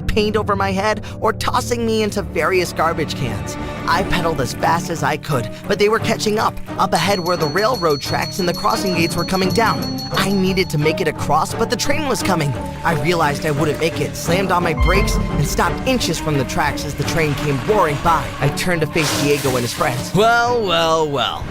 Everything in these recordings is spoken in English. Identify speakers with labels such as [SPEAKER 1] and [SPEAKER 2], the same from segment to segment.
[SPEAKER 1] paint over my head or tossing me into various garbage cans. I pedaled as fast as I could, but they were catching up. Up ahead were the railroad tracks and the crossing gates were coming down. I needed to make it across, but the train was coming. I realized I wouldn't make it, slammed on my brakes, and stopped inches from the tracks as the train came roaring by. I turned to face Diego and his friends.
[SPEAKER 2] Well.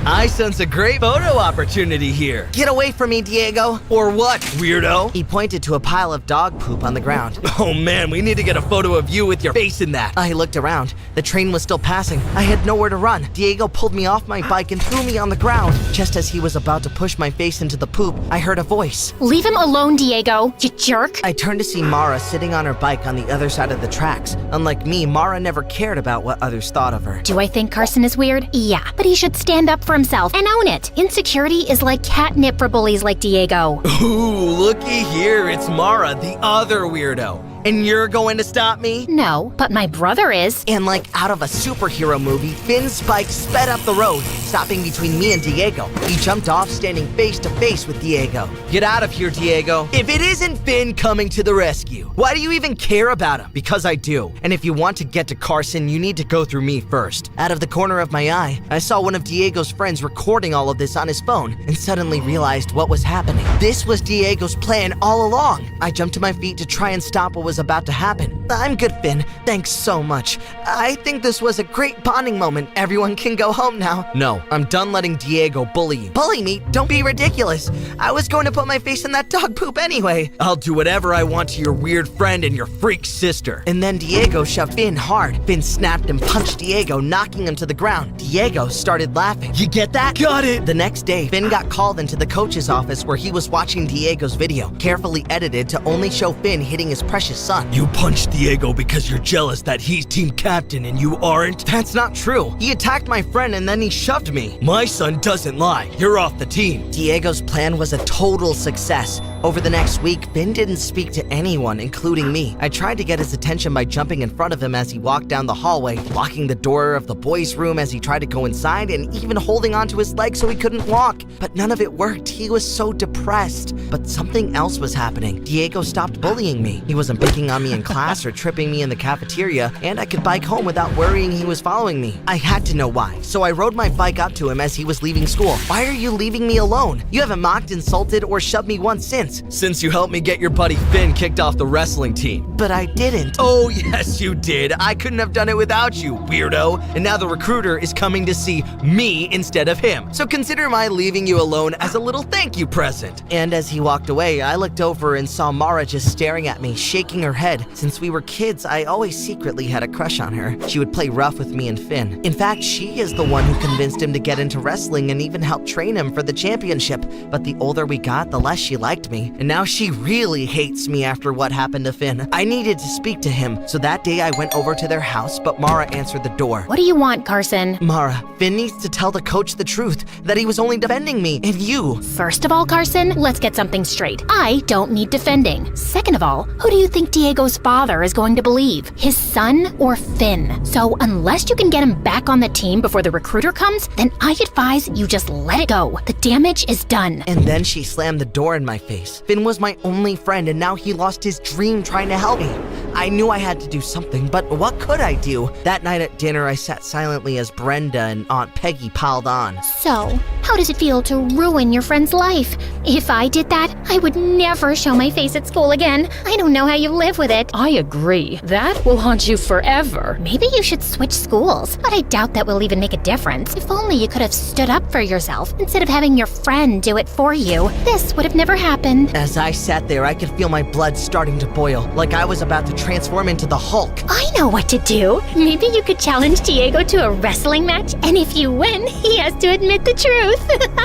[SPEAKER 2] I sense a great photo opportunity here.
[SPEAKER 1] Get away from me, Diego.
[SPEAKER 2] Or what, weirdo?
[SPEAKER 1] He pointed to a pile of dog poop on the ground.
[SPEAKER 2] Oh man, we need to get a photo of you with your face in that.
[SPEAKER 1] I looked around. The train was still passing. I had nowhere to run. Diego pulled me off my bike and threw me on the ground. Just as he was about to push my face into the poop, I heard a voice.
[SPEAKER 3] Leave him alone, Diego, you jerk.
[SPEAKER 1] I turned to see Mara sitting on her bike on the other side of the tracks. Unlike me, Mara never cared about what others thought of her.
[SPEAKER 3] Do I think Carson is weird? Yeah, but he should stand up for himself and own it. Insecurity is like catnip for bullies like Diego.
[SPEAKER 2] Ooh, looky here, it's Mara, the other weirdo. And you're going to stop me?
[SPEAKER 3] No, but my brother is.
[SPEAKER 1] And like out of a superhero movie, Finn's bike sped up the road, stopping between me and Diego. He jumped off, standing face to face with Diego.
[SPEAKER 2] Get out of here, Diego. If it isn't Finn coming to the rescue, why do you even care about him?
[SPEAKER 1] Because I do. And if you want to get to Carson, you need to go through me first. Out of the corner of my eye, I saw one of Diego's friends recording all of this on his phone and suddenly realized what was happening. This was Diego's plan all along. I jumped to my feet to try and stop what was about to happen. I'm good, Finn. Thanks so much. I think this was a great bonding moment. Everyone can go home now.
[SPEAKER 2] No, I'm done letting Diego bully you.
[SPEAKER 1] Bully me? Don't be ridiculous. I was going to put my face in that dog poop anyway.
[SPEAKER 2] I'll do whatever I want to your weird friend and your freak sister.
[SPEAKER 1] And then Diego shoved Finn hard. Finn snapped and punched Diego, knocking him to the ground. Diego started laughing.
[SPEAKER 2] You get that? Got it!
[SPEAKER 1] The next day, Finn got called into the coach's office where he was watching Diego's video, carefully edited to only show Finn hitting his precious son.
[SPEAKER 2] You punched Diego because you're jealous that he's team captain and you aren't?
[SPEAKER 1] That's not true. He attacked my friend and then he shoved me.
[SPEAKER 2] My son doesn't lie. You're off the team.
[SPEAKER 1] Diego's plan was a total success. Over the next week, Finn didn't speak to anyone, including me. I tried to get his attention by jumping in front of him as he walked down the hallway, locking the door of the boys' room as he tried to go inside, and even holding onto his leg so he couldn't walk. But none of it worked. He was so depressed. But something else was happening. Diego stopped bullying me. He wasn't picking on me in class or tripping me in the cafeteria, and I could bike home without worrying he was following me. I had to know why, so I rode my bike up to him as he was leaving school. Why are you leaving me alone? You haven't mocked, insulted, or shoved me once since.
[SPEAKER 2] Since you helped me get your buddy Finn kicked off the wrestling team.
[SPEAKER 1] But I didn't.
[SPEAKER 2] Oh, yes, you did. I couldn't have done it without you, weirdo. And now the recruiter is coming to see me instead of him. So consider my leaving you alone as a little thank you present.
[SPEAKER 1] And as he walked away, I looked over and saw Mara just staring at me, shaking her head. Since we were kids, I always secretly had a crush on her. She would play rough with me and Finn. In fact, she is the one who convinced him to get into wrestling and even helped train him for the championship. But the older we got, the less she liked me. And now she really hates me after what happened to Finn. I needed to speak to him, so that day I went over to their house, but Mara answered the door.
[SPEAKER 3] What do you want, Carson?
[SPEAKER 1] Mara, Finn needs to tell the coach the truth, that he was only defending me and you.
[SPEAKER 3] First of all, Carson, let's get something straight. I don't need defending. Second of all, who do you think Diego's father is going to believe? His son or Finn? So unless you can get him back on the team before the recruiter comes, then I advise you just let it go. The damage is done.
[SPEAKER 1] And then she slammed the door in my face. Finn was my only friend, and now he lost his dream trying to help me. I knew I had to do something, but what could I do? That night at dinner, I sat silently as Brenda and Aunt Peggy piled on.
[SPEAKER 3] So, how does it feel to ruin your friend's life? If I did that, I would never show my face at school again. I don't know how you live with it.
[SPEAKER 4] I agree. That will haunt you forever.
[SPEAKER 3] Maybe you should switch schools, but I doubt that will even make a difference. If only you could have stood up for yourself instead of having your friend do it for you. This would have never happened.
[SPEAKER 1] As I sat there, I could feel my blood starting to boil, like I was about to transform into the Hulk.
[SPEAKER 3] I know what to do. Maybe you could challenge Diego to a wrestling match, and if you win, he has to admit the truth.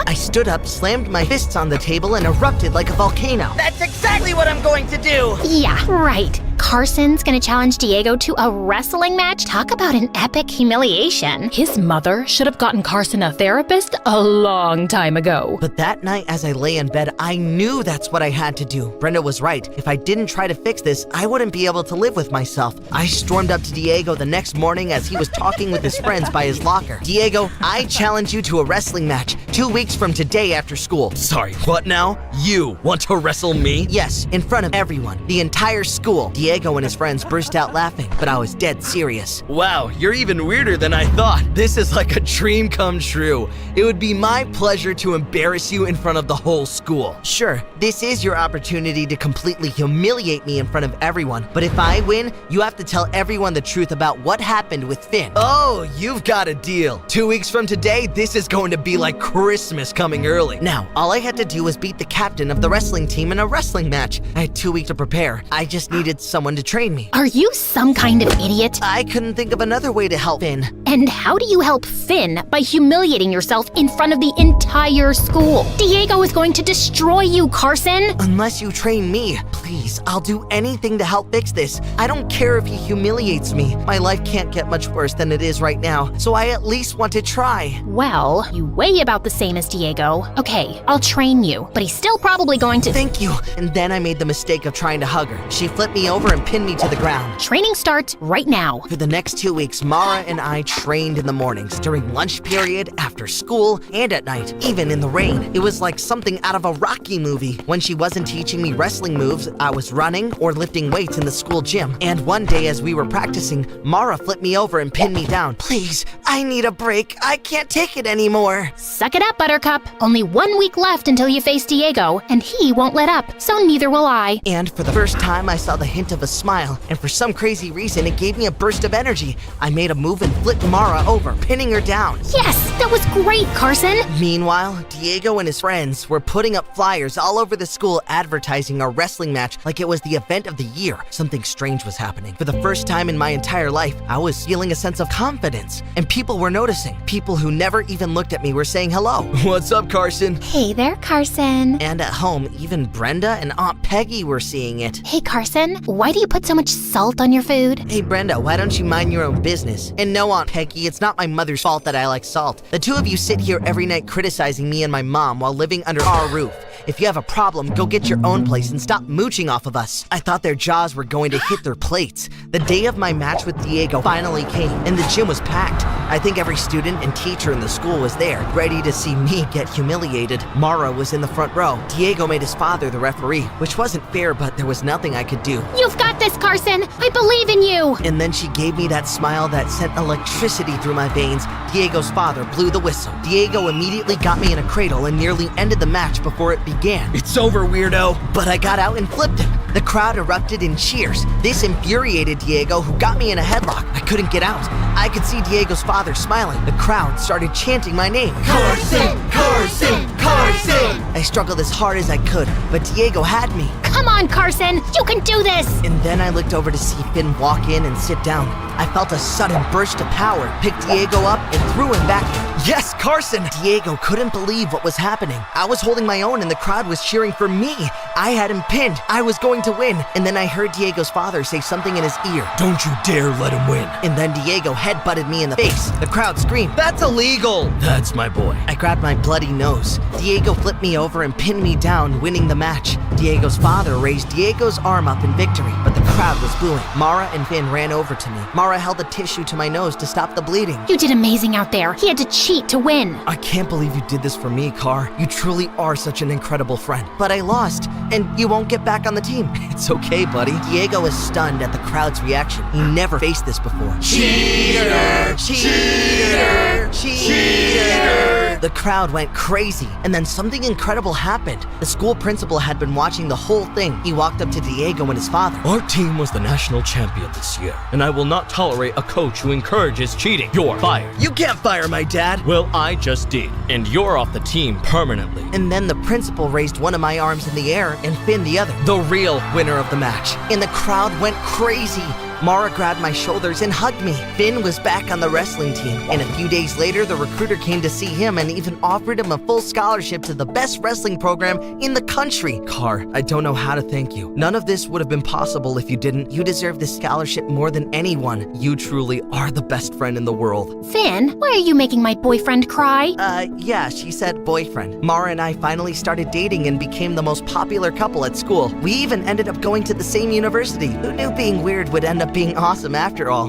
[SPEAKER 1] I stood up, slammed my fists on the table, and erupted like a volcano. That's exactly what I'm going to do!
[SPEAKER 3] Yeah, right. Carson's gonna challenge Diego to a wrestling match? Talk about an epic humiliation.
[SPEAKER 4] His mother should have gotten Carson a therapist a long time ago.
[SPEAKER 1] But that night, as I lay in bed, I knew that's what I had to do. Brenda was right. If I didn't try to fix this, I wouldn't be able to live with myself. I stormed up to Diego the next morning as he was talking with his friends by his locker. Diego, I challenge you to a wrestling match 2 weeks from today after school.
[SPEAKER 2] Sorry, what now? You want to wrestle me?
[SPEAKER 1] Yes, in front of everyone, the entire school. Diego Diego and his friends burst out laughing, but I was dead serious.
[SPEAKER 2] Wow, you're even weirder than I thought. This is like a dream come true. It would be my pleasure to embarrass you in front of the whole school.
[SPEAKER 1] Sure, this is your opportunity to completely humiliate me in front of everyone, but if I win, you have to tell everyone the truth about what happened with Finn.
[SPEAKER 2] Oh, you've got a deal. 2 weeks from today, this is going to be like Christmas coming early.
[SPEAKER 1] Now, all I had to do was beat the captain of the wrestling team in a wrestling match. I had 2 weeks to prepare. I just needed someone to train me.
[SPEAKER 3] Are you some kind of idiot?
[SPEAKER 1] I couldn't think of another way to help Finn.
[SPEAKER 3] And how do you help Finn by humiliating yourself in front of the entire school? Diego is going to destroy you, Carson!
[SPEAKER 1] Unless you train me. Please, I'll do anything to help fix this. I don't care if he humiliates me. My life can't get much worse than it is right now, so I at least want to try.
[SPEAKER 3] Well, you weigh about the same as Diego. Okay, I'll train you, but he's still probably going to—
[SPEAKER 1] Thank you. And then I made the mistake of trying to hug her. She flipped me over and pinned me to the ground.
[SPEAKER 3] Training starts right now.
[SPEAKER 1] For the next 2 weeks, Mara and I trained in the mornings, during lunch period, after school, and at night, even in the rain. It was like something out of a Rocky movie. When she wasn't teaching me wrestling moves, I was running or lifting weights in the school gym. And one day as we were practicing, Mara flipped me over and pinned me down. Please, I need a break. I can't take it anymore.
[SPEAKER 3] Suck it up, Buttercup. Only 1 week left until you face Diego, and he won't let up, so neither will I.
[SPEAKER 1] And for the first time, I saw the hint of a smile, and for some crazy reason, it gave me a burst of energy. I made a move and flipped Mara over, pinning her down.
[SPEAKER 3] Yes, that was great, Carson.
[SPEAKER 1] Meanwhile, Diego and his friends were putting up flyers all over the school advertising our wrestling match like it was the event of the year. Something strange was happening. For the first time in my entire life, I was feeling a sense of confidence, and people were noticing. People who never even looked at me were saying hello.
[SPEAKER 2] What's up, Carson?
[SPEAKER 3] Hey there, Carson.
[SPEAKER 1] And at home, even Brenda and Aunt Peggy were seeing it.
[SPEAKER 3] Hey, Carson, why do you put so much salt on your food?
[SPEAKER 1] Hey Brenda, why don't you mind your own business? And no, Aunt Peggy, it's not my mother's fault that I like salt. The two of you sit here every night criticizing me and my mom while living under our roof. If you have a problem, go get your own place and stop mooching off of us. I thought their jaws were going to hit their plates. The day of my match with Diego finally came, and the gym was packed. I think every student and teacher in the school was there, ready to see me get humiliated. Mara was in the front row. Diego made his father the referee, which wasn't fair, but there was nothing I could do.
[SPEAKER 3] You've got this, Carson. I believe in you.
[SPEAKER 1] And then she gave me that smile that sent electricity through my veins. Diego's father blew the whistle. Diego immediately got me in a cradle and nearly ended the match before it began.
[SPEAKER 2] It's over, weirdo.
[SPEAKER 1] But I got out and flipped him. The crowd erupted in cheers. This infuriated Diego, who got me in a headlock. I couldn't get out. I could see Diego's father smiling. The crowd started chanting my name.
[SPEAKER 2] Carson! Carson! Carson!
[SPEAKER 1] I struggled as hard as I could, but Diego had me.
[SPEAKER 3] Come on, Carson. You can do this.
[SPEAKER 1] And then I looked over to see Finn walk in and sit down. I felt a sudden burst of power, picked Diego up, and threw him back.
[SPEAKER 2] Yes, Carson!
[SPEAKER 1] Diego couldn't believe what was happening. I was holding my own and the crowd was cheering for me. I had him pinned. I was going to win. And then I heard Diego's father say something in his ear.
[SPEAKER 2] Don't you dare let him win.
[SPEAKER 1] And then Diego headbutted me in the face. The crowd screamed.
[SPEAKER 2] That's illegal! That's my boy.
[SPEAKER 1] I grabbed my bloody nose. Diego flipped me over and pinned me down, winning the match. Diego's father raised Diego's arm up in victory, but the crowd was booing. Mara and Finn ran over to me. Mara held a tissue to my nose to stop the bleeding.
[SPEAKER 3] You did amazing out there. He had to cheat to win.
[SPEAKER 2] I can't believe you did this for me, Car. You truly are such an incredible friend.
[SPEAKER 1] But I lost, and you won't get back on the team.
[SPEAKER 2] It's okay, buddy.
[SPEAKER 1] Diego was stunned at the crowd's reaction. He never faced this before.
[SPEAKER 2] Cheater!
[SPEAKER 1] Cheater!
[SPEAKER 2] Cheater!
[SPEAKER 1] The crowd went crazy, and then something incredible happened. The school principal had been watching the whole thing. He walked up to Diego and his father.
[SPEAKER 5] Our team was the national champion this year, and I will not tolerate a coach who encourages cheating. You're fired.
[SPEAKER 2] You can't fire my dad!
[SPEAKER 5] Well, I just did, and you're off the team permanently.
[SPEAKER 1] And then the principal raised one of my arms in the air and Finn the other.
[SPEAKER 2] The real winner of the match.
[SPEAKER 1] And the crowd went crazy. Mara grabbed my shoulders and hugged me. Finn was back on the wrestling team, and a few days later, the recruiter came to see him and even offered him a full scholarship to the best wrestling program in the country.
[SPEAKER 2] Car, I don't know how to thank you. None of this would have been possible if you didn't.
[SPEAKER 1] You deserve this scholarship more than anyone.
[SPEAKER 2] You truly are the best friend in the world.
[SPEAKER 3] Finn, why are you making my boyfriend cry?
[SPEAKER 1] Yeah, she said boyfriend. Mara and I finally started dating and became the most popular couple at school. We even ended up going to the same university. Who knew being weird would end up being awesome after all?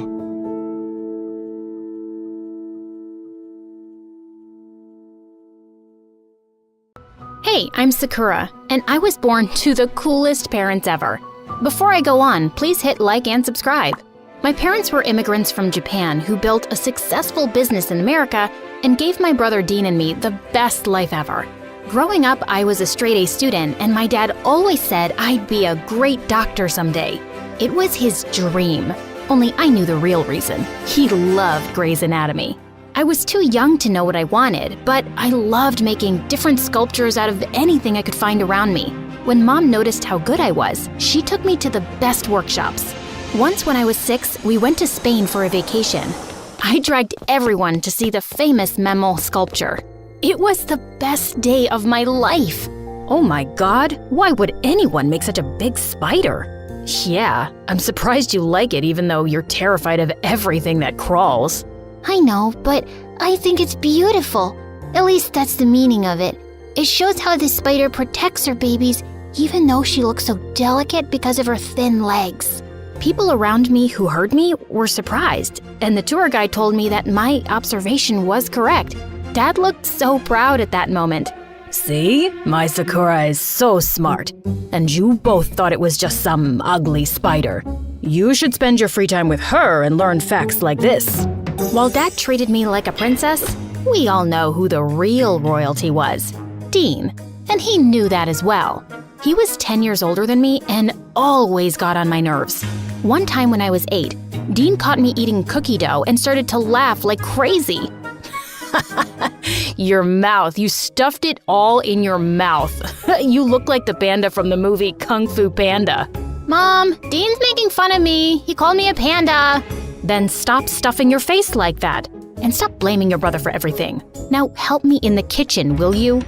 [SPEAKER 3] Hey, I'm Sakura, and I was born to the coolest parents ever. Before I go on, please hit like and subscribe. My parents were immigrants from Japan who built a successful business in America and gave my brother Dean and me the best life ever. Growing up, I was a straight-A student, and my dad always said I'd be a great doctor someday. It was his dream, only I knew the real reason. He loved Grey's Anatomy. I was too young to know what I wanted, but I loved making different sculptures out of anything I could find around me. When Mom noticed how good I was, she took me to the best workshops. Once when I was 6, we went to Spain for a vacation. I dragged everyone to see the famous Memel sculpture. It was the best day of my life.
[SPEAKER 4] Oh my god, why would anyone make such a big spider? Yeah, I'm surprised you like it even though you're terrified of everything that crawls.
[SPEAKER 6] I know, but I think it's beautiful. At least that's the meaning of it. It shows how the spider protects her babies even though she looks so delicate because of her thin legs.
[SPEAKER 3] People around me who heard me were surprised, and the tour guide told me that my observation was correct. Dad looked so proud at that moment.
[SPEAKER 4] See? My Sakura is so smart. And you both thought it was just some ugly spider. You should spend your free time with her and learn facts like this.
[SPEAKER 3] While Dad treated me like a princess, we all know who the real royalty was. Dean. And he knew that as well. He was 10 years older than me and always got on my nerves. One time when I was 8, Dean caught me eating cookie dough and started to laugh like crazy.
[SPEAKER 4] Your mouth. You stuffed it all in your mouth. You look like the panda from the movie Kung Fu Panda.
[SPEAKER 3] Mom, Dean's making fun of me. He called me a panda.
[SPEAKER 4] Then stop stuffing your face like that.
[SPEAKER 3] And stop blaming your brother for everything. Now help me in the kitchen, will you?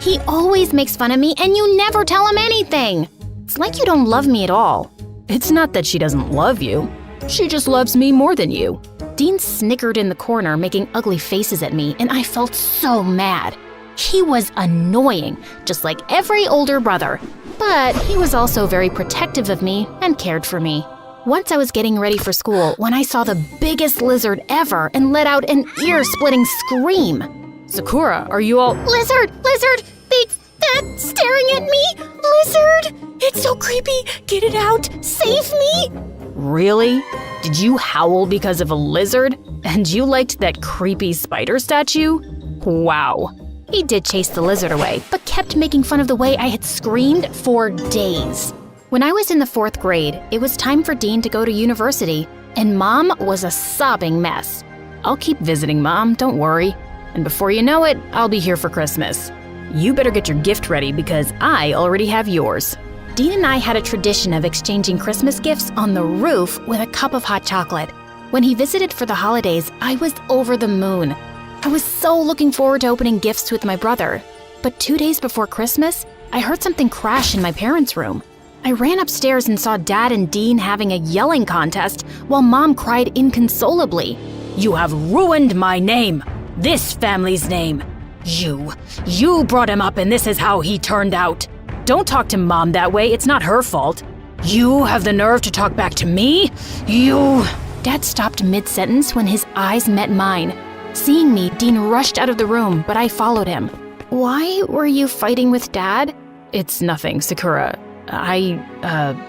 [SPEAKER 3] He always makes fun of me and you never tell him anything. It's like you don't love me at all.
[SPEAKER 4] It's not that she doesn't love you. She just loves me more than you.
[SPEAKER 3] Dean snickered in the corner, making ugly faces at me, and I felt so mad. He was annoying, just like every older brother. But he was also very protective of me and cared for me. Once I was getting ready for school when I saw the biggest lizard ever and let out an ear-splitting scream.
[SPEAKER 4] Sakura, are you all—
[SPEAKER 6] Lizard! Lizard! Big, fat, staring at me! Lizard! It's so creepy! Get it out! Save me!
[SPEAKER 4] Really? Did you howl because of a lizard? And you liked that creepy spider statue? Wow.
[SPEAKER 3] He did chase the lizard away, but kept making fun of the way I had screamed for days. When I was in the 4th grade, it was time for Dean to go to university, and Mom was a sobbing mess.
[SPEAKER 4] I'll keep visiting, Mom, don't worry. And before you know it, I'll be here for Christmas. You better get your gift ready because I already have yours.
[SPEAKER 3] Dean and I had a tradition of exchanging Christmas gifts on the roof with a cup of hot chocolate. When he visited for the holidays, I was over the moon. I was so looking forward to opening gifts with my brother. But 2 days before Christmas, I heard something crash in my parents' room. I ran upstairs and saw Dad and Dean having a yelling contest while Mom cried inconsolably.
[SPEAKER 4] You have ruined my name, this family's name. You brought him up and this is how he turned out. Don't talk to Mom that way, it's not her fault. You have the nerve to talk back to me? You—
[SPEAKER 3] Dad stopped mid-sentence when his eyes met mine. Seeing me, Dean rushed out of the room, but I followed him. Why were you fighting with Dad?
[SPEAKER 4] It's nothing, Sakura. I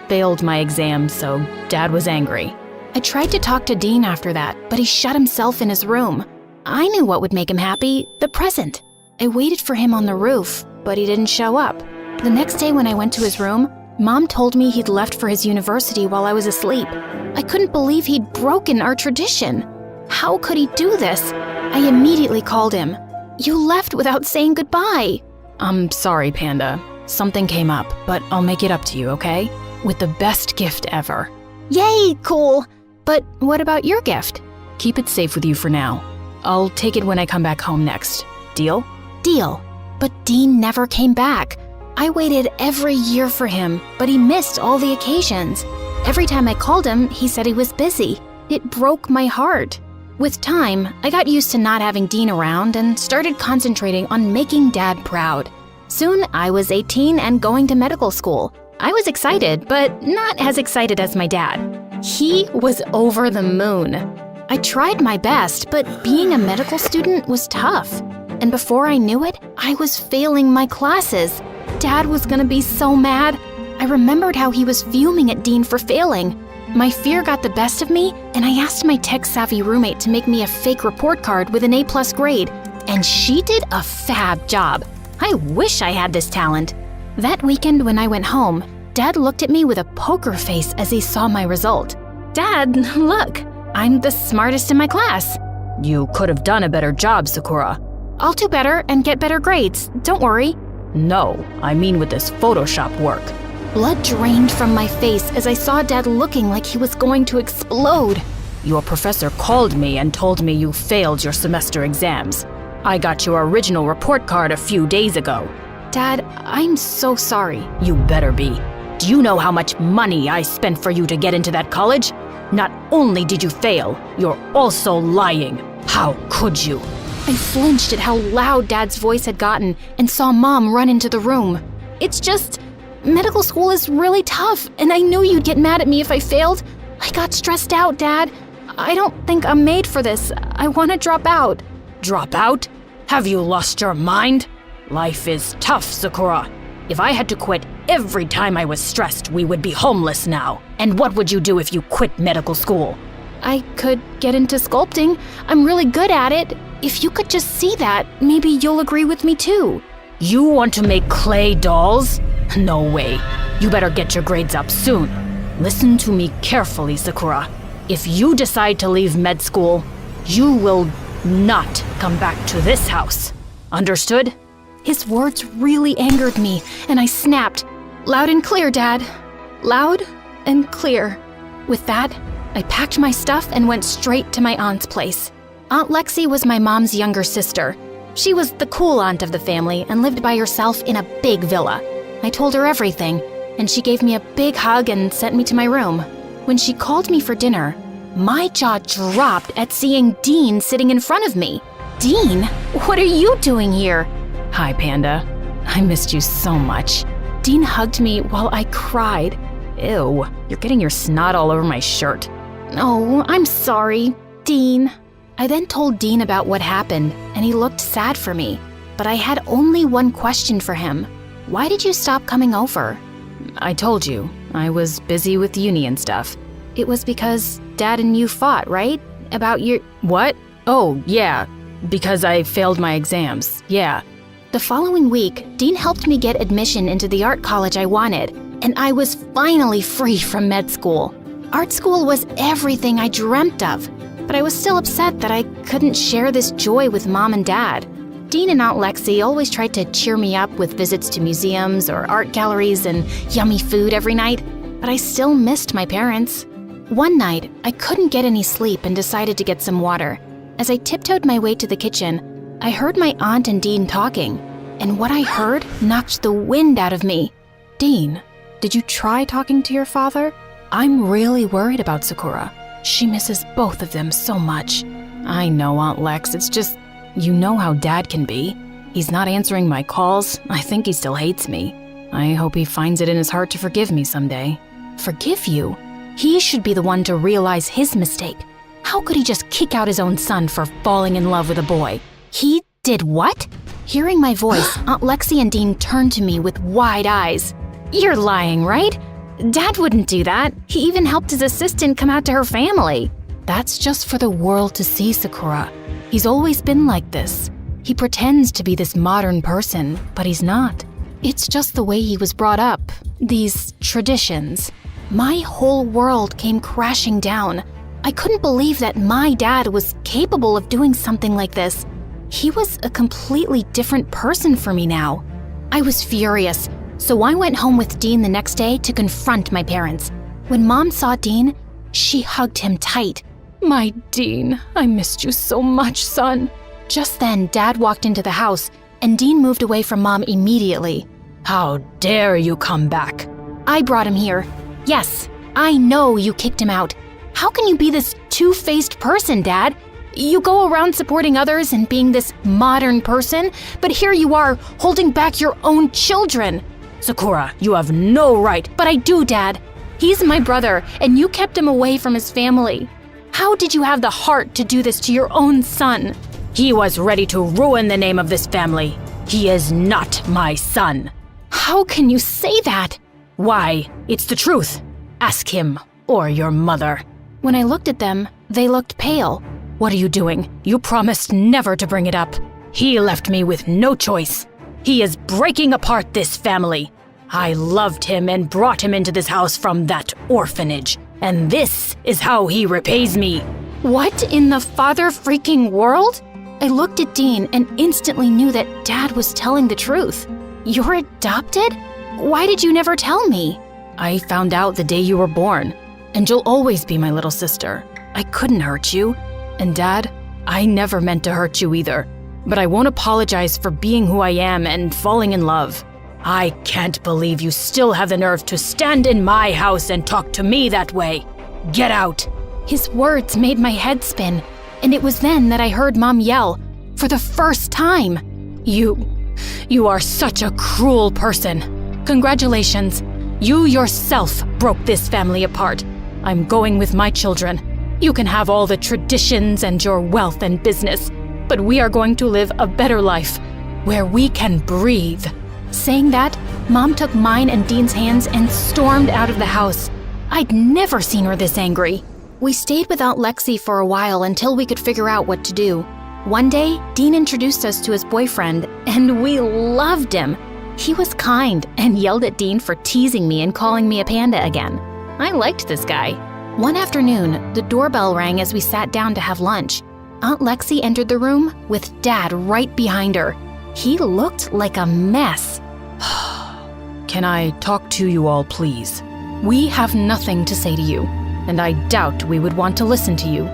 [SPEAKER 4] failed my exam, so Dad was angry.
[SPEAKER 3] I tried to talk to Dean after that, but he shut himself in his room. I knew what would make him happy, the present. I waited for him on the roof, but he didn't show up. The next day when I went to his room, Mom told me he'd left for his university while I was asleep. I couldn't believe he'd broken our tradition. How could he do this? I immediately called him. You left without saying goodbye.
[SPEAKER 4] I'm sorry, Panda. Something came up, but I'll make it up to you, okay? With the best gift ever.
[SPEAKER 3] Yay, cool. But what about your gift?
[SPEAKER 4] Keep it safe with you for now. I'll take it when I come back home next. Deal?
[SPEAKER 3] Deal. But Dean never came back. I waited every year for him, but he missed all the occasions. Every time I called him, he said he was busy. It broke my heart. With time, I got used to not having Dean around and started concentrating on making Dad proud. Soon, I was 18 and going to medical school. I was excited, but not as excited as my dad. He was over the moon. I tried my best, but being a medical student was tough. And before I knew it, I was failing my classes. Dad was gonna be so mad. I remembered how he was fuming at Dean for failing. My fear got the best of me, and I asked my tech-savvy roommate to make me a fake report card with an A+ grade, and she did a fab job. I wish I had this talent. That weekend when I went home, Dad looked at me with a poker face as he saw my result. Dad, look, I'm the smartest in my class.
[SPEAKER 4] You could have done a better job, Sakura.
[SPEAKER 3] I'll do better and get better grades, don't worry.
[SPEAKER 4] No, I mean with this Photoshop work.
[SPEAKER 3] Blood drained from my face as I saw Dad looking like he was going to explode.
[SPEAKER 4] Your professor called me and told me you failed your semester exams. I got your original report card a few days ago.
[SPEAKER 3] Dad, I'm so sorry.
[SPEAKER 4] You better be. Do you know how much money I spent for you to get into that college? Not only did you fail, you're also lying. How could you?
[SPEAKER 3] I flinched at how loud Dad's voice had gotten and saw Mom run into the room. It's just, medical school is really tough, and I knew you'd get mad at me if I failed. I got stressed out, Dad. I don't think I'm made for this. I want to drop out.
[SPEAKER 4] Drop out? Have you lost your mind? Life is tough, Sakura. If I had to quit every time I was stressed, we would be homeless now. And what would you do if you quit medical school?
[SPEAKER 3] I could get into sculpting. I'm really good at it. If you could just see that, maybe you'll agree with me too.
[SPEAKER 4] You want to make clay dolls? No way. You better get your grades up soon. Listen to me carefully, Sakura. If you decide to leave med school, you will not come back to this house. Understood?
[SPEAKER 3] His words really angered me, and I snapped. Loud and clear, Dad. Loud and clear. With that, I packed my stuff and went straight to my aunt's place. Aunt Lexi was my mom's younger sister. She was the cool aunt of the family and lived by herself in a big villa. I told her everything, and she gave me a big hug and sent me to my room. When she called me for dinner, my jaw dropped at seeing Dean sitting in front of me. Dean, what are you doing here?
[SPEAKER 4] Hi, Panda. I missed you so much.
[SPEAKER 3] Dean hugged me while I cried.
[SPEAKER 4] Ew, you're getting your snot all over my shirt.
[SPEAKER 3] Oh, I'm sorry, Dean. I then told Dean about what happened, and he looked sad for me. But I had only one question for him. Why did you stop coming over?
[SPEAKER 4] I told you, I was busy with uni and stuff.
[SPEAKER 3] It was because Dad and you fought, right? About your…
[SPEAKER 4] What? Oh, yeah, because I failed my exams, yeah.
[SPEAKER 3] The following week, Dean helped me get admission into the art college I wanted, and I was finally free from med school. Art school was everything I dreamt of, but I was still upset that I couldn't share this joy with Mom and Dad. Dean and Aunt Lexi always tried to cheer me up with visits to museums or art galleries and yummy food every night, but I still missed my parents. One night, I couldn't get any sleep and decided to get some water. As I tiptoed my way to the kitchen, I heard my aunt and Dean talking, and what I heard knocked the wind out of me.
[SPEAKER 4] Dean, did you try talking to your father? I'm really worried about Sakura. She misses both of them so much. I know, Aunt Lex, it's just, you know how Dad can be. He's not answering my calls. I think he still hates me. I hope he finds it in his heart to forgive me someday.
[SPEAKER 3] Forgive you? He should be the one to realize his mistake. How could he just kick out his own son for falling in love with a boy? He did what? Hearing my voice, Aunt Lexi and Dean turned to me with wide eyes. You're lying, right? Dad wouldn't do that. He even helped his assistant come out to her family.
[SPEAKER 4] That's just for the world to see, Sakura. He's always been like this. He pretends to be this modern person, but he's not. It's just the way he was brought up. These traditions.
[SPEAKER 3] My whole world came crashing down. I couldn't believe that my dad was capable of doing something like this. He was a completely different person for me now. I was furious, so I went home with Dean the next day to confront my parents. When Mom saw Dean, she hugged him tight.
[SPEAKER 4] My Dean, I missed you so much, son.
[SPEAKER 3] Just then, Dad walked into the house, and Dean moved away from Mom immediately.
[SPEAKER 4] How dare you come back?
[SPEAKER 3] I brought him here. Yes, I know you kicked him out. How can you be this two-faced person, Dad? You go around supporting others and being this modern person, but here you are, holding back your own children.
[SPEAKER 4] Sakura, you have no right.
[SPEAKER 3] But I do, Dad. He's my brother, and you kept him away from his family. How did you have the heart to do this to your own son?
[SPEAKER 4] He was ready to ruin the name of this family. He is not my son.
[SPEAKER 3] How can you say that?
[SPEAKER 4] Why, it's the truth. Ask him or your mother.
[SPEAKER 3] When I looked at them, they looked pale.
[SPEAKER 4] What are you doing? You promised never to bring it up. He left me with no choice. He is breaking apart this family. I loved him and brought him into this house from that orphanage, and this is how he repays me.
[SPEAKER 3] What in the father freaking world? I looked at Dean and instantly knew that Dad was telling the truth. You're adopted? Why did you never tell me?
[SPEAKER 4] I found out the day you were born, and you'll always be my little sister. I couldn't hurt you. And Dad, I never meant to hurt you either. But I won't apologize for being who I am and falling in love. I can't believe you still have the nerve to stand in my house and talk to me that way. Get out.
[SPEAKER 3] His words made my head spin, and it was then that I heard Mom yell, for the first time.
[SPEAKER 4] You are such a cruel person. Congratulations. You yourself broke this family apart. I'm going with my children. You can have all the traditions and your wealth and business, but we are going to live a better life, where we can breathe.
[SPEAKER 3] Saying that, Mom took mine and Dean's hands and stormed out of the house. I'd never seen her this angry. We stayed without Lexi for a while until we could figure out what to do. One day, Dean introduced us to his boyfriend, and we loved him. He was kind and yelled at Dean for teasing me and calling me a panda again. I liked this guy. One afternoon, the doorbell rang as we sat down to have lunch. Aunt Lexi entered the room with Dad right behind her. He looked like a mess.
[SPEAKER 4] Can I talk to you all, please?
[SPEAKER 3] We have nothing to say to you,
[SPEAKER 4] and I doubt we would want to listen to you.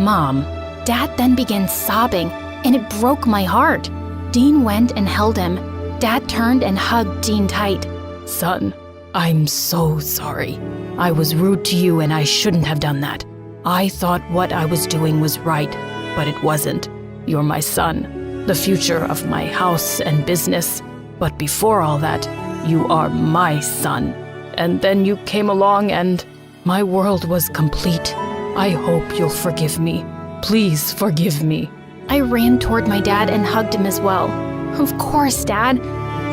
[SPEAKER 4] Mom.
[SPEAKER 3] Dad then began sobbing, and it broke my heart. Dean went and held him. Dad turned and hugged Dean tight.
[SPEAKER 4] Son, I'm so sorry. I was rude to you and I shouldn't have done that. I thought what I was doing was right, but it wasn't. You're my son, the future of my house and business. But before all that, you are my son. And then you came along and my world was complete. I hope you'll forgive me. Please forgive me.
[SPEAKER 3] I ran toward my dad and hugged him as well. Of course, Dad.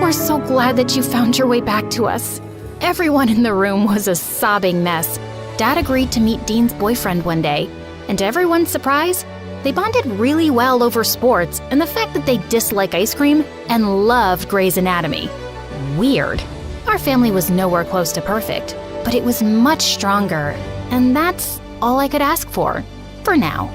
[SPEAKER 3] We're so glad that you found your way back to us. Everyone in the room was a sobbing mess. Dad agreed to meet Dean's boyfriend one day, and to everyone's surprise, they bonded really well over sports and the fact that they dislike ice cream and loved Grey's Anatomy. Weird. Our family was nowhere close to perfect, but it was much stronger, and that's all I could ask for now.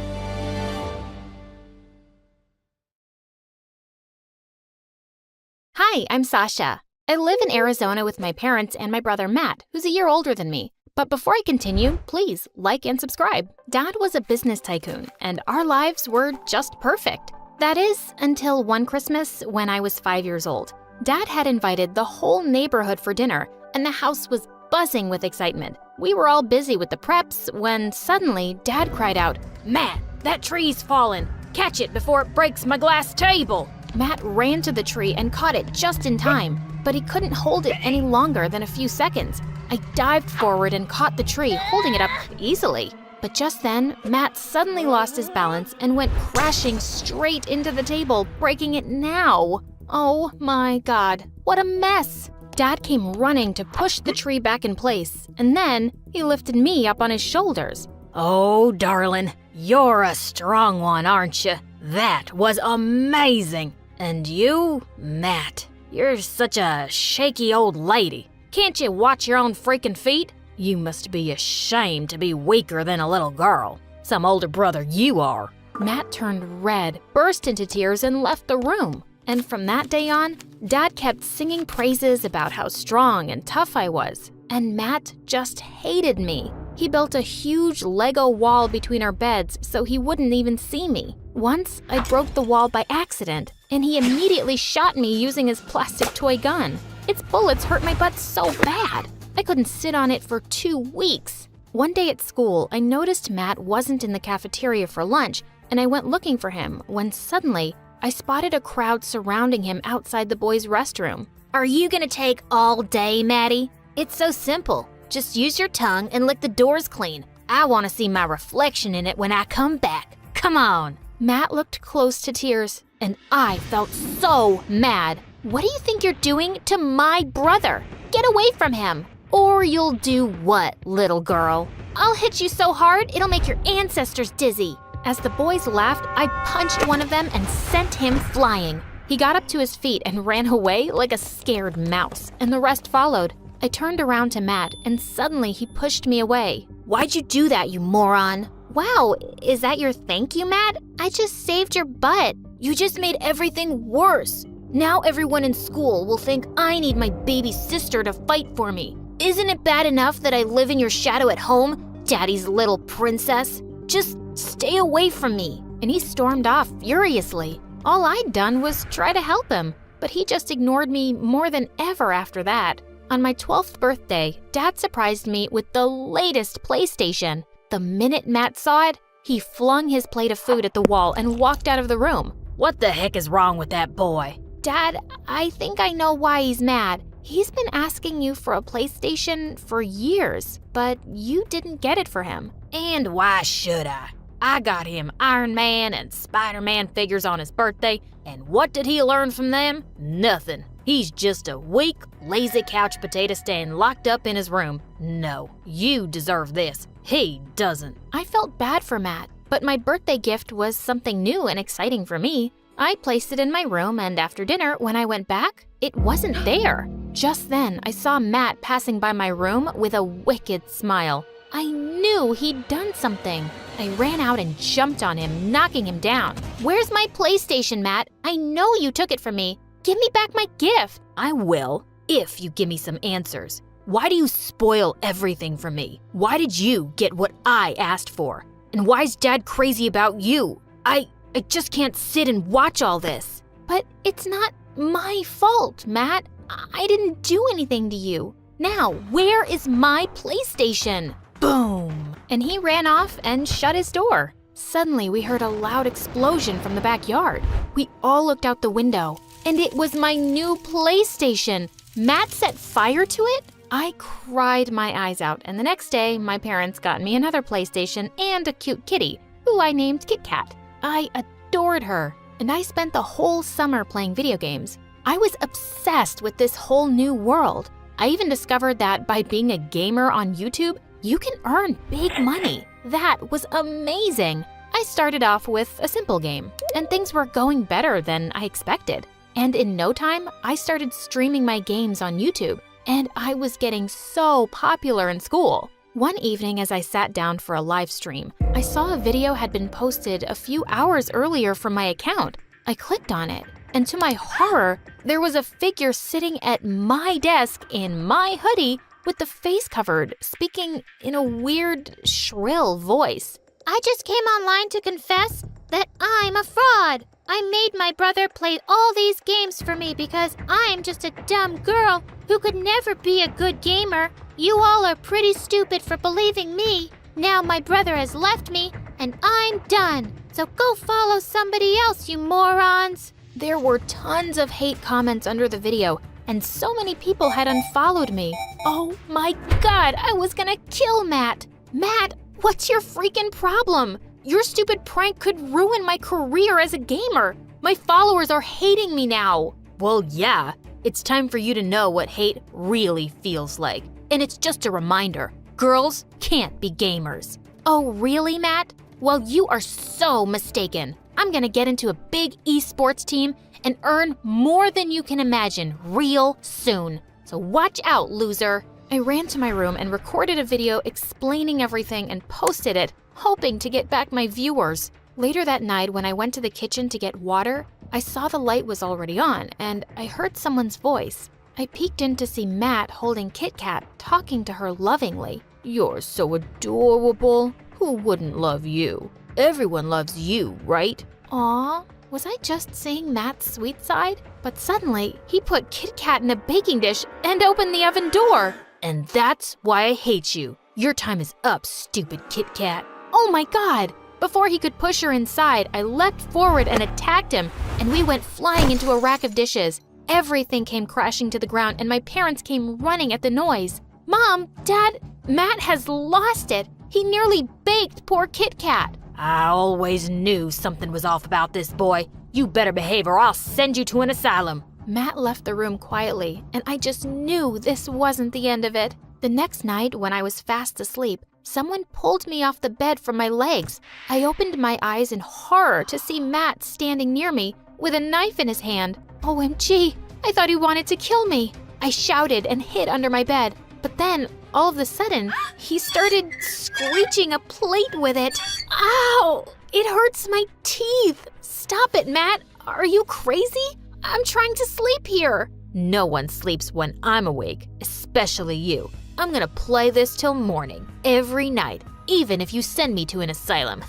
[SPEAKER 3] Hi, I'm Sasha. I live in Arizona with my parents and my brother Matt, who's a year older than me. But before I continue, please like and subscribe. Dad was a business tycoon, and our lives were just perfect. That is, until one Christmas when I was 5 years old. Dad had invited the whole neighborhood for dinner, and the house was buzzing with excitement. We were all busy with the preps when suddenly Dad cried out,
[SPEAKER 4] Matt, that tree's fallen. Catch it before it breaks my glass table.
[SPEAKER 3] Matt ran to the tree and caught it just in time, but he couldn't hold it any longer than a few seconds. I dived forward and caught the tree, holding it up easily. But just then, Matt suddenly lost his balance and went crashing straight into the table, breaking it now. Oh my God, what a mess! Dad came running to push the tree back in place, and then he lifted me up on his shoulders.
[SPEAKER 4] Oh, darling, you're a strong one, aren't you? That was amazing. And you, Matt, you're such a shaky old lady. Can't you watch your own freaking feet? You must be ashamed to be weaker than a little girl. Some older brother you are.
[SPEAKER 3] Matt turned red, burst into tears, and left the room. And from that day on, Dad kept singing praises about how strong and tough I was. And Matt just hated me. He built a huge Lego wall between our beds so he wouldn't even see me. Once, I broke the wall by accident, and he immediately shot me using his plastic toy gun. Its bullets hurt my butt so bad. I couldn't sit on it for 2 weeks. One day at school, I noticed Matt wasn't in the cafeteria for lunch, and I went looking for him when suddenly I spotted a crowd surrounding him outside the boys' restroom.
[SPEAKER 7] Are you gonna take all day, Maddie? It's so simple. Just use your tongue and lick the doors clean. I want to see my reflection in it when I come back. Come on.
[SPEAKER 3] Matt looked close to tears, and I felt so mad. What do you think you're doing to my brother? Get away from him.
[SPEAKER 7] Or you'll do what, little girl? I'll hit you so hard, it'll make your ancestors dizzy. As the boys laughed, I punched one of them and sent him flying. He got up to his feet and ran away like a scared mouse, and the rest followed. I turned around to Matt, and suddenly he pushed me away. Why'd you do that, you moron? Wow, is that your thank you, Matt? I just saved your butt. You just made everything worse. Now everyone in school will think I need my baby sister to fight for me. Isn't it bad enough that I live in your shadow at home, Daddy's little princess? Just stay away from me. And he stormed off furiously. All I'd done was try to help him, but he just ignored me more than ever after that. On my 12th birthday, Dad surprised me with the latest PlayStation. The minute Matt saw it, he flung his plate of food at the wall and walked out of the room.
[SPEAKER 4] What the heck is wrong with that boy?
[SPEAKER 7] Dad, I think I know why he's mad. He's been asking you for a PlayStation for years, but you didn't get it for him.
[SPEAKER 4] And why should I? I got him Iron Man and Spider-Man figures on his birthday, and what did he learn from them? Nothing. He's just a weak, lazy couch potato staying locked up in his room. No, you deserve this. He doesn't.
[SPEAKER 7] I felt bad for Matt, but my birthday gift was something new and exciting for me. I placed it in my room, and after dinner, when I went back, it wasn't there. Just then, I saw Matt passing by my room with a wicked smile. I knew he'd done something. I ran out and jumped on him, knocking him down. Where's my PlayStation, Matt? I know you took it from me. Give me back my gift.
[SPEAKER 4] I will, if you give me some answers. Why do you spoil everything for me? Why did you get what I asked for? And why's Dad crazy about you? I just can't sit and watch all this.
[SPEAKER 7] But it's not my fault, Matt. I didn't do anything to you. Now, where is my PlayStation? Boom! And he ran off and shut his door. Suddenly, we heard a loud explosion from the backyard. We all looked out the window, and it was my new PlayStation. Matt set fire to it? I cried my eyes out, and the next day, my parents got me another PlayStation and a cute kitty, who I named Kit Kat. I adored her, and I spent the whole summer playing video games. I was obsessed with this whole new world. I even discovered that by being a gamer on YouTube, you can earn big money. That was amazing. I started off with a simple game, and things were going better than I expected. And in no time, I started streaming my games on YouTube, and I was getting so popular in school. One evening as I sat down for a live stream, I saw a video had been posted a few hours earlier from my account. I clicked on it, and to my horror, there was a figure sitting at my desk in my hoodie with the face covered, speaking in a weird, shrill voice.
[SPEAKER 6] I just came online to confess that I'm a fraud. I made my brother play all these games for me because I'm just a dumb girl who could never be a good gamer. You all are pretty stupid for believing me. Now my brother has left me and I'm done. So go follow somebody else, you morons.
[SPEAKER 7] There were tons of hate comments under the video, and so many people had unfollowed me. Oh my God, I was gonna kill Matt. Matt, what's your freaking problem? Your stupid prank could ruin my career as a gamer. My followers are hating me now.
[SPEAKER 4] Well, yeah, it's time for you to know what hate really feels like. And it's just a reminder, girls can't be gamers.
[SPEAKER 7] Oh, really, Matt? Well, you are so mistaken. I'm gonna get into a big esports team and earn more than you can imagine real soon. So watch out, loser. I ran to my room and recorded a video explaining everything and posted it, hoping to get back my viewers. Later that night, when I went to the kitchen to get water, I saw the light was already on and I heard someone's voice. I peeked in to see Matt holding Kit Kat, talking to her lovingly.
[SPEAKER 4] You're so adorable. Who wouldn't love you? Everyone loves you, right?
[SPEAKER 7] Aw, was I just seeing Matt's sweet side? But suddenly, he put Kit Kat in a baking dish and opened the oven door.
[SPEAKER 4] And that's why I hate you. Your time is up, stupid Kit Kat.
[SPEAKER 7] Oh my God! Before he could push her inside, I leapt forward and attacked him, and we went flying into a rack of dishes. Everything came crashing to the ground, and my parents came running at the noise. Mom, Dad, Matt has lost it. He nearly baked poor Kit Kat.
[SPEAKER 4] I always knew something was off about this boy. You better behave or I'll send you to an asylum.
[SPEAKER 7] Matt left the room quietly, and I just knew this wasn't the end of it. The next night, when I was fast asleep, someone pulled me off the bed from my legs. I opened my eyes in horror to see Matt standing near me with a knife in his hand. OMG, I thought he wanted to kill me. I shouted and hid under my bed, but then, all of a sudden, he started screeching a plate with it. Ow! It hurts my teeth. Stop it, Matt. Are you crazy? I'm trying to sleep here. No one sleeps when I'm awake, especially you. I'm gonna play this till morning, every night, even if you send me to an asylum.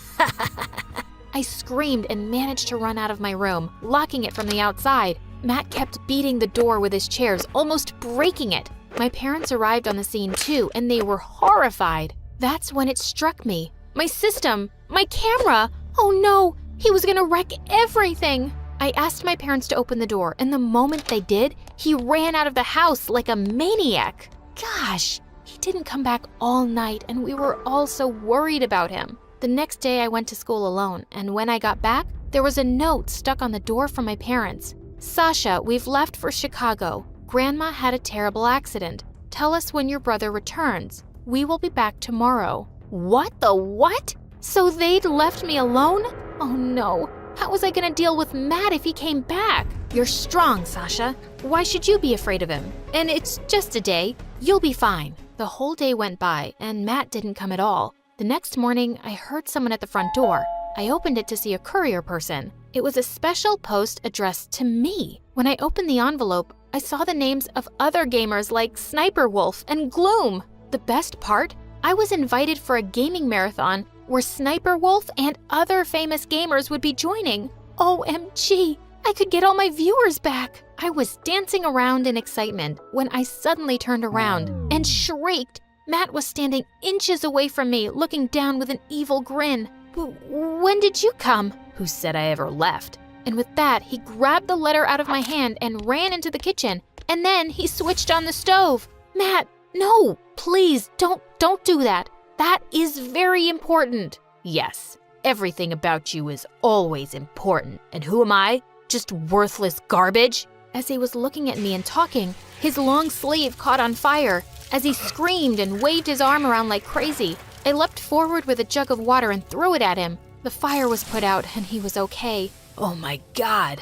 [SPEAKER 7] I screamed and managed to run out of my room, locking it from the outside. Matt kept beating the door with his chairs, almost breaking it. My parents arrived on the scene too, and they were horrified. That's when it struck me. My system, my camera. Oh no, he was gonna wreck everything. I asked my parents to open the door, and the moment they did, he ran out of the house like a maniac. Gosh, he didn't come back all night, and we were all so worried about him. The next day I went to school alone, and when I got back, there was a note stuck on the door from my parents. Sasha, we've left for Chicago. Grandma had a terrible accident. Tell us when your brother returns. We will be back tomorrow. What the what? So they'd left me alone? Oh no. How was I gonna deal with Matt if he came back? You're strong, Sasha. Why should you be afraid of him? And it's just a day. You'll be fine. The whole day went by, and Matt didn't come at all. The next morning, I heard someone at the front door. I opened it to see a courier person. It was a special post addressed to me. When I opened the envelope, I saw the names of other gamers like Sniper Wolf and Gloom. The best part? I was invited for a gaming marathon where Sniper Wolf and other famous gamers would be joining. OMG, I could get all my viewers back. I was dancing around in excitement when I suddenly turned around and shrieked. Matt was standing inches away from me, looking down with an evil grin. When did you come? Who said I ever left? And with that, he grabbed the letter out of my hand and ran into the kitchen. And then he switched on the stove. Matt, no, please, don't do that. That is very important. Yes, everything about you is always important. And who am I? Just worthless garbage? As he was looking at me and talking, his long sleeve caught on fire. As he screamed and waved his arm around like crazy, I leapt forward with a jug of water and threw it at him. The fire was put out and he was okay. Oh my God.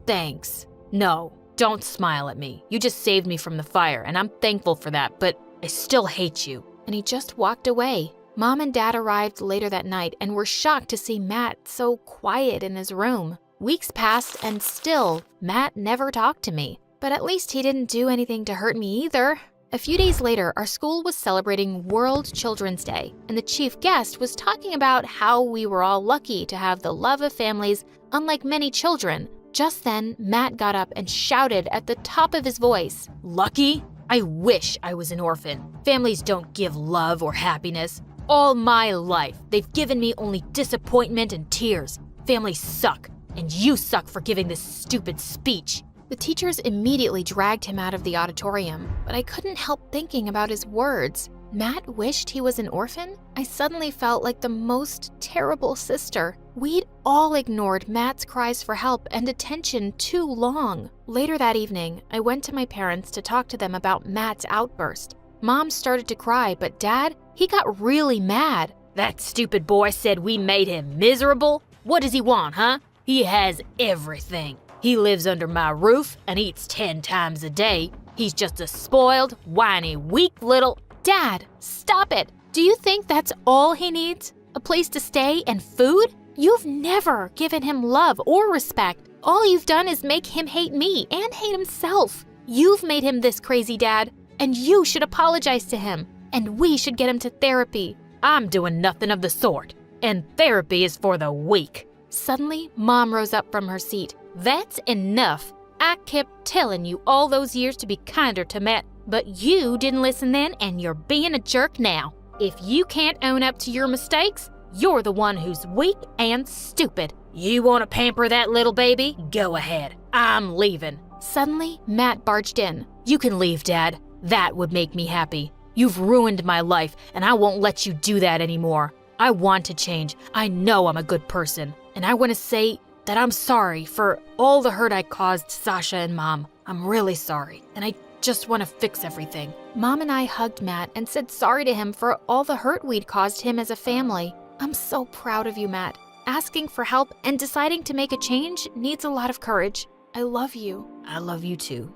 [SPEAKER 7] Thanks. No, don't smile at me. You just saved me from the fire and I'm thankful for that, but I still hate you. And he just walked away. Mom and Dad arrived later that night and were shocked to see Matt so quiet in his room. Weeks passed and still, Matt never talked to me. But at least he didn't do anything to hurt me either. A few days later, our school was celebrating World Children's Day, and the chief guest was talking about how we were all lucky to have the love of families, unlike many children. Just then, Matt got up and shouted at the top of his voice, "Lucky? I wish I was an orphan. Families don't give love or happiness. All my life, they've given me only disappointment and tears. Families suck, and you suck for giving this stupid speech." The teachers immediately dragged him out of the auditorium, but I couldn't help thinking about his words. Matt wished he was an orphan? I suddenly felt like the most terrible sister. We'd all ignored Matt's cries for help and attention too long. Later that evening, I went to my parents to talk to them about Matt's outburst. Mom started to cry, but Dad, he got really mad. That stupid boy said we made him miserable? What does he want, huh? He has everything. He lives under my roof and eats 10 times a day. He's just a spoiled, whiny, weak little... Dad, stop it. Do you think that's all he needs? A place to stay and food? You've never given him love or respect. All you've done is make him hate me and hate himself. You've made him this crazy, Dad, and you should apologize to him. And we should get him to therapy. I'm doing nothing of the sort. And therapy is for the weak. Suddenly, Mom rose up from her seat. That's enough. I kept telling you all those years to be kinder to Matt, but you didn't listen then and you're being a jerk now. If you can't own up to your mistakes, you're the one who's weak and stupid. You want to pamper that little baby? Go ahead. I'm leaving. Suddenly, Matt barged in. You can leave, Dad. That would make me happy. You've ruined my life, and I won't let you do that anymore. I want to change. I know I'm a good person, and I want to say that I'm sorry for all the hurt I caused Sasha and Mom. I'm really sorry, and I
[SPEAKER 4] just want to fix everything.
[SPEAKER 7] Mom and I hugged Matt and said sorry to him for all the hurt we'd caused him as a family. I'm so proud of you, Matt. Asking for help and deciding to make a change needs a lot of courage. I love you.
[SPEAKER 4] I love you too.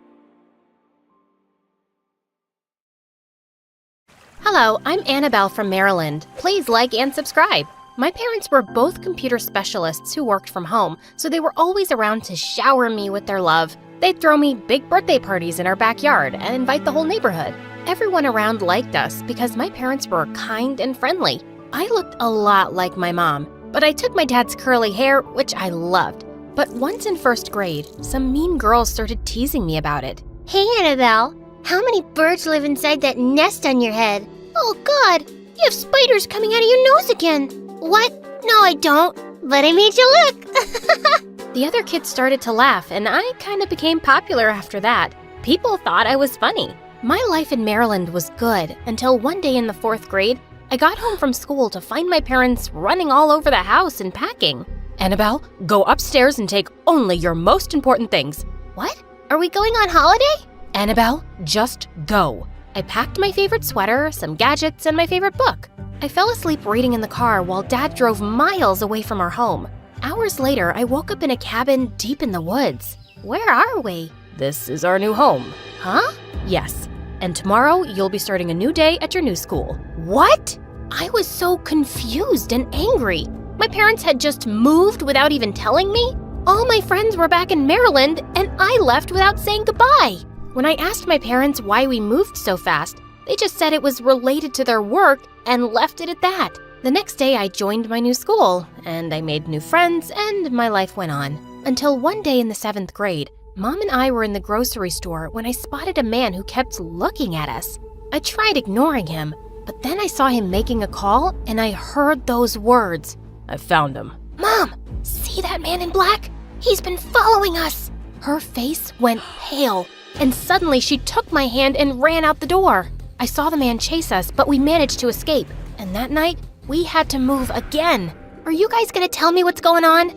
[SPEAKER 3] Hello, I'm Annabelle from Maryland. Please like and subscribe. My parents were both computer specialists who worked from home, so they were always around to shower me with their love. They'd throw me big birthday parties in our backyard and invite the whole neighborhood. Everyone around liked us because my parents were kind and friendly. I looked a lot like my mom, but I took my dad's curly hair, which I loved. But once in first grade, some mean girls started teasing me about it.
[SPEAKER 6] Hey, Annabelle. How many birds live inside that nest on your head? Oh, God. You have spiders coming out of your nose again. What? No, I don't. But I made you look.
[SPEAKER 3] The other kids started to laugh, and I kind of became popular after that. People thought I was funny. My life in Maryland was good until one day in the 4th grade, I got home from school to find my parents running all over the house and packing.
[SPEAKER 4] Annabelle, go upstairs and take only your most important things.
[SPEAKER 6] What? Are we going on holiday?
[SPEAKER 4] Annabelle, just go.
[SPEAKER 3] I packed my favorite sweater, some gadgets, and my favorite book. I fell asleep reading in the car while Dad drove miles away from our home. Hours later, I woke up in a cabin deep in the woods. Where are we?
[SPEAKER 4] This is our new home.
[SPEAKER 3] Huh?
[SPEAKER 4] Yes. And tomorrow, you'll be starting a new day at your new school.
[SPEAKER 3] What? I was so confused and angry. My parents had just moved without even telling me. All my friends were back in Maryland, and I left without saying goodbye. When I asked my parents why we moved so fast, they just said it was related to their work and left it at that. The next day, I joined my new school, and I made new friends, and my life went on. Until one day in the 7th grade, Mom and I were in the grocery store when I spotted a man who kept looking at us. I tried ignoring him, but then I saw him making a call, and I heard those words.
[SPEAKER 4] I found him.
[SPEAKER 3] Mom, see that man in black? He's been following us. Her face went pale, and suddenly she took my hand and ran out the door. I saw the man chase us, but we managed to escape. And that night, we had to move again. Are you guys gonna tell me what's going on?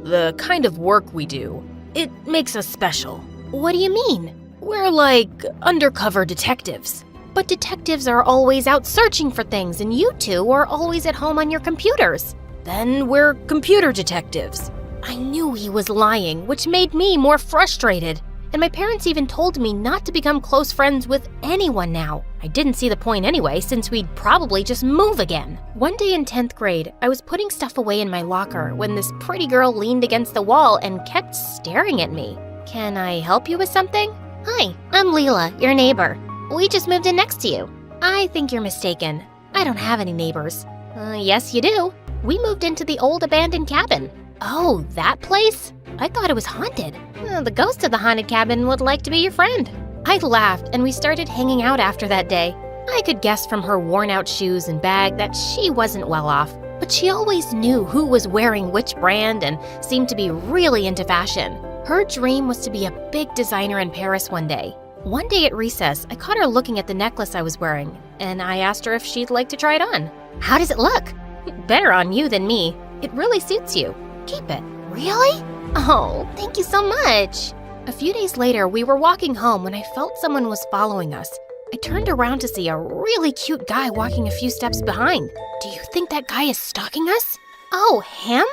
[SPEAKER 4] The kind of work we do, it makes us special.
[SPEAKER 3] What do you mean?
[SPEAKER 4] We're like undercover detectives.
[SPEAKER 3] But detectives are always out searching for things, and you two are always at home on your computers.
[SPEAKER 4] Then we're computer detectives.
[SPEAKER 3] I knew he was lying, which made me more frustrated. And my parents even told me not to become close friends with anyone now. I didn't see the point anyway, since we'd probably just move again. One day in 10th grade, I was putting stuff away in my locker when this pretty girl leaned against the wall and kept staring at me. Can I help you with something?
[SPEAKER 6] Hi, I'm Leela, your neighbor. We just moved in next to you.
[SPEAKER 3] I think you're mistaken. I don't have any neighbors. Yes, you do. We moved into the old abandoned cabin. Oh, that place? I thought it was haunted. The ghost of the haunted cabin would like to be your friend. I laughed, and we started hanging out after that day. I could guess from her worn-out shoes and bag that she wasn't well off, but she always knew who was wearing which brand and seemed to be really into fashion. Her dream was to be a big designer in Paris one day. One day at recess, I caught her looking at the necklace I was wearing, and I asked her if she'd like to try it on.
[SPEAKER 6] How does it look?
[SPEAKER 3] Better on you than me. It really suits you. Keep it.
[SPEAKER 6] Really? Oh, thank you so much.
[SPEAKER 3] A few days later, we were walking home when I felt someone was following us. I turned around to see a really cute guy walking a few steps behind. Do you think that guy is stalking us? Oh, him?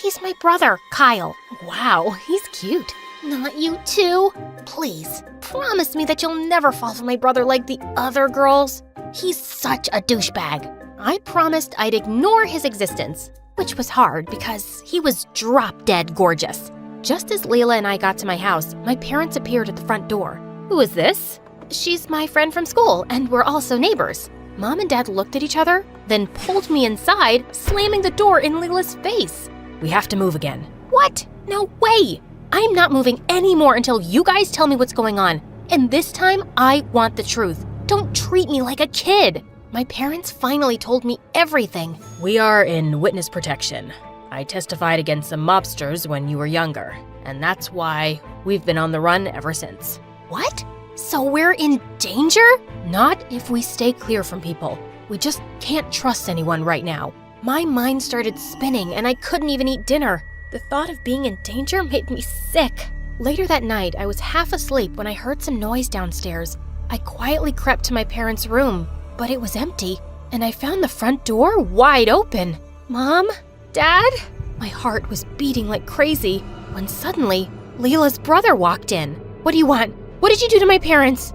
[SPEAKER 3] He's my brother, Kyle. Wow, he's cute.
[SPEAKER 6] Not you too.
[SPEAKER 3] Please, promise me that you'll never fall for my brother like the other girls. He's such a douchebag. I promised I'd ignore his existence, which was hard because he was drop-dead gorgeous. Just as Leela and I got to my house, my parents appeared at the front door. Who is this? She's my friend from school, and we're also neighbors. Mom and Dad looked at each other, then pulled me inside, slamming the door in Leela's face.
[SPEAKER 4] We have to move again.
[SPEAKER 3] What? No way! I'm not moving anymore until you guys tell me what's going on. And this time, I want the truth. Don't treat me like a kid. My parents finally told me everything.
[SPEAKER 4] We are in witness protection. I testified against some mobsters when you were younger, and that's why we've been on the run ever since.
[SPEAKER 3] What? So we're in danger? Not if we stay clear from people. We just can't trust anyone right now. My mind started spinning and I couldn't even eat dinner. The thought of being in danger made me sick. Later that night, I was half asleep when I heard some noise downstairs. I quietly crept to my parents' room, but it was empty, and I found the front door wide open. Mom? Dad? My heart was beating like crazy when suddenly Leela's brother walked in. What do you want? What did you do to my parents?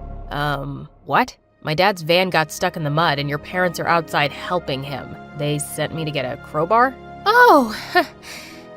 [SPEAKER 7] What? My dad's van got stuck in the mud and your parents are outside helping him. They sent me to get a crowbar?
[SPEAKER 3] Oh,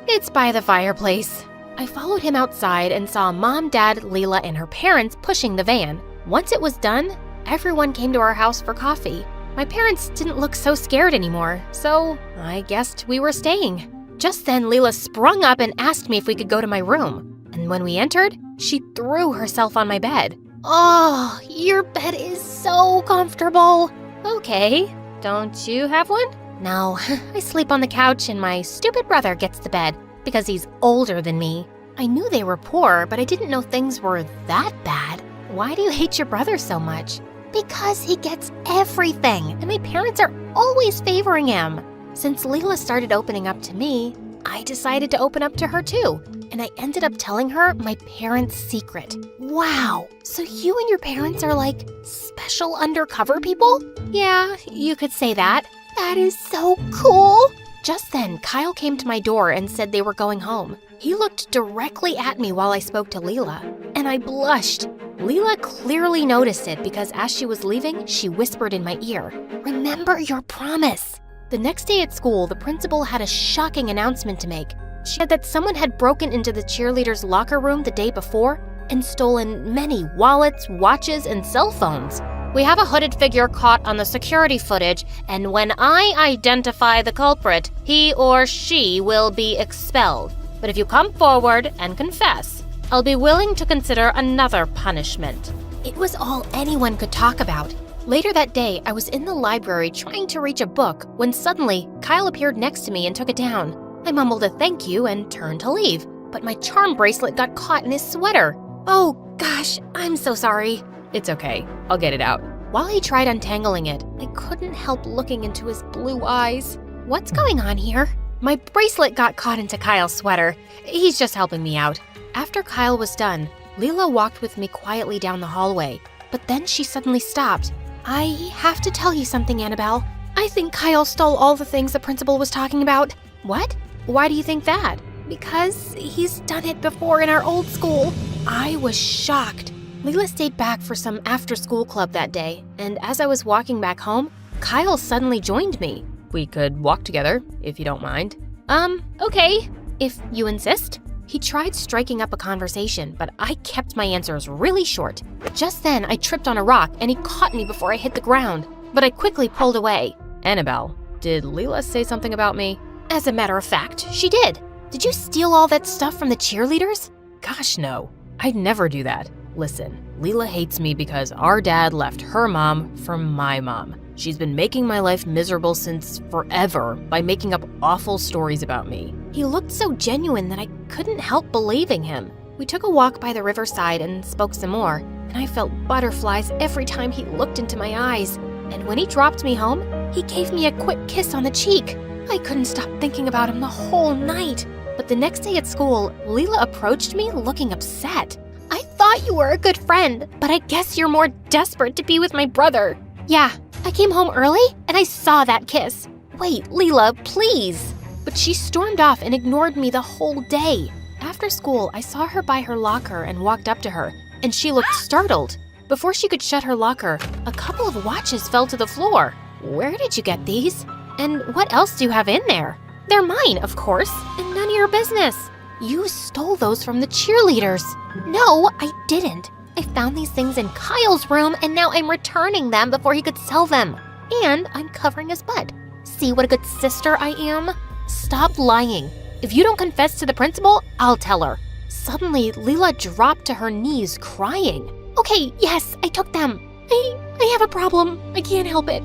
[SPEAKER 3] it's by the fireplace. I followed him outside and saw Mom, Dad, Leela, and her parents pushing the van. Once it was done, everyone came to our house for coffee. My parents didn't look so scared anymore, so I guessed we were staying. Just then, Leela sprung up and asked me if we could go to my room. And when we entered, she threw herself on my bed. Oh, your bed is so comfortable. Okay, don't you have one? No, I sleep on the couch and my stupid brother gets the bed because he's older than me. I knew they were poor, but I didn't know things were that bad. Why do you hate your brother so much? Because he gets everything, and my parents are always favoring him. Since Leela started opening up to me, I decided to open up to her too, and I ended up telling her my parents' secret. Wow, so you and your parents are like special undercover people? Yeah, you could say that. That is so cool. Just then, Kyle came to my door and said they were going home. He looked directly at me while I spoke to Leela, and I blushed. Leela clearly noticed it because as she was leaving, she whispered in my ear, "Remember your promise." The next day at school, the principal had a shocking announcement to make. She said that someone had broken into the cheerleaders' locker room the day before and stolen many wallets, watches, and cell phones. We have a hooded figure caught on the security footage, and when I identify the culprit, he or she will be expelled. But if you come forward and confess, I'll be willing to consider another punishment. It was all anyone could talk about. Later that day, I was in the library trying to reach a book when suddenly Kyle appeared next to me and took it down. I mumbled a thank you and turned to leave, but my charm bracelet got caught in his sweater. Oh gosh, I'm so sorry.
[SPEAKER 7] It's okay. I'll get it out.
[SPEAKER 3] While he tried untangling it, I couldn't help looking into his blue eyes. What's going on here? My bracelet got caught into Kyle's sweater. He's just helping me out. After Kyle was done, Leela walked with me quietly down the hallway, but then she suddenly stopped. I have to tell you something, Annabelle. I think Kyle stole all the things the principal was talking about. What? Why do you think that? Because he's done it before in our old school. I was shocked. Leela stayed back for some after-school club that day, and as I was walking back home, Kyle suddenly joined me.
[SPEAKER 7] We could walk together, if you don't mind.
[SPEAKER 3] Okay, if you insist. He tried striking up a conversation, but I kept my answers really short. Just then, I tripped on a rock, and he caught me before I hit the ground, but I quickly pulled away.
[SPEAKER 7] Annabelle, did Leela say something about me?
[SPEAKER 3] As a matter of fact, she did. Did you steal all that stuff from the cheerleaders?
[SPEAKER 7] Gosh, no. I'd never do that. Listen, Leela hates me because our dad left her mom for my mom. She's been making my life miserable since forever by making up awful stories about me.
[SPEAKER 3] He looked so genuine that I couldn't help believing him. We took a walk by the riverside and spoke some more, and I felt butterflies every time he looked into my eyes. And when he dropped me home, he gave me a quick kiss on the cheek. I couldn't stop thinking about him the whole night. But the next day at school, Leela approached me looking upset. I thought you were a good friend, but I guess you're more desperate to be with my brother. Yeah, I came home early and I saw that kiss. Wait, Leela, please. But she stormed off and ignored me the whole day. After school, I saw her by her locker and walked up to her, and she looked startled. Before she could shut her locker, a couple of watches fell to the floor. Where did you get these? And what else do you have in there? They're mine, of course, and none of your business. You stole those from the cheerleaders. No, I didn't. I found these things in Kyle's room, and now I'm returning them before he could sell them. And I'm covering his butt. See what a good sister I am? Stop lying. If you don't confess to the principal, I'll tell her. Suddenly, Leela dropped to her knees crying. Okay, yes, I took them. I have a problem. I can't help it.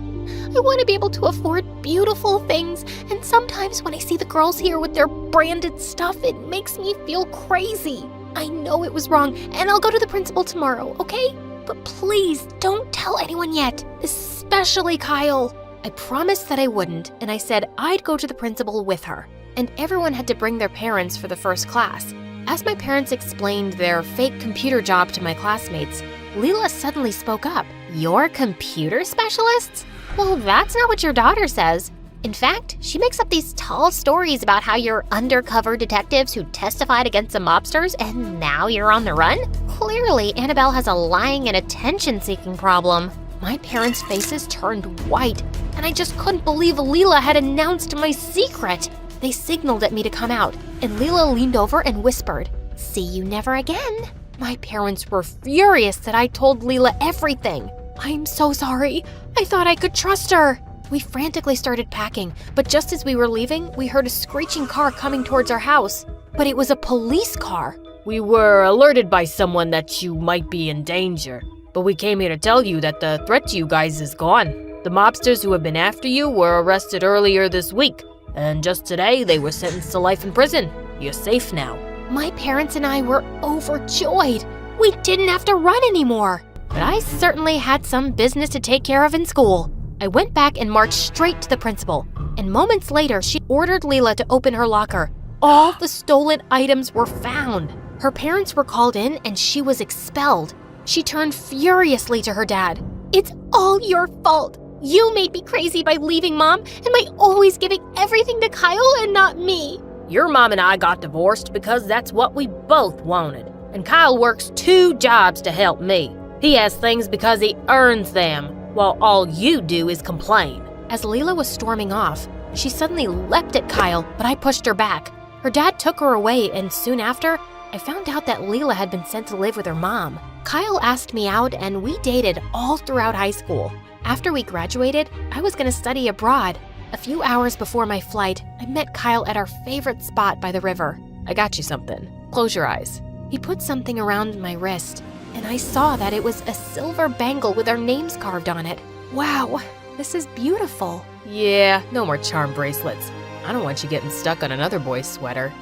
[SPEAKER 3] I want to be able to afford beautiful things, and sometimes when I see the girls here with their branded stuff, it makes me feel crazy. I know it was wrong, and I'll go to the principal tomorrow, okay? But please don't tell anyone yet, especially Kyle. I promised that I wouldn't, and I said I'd go to the principal with her. And everyone had to bring their parents for the first class.
[SPEAKER 7] As my parents explained their fake computer job to my classmates, Leela suddenly spoke up. You're computer specialists? Well, that's not what your daughter says. In fact, she makes up these tall stories about how you're undercover detectives who testified against the mobsters and now you're on the run? Clearly, Annabelle has a lying and attention-seeking problem. My parents' faces turned white, and I just couldn't believe Leela had announced my secret. They signaled at me to come out, and Leela leaned over and whispered, "See you never again." My parents were furious that I told Leela everything. I'm so sorry. I thought I could trust her. We frantically started packing, but just as we were leaving, we heard a screeching car coming towards our house. But it was a police car.
[SPEAKER 4] We were alerted by someone that you might be in danger, but we came here to tell you that the threat to you guys is gone. The mobsters who have been after you were arrested earlier this week, and just today they were sentenced to life in prison. You're safe now.
[SPEAKER 7] My parents and I were overjoyed. We didn't have to run anymore. But I certainly had some business to take care of in school. I went back and marched straight to the principal, and moments later, she ordered Leela to open her locker. All the stolen items were found. Her parents were called in, and she was expelled. She turned furiously to her dad. "It's all your fault. You made me crazy by leaving Mom and by always giving everything to Kyle and not me."
[SPEAKER 4] Your mom and I got divorced because that's what we both wanted. And Kyle works 2 jobs to help me. He has things because he earns them, while all you do is complain.
[SPEAKER 7] As Leela was storming off, she suddenly leapt at Kyle, but I pushed her back. Her dad took her away, and soon after, I found out that Leela had been sent to live with her mom. Kyle asked me out, and we dated all throughout high school. After we graduated, I was going to study abroad. A few hours before my flight, I met Kyle at our favorite spot by the river.
[SPEAKER 4] I got you something. Close your eyes.
[SPEAKER 7] He put something around my wrist, and I saw that it was a silver bangle with our names carved on it. Wow, this is beautiful.
[SPEAKER 4] Yeah, no more charm bracelets. I don't want you getting stuck on another boy's sweater.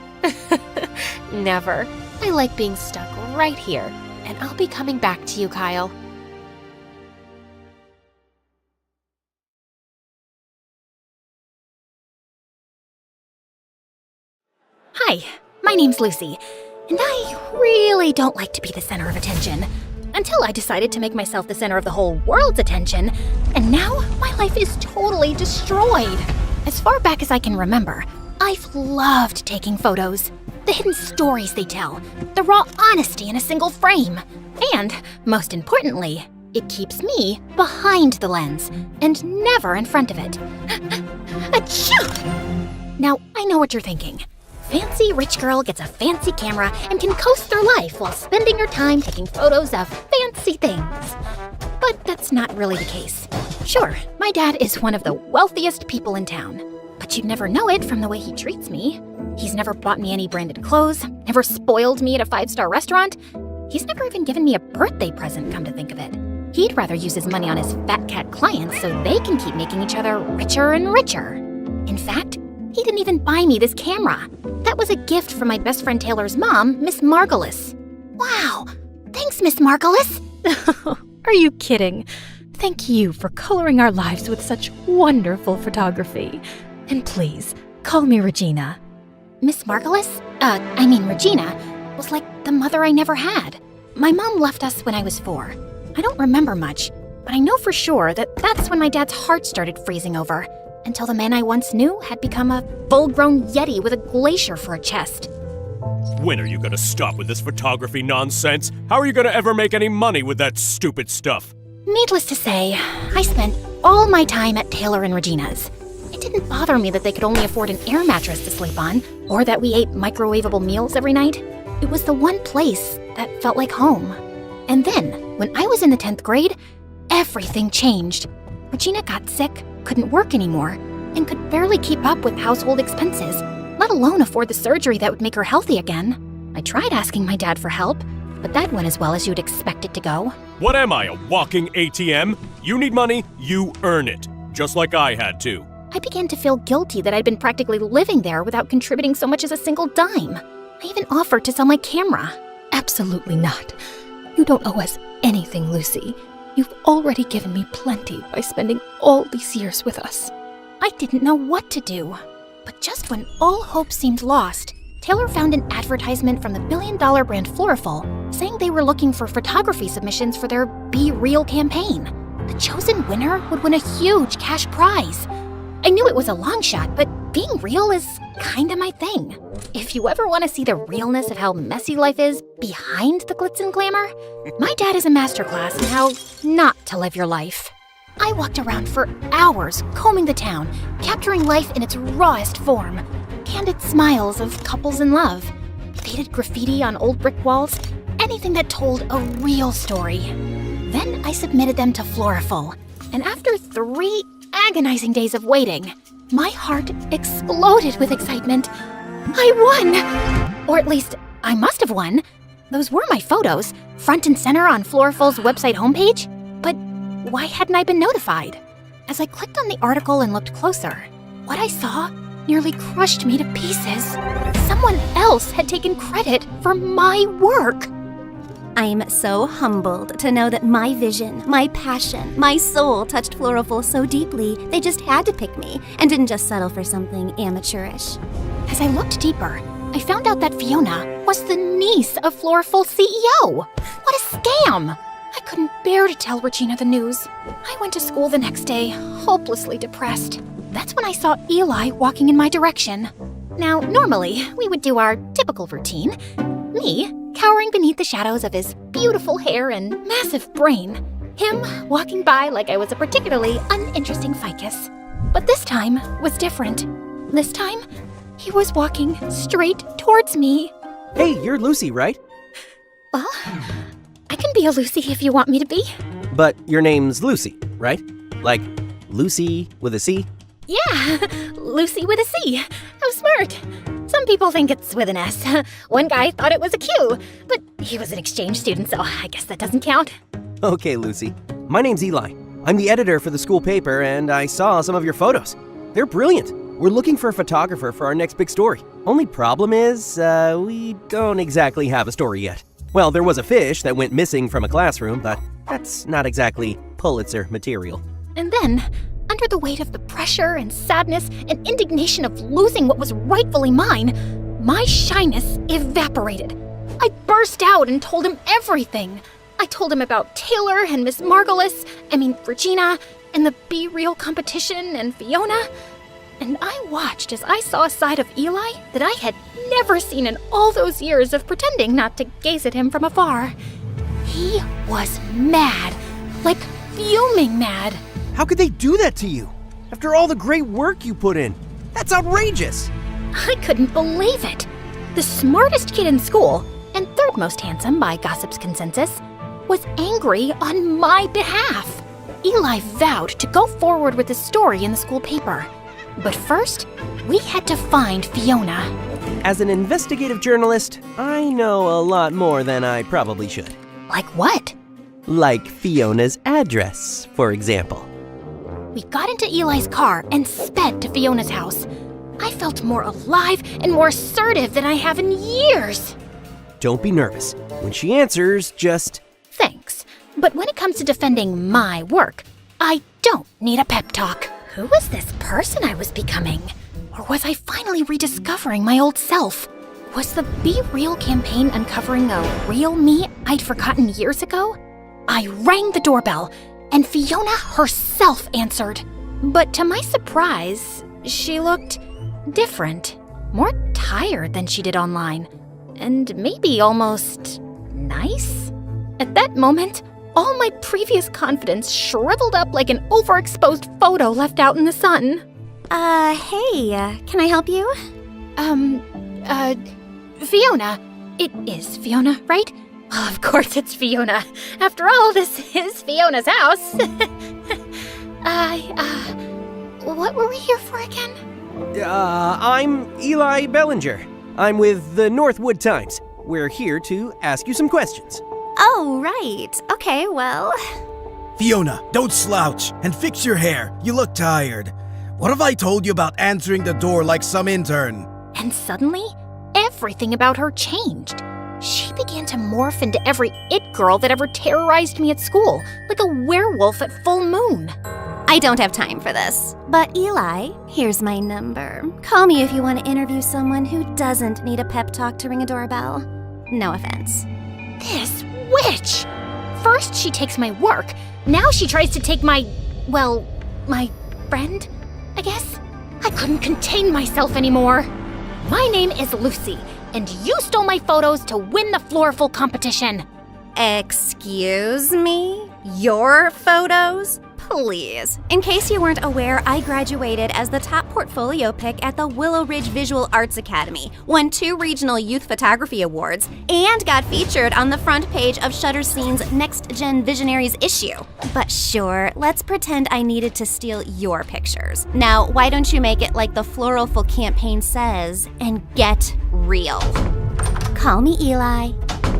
[SPEAKER 7] Never. I like being stuck right here, and I'll be coming back to you, Kyle.
[SPEAKER 3] Hi, my name's Lucy, and I really don't like to be the center of attention. Until I decided to make myself the center of the whole world's attention, and now my life is totally destroyed. As far back as I can remember, I've loved taking photos. The hidden stories they tell, the raw honesty in a single frame. And, most importantly, it keeps me behind the lens and never in front of it. Achoo! Now, I know what you're thinking. Fancy rich girl gets a fancy camera and can coast through life while spending her time taking photos of fancy things. But that's not really the case. Sure, my dad is one of the wealthiest people in town, but you'd never know it from the way he treats me. He's never bought me any branded clothes, never spoiled me at a 5-star restaurant. He's never even given me a birthday present, come to think of it. He'd rather use his money on his fat cat clients so they can keep making each other richer and richer. In fact, he didn't even buy me this camera. That was a gift from my best friend Taylor's mom, Miss Margulis. Wow, thanks, Miss Margulis.
[SPEAKER 4] Are you kidding? Thank you for coloring our lives with such wonderful photography. And please, call me Regina.
[SPEAKER 3] Miss Margulis? Regina, was like the mother I never had. My mom left us when I was 4. I don't remember much, but I know for sure that that's when my dad's heart started freezing over, until the man I once knew had become a full-grown yeti with a glacier for a chest.
[SPEAKER 8] When are you gonna stop with this photography nonsense? How are you gonna ever make any money with that stupid stuff?
[SPEAKER 3] Needless to say, I spent all my time at Taylor and Regina's. It didn't bother me that they could only afford an air mattress to sleep on, or that we ate microwavable meals every night. It was the one place that felt like home. And then, when I was in the 10th grade, everything changed. Regina got sick, couldn't work anymore, and could barely keep up with household expenses, let alone afford the surgery that would make her healthy again. I tried asking my dad for help, but that went as well as you'd expect it to go.
[SPEAKER 8] What am I, a walking ATM? You need money, you earn it. Just like I had to.
[SPEAKER 3] I began to feel guilty that I'd been practically living there without contributing so much as a single dime. I even offered to sell my camera.
[SPEAKER 9] Absolutely not. You don't owe us anything, Lucy. You've already given me plenty by spending all these years with us.
[SPEAKER 3] I didn't know what to do. But just when all hope seemed lost, Taylor found an advertisement from the billion-dollar brand Floriful saying they were looking for photography submissions for their Be Real campaign. The chosen winner would win a huge cash prize. I knew it was a long shot, but being real is kinda my thing. If you ever want to see the realness of how messy life is behind the glitz and glamour, my dad is a masterclass in how not to live your life. I walked around for hours combing the town, capturing life in its rawest form. Candid smiles of couples in love, faded graffiti on old brick walls, anything that told a real story. Then I submitted them to Floriful, and after 3 agonizing days of waiting, my heart exploded with excitement. I won! Or at least, I must have won. Those were my photos, front and center on Floriful's website homepage. But why hadn't I been notified? As I clicked on the article and looked closer, what I saw nearly crushed me to pieces. Someone else had taken credit for my work.
[SPEAKER 10] I'm so humbled to know that my vision, my passion, my soul touched Floriful so deeply, they just had to pick me and didn't just settle for something amateurish.
[SPEAKER 3] As I looked deeper, I found out that Fiona was the niece of Floriful's CEO. What a scam! I couldn't bear to tell Regina the news. I went to school the next day, hopelessly depressed. That's when I saw Eli walking in my direction. Now, normally, we would do our typical routine. Me, cowering beneath the shadows of his beautiful hair and massive brain. Him walking by like I was a particularly uninteresting ficus. But this time was different. This time, he was walking straight towards me.
[SPEAKER 11] Hey, you're Lucy, right?
[SPEAKER 3] Well, I can be a Lucy if you want me to be.
[SPEAKER 11] But your name's Lucy, right? Like Lucy with a C?
[SPEAKER 3] Yeah, Lucy with a C. How smart. Some people think it's with an S. One guy thought it was a Q, but he was an exchange student, so I guess that doesn't count.
[SPEAKER 11] Okay, Lucy. My name's Eli. I'm the editor for the school paper, and I saw some of your photos. They're brilliant. We're looking for a photographer for our next big story. Only problem is, we don't exactly have a story yet. Well, there was a fish that went missing from a classroom, but that's not exactly Pulitzer material.
[SPEAKER 3] And then, under the weight of the pressure and sadness and indignation of losing what was rightfully mine, my shyness evaporated. I burst out and told him everything. I told him about Taylor and Miss Regina, and the Be Real competition and Fiona. And I watched as I saw a side of Eli that I had never seen in all those years of pretending not to gaze at him from afar. He was mad, like fuming mad.
[SPEAKER 11] How could they do that to you? After all the great work you put in? That's outrageous!
[SPEAKER 3] I couldn't believe it. The smartest kid in school, and third most handsome by gossip's consensus, was angry on my behalf. Eli vowed to go forward with the story in the school paper. But first, we had to find Fiona.
[SPEAKER 11] As an investigative journalist, I know a lot more than I probably should.
[SPEAKER 3] Like what?
[SPEAKER 11] Like Fiona's address, for example.
[SPEAKER 3] We got into Eli's car and sped to Fiona's house. I felt more alive and more assertive than I have in years.
[SPEAKER 11] Don't be nervous. When she answers, just...
[SPEAKER 3] Thanks. But when it comes to defending my work, I don't need a pep talk. Who was this person I was becoming? Or was I finally rediscovering my old self? Was the Be Real campaign uncovering a real me I'd forgotten years ago? I rang the doorbell, and Fiona herself answered. But to my surprise, she looked different, more tired than she did online, and maybe almost nice. At that moment, all my previous confidence shriveled up like an overexposed photo left out in the sun.
[SPEAKER 10] Hey, can I help you?
[SPEAKER 3] Fiona. It is Fiona, right? Well, of course it's Fiona. After all, this is Fiona's house. What were we here for again?
[SPEAKER 11] I'm Eli Bellinger. I'm with the Northwood Times. We're here to ask you some questions.
[SPEAKER 10] Oh, right. Okay, well...
[SPEAKER 12] Fiona, don't slouch and fix your hair. You look tired. What have I told you about answering the door like some intern?
[SPEAKER 3] And suddenly, everything about her changed. She began to morph into every it girl that ever terrorized me at school, like a werewolf at full moon.
[SPEAKER 10] I don't have time for this. But Eli, here's my number. Call me if you want to interview someone who doesn't need a pep talk to ring a doorbell. No offense.
[SPEAKER 3] This witch! First she takes my work, now she tries to take my friend, I guess? I couldn't contain myself anymore. My name is Lucy, and you stole my photos to win the Florful competition.
[SPEAKER 10] Excuse me? Your photos? Please. In case you weren't aware, I graduated as the top portfolio pick at the Willow Ridge Visual Arts Academy, won 2 regional youth photography awards, and got featured on the front page of Shutterstone's Next Gen Visionaries issue. But sure, let's pretend I needed to steal your pictures. Now, why don't you make it like the Florful campaign says and get real? Call me Eli.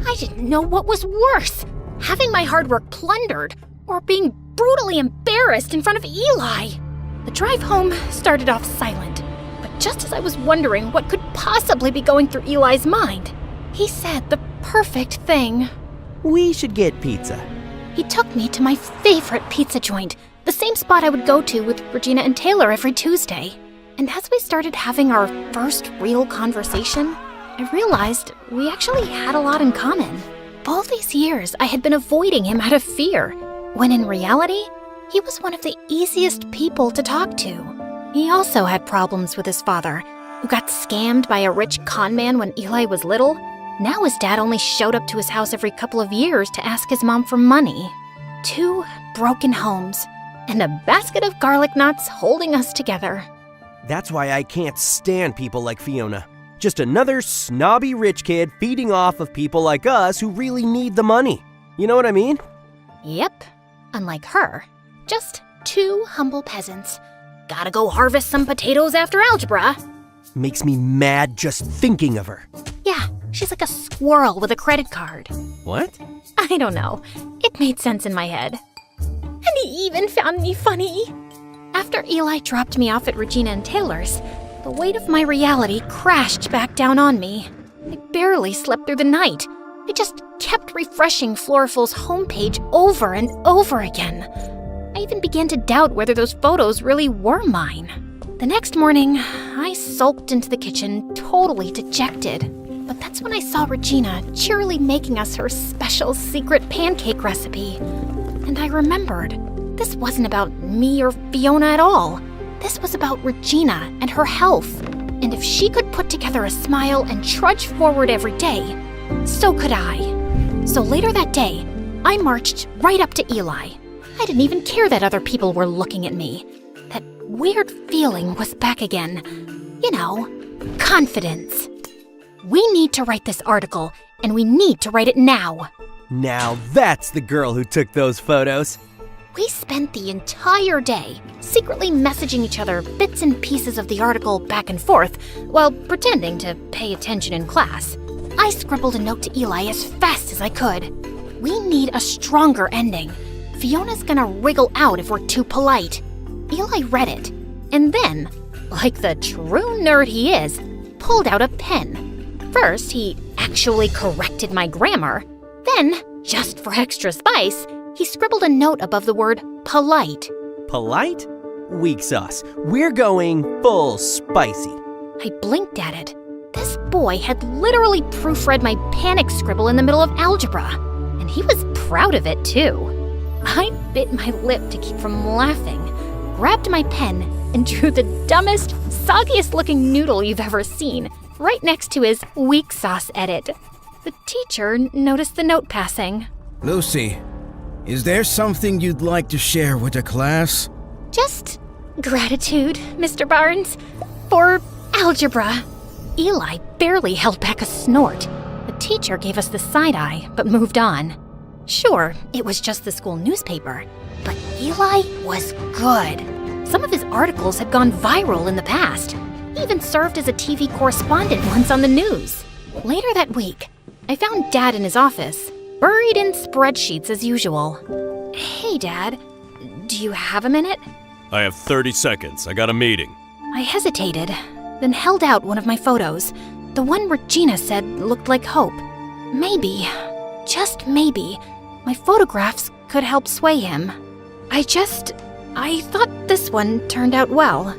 [SPEAKER 3] I didn't know what was worse, having my hard work plundered or being brutally embarrassed in front of Eli. The drive home started off silent, but just as I was wondering what could possibly be going through Eli's mind, he said the perfect thing.
[SPEAKER 11] We should get pizza.
[SPEAKER 3] He took me to my favorite pizza joint, the same spot I would go to with Regina and Taylor every Tuesday. And as we started having our first real conversation, I realized we actually had a lot in common. All these years, I had been avoiding him out of fear, when in reality, he was one of the easiest people to talk to. He also had problems with his father, who got scammed by a rich con man when Eli was little. Now his dad only showed up to his house every couple of years to ask his mom for money. 2 broken homes, and a basket of garlic knots holding us together.
[SPEAKER 11] That's why I can't stand people like Fiona. Just another snobby rich kid feeding off of people like us who really need the money. You know what I mean?
[SPEAKER 3] Yep. Unlike her, just 2 humble peasants. Gotta go harvest some potatoes after algebra.
[SPEAKER 11] Makes me mad just thinking of her.
[SPEAKER 3] Yeah, she's like a squirrel with a credit card.
[SPEAKER 11] What?
[SPEAKER 3] I don't know. It made sense in my head. And he even found me funny. After Eli dropped me off at Regina and Taylor's, the weight of my reality crashed back down on me. I barely slept through the night. I just kept refreshing Florful's homepage over and over again. I even began to doubt whether those photos really were mine. The next morning, I sulked into the kitchen, totally dejected. But that's when I saw Regina cheerily making us her special secret pancake recipe. And I remembered, this wasn't about me or Fiona at all. This was about Regina and her health. And if she could put together a smile and trudge forward every day, so could I. So later that day, I marched right up to Eli. I didn't even care that other people were looking at me. That weird feeling was back again. You know, confidence. We need to write this article, and we need to write it now.
[SPEAKER 11] Now that's the girl who took those photos.
[SPEAKER 3] We spent the entire day secretly messaging each other bits and pieces of the article back and forth while pretending to pay attention in class. I scribbled a note to Eli as fast as I could. We need a stronger ending. Fiona's gonna wriggle out if we're too polite. Eli read it, and then, like the true nerd he is, pulled out a pen. First, he actually corrected my grammar. Then, just for extra spice, he scribbled a note above the word polite.
[SPEAKER 11] Polite? Weak sauce. We're going full spicy.
[SPEAKER 3] I blinked at it. This boy had literally proofread my panic scribble in the middle of algebra, and he was proud of it too. I bit my lip to keep from laughing, grabbed my pen, and drew the dumbest, soggiest looking noodle you've ever seen, right next to his weak sauce edit. The teacher noticed the note passing.
[SPEAKER 12] Lucy, is there something you'd like to share with the class?
[SPEAKER 3] Just gratitude, Mr. Barnes, for algebra. Eli barely held back a snort. The teacher gave us the side eye, but moved on. Sure, it was just the school newspaper, but Eli was good. Some of his articles had gone viral in the past. He even served as a TV correspondent once on the news. Later that week, I found Dad in his office, buried in spreadsheets as usual. Hey, Dad, do you have a minute?
[SPEAKER 8] I have 30 seconds. I got a meeting.
[SPEAKER 3] I hesitated, then held out one of my photos, the one Regina said looked like hope. Maybe, just maybe, my photographs could help sway him. I just I thought this one turned out well.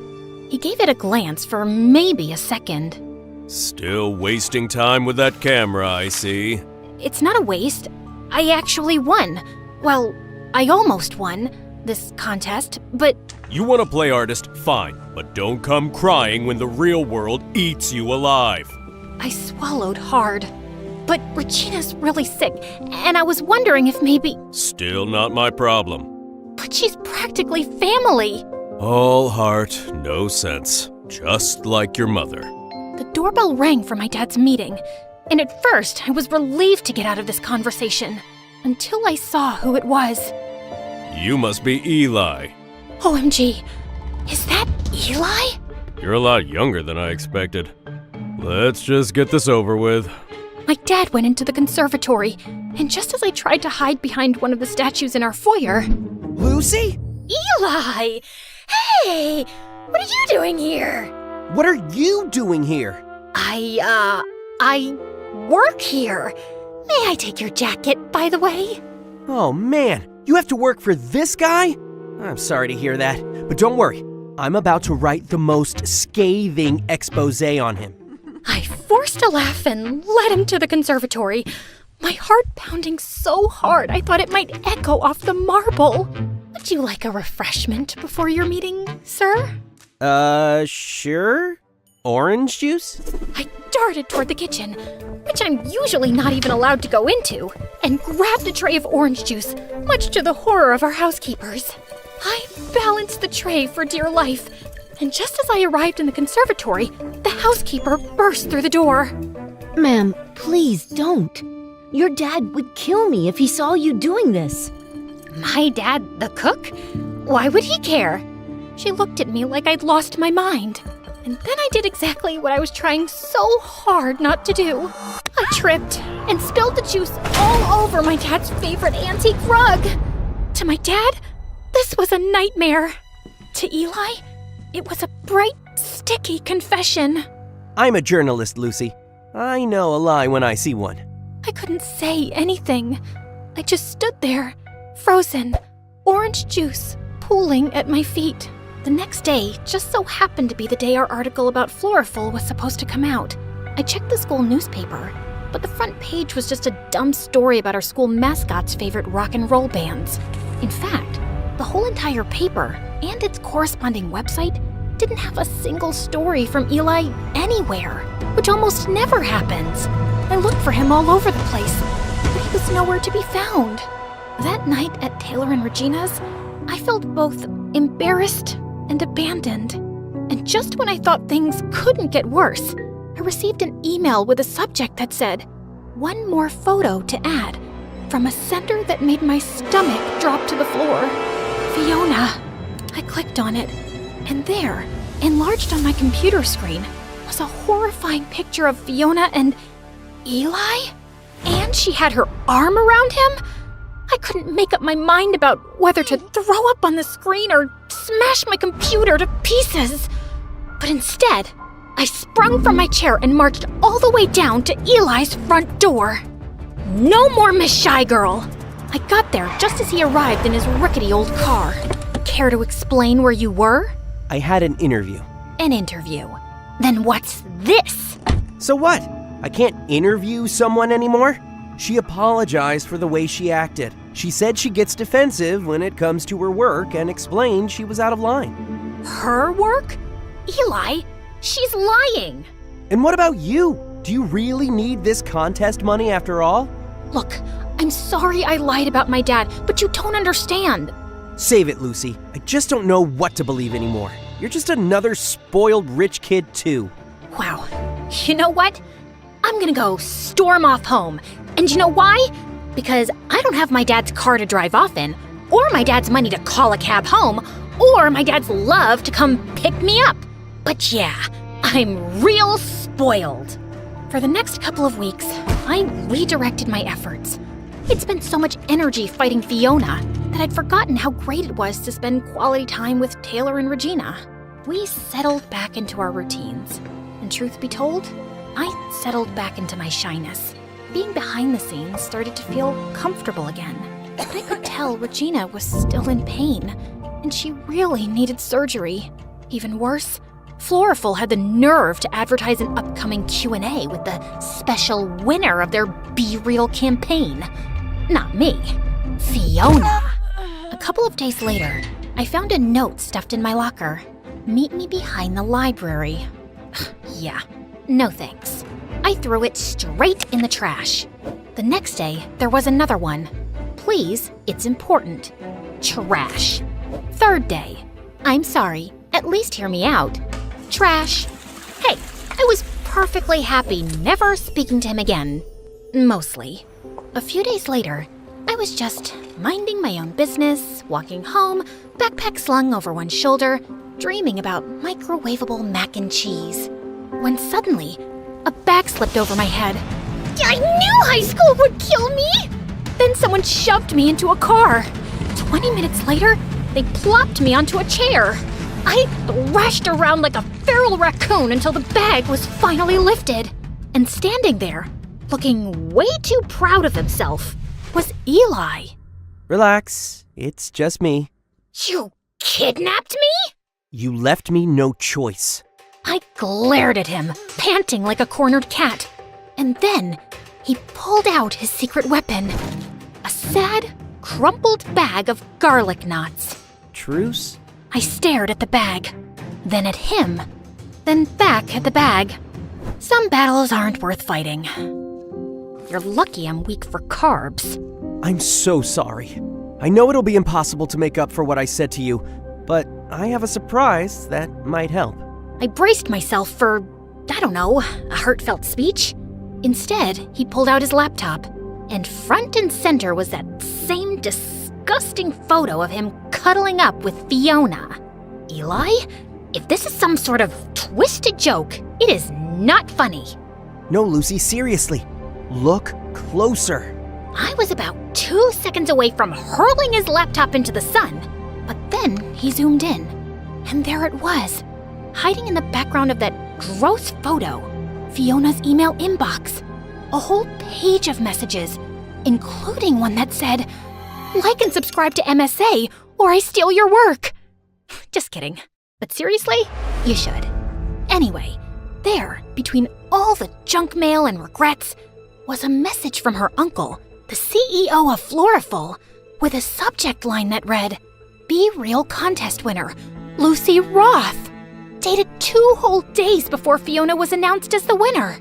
[SPEAKER 3] He gave it a glance for maybe a second.
[SPEAKER 8] Still wasting time with that camera, I see.
[SPEAKER 3] It's not a waste. I actually won. Well, I almost won this contest, but
[SPEAKER 8] You want to play artist? Fine, but don't come crying when the real world eats you alive.
[SPEAKER 3] I swallowed hard. But Regina's really sick, and I was wondering if maybe...
[SPEAKER 8] Still not my problem.
[SPEAKER 3] But she's practically family.
[SPEAKER 8] All heart, no sense. Just like your mother.
[SPEAKER 3] The doorbell rang for my dad's meeting, and at first I was relieved to get out of this conversation, until I saw who it was.
[SPEAKER 8] You must be Eli.
[SPEAKER 3] OMG, is that Eli?
[SPEAKER 8] You're a lot younger than I expected. Let's just get this over with.
[SPEAKER 3] My dad went into the conservatory, and just as I tried to hide behind one of the statues in our foyer...
[SPEAKER 11] Lucy?
[SPEAKER 3] Eli! Hey! What are you doing here?
[SPEAKER 11] What are you doing here?
[SPEAKER 3] I work here. May I take your jacket, by the way?
[SPEAKER 11] Oh man, you have to work for this guy? I'm sorry to hear that, but don't worry. I'm about to write the most scathing expose on him.
[SPEAKER 3] I forced a laugh and led him to the conservatory, my heart pounding so hard I thought it might echo off the marble. Would you like a refreshment before your meeting, sir?
[SPEAKER 11] Sure. Orange juice?
[SPEAKER 3] I darted toward the kitchen, which I'm usually not even allowed to go into, and grabbed a tray of orange juice, much to the horror of our housekeepers. I balanced the tray for dear life, and just as I arrived in the conservatory, the housekeeper burst through the door.
[SPEAKER 13] Ma'am, please don't. Your dad would kill me if he saw you doing this.
[SPEAKER 3] My dad, the cook? Why would he care? She looked at me like I'd lost my mind. And then I did exactly what I was trying so hard not to do. I tripped and spilled the juice all over my dad's favorite antique rug. To my dad, this was a nightmare. To Eli, it was a bright, sticky confession.
[SPEAKER 11] I'm a journalist, Lucy. I know a lie when I see one.
[SPEAKER 3] I couldn't say anything. I just stood there, frozen, orange juice pooling at my feet. The next day just so happened to be the day our article about Floral was supposed to come out. I checked the school newspaper, but the front page was just a dumb story about our school mascot's favorite rock and roll bands. In fact, the whole entire paper and its corresponding website didn't have a single story from Eli anywhere, which almost never happens. I looked for him all over the place, but he was nowhere to be found. That night at Taylor and Regina's, I felt both embarrassed and abandoned. And just when I thought things couldn't get worse, I received an email with a subject that said, "One more photo to add," from a sender that made my stomach drop to the floor. Fiona. I clicked on it, and there, enlarged on my computer screen, was a horrifying picture of Fiona and Eli? And she had her arm around him? I couldn't make up my mind about whether to throw up on the screen or smash my computer to pieces. But instead, I sprung from my chair and marched all the way down to Eli's front door. No more Miss Shy Girl! I got there just as he arrived in his rickety old car. Care to explain where you were?
[SPEAKER 11] I had an interview.
[SPEAKER 3] An interview. Then what's this?
[SPEAKER 11] So what? I can't interview someone anymore? She apologized for the way she acted. She said she gets defensive when it comes to her work and explained she was out of line.
[SPEAKER 3] Her work? Eli, she's lying.
[SPEAKER 11] And what about you? Do you really need this contest money after all?
[SPEAKER 3] Look, I'm sorry I lied about my dad, but you don't understand.
[SPEAKER 11] Save it, Lucy. I just don't know what to believe anymore. You're just another spoiled rich kid, too.
[SPEAKER 3] Wow. You know what? I'm gonna go storm off home. And you know why? Because I don't have my dad's car to drive off in, or my dad's money to call a cab home, or my dad's love to come pick me up. But yeah, I'm real spoiled. For the next couple of weeks, I redirected my efforts. I'd spent so much energy fighting Fiona that I'd forgotten how great it was to spend quality time with Taylor and Regina. We settled back into our routines. And truth be told, I settled back into my shyness. Being behind the scenes started to feel comfortable again. But I could tell Regina was still in pain. and she really needed surgery. Even worse, Floraful had the nerve to advertise an upcoming Q&A with the special winner of their Be Real campaign. Not me, Fiona. A couple of days later, I found a note stuffed in my locker. Meet me behind the library. Yeah, no thanks. I threw it straight in the trash. The next day, there was another one. Please, it's important. Trash. Third day. I'm sorry, at least hear me out. Trash. Hey, I was perfectly happy never speaking to him again. Mostly. A few days later, I was just minding my own business, walking home, backpack slung over one shoulder, dreaming about microwavable mac and cheese. When suddenly, a bag slipped over my head. I knew high school would kill me! Then someone shoved me into a car. 20 minutes later, they plopped me onto a chair. I thrashed around like a feral raccoon until the bag was finally lifted. And standing there, looking way too proud of himself, was Eli.
[SPEAKER 11] Relax, it's just me.
[SPEAKER 3] You kidnapped me?
[SPEAKER 11] You left me no choice.
[SPEAKER 3] I glared at him, panting like a cornered cat. And then he pulled out his secret weapon. A sad, crumpled bag of garlic knots.
[SPEAKER 11] Truce?
[SPEAKER 3] I stared at the bag, then at him, then back at the bag. Some battles aren't worth fighting. You're lucky I'm weak for carbs.
[SPEAKER 11] I'm so sorry. I know it'll be impossible to make up for what I said to you, but I have a surprise that might help.
[SPEAKER 3] I braced myself for, I don't know, a heartfelt speech. Instead, he pulled out his laptop, and front and center was that same disgusting photo of him cuddling up with Fiona. Eli, if this is some sort of twisted joke, it is not funny.
[SPEAKER 11] No, Lucy, seriously. Look closer.
[SPEAKER 3] I was about 2 seconds away from hurling his laptop into the sun, but then he zoomed in, and there it was, hiding in the background of that gross photo. Fiona's email inbox. A whole page of messages, including one that said, "Like and subscribe to MSA, or I steal your work." Just kidding. But seriously, you should. Anyway, there, between all the junk mail and regrets, was a message from her uncle, the CEO of Floraful, with a subject line that read, "Be Real contest winner, Lucy Roth." Dated 2 whole days before Fiona was announced as the winner.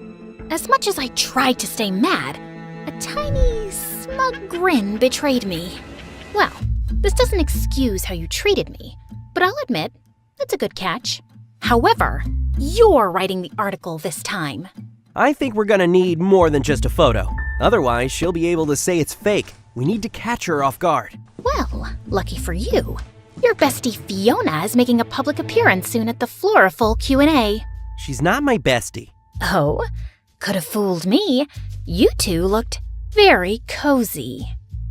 [SPEAKER 3] As much as I tried to stay mad, a tiny, smug grin betrayed me. Well, this doesn't excuse how you treated me, but I'll admit, it's a good catch. However, you're writing the article this time.
[SPEAKER 11] I think we're gonna need more than just a photo. Otherwise, she'll be able to say it's fake. We need to catch her off guard.
[SPEAKER 3] Well, lucky for you. Your bestie Fiona is making a public appearance soon at the Floraful Q&A.
[SPEAKER 11] She's not my bestie.
[SPEAKER 3] Oh, could have fooled me. You two looked very cozy.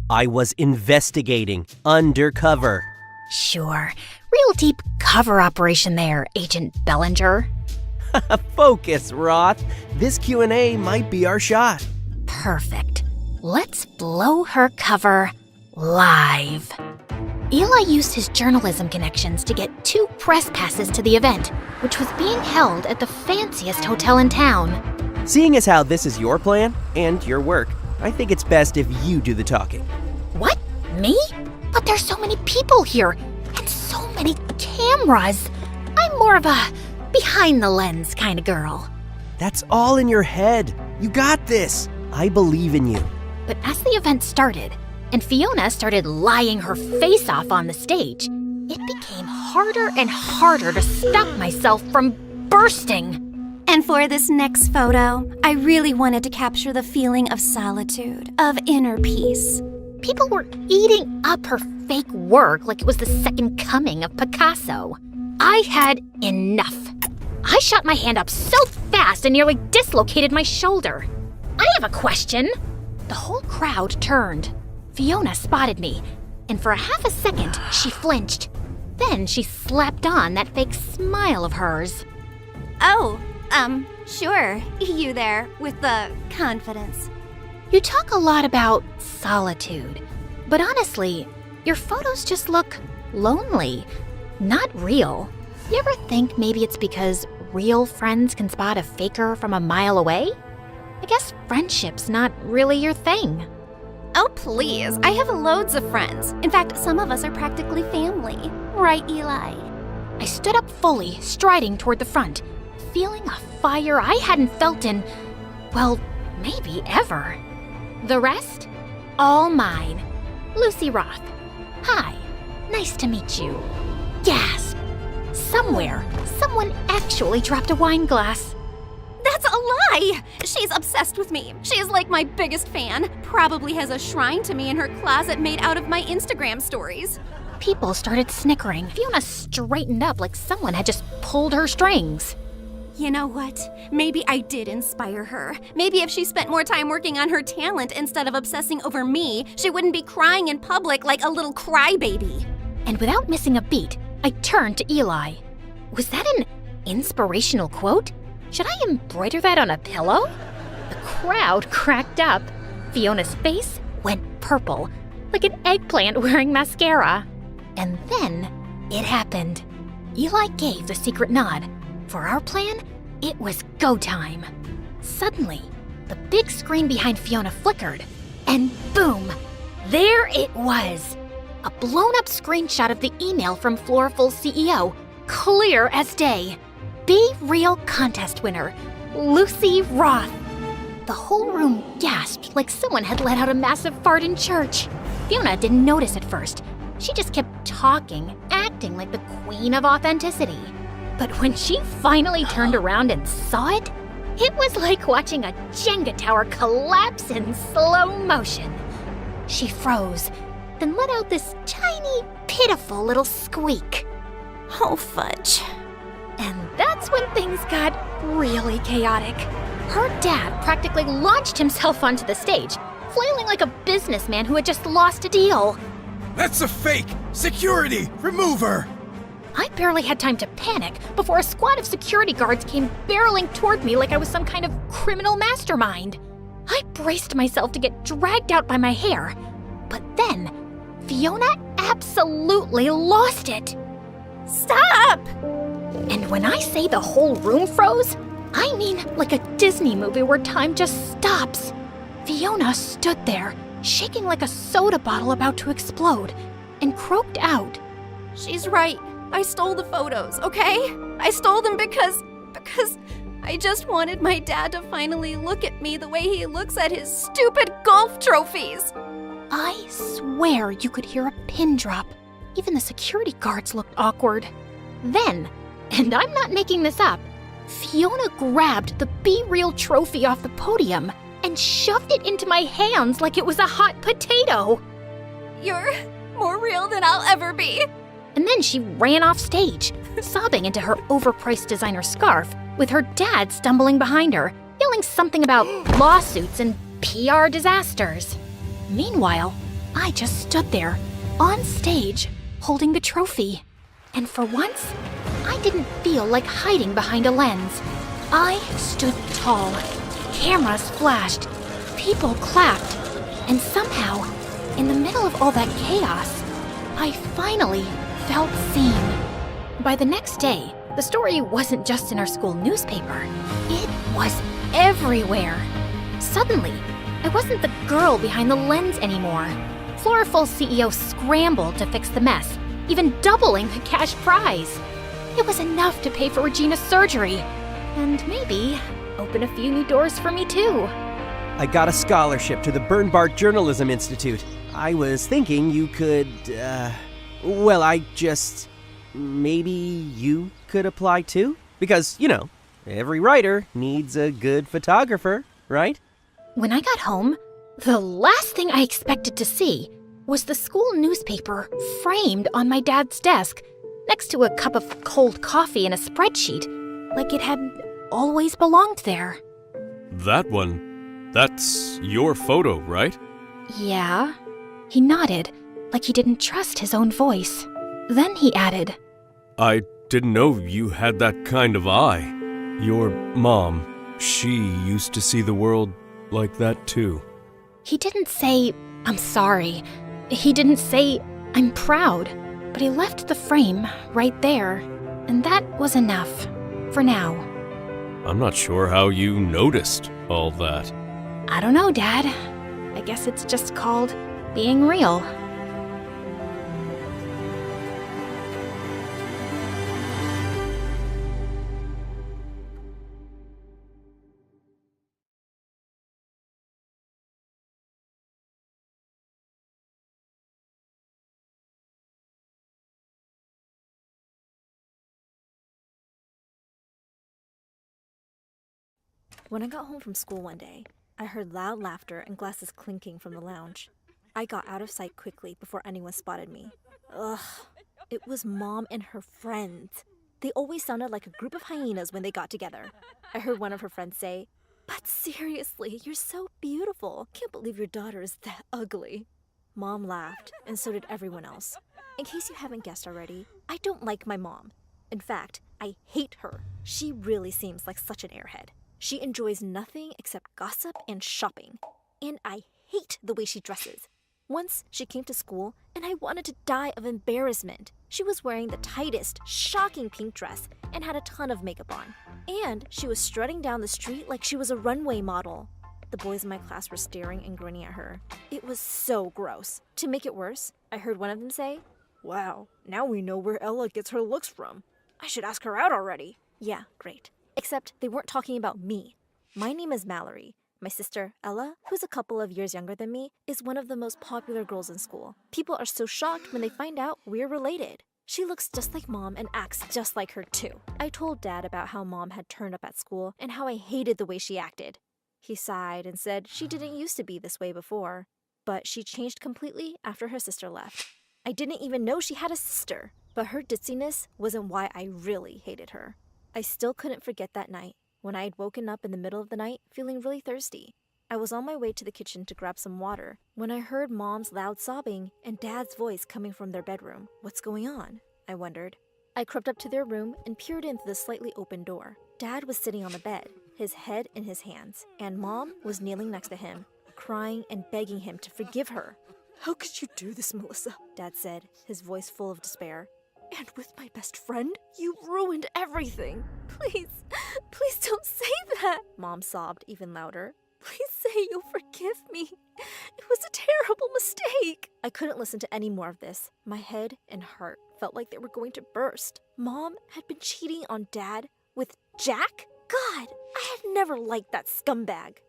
[SPEAKER 11] I was investigating, undercover.
[SPEAKER 3] Sure, real deep cover operation there, Agent Bellinger.
[SPEAKER 11] Focus, Roth. This Q&A might be our shot.
[SPEAKER 3] Perfect. Let's blow her cover live. Eli used his journalism connections to get 2 press passes to the event, which was being held at the fanciest hotel in town.
[SPEAKER 11] Seeing as how this is your plan and your work, I think it's best if you do the talking.
[SPEAKER 3] What? Me? But there's so many people here, and so many cameras. I'm more of a behind-the-lens kind of girl.
[SPEAKER 11] That's all in your head. You got this. I believe in you.
[SPEAKER 3] But as the event started, and Fiona started lying her face off on the stage, it became harder and harder to stop myself from bursting.
[SPEAKER 10] And for this next photo, I really wanted to capture the feeling of solitude, of inner peace.
[SPEAKER 3] People were eating up her fake work like it was the second coming of Picasso. I had enough. I shot my hand up so fast and nearly dislocated my shoulder. I have a question. The whole crowd turned. Fiona spotted me, and for a half a second, she flinched. Then she slapped on that fake smile of hers.
[SPEAKER 10] Oh, sure. You there, with the confidence.
[SPEAKER 3] You talk a lot about solitude, but honestly, your photos just look lonely, not real. You ever think maybe it's because real friends can spot a faker from a mile away? I guess friendship's not really your thing.
[SPEAKER 10] Oh, please. I have loads of friends. In fact, some of us are practically family. Right, Eli?
[SPEAKER 3] I stood up fully, striding toward the front, feeling a fire I hadn't felt in, well, maybe ever. The rest? All mine. Lucy Roth. Hi. Nice to meet you. Gasp. Somewhere, someone actually dropped a wine glass.
[SPEAKER 10] That's a lie! She's obsessed with me. She is like my biggest fan. Probably has a shrine to me in her closet made out of my Instagram stories.
[SPEAKER 3] People started snickering. Fiona straightened up like someone had just pulled her strings.
[SPEAKER 10] You know what? Maybe I did inspire her. Maybe if she spent more time working on her talent instead of obsessing over me, she wouldn't be crying in public like a little crybaby.
[SPEAKER 3] And without missing a beat, I turned to Eli. Was that an inspirational quote? Should I embroider that on a pillow? The crowd cracked up. Fiona's face went purple, like an eggplant wearing mascara. And then it happened. Eli gave the secret nod. For our plan, it was go time. Suddenly, the big screen behind Fiona flickered, and boom, there it was. A blown-up screenshot of the email from Floraful's CEO, clear as day. Be Real contest winner, Lucy Roth. The whole room gasped like someone had let out a massive fart in church. Fiona didn't notice at first. She just kept talking, acting like the queen of authenticity. But when she finally turned around and saw it, it was like watching a Jenga tower collapse in slow motion. She froze, then let out this tiny, pitiful little squeak.
[SPEAKER 10] Oh, fudge.
[SPEAKER 3] And that's when things got really chaotic. Her dad practically launched himself onto the stage, flailing like a businessman who had just lost a deal.
[SPEAKER 12] That's a fake! Security! Remove her!
[SPEAKER 3] I barely had time to panic before a squad of security guards came barreling toward me like I was some kind of criminal mastermind. I braced myself to get dragged out by my hair. But then, Fiona absolutely lost it.
[SPEAKER 10] Stop!
[SPEAKER 3] And when I say the whole room froze, I mean like a Disney movie where time just stops. Fiona stood there, shaking like a soda bottle about to explode, and croaked out.
[SPEAKER 10] She's right. I stole the photos, okay? I stole them because I just wanted my dad to finally look at me the way he looks at his stupid golf trophies.
[SPEAKER 3] I swear you could hear a pin drop. Even the security guards looked awkward. Then, and I'm not making this up, Fiona grabbed the Be Real trophy off the podium and shoved it into my hands like it was a hot potato.
[SPEAKER 10] You're more real than I'll ever be.
[SPEAKER 3] And then she ran off stage, sobbing into her overpriced designer scarf, with her dad stumbling behind her, yelling something about lawsuits and PR disasters. Meanwhile, I just stood there, on stage, holding the trophy. And for once, I didn't feel like hiding behind a lens. I stood tall. Cameras flashed. People clapped. And somehow, in the middle of all that chaos, I finally felt seen. By the next day, the story wasn't just in our school newspaper. It was everywhere. Suddenly, I wasn't the girl behind the lens anymore. Floraful's CEO scrambled to fix the mess, even doubling the cash prize. It was enough to pay for Regina's surgery, and maybe open a few new doors for me too.
[SPEAKER 11] I got a scholarship to the Bernbart Journalism Institute. I was thinking you could, maybe you could apply too? Because, every writer needs a good photographer, right?
[SPEAKER 3] When I got home, the last thing I expected to see was the school newspaper framed on my dad's desk, next to a cup of cold coffee and a spreadsheet, like it had always belonged there.
[SPEAKER 8] That one, that's your photo, right?
[SPEAKER 3] Yeah. He nodded, like he didn't trust his own voice. Then he added,
[SPEAKER 8] I didn't know you had that kind of eye. Your mom, she used to see the world like that too.
[SPEAKER 3] He didn't say, I'm sorry. He didn't say, I'm proud. but he left the frame right there, and that was enough. For now.
[SPEAKER 8] I'm not sure how you noticed all that.
[SPEAKER 3] I don't know, Dad. I guess it's just called being real.
[SPEAKER 14] When I got home from school one day, I heard loud laughter and glasses clinking from the lounge. I got out of sight quickly before anyone spotted me. Ugh, it was Mom and her friends. They always sounded like a group of hyenas when they got together. I heard one of her friends say, "But seriously, you're so beautiful. Can't believe your daughter is that ugly." Mom laughed, and so did everyone else. In case you haven't guessed already, I don't like my mom. In fact, I hate her. She really seems like such an airhead. She enjoys nothing except gossip and shopping. And I hate the way she dresses. Once she came to school and I wanted to die of embarrassment. She was wearing the tightest, shocking pink dress and had a ton of makeup on. And she was strutting down the street like she was a runway model. The boys in my class were staring and grinning at her. It was so gross. To make it worse, I heard one of them say, "Wow, now we know where Ella gets her looks from. I should ask her out already." Yeah, great. Except they weren't talking about me. My name is Mallory. My sister, Ella, who's a couple of years younger than me, is one of the most popular girls in school. People are so shocked when they find out we're related. She looks just like Mom and acts just like her too. I told Dad about how Mom had turned up at school and how I hated the way she acted. He sighed and said she didn't used to be this way before, but she changed completely after her sister left. I didn't even know she had a sister, but her ditziness wasn't why I really hated her. I still couldn't forget that night when I had woken up in the middle of the night feeling really thirsty. I was on my way to the kitchen to grab some water when I heard Mom's loud sobbing and Dad's voice coming from their bedroom. What's going on? I wondered. I crept up to their room and peered in through the slightly open door. Dad was sitting on the bed, his head in his hands, and Mom was kneeling next to him, crying and begging him to forgive her. "How could you do this, Melissa?" Dad said, his voice full of despair. "And with my best friend, you ruined everything. Please don't say that." Mom sobbed even louder. "Please say you'll forgive me. It was a terrible mistake." I couldn't listen to any more of this. My head and heart felt like they were going to burst. Mom had been cheating on Dad with Jack? God, I had never liked that scumbag.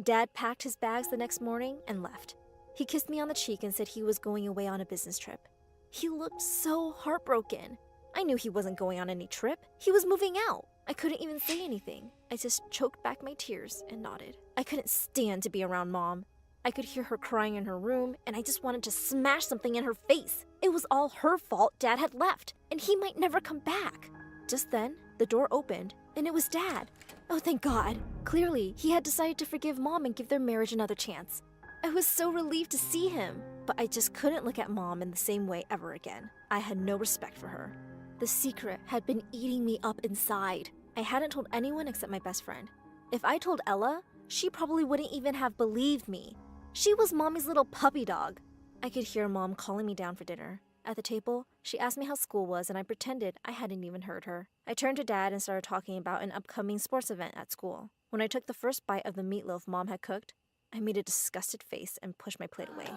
[SPEAKER 14] Dad packed his bags the next morning and left. He kissed me on the cheek and said he was going away on a business trip. He looked so heartbroken. I knew he wasn't going on any trip. He was moving out. I couldn't even say anything. I just choked back my tears and nodded. I couldn't stand to be around Mom. I could hear her crying in her room, and I just wanted to smash something in her face. It was all her fault Dad had left, and he might never come back. Just then, the door opened, and it was Dad. Oh, thank God. Clearly, he had decided to forgive Mom and give their marriage another chance. I was so relieved to see him, but I just couldn't look at Mom in the same way ever again. I had no respect for her. The secret had been eating me up inside. I hadn't told anyone except my best friend. If I told Ella, she probably wouldn't even have believed me. She was Mommy's little puppy dog. I could hear Mom calling me down for dinner. At the table, she asked me how school was, and I pretended I hadn't even heard her. I turned to Dad and started talking about an upcoming sports event at school. When I took the first bite of the meatloaf Mom had cooked, I made a disgusted face and pushed my plate away.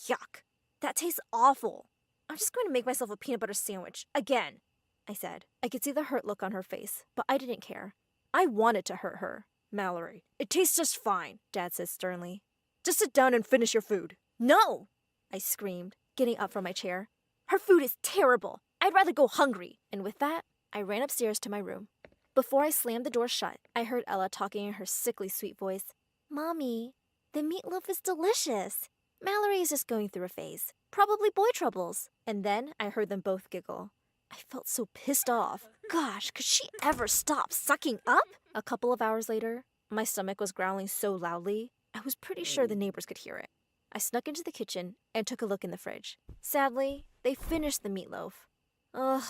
[SPEAKER 14] Yuck! That tastes awful! I'm just going to make myself a peanut butter sandwich, again, I said. I could see the hurt look on her face, but I didn't care. I wanted to hurt her. "Mallory, it tastes just fine," Dad said sternly. "Just sit down and finish your food." "No!" I screamed, getting up from my chair. "Her food is terrible. I'd rather go hungry." And with that, I ran upstairs to my room. Before I slammed the door shut, I heard Ella talking in her sickly sweet voice. "Mommy, the meatloaf is delicious. Mallory is just going through a phase. Probably boy troubles." And then I heard them both giggle. I felt so pissed off. Gosh, could she ever stop sucking up? A couple of hours later, my stomach was growling so loudly, I was pretty sure the neighbors could hear it. I snuck into the kitchen and took a look in the fridge. Sadly, they finished the meatloaf. Ugh,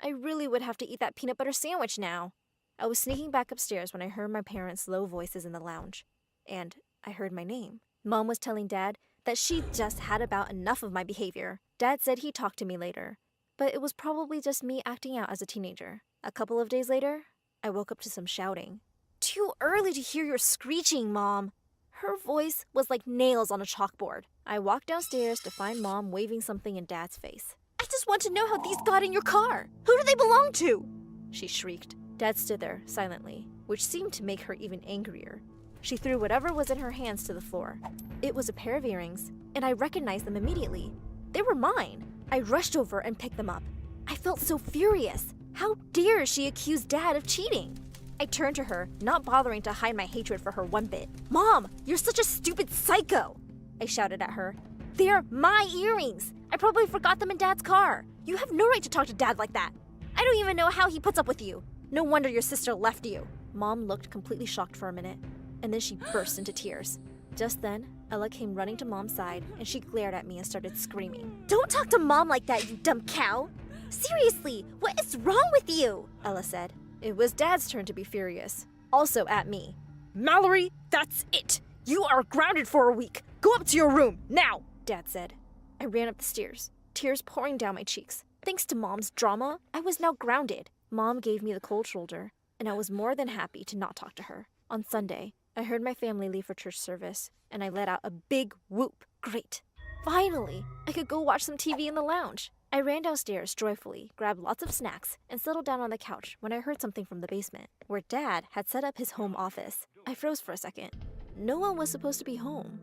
[SPEAKER 14] I really would have to eat that peanut butter sandwich now. I was sneaking back upstairs when I heard my parents' low voices in the lounge. And I heard my name. Mom was telling Dad that she'd just had about enough of my behavior. Dad said he'd talk to me later. but it was probably just me acting out as a teenager. A couple of days later, I woke up to some shouting. Too early to hear your screeching, Mom. Her voice was like nails on a chalkboard. I walked downstairs to find Mom waving something in Dad's face. I just want to know how these got in your car. Who do they belong to? She shrieked. Dad stood there silently, which seemed to make her even angrier. She threw whatever was in her hands to the floor. It was a pair of earrings, and I recognized them immediately. They were mine. I rushed over and picked them up. I felt so furious. How dare she accuse Dad of cheating? I turned to her, not bothering to hide my hatred for her one bit. Mom, you're such a stupid psycho! I shouted at her. They're my earrings! I probably forgot them in Dad's car. You have no right to talk to Dad like that. I don't even know how he puts up with you. No wonder your sister left you. Mom looked completely shocked for a minute, and then she burst into tears. Just then, Ella came running to Mom's side, and she glared at me and started screaming. Don't talk to Mom like that, you dumb cow! Seriously, what is wrong with you? Ella said. It was Dad's turn to be furious, also at me. Mallory, that's it! You are grounded for a week! Go up to your room, now! Dad said. I ran up the stairs, tears pouring down my cheeks. Thanks to Mom's drama, I was now grounded. Mom gave me the cold shoulder, and I was more than happy to not talk to her. On Sunday, I heard my family leave for church service, and I let out a big whoop. Great. Finally, I could go watch some TV in the lounge. I ran downstairs joyfully, grabbed lots of snacks, and settled down on the couch when I heard something from the basement, where Dad had set up his home office. I froze for a second. No one was supposed to be home.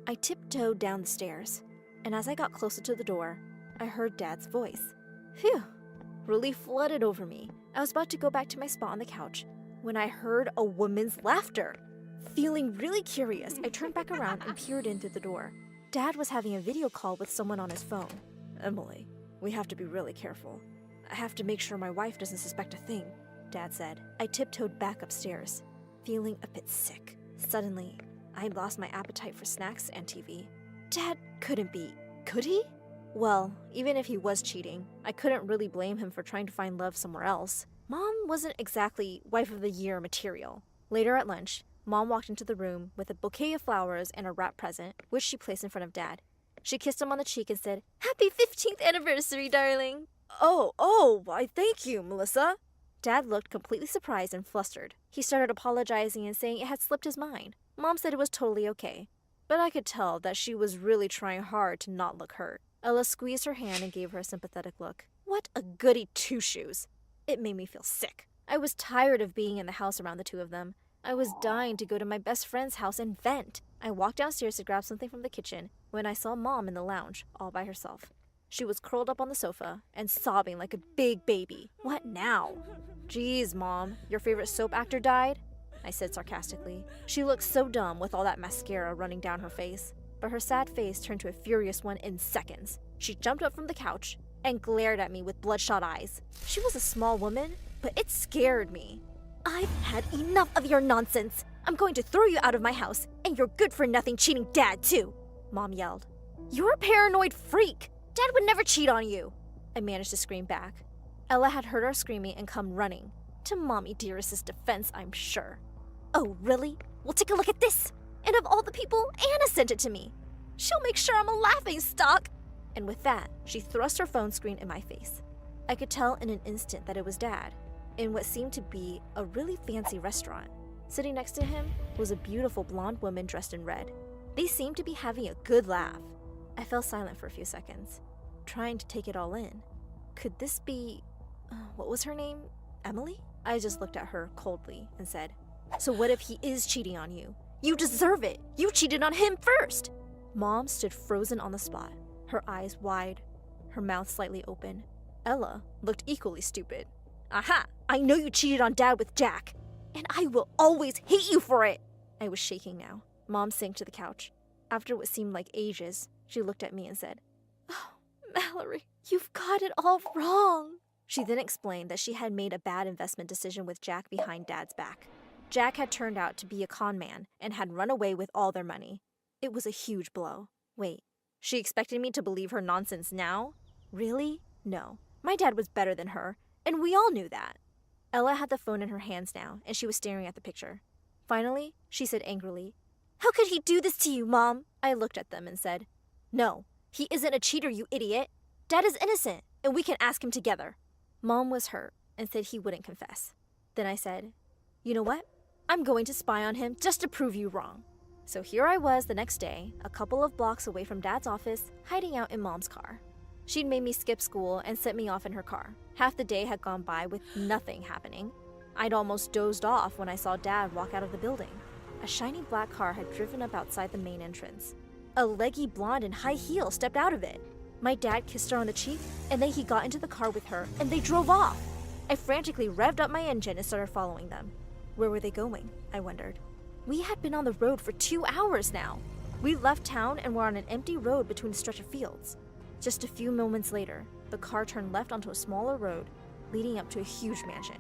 [SPEAKER 14] I tiptoed down the stairs, and as I got closer to the door, I heard Dad's voice. Phew! Relief flooded over me. I was about to go back to my spot on the couch when I heard a woman's laughter. Feeling really curious, I turned back around and peered in through the door. Dad was having a video call with someone on his phone. Emily, we have to be really careful. I have to make sure my wife doesn't suspect a thing, Dad said. I tiptoed back upstairs, feeling a bit sick. Suddenly, I lost my appetite for snacks and TV. Dad couldn't be, could he? Well, even if he was cheating, I couldn't really blame him for trying to find love somewhere else. Mom wasn't exactly wife of the year material. Later at lunch, Mom walked into the room with a bouquet of flowers and a wrapped present, which she placed in front of Dad. She kissed him on the cheek and said, "Happy 15th anniversary, darling." Why thank you, Melissa. Dad looked completely surprised and flustered. He started apologizing and saying it had slipped his mind. Mom said it was totally okay, but I could tell that she was really trying hard to not look hurt. Ella squeezed her hand and gave her a sympathetic look. What a goody two-shoes. It made me feel sick. I was tired of being in the house around the two of them. I was dying to go to my best friend's house and vent. I walked downstairs to grab something from the kitchen when I saw Mom in the lounge, all by herself. She was curled up on the sofa and sobbing like a big baby. What now? Geez, Mom, your favorite soap actor died? I said sarcastically. She looked so dumb with all that mascara running down her face, but her sad face turned to a furious one in seconds. She jumped up from the couch and glared at me with bloodshot eyes. She was a small woman, but it scared me. I've had enough of your nonsense. I'm going to throw you out of my house, and your good-for-nothing cheating dad, too, Mom yelled. You're a paranoid freak. Dad would never cheat on you, I managed to scream back. Ella had heard our screaming and come running. To Mommy Dearest's defense, I'm sure. Oh, really? Well, take a look at this. And of all the people, Anna sent it to me. She'll make sure I'm a laughingstock. And with that, she thrust her phone screen in my face. I could tell in an instant that it was Dad, in what seemed to be a really fancy restaurant. Sitting next to him was a beautiful blonde woman dressed in red. They seemed to be having a good laugh. I fell silent for a few seconds, trying to take it all in. Could this be... what was her name? Emily? I just looked at her coldly and said, "So what if he is cheating on you? You deserve it! You cheated on him first!" Mom stood frozen on the spot, her eyes wide, her mouth slightly open. Ella looked equally stupid. Aha! I know you cheated on Dad with Jack, and I will always hate you for it! I was shaking now. Mom sank to the couch. After what seemed like ages, she looked at me and said, "Oh, Mallory, you've got it all wrong." She then explained that she had made a bad investment decision with Jack behind Dad's back. Jack had turned out to be a con man and had run away with all their money. It was a huge blow. Wait, she expected me to believe her nonsense now? Really? No. My dad was better than her, and we all knew that. Ella had the phone in her hands now, and she was staring at the picture. Finally, she said angrily, "How could he do this to you, Mom?" I looked at them and said, "No, he isn't a cheater, you idiot. Dad is innocent. and we can ask him together. Mom was hurt and said he wouldn't confess. Then I said, you know what? I'm going to spy on him just to prove you wrong. So here I was the next day, a couple of blocks away from Dad's office, hiding out in Mom's car. She'd made me skip school and sent me off in her car. Half the day had gone by with nothing happening. I'd almost dozed off when I saw Dad walk out of the building. A shiny black car had driven up outside the main entrance. A leggy blonde in high heels stepped out of it. My dad kissed her on the cheek, and then he got into the car with her, and they drove off. I frantically revved up my engine and started following them. Where were they going? I wondered. We had been on the road for 2 hours now. We left town and were on an empty road between a stretch of fields. Just a few moments later, the car turned left onto a smaller road, leading up to a huge mansion.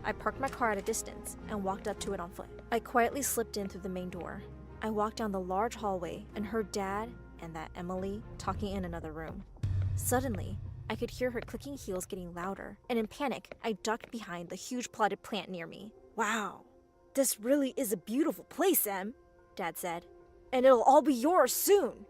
[SPEAKER 14] I parked my car at a distance and walked up to it on foot. I quietly slipped in through the main door. I walked down the large hallway and heard Dad and that Emily talking in another room. Suddenly, I could hear her clicking heels getting louder, and in panic, I ducked behind the huge plotted plant near me. Wow, this really is a beautiful place, Em, Dad said. And it'll all be yours soon.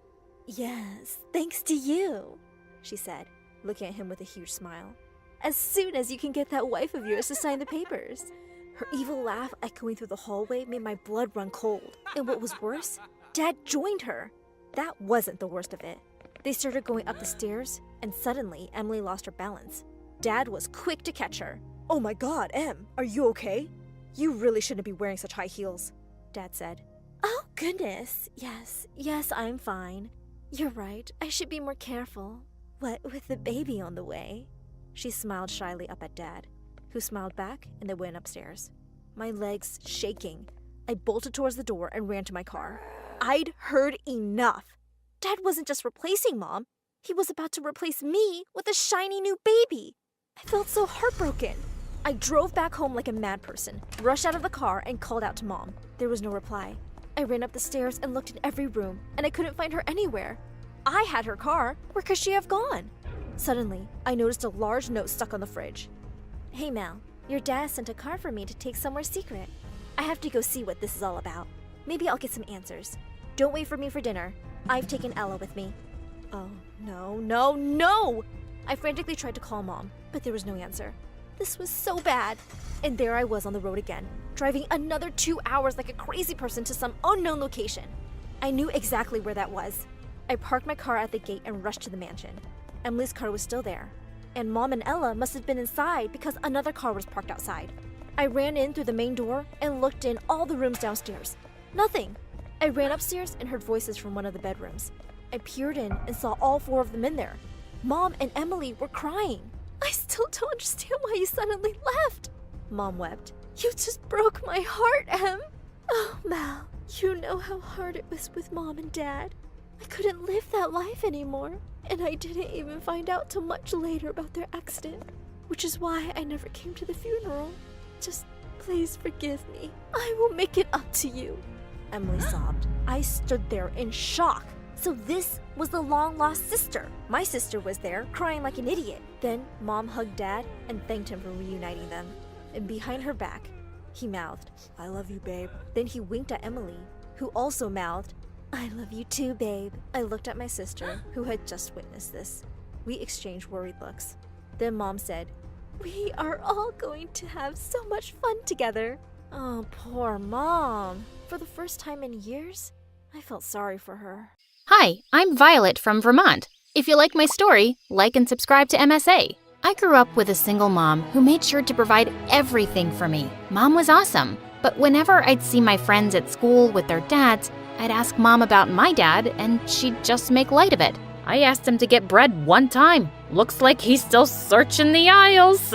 [SPEAKER 14] Yes, thanks to you, she said, looking at him with a huge smile. As soon as you can get that wife of yours to sign the papers. Her evil laugh echoing through the hallway made my blood run cold. And what was worse, Dad joined her. That wasn't the worst of it. They started going up the stairs, and suddenly Emily lost her balance. Dad was quick to catch her. Oh my God, Em, are you okay? You really shouldn't be wearing such high heels, Dad said. Oh goodness, yes, I'm fine. You're right, I should be more careful. What with the baby on the way? She smiled shyly up at Dad, who smiled back and they went upstairs. My legs shaking, I bolted towards the door and ran to my car. I'd heard enough. Dad wasn't just replacing Mom, he was about to replace me with a shiny new baby. I felt so heartbroken. I drove back home like a mad person, rushed out of the car and called out to Mom. There was no reply. I ran up the stairs and looked in every room, and I couldn't find her anywhere. I had her car. Where could she have gone? Suddenly, I noticed a large note stuck on the fridge. Hey Mel, your dad sent a card for me to take somewhere secret. I have to go see what this is all about. Maybe I'll get some answers. Don't wait for me for dinner. I've taken Ella with me. Oh, no! I frantically tried to call Mom, but there was no answer. This was so bad. And there I was on the road again, driving another 2 hours like a crazy person to some unknown location. I knew exactly where that was. I parked my car at the gate and rushed to the mansion. Emily's car was still there, and Mom and Ella must have been inside because another car was parked outside. I ran in through the main door and looked in all the rooms downstairs. Nothing. I ran upstairs and heard voices from one of the bedrooms. I peered in and saw all 4 of them in there. Mom and Emily were crying. I still don't understand why you suddenly left, Mom wept. You just broke my heart, Em. Oh, Mal, you know how hard it was with Mom and Dad. I couldn't live that life anymore, and I didn't even find out till much later about their accident, which is why I never came to the funeral. Just please forgive me. I will make it up to you. Emily sobbed. I stood there in shock. So this was the long-lost sister. My sister was there, crying like an idiot. Then Mom hugged Dad and thanked him for reuniting them. And behind her back, he mouthed, I love you, babe. Then he winked at Emily, who also mouthed, I love you too, babe. I looked at my sister, who had just witnessed this. We exchanged worried looks. Then Mom said, we are all going to have so much fun together. Oh, poor Mom. For the first time in years, I felt sorry for her.
[SPEAKER 3] Hi, I'm Violet from Vermont. If you like my story, like and subscribe to MSA. I grew up with a single mom who made sure to provide everything for me. Mom was awesome, but whenever I'd see my friends at school with their dads, I'd ask Mom about my dad, and she'd just make light of it. I asked him to get bread one time. Looks like he's still searching the aisles.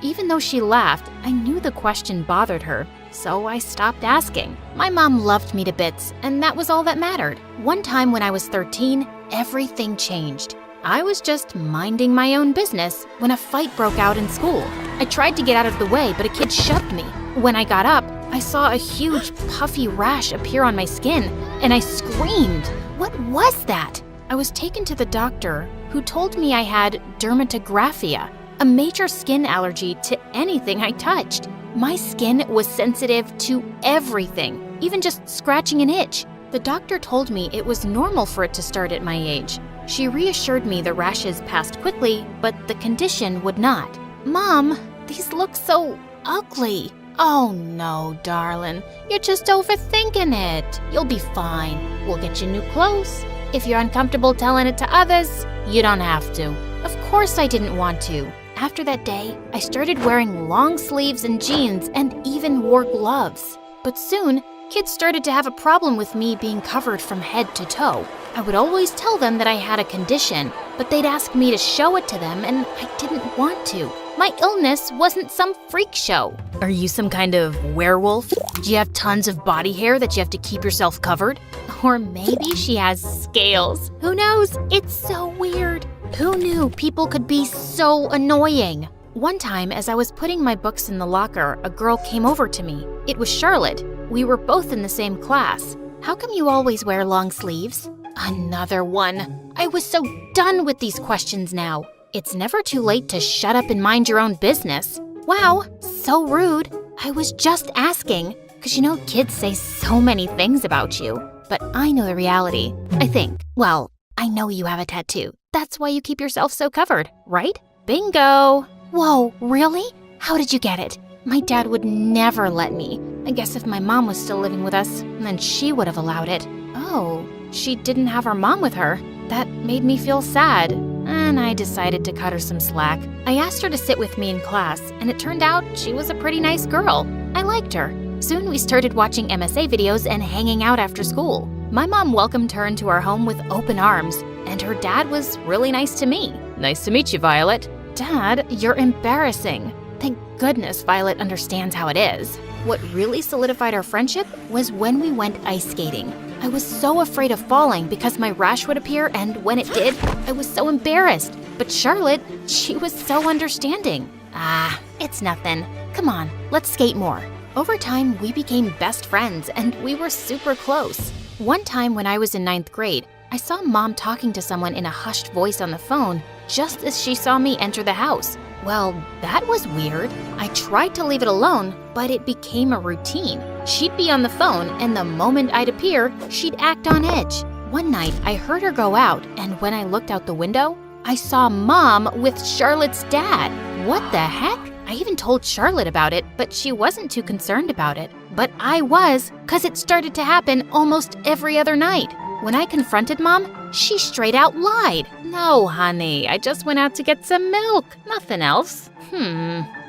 [SPEAKER 3] Even though she laughed, I knew the question bothered her, so I stopped asking. My mom loved me to bits, and that was all that mattered. One time when I was 13, everything changed. I was just minding my own business when a fight broke out in school. I tried to get out of the way, but a kid shoved me. When I got up, I saw a huge puffy rash appear on my skin, and I screamed. What was that? I was taken to the doctor, who told me I had dermatographia, a major skin allergy to anything I touched. My skin was sensitive to everything, even just scratching an itch. The doctor told me it was normal for it to start at my age. She reassured me the rashes passed quickly, but the condition would not. Mom, these look so ugly. Oh no, darling. You're just overthinking it. You'll be fine. We'll get you new clothes. If you're uncomfortable telling it to others, you don't have to. Of course I didn't want to. After that day, I started wearing long sleeves and jeans and even wore gloves. But soon, kids started to have a problem with me being covered from head to toe. I would always tell them that I had a condition, but they'd ask me to show it to them and I didn't want to. My illness wasn't some freak show.
[SPEAKER 4] Are you some kind of werewolf? Do you have tons of body hair that you have to keep yourself covered?
[SPEAKER 3] Or maybe she has scales. Who knows? It's so weird. Who knew people could be so annoying? One time, as I was putting my books in the locker, a girl came over to me. It was Charlotte. We were both in the same class. How come you always wear long sleeves? Another one. I was so done with these questions now. It's never too late to shut up and mind your own business. Wow, so rude. I was just asking. 'Cause you know, kids say so many things about you. But I know the reality. I think. Well, I know you have a tattoo. That's why you keep yourself so covered, right? Bingo! Whoa, really? How did you get it? My dad would never let me. I guess if my mom was still living with us, then she would have allowed it. Oh, she didn't have her mom with her. That made me feel sad, and I decided to cut her some slack. I asked her to sit with me in class, and it turned out she was a pretty nice girl. I liked her. Soon we started watching MSA videos and hanging out after school. My mom welcomed her into our home with open arms, and her dad was really nice to me.
[SPEAKER 4] Nice to meet you, Violet.
[SPEAKER 3] Dad, you're embarrassing. Thank goodness Violet understands how it is. What really solidified our friendship was when we went ice skating. I was so afraid of falling because my rash would appear, and when it did, I was so embarrassed. But Charlotte, she was so understanding. Ah, it's nothing. Come on, let's skate more. Over time, we became best friends, and we were super close. One time when I was in 9th grade, I saw Mom talking to someone in a hushed voice on the phone just as she saw me enter the house. Well, that was weird. I tried to leave it alone, but it became a routine. She'd be on the phone, and the moment I'd appear, she'd act on edge. One night, I heard her go out, and when I looked out the window, I saw Mom with Charlotte's dad. What the heck? I even told Charlotte about it, but she wasn't too concerned about it. But I was, 'cause it started to happen almost every other night. When I confronted Mom, she straight out lied. No, honey, I just went out to get some milk, nothing else.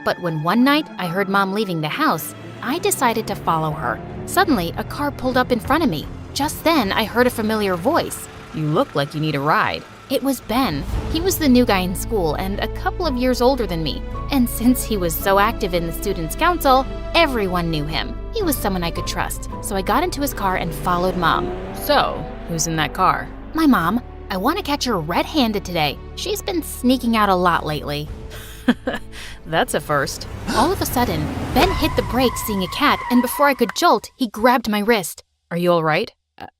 [SPEAKER 3] But when one night I heard Mom leaving the house, I decided to follow her. Suddenly, a car pulled up in front of me. Just then, I heard a familiar voice.
[SPEAKER 4] You look like you need a ride.
[SPEAKER 3] It was Ben. He was the new guy in school and a couple of years older than me. And since he was so active in the Students' Council, everyone knew him. He was someone I could trust. So I got into his car and followed Mom.
[SPEAKER 4] So, who's in that car?
[SPEAKER 3] My mom. I want to catch her red-handed today. She's been sneaking out a lot lately.
[SPEAKER 4] That's a first.
[SPEAKER 3] All of a sudden, Ben hit the brakes seeing a cat, and before I could jolt, he grabbed my wrist.
[SPEAKER 4] Are you all right?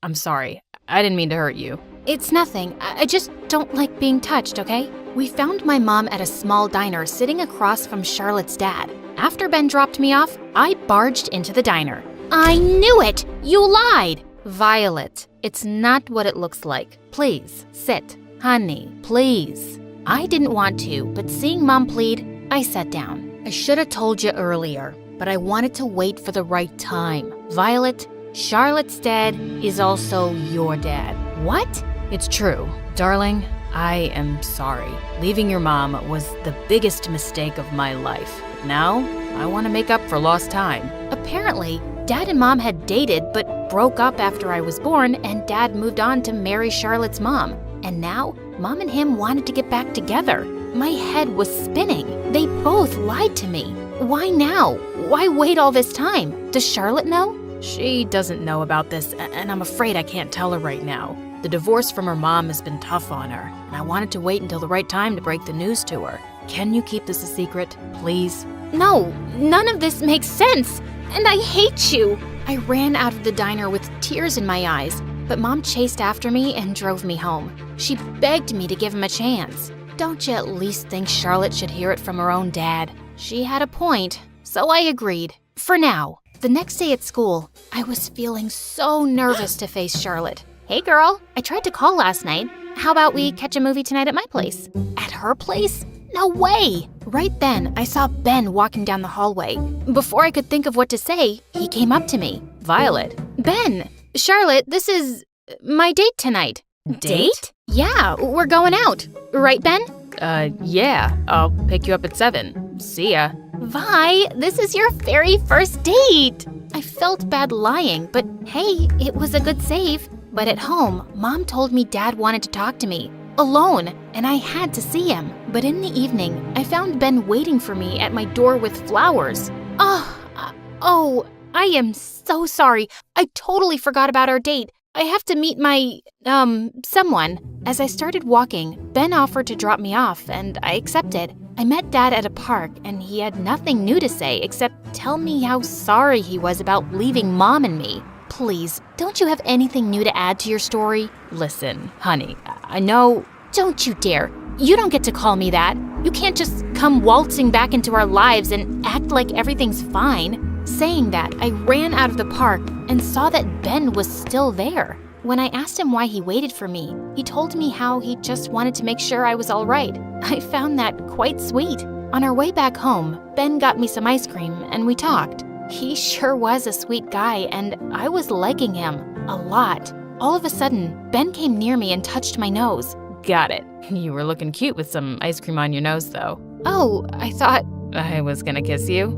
[SPEAKER 4] I'm sorry. I didn't mean to hurt you.
[SPEAKER 3] It's nothing. I just don't like being touched, okay? We found my mom at a small diner sitting across from Charlotte's dad. After Ben dropped me off, I barged into the diner. I knew it! You lied! Violet, it's not what it looks like. Please, sit. Honey, please. I didn't want to, but seeing Mom plead, I sat down. I should have told you earlier, but I wanted to wait for the right time. Violet, Charlotte's dad is also your dad. What?
[SPEAKER 4] It's true. Darling, I am sorry. Leaving your mom was the biggest mistake of my life. But now, I want to make up for lost time.
[SPEAKER 3] Apparently, Dad and Mom had dated but broke up after I was born, and Dad moved on to marry Charlotte's mom. And now, Mom and him wanted to get back together. My head was spinning. They both lied to me. Why now? Why wait all this time? Does Charlotte know?
[SPEAKER 4] She doesn't know about this, and I'm afraid I can't tell her right now. The divorce from her mom has been tough on her, and I wanted to wait until the right time to break the news to her. Can you keep this a secret, please?
[SPEAKER 3] No, none of this makes sense, and I hate you. I ran out of the diner with tears in my eyes, but Mom chased after me and drove me home. She begged me to give him a chance. Don't you at least think Charlotte should hear it from her own dad? She had a point, so I agreed. For now. The next day at school, I was feeling so nervous to face Charlotte. Hey girl, I tried to call last night. how about we catch a movie tonight at my place? At her place? No way! Right then, I saw Ben walking down the hallway. Before I could think of what to say, he came up to me.
[SPEAKER 4] Violet.
[SPEAKER 3] Ben! Charlotte, this is my date tonight.
[SPEAKER 4] Date?
[SPEAKER 3] Yeah, we're going out. Right, Ben?
[SPEAKER 4] Yeah. I'll pick you up at 7. See ya.
[SPEAKER 3] Vi, this is your very first date! I felt bad lying, but hey, it was a good save. But at home, Mom told me Dad wanted to talk to me. Alone, and I had to see him. But in the evening, I found Ben waiting for me at my door with flowers. Oh, I am so sorry. I totally forgot about our date. I have to meet my, someone. As I started walking, Ben offered to drop me off, and I accepted. I met Dad at a park, and he had nothing new to say except tell me how sorry he was about leaving Mom and me. Please, don't you have anything new to add to your story?
[SPEAKER 4] Listen, honey, I know...
[SPEAKER 3] Don't you dare. You don't get to call me that. You can't just come waltzing back into our lives and act like everything's fine. Saying that, I ran out of the park and saw that Ben was still there. When I asked him why he waited for me, he told me how he just wanted to make sure I was all right. I found that quite sweet. On our way back home, Ben got me some ice cream and we talked. He sure was a sweet guy, and I was liking him a lot. All of a sudden, Ben came near me and touched my nose.
[SPEAKER 4] Got it. You were looking cute with some ice cream on your nose, though.
[SPEAKER 3] Oh, I thought...
[SPEAKER 4] I was gonna kiss you.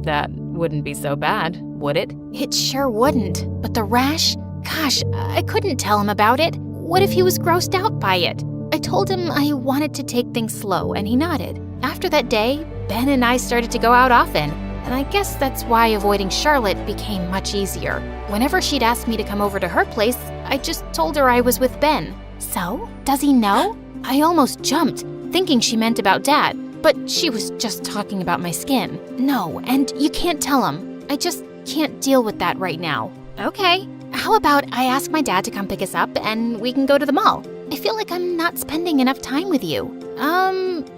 [SPEAKER 4] That wouldn't be so bad, would it?
[SPEAKER 3] It sure wouldn't. But the rash? Gosh, I couldn't tell him about it. What if he was grossed out by it? I told him I wanted to take things slow, and he nodded. After that day, Ben and I started to go out often, and I guess that's why avoiding Charlotte became much easier. Whenever she'd ask me to come over to her place, I just told her I was with Ben. So, does he know? I almost jumped, thinking she meant about Dad, but she was just talking about my skin. No, and you can't tell him. I just can't deal with that right now. Okay, how about I ask my dad to come pick us up and we can go to the mall? I feel like I'm not spending enough time with you.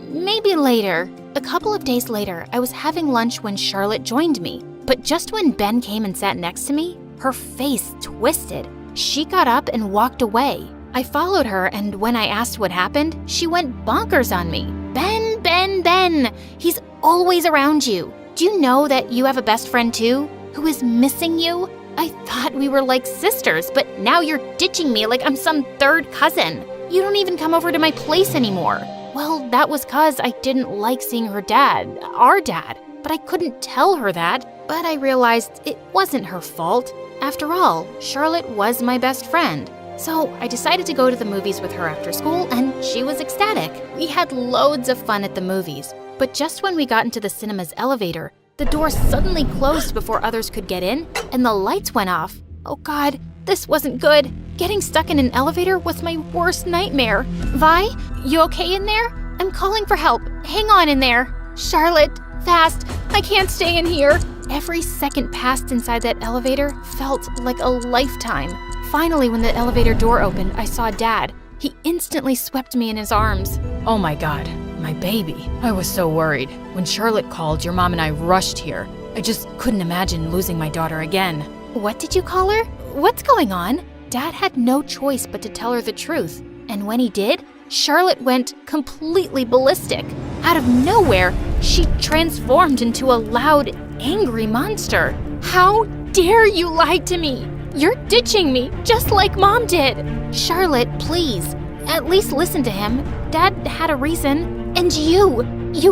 [SPEAKER 3] Maybe later. A couple of days later, I was having lunch when Charlotte joined me. But just when Ben came and sat next to me, her face twisted. She got up and walked away. I followed her, and when I asked what happened, she went bonkers on me. Ben, Ben, Ben! He's always around you. Do you know that you have a best friend too, who is missing you? I thought we were like sisters, but now you're ditching me like I'm some third cousin. You don't even come over to my place anymore. Well, that was 'cause I didn't like seeing her dad, our dad, but I couldn't tell her that. But I realized it wasn't her fault. After all, Charlotte was my best friend. So I decided to go to the movies with her after school, and she was ecstatic. We had loads of fun at the movies. But just when we got into the cinema's elevator, the door suddenly closed before others could get in, and the lights went off. Oh God, this wasn't good. Getting stuck in an elevator was my worst nightmare. Vi, you okay in there? I'm calling for help. Hang on in there. Charlotte, fast. I can't stay in here. Every second passed inside that elevator felt like a lifetime. Finally, when the elevator door opened, I saw Dad. He instantly swept me in his arms.
[SPEAKER 4] Oh my God, my baby. I was so worried. When Charlotte called, your mom and I rushed here. I just couldn't imagine losing my daughter again.
[SPEAKER 3] What did you call her? What's going on? Dad had no choice but to tell her the truth. And when he did, Charlotte went completely ballistic. Out of nowhere, she transformed into a loud, angry monster. How dare you lie to me? You're ditching me, just like Mom did. Charlotte, please, at least listen to him. Dad had a reason. And you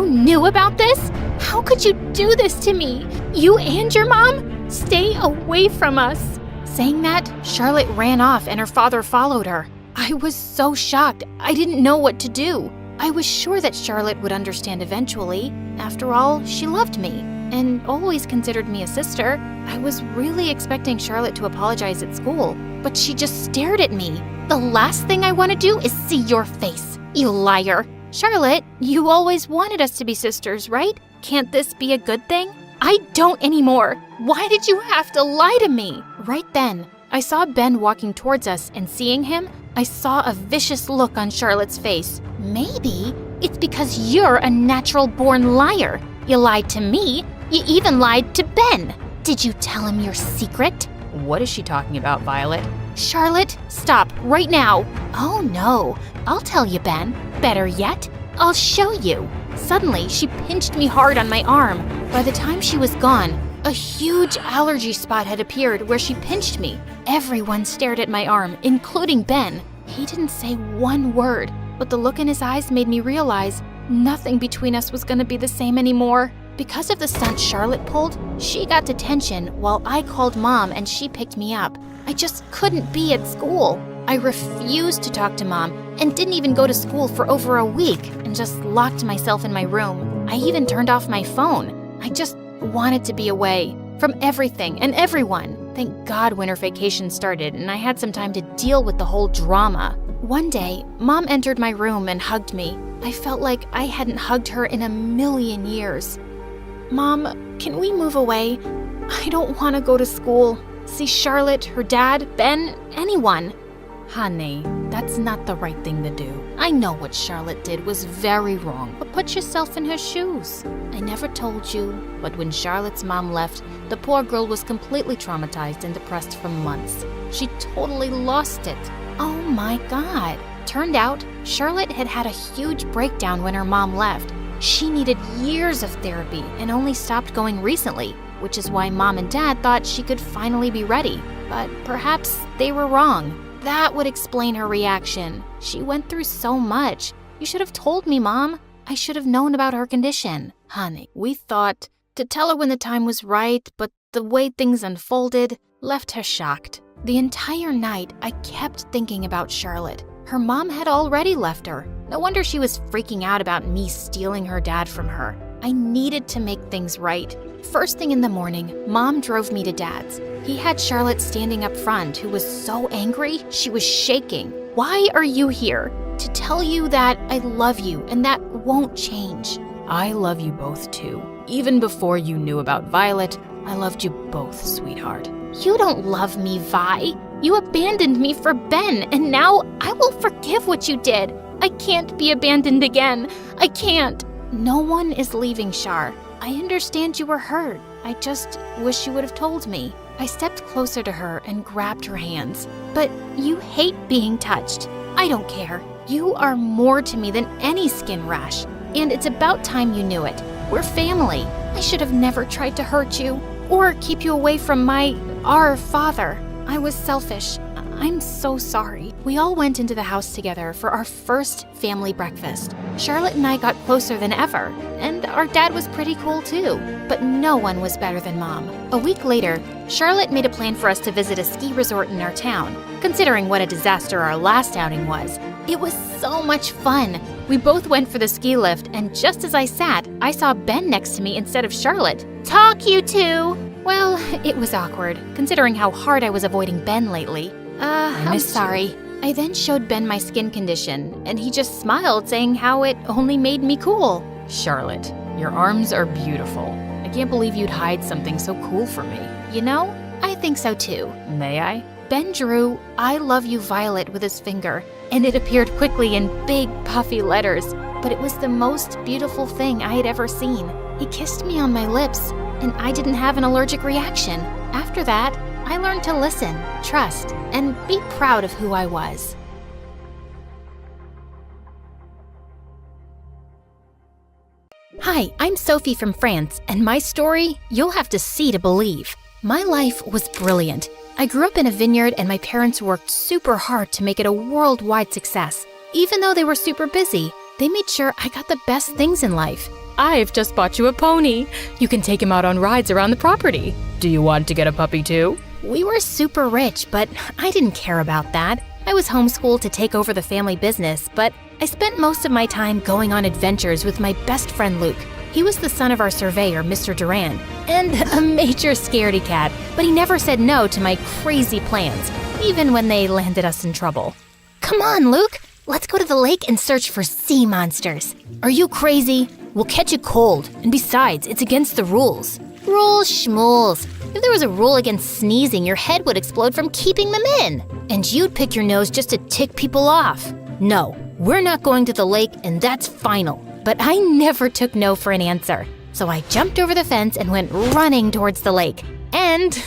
[SPEAKER 3] knew about this? How could you do this to me? You and your mom? Stay away from us. Saying that, Charlotte ran off and her father followed her. I was so shocked, I didn't know what to do. I was sure that Charlotte would understand eventually. After all, she loved me and always considered me a sister. I was really expecting Charlotte to apologize at school, but she just stared at me. The last thing I want to do is see your face, you liar. Charlotte, you always wanted us to be sisters, right? Can't this be a good thing? I don't anymore. Why did you have to lie to me? Right then, I saw Ben walking towards us, and seeing him, I saw a vicious look on Charlotte's face. Maybe it's because you're a natural-born liar. You lied to me. You even lied to Ben. Did you tell him your secret?
[SPEAKER 4] What is she talking about, Violet?
[SPEAKER 3] Charlotte, stop right now. Oh no, I'll tell you, Ben. Better yet, I'll show you. Suddenly, she pinched me hard on my arm. By the time she was gone, a huge allergy spot had appeared where she pinched me. Everyone stared at my arm, including Ben. He didn't say one word, but the look in his eyes made me realize nothing between us was gonna be the same anymore. Because of the stunt Charlotte pulled, she got detention while I called Mom and she picked me up. I just couldn't be at school. I refused to talk to Mom and didn't even go to school for over a week and just locked myself in my room. I even turned off my phone. I just wanted to be away from everything and everyone. Thank God winter vacation started and I had some time to deal with the whole drama. One day, Mom entered my room and hugged me. I felt like I hadn't hugged her in a million years. Mom, can we move away? I don't want to go to school, see Charlotte, her dad, Ben, anyone. Honey, that's not the right thing to do. I know what Charlotte did was very wrong, but put yourself in her shoes. I never told you, but when Charlotte's mom left, the poor girl was completely traumatized and depressed for months. She totally lost it. Oh my God. Turned out, Charlotte had had a huge breakdown when her mom left. She needed years of therapy and only stopped going recently, which is why Mom and Dad thought she could finally be ready. But perhaps they were wrong. That would explain her reaction. She went through so much. You should have told me, Mom. I should have known about her condition. Honey, we thought to tell her when the time was right, but the way things unfolded left her shocked. The entire night, I kept thinking about Charlotte. Her mom had already left her. No wonder she was freaking out about me stealing her dad from her. I needed to make things right. First thing in the morning, Mom drove me to Dad's. He had Charlotte standing up front, who was so angry, she was shaking. Why are you here? To tell you that I love you and that won't change. I love you both too. Even before you knew about Violet, I loved you both, sweetheart. You don't love me, Vi. You abandoned me for Ben, and now I will forgive what you did. I can't be abandoned again. I can't. No one is leaving, Char. I understand you were hurt. I just wish you would have told me. I stepped closer to her and grabbed her hands. But you hate being touched. I don't care. You are more to me than any skin rash. And it's about time you knew it. We're family. I should have never tried to hurt you or keep you away from our father. I was selfish. I'm so sorry. We all went into the house together for our first family breakfast. Charlotte and I got closer than ever, and our dad was pretty cool too, but no one was better than Mom. A week later, Charlotte made a plan for us to visit a ski resort in our town. Considering what a disaster our last outing was, it was so much fun. We both went for the ski lift, and just as I sat, I saw Ben next to me instead of Charlotte. Talk, you two! Well, it was awkward, considering how hard I was avoiding Ben lately. I'm sorry. I then showed Ben my skin condition, and he just smiled, saying how it only made me cool. Charlotte, your arms are beautiful. I can't believe you'd hide something so cool from me. You know, I think so too. May I? Ben drew, "I love you, Violet," with his finger, and it appeared quickly in big, puffy letters. But it was the most beautiful thing I had ever seen. He kissed me on my lips, and I didn't have an allergic reaction. After that, I learned to listen, trust, and be proud of who I was. Hi, I'm Sophie from France, and my story, you'll have to see to believe. My life was brilliant. I grew up in a vineyard, and my parents worked super hard to make it a worldwide success. Even though they were super busy, they made sure I got the best things in life. I've just bought you a pony. You can take him out on rides around the property. Do you want to get a puppy too? We were super rich, but I didn't care about that. I was homeschooled to take over the family business, but I spent most of my time going on adventures with my best friend Luke. He was the son of our surveyor, Mr. Duran, and a major scaredy cat, but he never said no to my crazy plans, even when they landed us in trouble. Come on, Luke. Let's go to the lake and search for sea monsters. Are you crazy? We'll catch a cold, and besides, it's against the rules. Rules schmools. If there was a rule against sneezing, your head would explode from keeping them in. And you'd pick your nose just to tick people off. No, we're not going to the lake, and that's final. But I never took no for an answer. So I jumped over the fence and went running towards the lake. And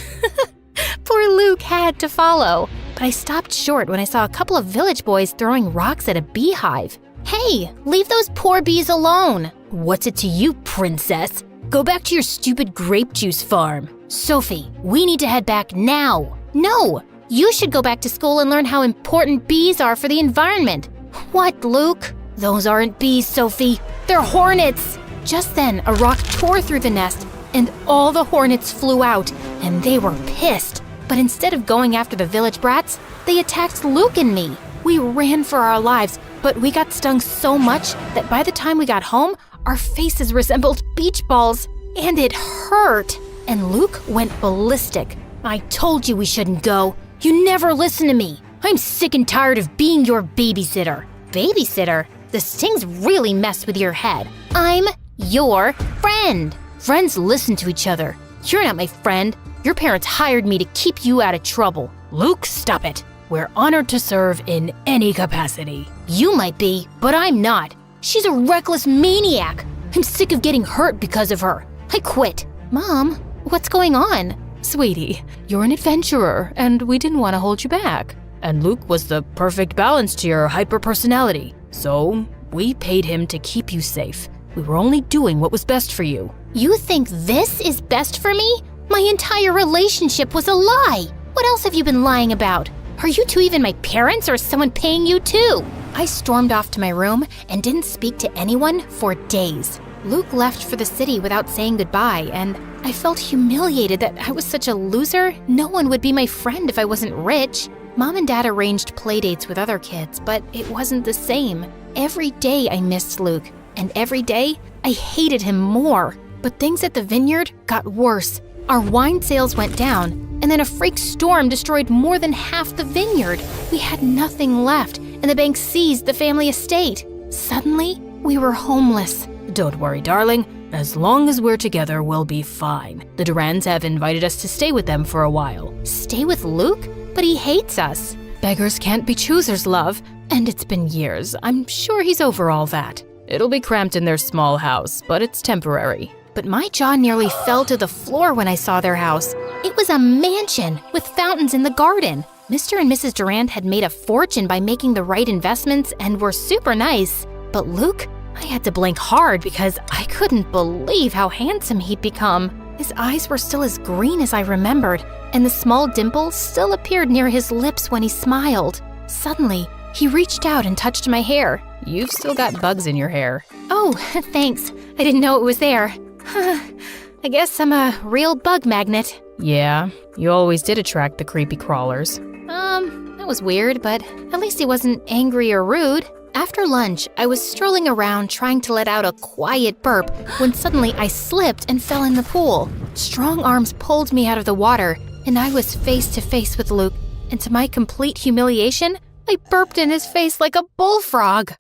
[SPEAKER 3] poor Luke had to follow. but I stopped short when I saw a couple of village boys throwing rocks at a beehive. Hey, leave those poor bees alone.
[SPEAKER 4] What's it to you, princess? Go back to your stupid grape juice farm.
[SPEAKER 3] Sophie, we need to head back now. No, you should go back to school and learn how important bees are for the environment. What, Luke?
[SPEAKER 4] Those aren't bees, Sophie. They're hornets.
[SPEAKER 3] Just then, a rock tore through the nest, and all the hornets flew out, and they were pissed. But instead of going after the village brats, they attacked Luke and me. We ran for our lives, but we got stung so much that by the time we got home, our faces resembled beach balls, and it hurt. And Luke went ballistic.
[SPEAKER 4] I told you we shouldn't go. You never listen to me. I'm sick and tired of being your babysitter.
[SPEAKER 3] Babysitter? The stings really mess with your head. I'm your friend.
[SPEAKER 4] Friends listen to each other. You're not my friend. Your parents hired me to keep you out of trouble. Luke, stop it. We're honored to serve in any capacity. You might be, but I'm not. She's a reckless maniac. I'm sick of getting hurt because of her. I quit.
[SPEAKER 3] Mom, what's going on?
[SPEAKER 4] Sweetie, you're an adventurer, and we didn't want to hold you back. And Luke was the perfect balance to your hyper-personality. So, we paid him to keep you safe. We were only doing what was best for you.
[SPEAKER 3] You think this is best for me? My entire relationship was a lie. What else have you been lying about? Are you two even my parents, or is someone paying you too? I stormed off to my room and didn't speak to anyone for days. Luke left for the city without saying goodbye, and I felt humiliated that I was such a loser. No one would be my friend if I wasn't rich. Mom and Dad arranged playdates with other kids, but it wasn't the same. Every day I missed Luke, and every day I hated him more. But things at the vineyard got worse. Our wine sales went down, and then a freak storm destroyed more than half the vineyard. We had nothing left, and the bank seized the family estate. Suddenly, we were homeless.
[SPEAKER 4] Don't worry, darling. As long as we're together, we'll be fine. The Durans have invited us to stay with them for a while.
[SPEAKER 3] Stay with Luke? But he hates us.
[SPEAKER 4] Beggars can't be choosers, love. And it's been years. I'm sure he's over all that. It'll be cramped in their small house, but it's temporary.
[SPEAKER 3] But my jaw nearly fell to the floor when I saw their house. It was a mansion with fountains in the garden. Mr. and Mrs. Durand had made a fortune by making the right investments and were super nice. But Luke, I had to blink hard because I couldn't believe how handsome he'd become. His eyes were still as green as I remembered, and the small dimple still appeared near his lips when he smiled. Suddenly, he reached out and touched my hair.
[SPEAKER 4] You've still got bugs in your hair.
[SPEAKER 3] Oh, thanks. I didn't know it was there. I guess I'm a real bug magnet.
[SPEAKER 4] Yeah, you always did attract the creepy crawlers.
[SPEAKER 3] That was weird, but at least he wasn't angry or rude. After lunch, I was strolling around trying to let out a quiet burp when suddenly I slipped and fell in the pool. Strong arms pulled me out of the water, and I was face to face with Luke. And to my complete humiliation, I burped in his face like a bullfrog.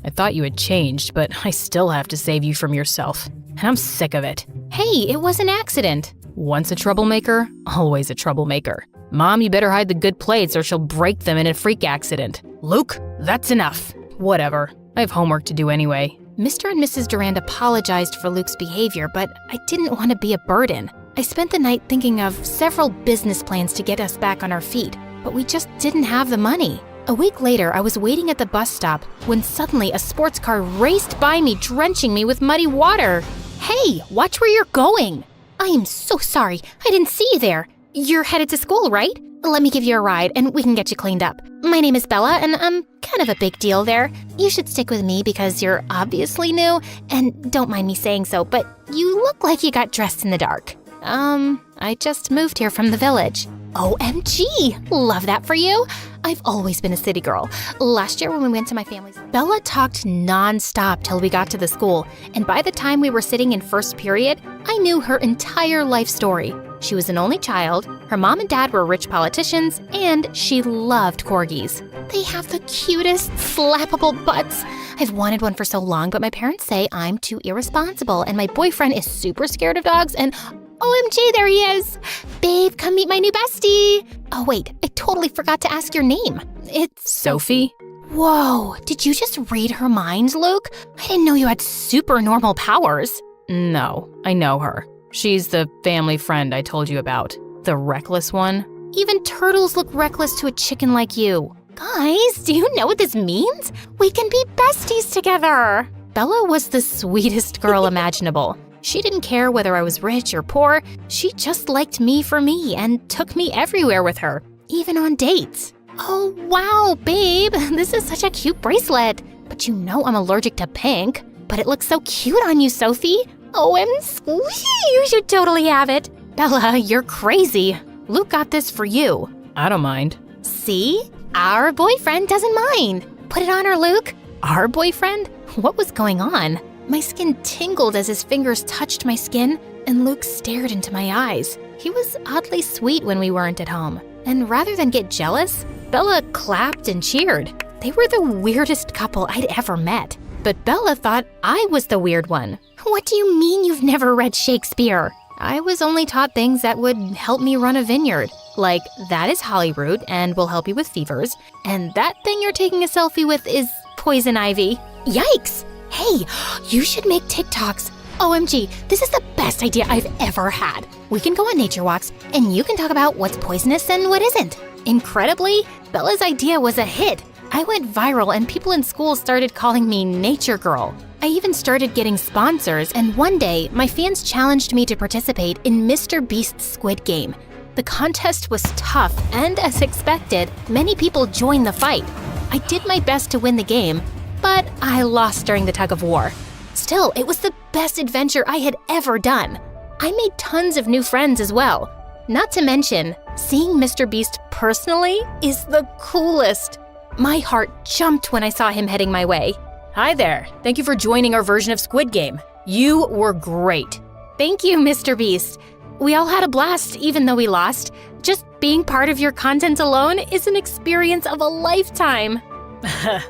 [SPEAKER 4] I thought you had changed, but I still have to save you from yourself. And I'm sick of it.
[SPEAKER 3] Hey, it was an accident.
[SPEAKER 4] Once a troublemaker, always a troublemaker. Mom, you better hide the good plates or she'll break them in a freak accident. Luke, that's enough. Whatever. I have homework to do anyway.
[SPEAKER 3] Mr. and Mrs. Durand apologized for Luke's behavior, but I didn't want to be a burden. I spent the night thinking of several business plans to get us back on our feet, but we just didn't have the money. A week later, I was waiting at the bus stop when suddenly a sports car raced by me, drenching me with muddy water. Hey, watch where you're going. I am so sorry. I didn't see you there. You're headed to school, right? Let me give you a ride and we can get you cleaned up. My name is Bella and I'm kind of a big deal there. You should stick with me because you're obviously new, and don't mind me saying so, but you look like you got dressed in the dark. I just moved here from the village. OMG! Love that for you. I've always been a city girl. Last year when we went to my family's, Bella talked non-stop till we got to the school, and by the time we were sitting in first period, I knew her entire life story. She was an only child, her mom and dad were rich politicians, and she loved corgis. They have the cutest, slappable butts. I've wanted one for so long, but my parents say I'm too irresponsible, and my boyfriend is super scared of dogs, and OMG, there he is! Babe, come meet my new bestie! Oh wait, I totally forgot to ask your name. It's
[SPEAKER 4] Sophie?
[SPEAKER 3] Whoa, did you just read her mind, Luke? I didn't know you had super normal powers.
[SPEAKER 4] No, I know her. She's the family friend I told you about. The reckless one.
[SPEAKER 3] Even turtles look reckless to a chicken like you. Guys, do you know what this means? We can be besties together. Bella was the sweetest girl imaginable. She didn't care whether I was rich or poor. She just liked me for me and took me everywhere with her, even on dates. Oh, wow, babe, this is such a cute bracelet. But you know I'm allergic to pink. But it looks so cute on you, Sophie. OMG, you should totally have it. Bella, you're crazy. Luke got this for you.
[SPEAKER 4] I don't mind.
[SPEAKER 3] See? Our boyfriend doesn't mind. Put it on her, Luke. Our boyfriend? What was going on? My skin tingled as his fingers touched my skin, and Luke stared into my eyes. He was oddly sweet when we weren't at home. And rather than get jealous, Bella clapped and cheered. They were the weirdest couple I'd ever met. But Bella thought I was the weird one. What do you mean you've never read Shakespeare? I was only taught things that would help me run a vineyard. Like, that is hollyroot and will help you with fevers. And that thing you're taking a selfie with is poison ivy. Yikes! Hey, you should make TikToks. OMG, this is the best idea I've ever had. We can go on nature walks, and you can talk about what's poisonous and what isn't. Incredibly, Bella's idea was a hit. I went viral and people in school started calling me Nature Girl. I even started getting sponsors, and one day, my fans challenged me to participate in Mr. Beast's Squid Game. The contest was tough, and as expected, many people joined the fight. I did my best to win the game, but I lost during the tug of war. Still, it was the best adventure I had ever done. I made tons of new friends as well. Not to mention, seeing Mr. Beast personally is the coolest. My heart jumped when I saw him heading my way.
[SPEAKER 4] Hi there. Thank you for joining our version of Squid Game. You were great.
[SPEAKER 3] Thank you, Mr. Beast. We all had a blast, even though we lost. Just being part of your content alone is an experience of a lifetime.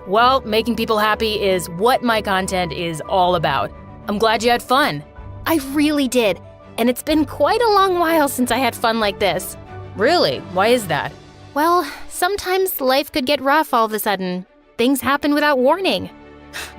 [SPEAKER 4] Well, making people happy is what my content is all about. I'm glad you had fun.
[SPEAKER 3] I really did, and it's been quite a long while since I had fun like this.
[SPEAKER 4] Really? Why is that?
[SPEAKER 3] Well, sometimes life could get rough all of a sudden. Things happen without warning.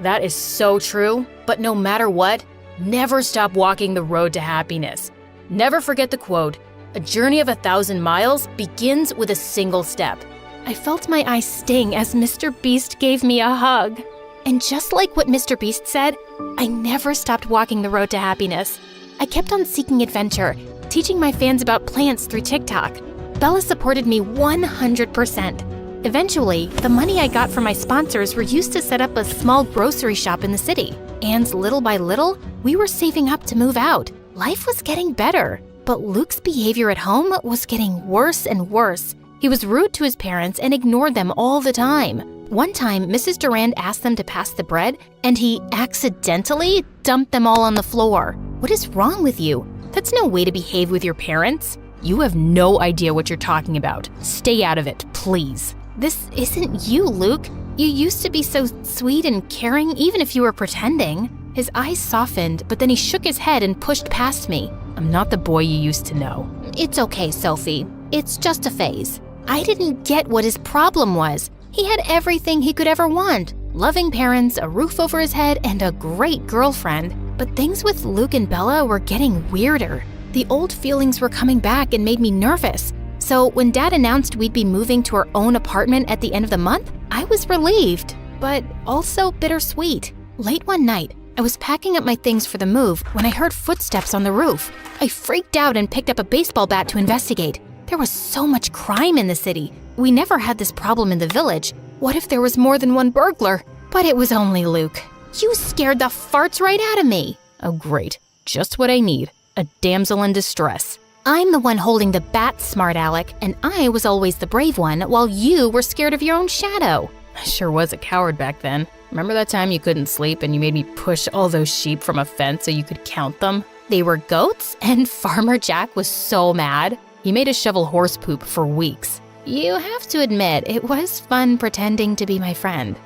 [SPEAKER 4] That is so true, but no matter what, never stop walking the road to happiness. Never forget the quote, "A journey of 1,000 miles begins with a single step."
[SPEAKER 3] I felt my eyes sting as Mr. Beast gave me a hug. And just like what Mr. Beast said, I never stopped walking the road to happiness. I kept on seeking adventure, teaching my fans about plants through TikTok. Bella supported me 100%. Eventually, the money I got from my sponsors were used to set up a small grocery shop in the city. And little by little, we were saving up to move out. Life was getting better, but Luke's behavior at home was getting worse and worse. He was rude to his parents and ignored them all the time. One time, Mrs. Durand asked them to pass the bread, and he accidentally dumped them all on the floor. What is wrong with you? That's no way to behave with your parents.
[SPEAKER 4] You have no idea what you're talking about. Stay out of it, please.
[SPEAKER 3] This isn't you, Luke. You used to be so sweet and caring, even if you were pretending. His eyes softened, but then he shook his head and pushed past me.
[SPEAKER 4] I'm not the boy you used to know.
[SPEAKER 3] It's okay, Sophie. It's just a phase. I didn't get what his problem was. He had everything he could ever want. Loving parents, a roof over his head, and a great girlfriend. But things with Luke and Bella were getting weirder. The old feelings were coming back and made me nervous. So when Dad announced we'd be moving to our own apartment at the end of the month, I was relieved, but also bittersweet. Late one night, I was packing up my things for the move when I heard footsteps on the roof. I freaked out and picked up a baseball bat to investigate. There was so much crime in the city. We never had this problem in the village. What if there was more than one burglar? But it was only Luke. You scared the farts right out of me.
[SPEAKER 4] Oh, great. Just what I need. A damsel in distress.
[SPEAKER 3] I'm the one holding the bat, smart Alec, and I was always the brave one while you were scared of your own shadow.
[SPEAKER 4] I sure was a coward back then. Remember that time you couldn't sleep and you made me push all those sheep from a fence so you could count them?
[SPEAKER 3] They were goats, and Farmer Jack was so mad.
[SPEAKER 4] He made us shovel horse poop for weeks.
[SPEAKER 3] You have to admit, it was fun pretending to be my friend.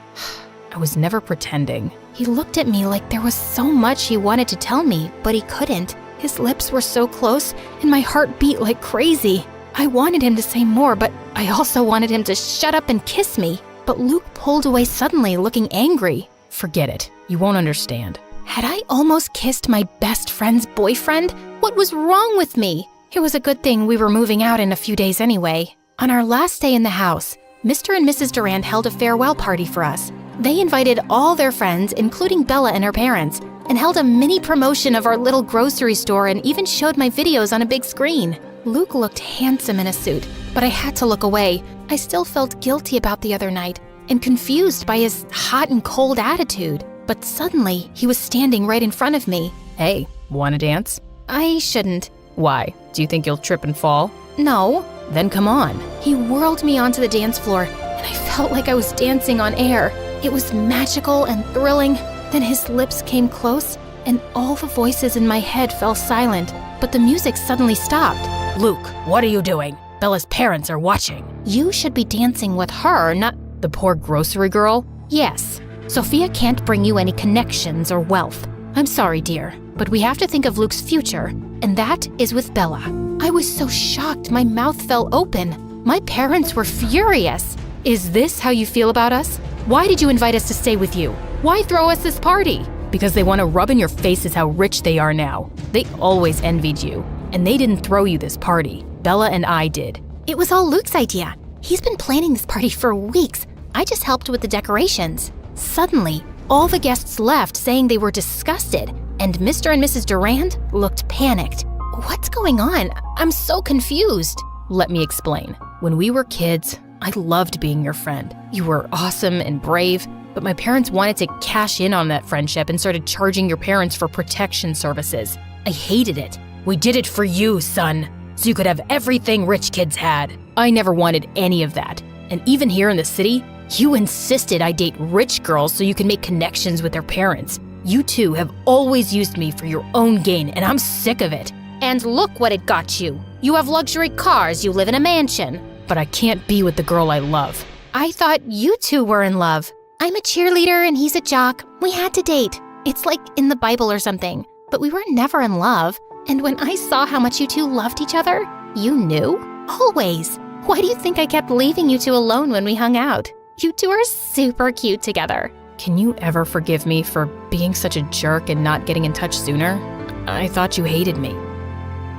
[SPEAKER 4] I was never pretending.
[SPEAKER 3] He looked at me like there was so much he wanted to tell me, but he couldn't. His lips were so close, and my heart beat like crazy. I wanted him to say more, but I also wanted him to shut up and kiss me. But Luke pulled away suddenly, looking angry.
[SPEAKER 4] Forget it. You won't understand.
[SPEAKER 3] Had I almost kissed my best friend's boyfriend? What was wrong with me? It was a good thing we were moving out in a few days anyway. On our last day in the house, Mr. and Mrs. Durand held a farewell party for us. They invited all their friends, including Bella and her parents, and held a mini promotion of our little grocery store and even showed my videos on a big screen. Luke looked handsome in a suit, but I had to look away. I still felt guilty about the other night and confused by his hot and cold attitude. But suddenly, he was standing right in front of me.
[SPEAKER 4] Hey, wanna dance?
[SPEAKER 3] I shouldn't.
[SPEAKER 4] Why? Do you think you'll trip and fall?
[SPEAKER 3] No.
[SPEAKER 4] Then come on.
[SPEAKER 3] He whirled me onto the dance floor, and I felt like I was dancing on air. It was magical and thrilling. Then his lips came close, and all the voices in my head fell silent, but the music suddenly stopped.
[SPEAKER 4] Luke, what are you doing? Bella's parents are watching.
[SPEAKER 3] You should be dancing with her, not
[SPEAKER 4] the poor grocery girl.
[SPEAKER 3] Yes. Sophia can't bring you any connections or wealth. I'm sorry, dear, but we have to think of Luke's future, and that is with Bella. I was so shocked my mouth fell open. My parents were furious.
[SPEAKER 4] Is this how you feel about us? Why did you invite us to stay with you? Why throw us this party? Because they want to rub in your faces how rich they are now. They always envied you, and they didn't throw you this party. Bella and I did.
[SPEAKER 3] It was all Luke's idea. He's been planning this party for weeks. I just helped with the decorations. Suddenly, all the guests left saying they were disgusted, and Mr. and Mrs. Durand looked panicked. What's going on? I'm so confused.
[SPEAKER 4] Let me explain. When we were kids, I loved being your friend. You were awesome and brave, but my parents wanted to cash in on that friendship and started charging your parents for protection services. I hated it. We did it for you, son, so you could have everything rich kids had. I never wanted any of that. And even here in the city, you insisted I date rich girls so you can make connections with their parents. You two have always used me for your own gain, and I'm sick of it.
[SPEAKER 3] And look what it got you. You have luxury cars, you live in a mansion.
[SPEAKER 4] But I can't be with the girl I love.
[SPEAKER 3] I thought you two were in love. I'm a cheerleader and he's a jock. We had to date. It's like in the Bible or something. But we were never in love. And when I saw how much you two loved each other, you knew? Always. Why do you think I kept leaving you two alone when we hung out? You two are super cute together.
[SPEAKER 4] Can you ever forgive me for being such a jerk and not getting in touch sooner? I thought you hated me.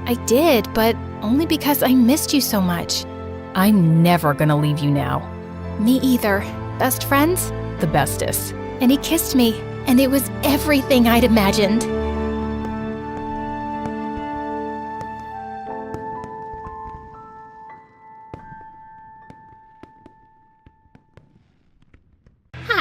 [SPEAKER 3] I did, but only because I missed you so much.
[SPEAKER 4] I'm never gonna leave you now.
[SPEAKER 3] Me either. Best friends?
[SPEAKER 4] The bestest.
[SPEAKER 3] And he kissed me, and it was everything I'd imagined.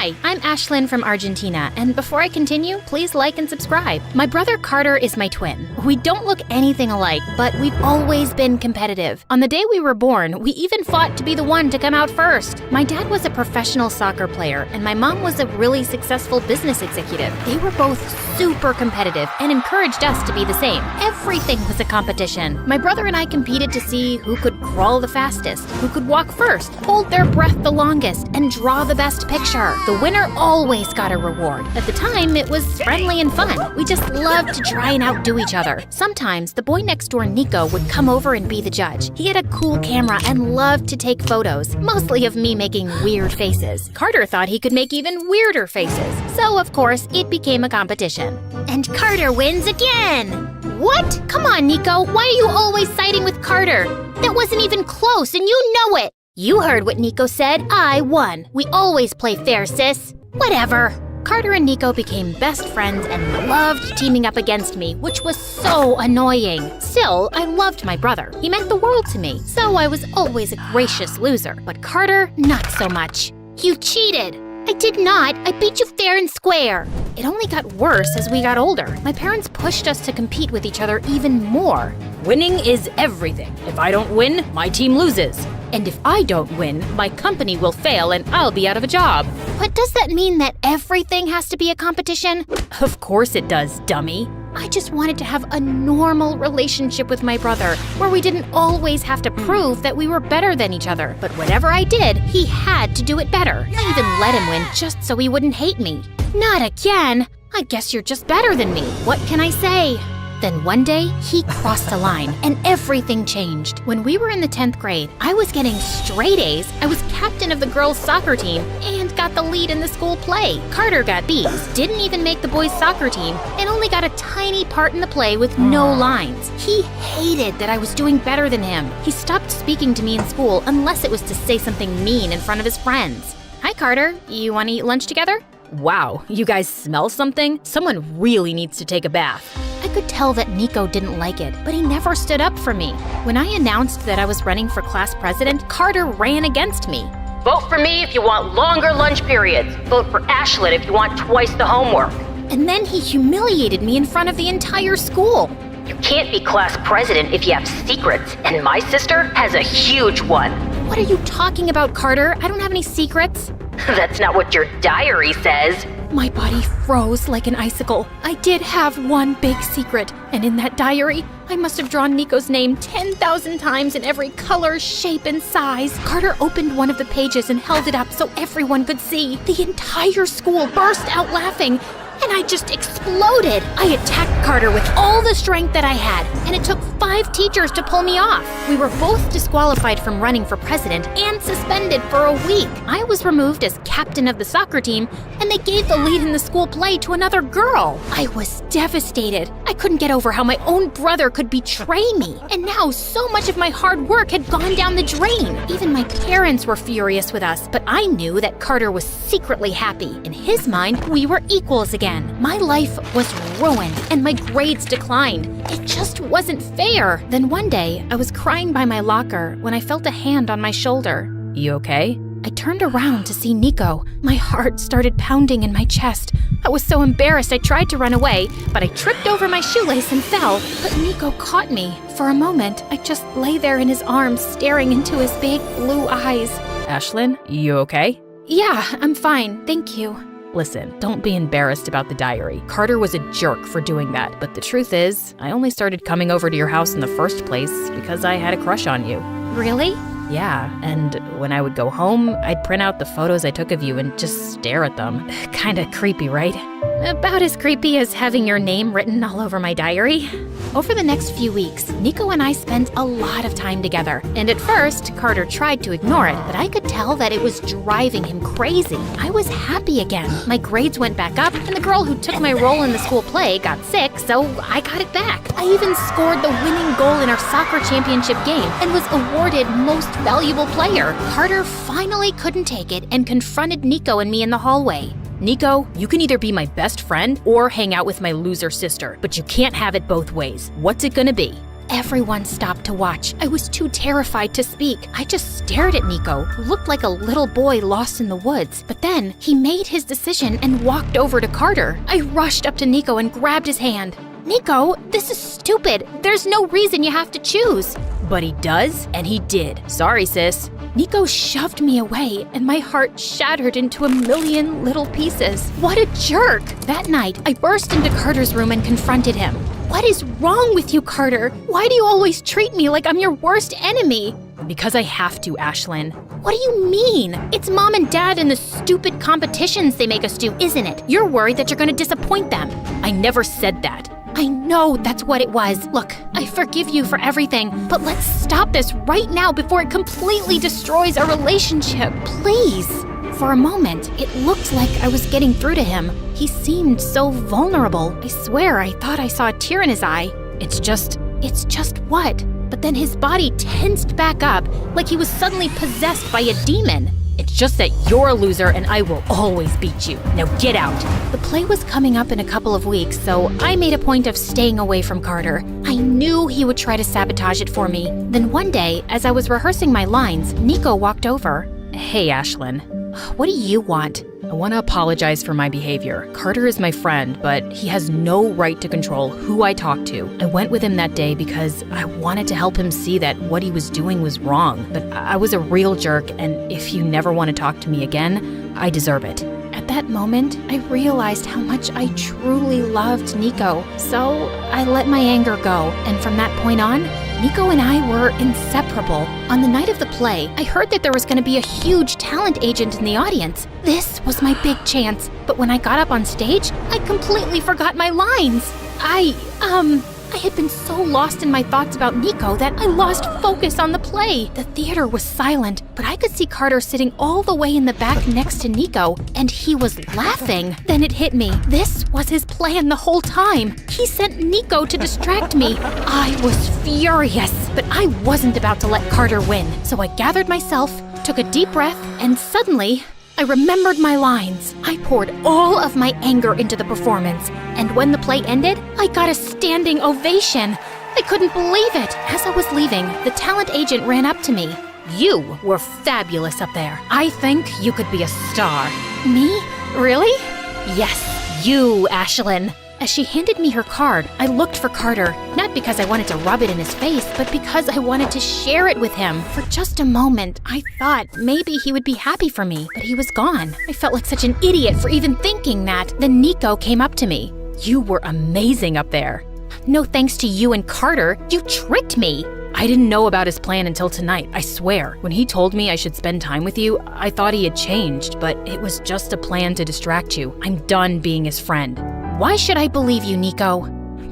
[SPEAKER 3] Hi, I'm Ashlyn from Argentina, and before I continue, please like and subscribe. My brother Carter is my twin. We don't look anything alike, but we've always been competitive. On the day we were born, we even fought to be the one to come out first. My dad was a professional soccer player, and my mom was a really successful business executive. They were both super competitive and encouraged us to be the same. Everything was a competition. My brother and I competed to see who could crawl the fastest, who could walk first, hold their breath the longest, and draw the best picture. The winner always got a reward. At the time, it was friendly and fun. We just loved to try and outdo each other. Sometimes, the boy next door, Nico, would come over and be the judge. He had a cool camera and loved to take photos, mostly of me making weird faces. Carter thought he could make even weirder faces. So, of course, it became a competition. And Carter wins again! What? Come on, Nico, why are you always siding with Carter? That wasn't even close, and you know it! You heard what Nico said. I won. We always play fair, sis. Whatever. Carter and Nico became best friends and loved teaming up against me, which was so annoying. Still, I loved my brother. He meant the world to me, so I was always a gracious loser. But Carter, not so much. You cheated. I did not. I beat you fair and square. It only got worse as we got older. My parents pushed us to compete with each other even more.
[SPEAKER 4] Winning is everything. If I don't win, my team loses. And if I don't win, my company will fail and I'll be out of a job.
[SPEAKER 3] But does that mean that everything has to be a competition?
[SPEAKER 4] Of course it does, dummy.
[SPEAKER 3] I just wanted to have a normal relationship with my brother, where we didn't always have to prove that we were better than each other. But whatever I did, he had to do it better. I even let him win just so he wouldn't hate me. Not again! I guess you're just better than me. What can I say? Then one day, he crossed a line, and everything changed. When we were in the 10th grade, I was getting straight A's, I was captain of the girls' soccer team, and got the lead in the school play. Carter got B's, didn't even make the boys' soccer team, and only got a tiny part in the play with no lines. He hated that I was doing better than him. He stopped speaking to me in school unless it was to say something mean in front of his friends. Hi, Carter. You want to eat lunch together?
[SPEAKER 4] Wow, you guys smell something? Someone really needs to take a bath.
[SPEAKER 3] I could tell that Nico didn't like it, but he never stood up for me. When I announced that I was running for class president, Carter ran against me.
[SPEAKER 15] Vote for me if you want longer lunch periods. Vote for Ashlyn if you want twice the homework.
[SPEAKER 3] And then he humiliated me in front of the entire school.
[SPEAKER 15] You can't be class president if you have secrets, and my sister has a huge one.
[SPEAKER 3] What are you talking about, Carter? I don't have any secrets.
[SPEAKER 15] That's not what your diary says.
[SPEAKER 3] My body froze like an icicle. I did have one big secret, and in that diary, I must have drawn Nico's name 10,000 times in every color, shape, and size. Carter opened one of the pages and held it up so everyone could see. The entire school burst out laughing, and I just exploded. I attacked Carter with all the strength that I had, and it took 5 teachers to pull me off. We were both disqualified from running for president and suspended for a week. I was removed as captain of the soccer team, and they gave the lead in the school play to another girl. I was devastated. I couldn't get over how my own brother could betray me, and now so much of my hard work had gone down the drain. Even my parents were furious with us, but I knew that Carter was secretly happy. In his mind, we were equals again. My life was ruined, and my grades declined. It just wasn't fair. Then one day, I was crying by my locker when I felt a hand on my shoulder.
[SPEAKER 4] You okay?
[SPEAKER 3] I turned around to see Nico. My heart started pounding in my chest. I was so embarrassed I tried to run away, but I tripped over my shoelace and fell. But Nico caught me. For a moment, I just lay there in his arms, staring into his big blue eyes.
[SPEAKER 4] Ashlyn, you okay?
[SPEAKER 3] Yeah, I'm fine, thank you.
[SPEAKER 4] Listen, don't be embarrassed about the diary. Carter was a jerk for doing that, but the truth is, I only started coming over to your house in the first place because I had a crush on you.
[SPEAKER 3] Really?
[SPEAKER 4] Yeah, and when I would go home, I'd print out the photos I took of you and just stare at them. Kinda creepy, right?
[SPEAKER 3] About as creepy as having your name written all over my diary. Over the next few weeks, Nico and I spent a lot of time together. And at first, Carter tried to ignore it, but I could tell that it was driving him crazy. I was happy again. My grades went back up, and the girl who took my role in the school play got sick, so I got it back. I even scored the winning goal in our soccer championship game and was awarded Most Valuable Player. Carter finally couldn't take it and confronted Nico and me in the hallway.
[SPEAKER 4] Nico, you can either be my best friend or hang out with my loser sister, but you can't have it both ways. What's it gonna be?
[SPEAKER 3] Everyone stopped to watch. I was too terrified to speak. I just stared at Nico, who looked like a little boy lost in the woods. But then he made his decision and walked over to Carter. I rushed up to Nico and grabbed his hand. Nico, this is stupid. There's no reason you have to choose.
[SPEAKER 4] But he does, and he did. Sorry, sis.
[SPEAKER 3] Nico shoved me away, and my heart shattered into a million little pieces. What a jerk! That night, I burst into Carter's room and confronted him. What is wrong with you, Carter? Why do you always treat me like I'm your worst enemy?
[SPEAKER 4] Because I have to, Ashlyn.
[SPEAKER 3] What do you mean? It's Mom and Dad and the stupid competitions they make us do, isn't it? You're worried that you're gonna disappoint them.
[SPEAKER 4] I never said that.
[SPEAKER 3] I know that's what it was. Look, I forgive you for everything, but let's stop this right now before it completely destroys our relationship, please. For a moment, it looked like I was getting through to him. He seemed so vulnerable. I swear I thought I saw a tear in his eye. It's just what? But then his body tensed back up like he was suddenly possessed by a demon.
[SPEAKER 4] It's just that you're a loser and I will always beat you. Now get out.
[SPEAKER 3] The play was coming up in a couple of weeks, so I made a point of staying away from Carter. I knew he would try to sabotage it for me. Then one day, as I was rehearsing my lines, Nico walked over.
[SPEAKER 4] Hey, Ashlyn.
[SPEAKER 3] What do you want?
[SPEAKER 4] I want to apologize for my behavior. Carter is my friend, but he has no right to control who I talk to. I went with him that day because I wanted to help him see that what he was doing was wrong. But I was a real jerk, and if you never want to talk to me again, I deserve it.
[SPEAKER 3] At that moment, I realized how much I truly loved Nico. So I let my anger go, and from that point on, Nico and I were inseparable. On the night of the play, I heard that there was going to be a huge talent agent in the audience. This was my big chance, but when I got up on stage, I completely forgot my lines. I I had been so lost in my thoughts about Nico that I lost focus on the play. The theater was silent, but I could see Carter sitting all the way in the back next to Nico, and he was laughing. Then it hit me. This was his plan the whole time. He sent Nico to distract me. I was furious, but I wasn't about to let Carter win. So I gathered myself, took a deep breath, and suddenly, I remembered my lines. I poured all of my anger into the performance, and when the play ended, I got a standing ovation. I couldn't believe it. As I was leaving, the talent agent ran up to me.
[SPEAKER 4] You were fabulous up there. I think you could be a star.
[SPEAKER 3] Me? Really?
[SPEAKER 4] Yes, you, Ashlyn.
[SPEAKER 3] As she handed me her card, I looked for Carter, not because I wanted to rub it in his face, but because I wanted to share it with him. For just a moment, I thought maybe he would be happy for me, but he was gone. I felt like such an idiot for even thinking that. Then Nico came up to me.
[SPEAKER 4] You were amazing up there.
[SPEAKER 3] No thanks to you and Carter, you tricked me.
[SPEAKER 4] I didn't know about his plan until tonight, I swear. When he told me I should spend time with you, I thought he had changed, but it was just a plan to distract you. I'm done being his friend.
[SPEAKER 3] Why should I believe you, Nico?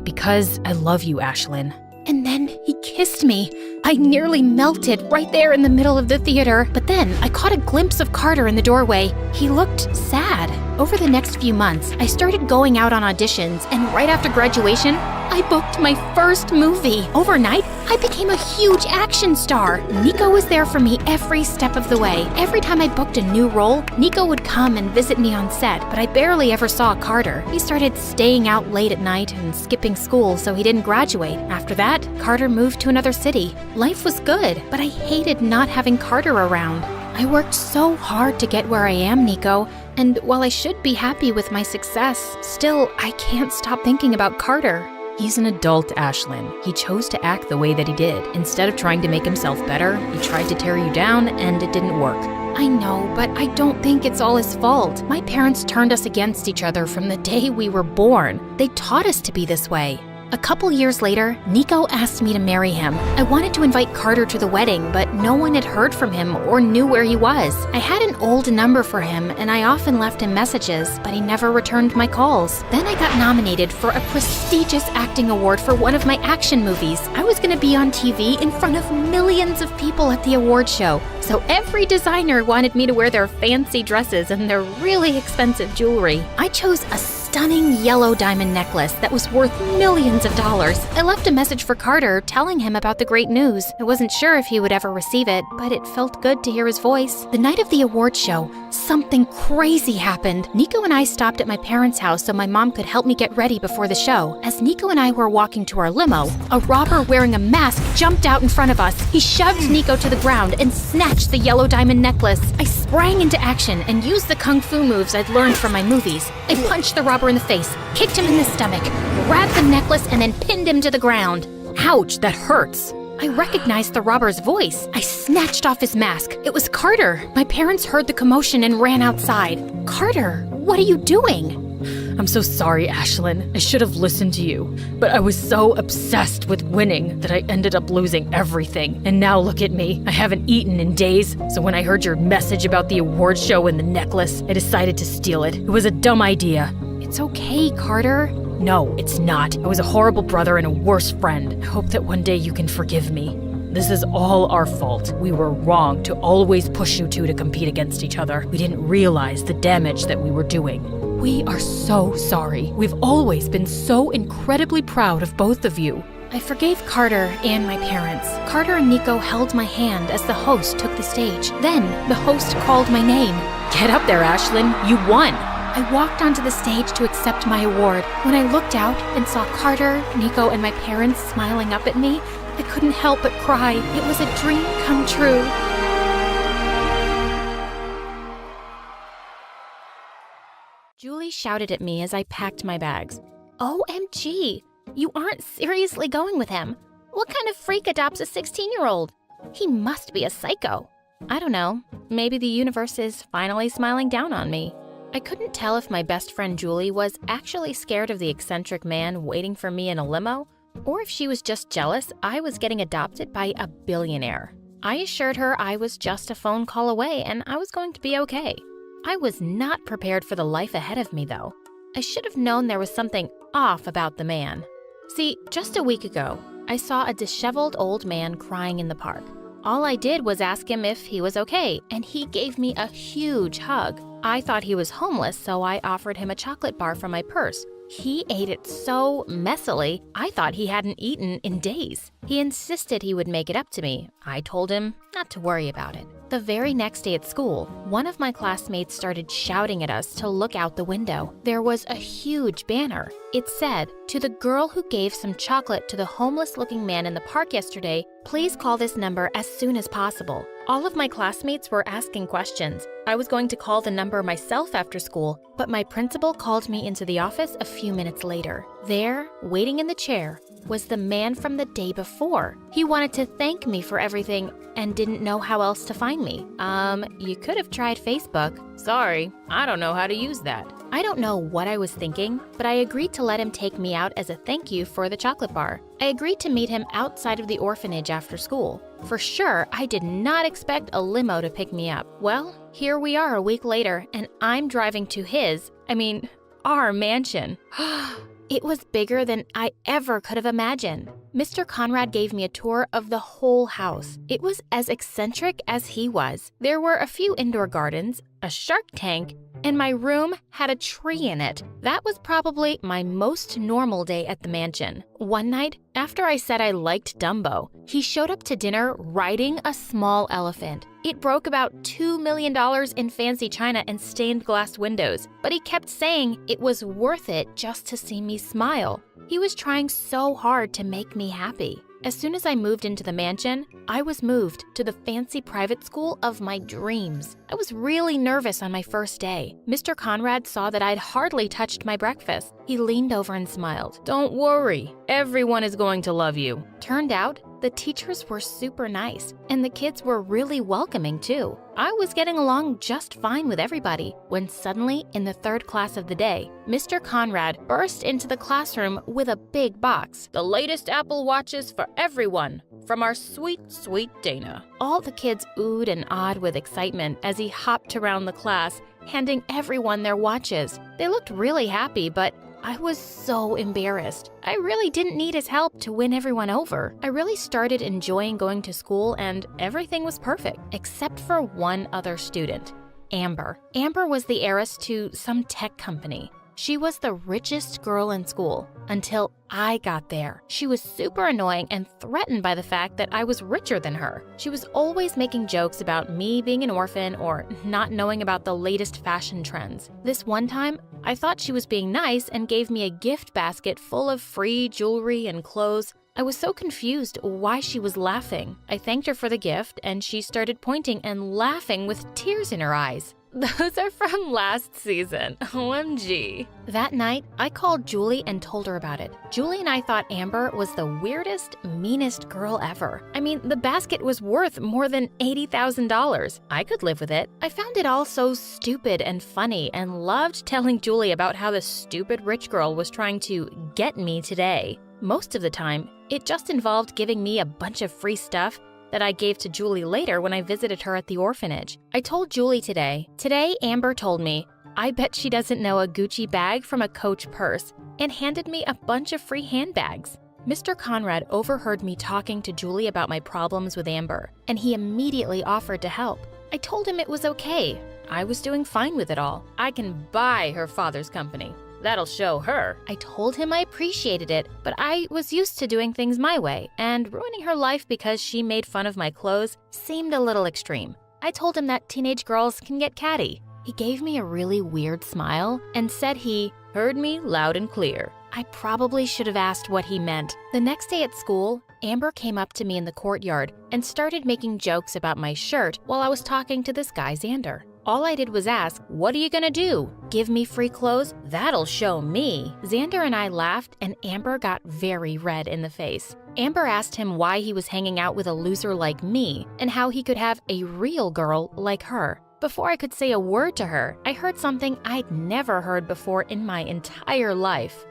[SPEAKER 4] Because I love you, Ashlyn.
[SPEAKER 3] And then he kissed me. I nearly melted right there in the middle of the theater. But then I caught a glimpse of Carter in the doorway. He looked sad. Over the next few months, I started going out on auditions, and right after graduation, I booked my first movie. Overnight, I became a huge action star. Nico was there for me every step of the way. Every time I booked a new role, Nico would come and visit me on set, but I barely ever saw Carter. He started staying out late at night and skipping school so he didn't graduate. After that, Carter moved to another city. Life was good, but I hated not having Carter around. I worked so hard to get where I am, Nico, and while I should be happy with my success, still, I can't stop thinking about Carter.
[SPEAKER 4] He's an adult, Ashlyn. He chose to act the way that he did. Instead of trying to make himself better, he tried to tear you down, and it didn't work.
[SPEAKER 3] I know, but I don't think it's all his fault. My parents turned us against each other from the day we were born. They taught us to be this way. A couple years later, Nico asked me to marry him. I wanted to invite Carter to the wedding, but no one had heard from him or knew where he was. I had an old number for him, and I often left him messages, but he never returned my calls. Then I got nominated for a prestigious acting award for one of my action movies. I was gonna be on TV in front of millions of people at the award show, so every designer wanted me to wear their fancy dresses and their really expensive jewelry. I chose a stunning yellow diamond necklace that was worth millions of dollars. I left a message for Carter telling him about the great news. I wasn't sure if he would ever receive it, but it felt good to hear his voice. The night of the award show, something crazy happened. Nico and I stopped at my parents' house so my mom could help me get ready before the show. As Nico and I were walking to our limo, a robber wearing a mask jumped out in front of us. He shoved Nico to the ground and snatched the yellow diamond necklace. I sprang into action and used the kung fu moves I'd learned from my movies. I punched the robber in the face, kicked him in the stomach, grabbed the necklace, and then pinned him to the ground.
[SPEAKER 4] Ouch, that hurts.
[SPEAKER 3] I recognized the robber's voice. I snatched off his mask. It was Carter. My parents heard the commotion and ran outside. Carter, what are you doing?
[SPEAKER 4] I'm so sorry, Ashlyn. I should have listened to you. But I was so obsessed with winning that I ended up losing everything. And now look at me. I haven't eaten in days. So when I heard your message about the award show and the necklace, I decided to steal it. It was a dumb idea.
[SPEAKER 3] It's okay, Carter.
[SPEAKER 4] No, it's not. I was a horrible brother and a worse friend. I hope that one day you can forgive me. This is all our fault. We were wrong to always push you two to compete against each other. We didn't realize the damage that we were doing.
[SPEAKER 3] We are so sorry. We've always been so incredibly proud of both of you. I forgave Carter and my parents. Carter and Nico held my hand as the host took the stage. Then, the host called my name.
[SPEAKER 4] Get up there, Ashlyn. You won.
[SPEAKER 3] I walked onto the stage to accept my award. When I looked out and saw Carter, Nico, and my parents smiling up at me, I couldn't help but cry. It was a dream come true. Julie shouted at me as I packed my bags. OMG, you aren't seriously going with him. What kind of freak adopts a 16-year-old? He must be a psycho. I don't know, maybe the universe is finally smiling down on me. I couldn't tell if my best friend Julie was actually scared of the eccentric man waiting for me in a limo, or if she was just jealous I was getting adopted by a billionaire. I assured her I was just a phone call away and I was going to be okay. I was not prepared for the life ahead of me, though. I should have known there was something off about the man. See, just a week ago, I saw a disheveled old man crying in the park. All I did was ask him if he was okay, and he gave me a huge hug. I thought he was homeless, so I offered him a chocolate bar from my purse. He ate it so messily, I thought he hadn't eaten in days. He insisted he would make it up to me. I told him not to worry about it. The very next day at school, one of my classmates started shouting at us to look out the window. There was a huge banner. It said, "To the girl who gave some chocolate to the homeless-looking man in the park yesterday, please call this number as soon as possible." All of my classmates were asking questions. I was going to call the number myself after school, but my principal called me into the office a few minutes later. There, waiting in the chair, was the man from the day before. He wanted to thank me for everything and didn't know how else to find me. You could have tried Facebook.
[SPEAKER 7] Sorry, I don't know how to use that.
[SPEAKER 3] I don't know what I was thinking, but I agreed to let him take me out as a thank you for the chocolate bar. I agreed to meet him outside of the orphanage after school. For sure, I did not expect a limo to pick me up. Well, here we are a week later, and I'm driving to our mansion. It was bigger than I ever could have imagined. Mr. Conrad gave me a tour of the whole house. It was as eccentric as he was. There were a few indoor gardens, a shark tank, and my room had a tree in it. That was probably my most normal day at the mansion. One night, after I said I liked Dumbo, he showed up to dinner riding a small elephant. It broke about $2 million in fancy china and stained glass windows, but he kept saying it was worth it just to see me smile. He was trying so hard to make me happy. As soon as I moved into the mansion, I was moved to the fancy private school of my dreams. I was really nervous on my first day. Mr. Conrad saw that I'd hardly touched my breakfast. He leaned over and smiled.
[SPEAKER 7] Don't worry, everyone is going to love you.
[SPEAKER 3] Turned out, the teachers were super nice, and the kids were really welcoming too. I was getting along just fine with everybody when suddenly, in the third class of the day, Mr. Conrad burst into the classroom with a big box.
[SPEAKER 7] The latest Apple Watches for everyone, from our sweet, sweet Dana.
[SPEAKER 3] All the kids oohed and awed with excitement as he hopped around the class, handing everyone their watches. They looked really happy, but I was so embarrassed. I really didn't need his help to win everyone over. I really started enjoying going to school and everything was perfect, except for one other student, Amber. Amber was the heiress to some tech company. She was the richest girl in school until I got there. She was super annoying and threatened by the fact that I was richer than her. She was always making jokes about me being an orphan or not knowing about the latest fashion trends. This one time, I thought she was being nice and gave me a gift basket full of free jewelry and clothes. I was so confused why she was laughing. I thanked her for the gift and she started pointing and laughing with tears in her eyes.
[SPEAKER 7] Those are from last season. OMG.
[SPEAKER 3] That night, I called Julie and told her about it. Julie and I thought Amber was the weirdest, meanest girl ever. I mean, the basket was worth more than $80,000. I could live with it. I found it all so stupid and funny and loved telling Julie about how the stupid rich girl was trying to get me today. Most of the time, it just involved giving me a bunch of free stuff that I gave to Julie later when I visited her at the orphanage. I told Julie today Amber told me, I bet she doesn't know a Gucci bag from a Coach purse, and handed me a bunch of free handbags. Mr. Conrad overheard me talking to Julie about my problems with Amber, and he immediately offered to help. I told him it was okay. I was doing fine with it all.
[SPEAKER 7] I can buy her father's company. That'll show her.
[SPEAKER 3] I told him I appreciated it, but I was used to doing things my way, and ruining her life because she made fun of my clothes seemed a little extreme. I told him that teenage girls can get catty. He gave me a really weird smile and said he
[SPEAKER 7] heard me loud and clear.
[SPEAKER 3] I probably should have asked what he meant. The next day at school, Amber came up to me in the courtyard and started making jokes about my shirt while I was talking to this guy Xander. All I did was ask, what are you gonna do? Give me free clothes? That'll show me. Xander and I laughed and Amber got very red in the face. Amber asked him why he was hanging out with a loser like me and how he could have a real girl like her. Before I could say a word to her, I heard something I'd never heard before in my entire life.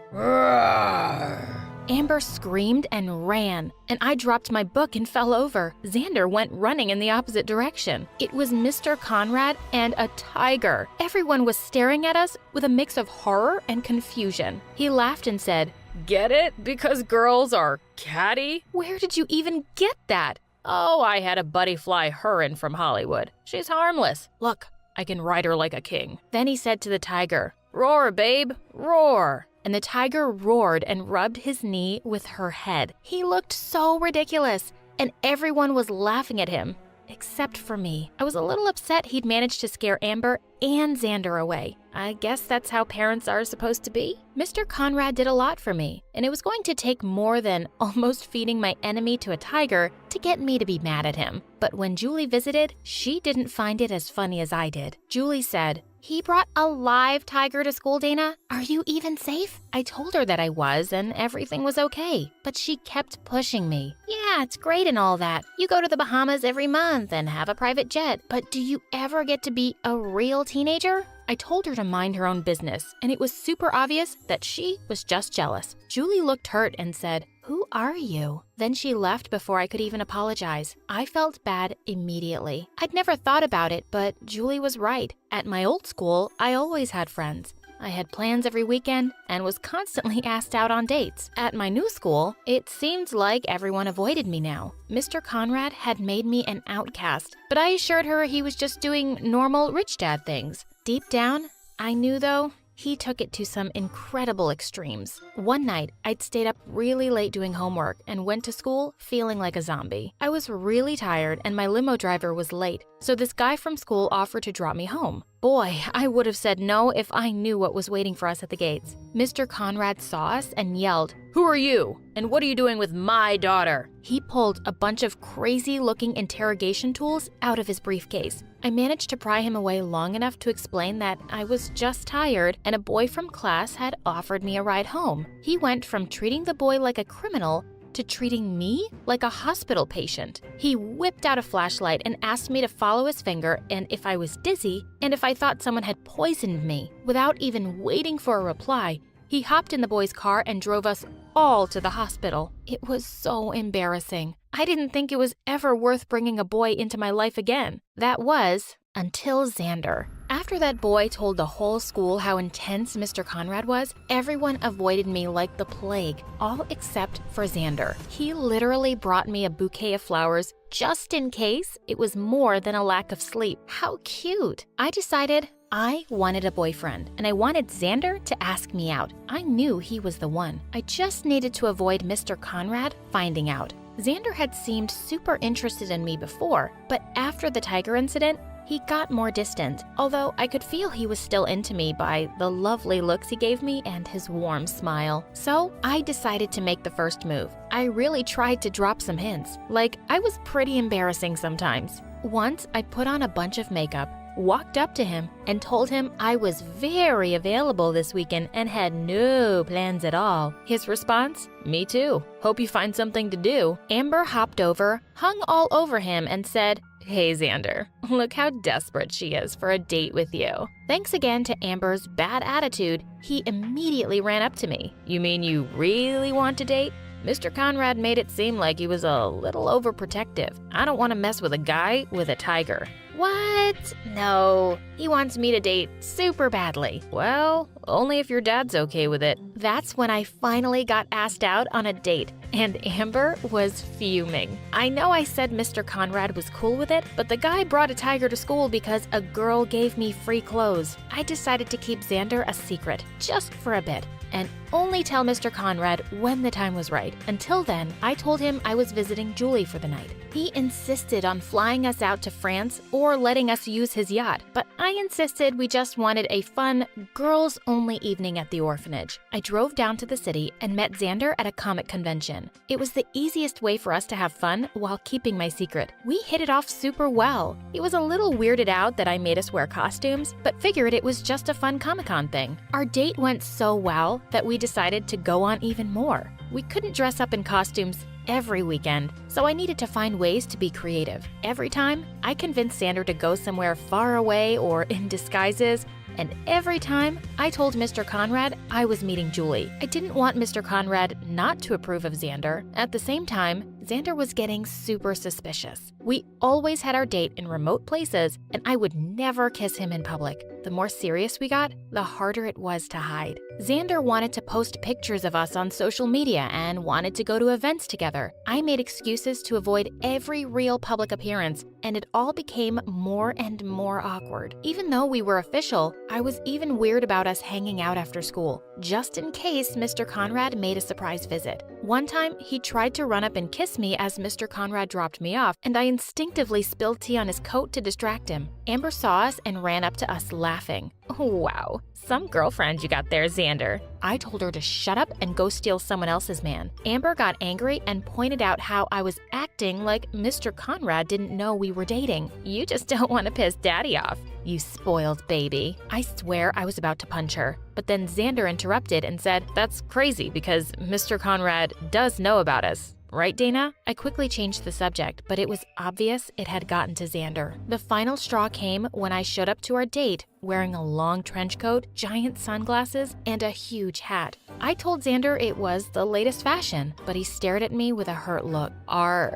[SPEAKER 3] Amber screamed and ran, and I dropped my book and fell over. Xander went running in the opposite direction. It was Mr. Conrad and a tiger. Everyone was staring at us with a mix of horror and confusion. He laughed and said,
[SPEAKER 4] Get it? Because girls are catty? Where did you even get that? Oh, I had a buddy fly her in from Hollywood. She's harmless. Look, I can ride her like a king. Then he said to the tiger, "Roar, babe, roar." And the tiger roared and rubbed his knee with her head. He looked so ridiculous, and everyone was laughing at him, except for me. I was a little upset he'd managed to scare Amber and Xander away. I guess that's how parents are supposed to be. Mr. Conrad did a lot for me, and it was going to take more than almost feeding my enemy to a tiger to get me to be mad at him. But when Julie visited, she didn't find it as funny as I did. Julie said, "He brought a live tiger to school, Dana. Are you even safe?" I told her that I was and everything was okay, but she kept pushing me. "Yeah, it's great and all that. You go to the Bahamas every month and have a private jet, but do you ever get to be a real teenager?" I told her to mind her own business, and it was super obvious that she was just jealous. Julie looked hurt and said, "Who are you?" Then she left before I could even apologize. I felt bad immediately. I'd never thought about it, but Julie was right. At my old school, I always had friends. I had plans every weekend and was constantly asked out on dates. At my new school, it seemed like everyone avoided me now. Mr. Conrad had made me an outcast, but I assured her he was just doing normal rich dad things. Deep down, I knew though, he took it to some incredible extremes. One night, I'd stayed up really late doing homework and went to school feeling like a zombie. I was really tired and my limo driver was late, so this guy from school offered to drop me home. Boy, I would have said no if I knew what was waiting for us at the gates. Mr. Conrad saw us and yelled, "Who are you? And what are you doing with my daughter?" He pulled a bunch of crazy-looking interrogation tools out of his briefcase. I managed to pry him away long enough to explain that I was just tired and a boy from class had offered me a ride home. He went from treating the boy like a criminal to treating me like a hospital patient. He whipped out a flashlight and asked me to follow his finger and if I was dizzy and if I thought someone had poisoned me. Without even waiting for a reply, he hopped in the boy's car and drove us all to the hospital. It was so embarrassing. I didn't think it was ever worth bringing a boy into my life again. That was until Xander. After that boy told the whole school how intense Mr. Conrad was, everyone avoided me like the plague, all except for Xander. He literally brought me a bouquet of flowers just in case it was more than a lack of sleep. How cute. I decided I wanted a boyfriend, and I wanted Xander to ask me out. I knew he was the one. I just needed to avoid Mr. Conrad finding out. Xander had seemed super interested in me before, but after the tiger incident, he got more distant, although I could feel he was still into me by the lovely looks he gave me and his warm smile. So I decided to make the first move. I really tried to drop some hints, like I was pretty embarrassing sometimes. Once I put on a bunch of makeup, walked up to him, and told him I was very available this weekend and had no plans at all. His response? "Me too. Hope you find something to do." Amber hopped over, hung all over him, and said, "Hey Xander, look how desperate she is for a date with you." Thanks again to Amber's bad attitude, he immediately ran up to me. "You mean you really want to date?" Mr. Conrad made it seem like he was a little overprotective. I don't want to mess with a guy with a tiger. What? No, he wants me to date super badly. Well, only if your dad's okay with it. That's when I finally got asked out on a date, and Amber was fuming. I know I said Mr. Conrad was cool with it, but the guy brought a tiger to school because a girl gave me free clothes. I decided to keep Xander a secret, just for a bit, and only tell Mr. Conrad when the time was right. Until then, I told him I was visiting Julie for the night. He insisted on flying us out to France or letting us use his yacht, but I insisted we just wanted a fun, girls-only evening at the orphanage. I drove down to the city and met Xander at a comic convention. It was the easiest way for us to have fun while keeping my secret. We hit it off super well. He was a little weirded out that I made us wear costumes, but figured it was just a fun Comic-Con thing. Our date went so well that we decided to go on even more. We couldn't dress up in costumes every weekend, so I needed to find ways to be creative. Every time, I convinced Xander to go somewhere far away or in disguises, and every time, I told Mr. Conrad I was meeting Julie. I didn't want Mr. Conrad not to approve of Xander. At the same time, Xander was getting super suspicious. We always had our date in remote places, and I would never kiss him in public.
[SPEAKER 3] the more serious we got, the harder it was to hide. Xander wanted to post pictures of us on social media and wanted to go to events together. I made excuses to avoid every real public appearance, and it all became more and more awkward. Even though we were official, I was even weird about us hanging out after school, just in case Mr. Conrad made a surprise visit. One time, he tried to run up and kiss me as Mr. Conrad dropped me off, and I instinctively spilled tea on his coat to distract him. Amber saw us and ran up to us laughing. Wow, some girlfriend you got there, Xander. I told her to shut up and go steal someone else's man. Amber got angry and pointed out how I was acting like Mr. Conrad didn't know we were dating. You just don't want to piss Daddy off, you spoiled baby. I swear I was about to punch her, but then Xander interrupted and said, "That's crazy because Mr. Conrad does know about us. Right, Dana?" I quickly changed the subject, but it was obvious it had gotten to Xander. The final straw came when I showed up to our date wearing a long trench coat, giant sunglasses, and a huge hat. I told Xander it was the latest fashion, but he stared at me with a hurt look. Are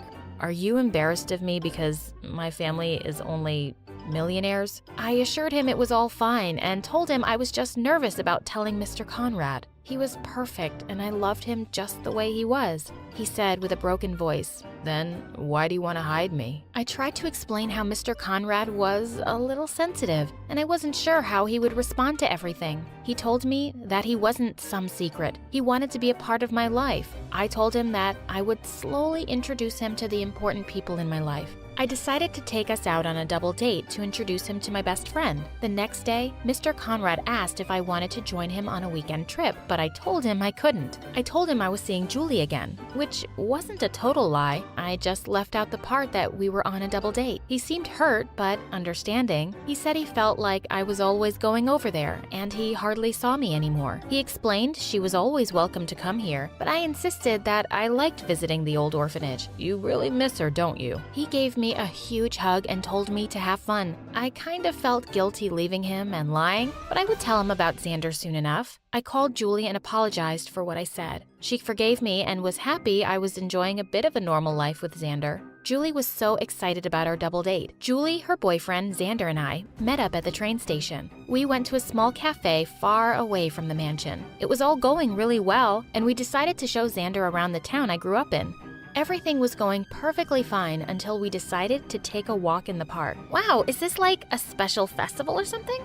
[SPEAKER 3] you embarrassed of me because my family is only millionaires? I assured him it was all fine and told him I was just nervous about telling Mr. Conrad. He was perfect and I loved him just the way he was. He said with a broken voice, "Then why do you want to hide me?" I tried to explain how Mr. Conrad was a little sensitive and I wasn't sure how he would respond to everything. He told me that he wasn't some secret. He wanted to be a part of my life. I told him that I would slowly introduce him to the important people in my life. I decided to take us out on a double date to introduce him to my best friend. The next day, Mr. Conrad asked if I wanted to join him on a weekend trip, but I told him I couldn't. I told him I was seeing Julie again, which wasn't a total lie. I just left out the part that we were on a double date. He seemed hurt, but understanding. He said he felt like I was always going over there, and he hardly saw me anymore. He explained she was always welcome to come here, but I insisted that I liked visiting the old orphanage. "You really miss her, don't you?" He gave me a huge hug and told me to have fun. I kind of felt guilty leaving him and lying, but I would tell him about Xander soon enough. I called Julie and apologized for what I said. She forgave me and was happy I was enjoying a bit of a normal life with Xander. Julie was so excited about our double date. Julie, her boyfriend, Xander, and I met up at the train station. We went to a small cafe far away from the mansion. It was all going really well, and we decided to show Xander around the town I grew up in. Everything was going perfectly fine until we decided to take a walk in the park. Wow, is this like a special festival or something?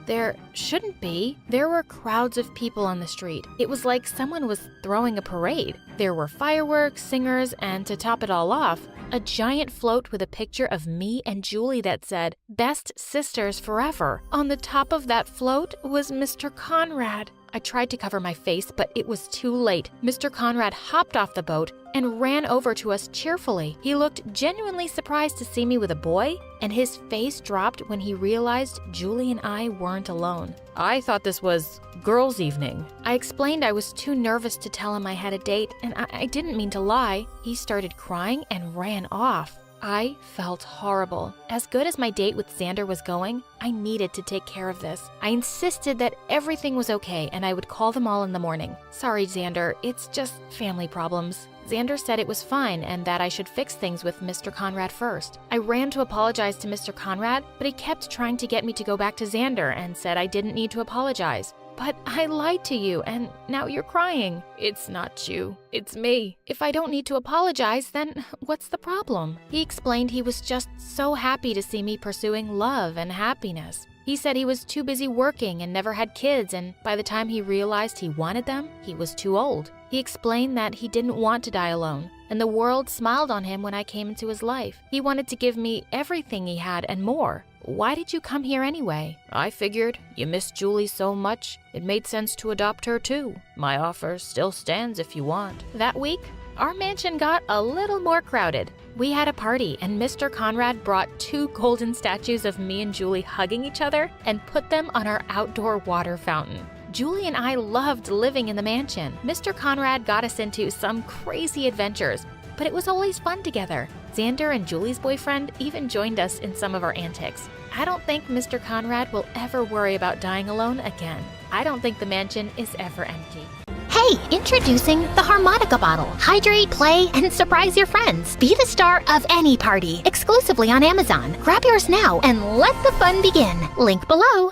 [SPEAKER 3] There shouldn't be. There were crowds of people on the street. It was like someone was throwing a parade. There were fireworks, singers, and to top it all off, a giant float with a picture of me and Julie that said, "Best Sisters Forever." On the top of that float was Mr. Conrad. I tried to cover my face, but it was too late. Mr. Conrad hopped off the boat and ran over to us cheerfully. He looked genuinely surprised to see me with a boy, and his face dropped when he realized Julie and I weren't alone. "I thought this was girls' evening." I explained I was too nervous to tell him I had a date, and I didn't mean to lie. He started crying and ran off. I felt horrible. As good as my date with Xander was going, I needed to take care of this. I insisted that everything was okay and I would call them all in the morning. "Sorry, Xander, it's just family problems." Xander said it was fine and that I should fix things with Mr. Conrad first. I ran to apologize to Mr. Conrad, but he kept trying to get me to go back to Xander and said I didn't need to apologize. "But I lied to you, and now you're crying." "It's not you, it's me. If I don't need to apologize, then what's the problem?" He explained he was just so happy to see me pursuing love and happiness. He said he was too busy working and never had kids, and by the time he realized he wanted them, he was too old. He explained that he didn't want to die alone, and the world smiled on him when I came into his life. He wanted to give me everything he had and more. "Why did you come here anyway?" "I figured you missed Julie so much, it made sense to adopt her too. My offer still stands if you want." That week, our mansion got a little more crowded. We had a party, and Mr. Conrad brought 2 golden statues of me and Julie hugging each other and put them on our outdoor water fountain. Julie and I loved living in the mansion. Mr. Conrad got us into some crazy adventures, but it was always fun together. Xander and Julie's boyfriend even joined us in some of our antics. I don't think Mr. Conrad will ever worry about dying alone again. I don't think the mansion is ever empty. Hey, introducing the Harmonica bottle. Hydrate, play, and surprise your friends. Be the star of any party, exclusively on Amazon. Grab yours now and let the fun begin. Link below.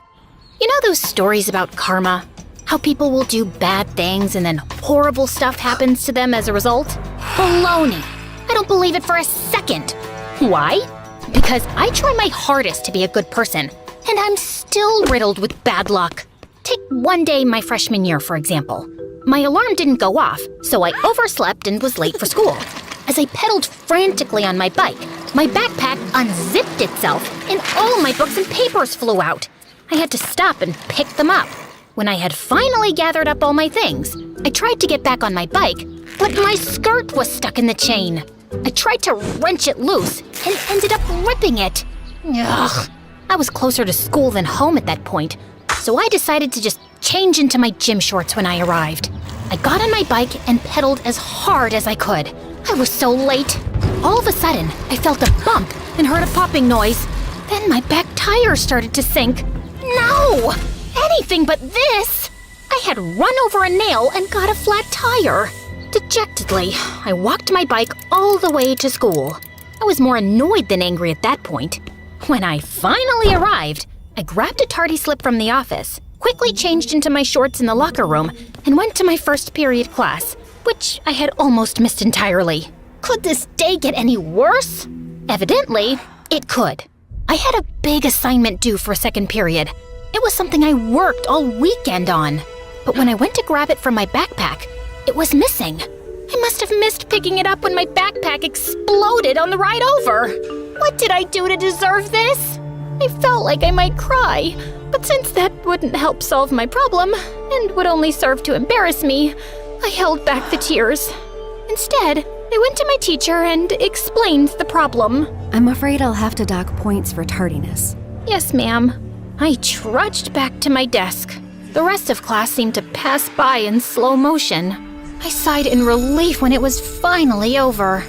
[SPEAKER 3] You know those stories about karma? How people will do bad things and then horrible stuff happens to them as a result? Baloney! I don't believe it for a second. Why? Because I try my hardest to be a good person, and I'm still riddled with bad luck. Take one day my freshman year, for example. My alarm didn't go off, so I overslept and was late for school. As I pedaled frantically on my bike, my backpack unzipped itself and all my books and papers flew out. I had to stop and pick them up. When I had finally gathered up all my things, I tried to get back on my bike, but my skirt was stuck in the chain. I tried to wrench it loose and ended up ripping it. Ugh. I was closer to school than home at that point, so I decided to just change into my gym shorts when I arrived. I got on my bike and pedaled as hard as I could. I was so late. All of a sudden, I felt a bump and heard a popping noise. Then my back tire started to sink. No! Anything but this! I had run over a nail and got a flat tire. Dejectedly, I walked my bike all the way to school. I was more annoyed than angry at that point. When I finally arrived, I grabbed a tardy slip from the office, quickly changed into my shorts in the locker room, and went to my first period class, which I had almost missed entirely. Could this day get any worse? Evidently, it could. I had a big assignment due for second period. It was something I worked all weekend on. But when I went to grab it from my backpack, it was missing. I must have missed picking it up when my backpack exploded on the ride over. What did I do to deserve this? I felt like I might cry, but since that wouldn't help solve my problem and would only serve to embarrass me, I held back the tears. Instead, I went to my teacher and explained the problem.
[SPEAKER 10] I'm afraid I'll have to dock points for tardiness.
[SPEAKER 3] Yes, ma'am. I trudged back to my desk. The rest of class seemed to pass by in slow motion. I sighed in relief when it was finally over.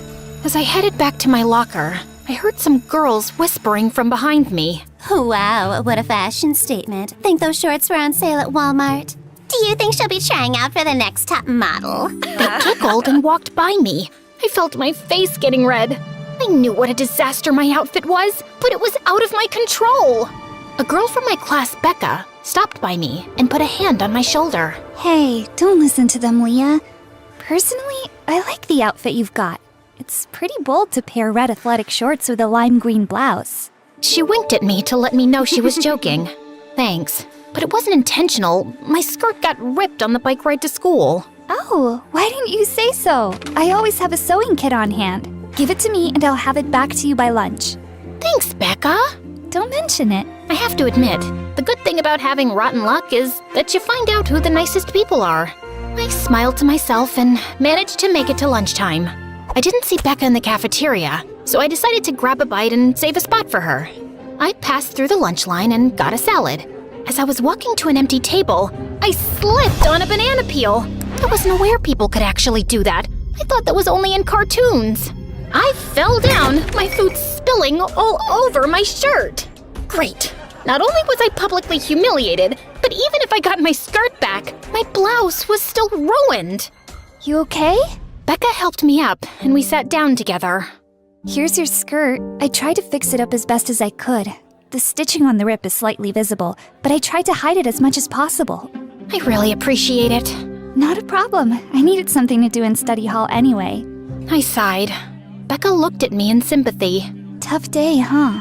[SPEAKER 3] As I headed back to my locker, I heard some girls whispering from behind me.
[SPEAKER 16] Wow, what a fashion statement. Think those shorts were on sale at Walmart? Do you think she'll be trying out for the next top model?
[SPEAKER 3] They giggled and walked by me. I felt my face getting red. I knew what a disaster my outfit was, but it was out of my control. A girl from my class, Becca, stopped by me and put a hand on my shoulder.
[SPEAKER 17] Hey, don't listen to them, Leah. Personally, I like the outfit you've got. It's pretty bold to pair red athletic shorts with a lime green blouse.
[SPEAKER 3] She winked at me to let me know she was joking. Thanks, but it wasn't intentional. My skirt got ripped on the bike ride to school.
[SPEAKER 17] Oh, why didn't you say so? I always have a sewing kit on hand. Give it to me and I'll have it back to you by lunch.
[SPEAKER 3] Thanks, Becca.
[SPEAKER 17] Don't mention it.
[SPEAKER 3] I have to admit, the good thing about having rotten luck is that you find out who the nicest people are. I smiled to myself and managed to make it to lunchtime. I didn't see Becca in the cafeteria, so I decided to grab a bite and save a spot for her. I passed through the lunch line and got a salad. As I was walking to an empty table, I slipped on a banana peel. I wasn't aware people could actually do that. I thought that was only in cartoons. I fell down, my food spilling all over my shirt. Great. Not only was I publicly humiliated, but even if I got my skirt back, my blouse was still ruined.
[SPEAKER 17] You okay?
[SPEAKER 3] Becca helped me up, and we sat down together.
[SPEAKER 17] Here's your skirt. I tried to fix it up as best as I could. The stitching on the rip is slightly visible, but I tried to hide it as much as possible.
[SPEAKER 3] I really appreciate it.
[SPEAKER 17] Not a problem. I needed something to do in study hall anyway.
[SPEAKER 3] I sighed. Becca looked at me in sympathy.
[SPEAKER 17] Tough day, huh?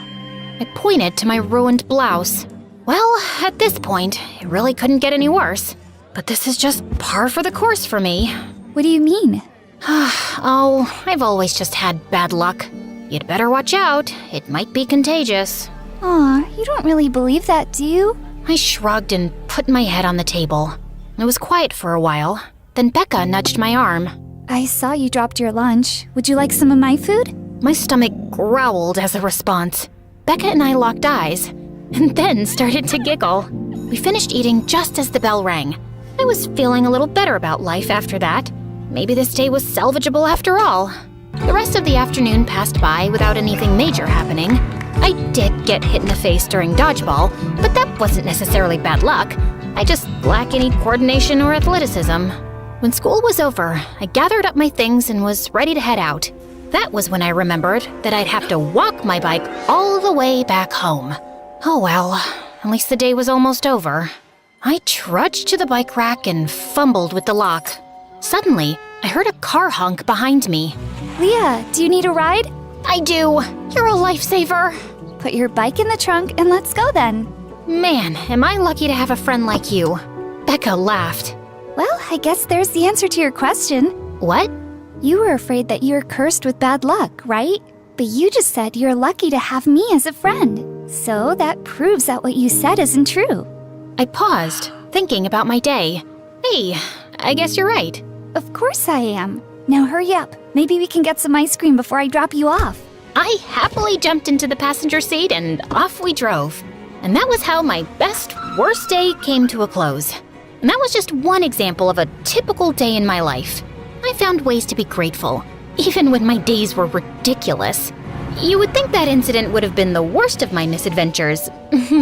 [SPEAKER 3] I pointed to my ruined blouse. Well, at this point, it really couldn't get any worse. But this is just par for the course for me.
[SPEAKER 17] What do you mean?
[SPEAKER 3] Oh, I've always just had bad luck. You'd better watch out. It might be contagious.
[SPEAKER 17] Aw, you don't really believe that, do you?
[SPEAKER 3] I shrugged and put my head on the table. It was quiet for a while. Then Becca nudged my arm.
[SPEAKER 17] I saw you dropped your lunch. Would you like some of my food?
[SPEAKER 3] My stomach growled as a response. Becca and I locked eyes, and then started to giggle. We finished eating just as the bell rang. I was feeling a little better about life after that. Maybe this day was salvageable after all. The rest of the afternoon passed by without anything major happening. I did get hit in the face during dodgeball, but that wasn't necessarily bad luck. I just lack any coordination or athleticism. When school was over, I gathered up my things and was ready to head out. That was when I remembered that I'd have to walk my bike all the way back home. Oh well, At least the day was almost over. I trudged to the bike rack and fumbled with the lock. Suddenly, I heard a car honk behind me.
[SPEAKER 17] Leah, do you need a ride?
[SPEAKER 3] I do. You're a lifesaver.
[SPEAKER 17] Put your bike in the trunk and let's go then.
[SPEAKER 3] Man, am I lucky to have a friend like you. Becca laughed.
[SPEAKER 17] Well, I guess there's the answer to your question.
[SPEAKER 3] What?
[SPEAKER 17] You were afraid that you're cursed with bad luck, right? But you just said you're lucky to have me as a friend. So that proves that what you said isn't true.
[SPEAKER 3] I paused, thinking about my day. Hey, I guess you're right.
[SPEAKER 17] Of course I am. Now hurry up. Maybe we can get some ice cream before I drop you off.
[SPEAKER 3] I happily jumped into the passenger seat and off we drove. And that was how my best, worst day came to a close. And that was just one example of a typical day in my life. I found ways to be grateful, even when my days were ridiculous. You would think that incident would have been the worst of my misadventures,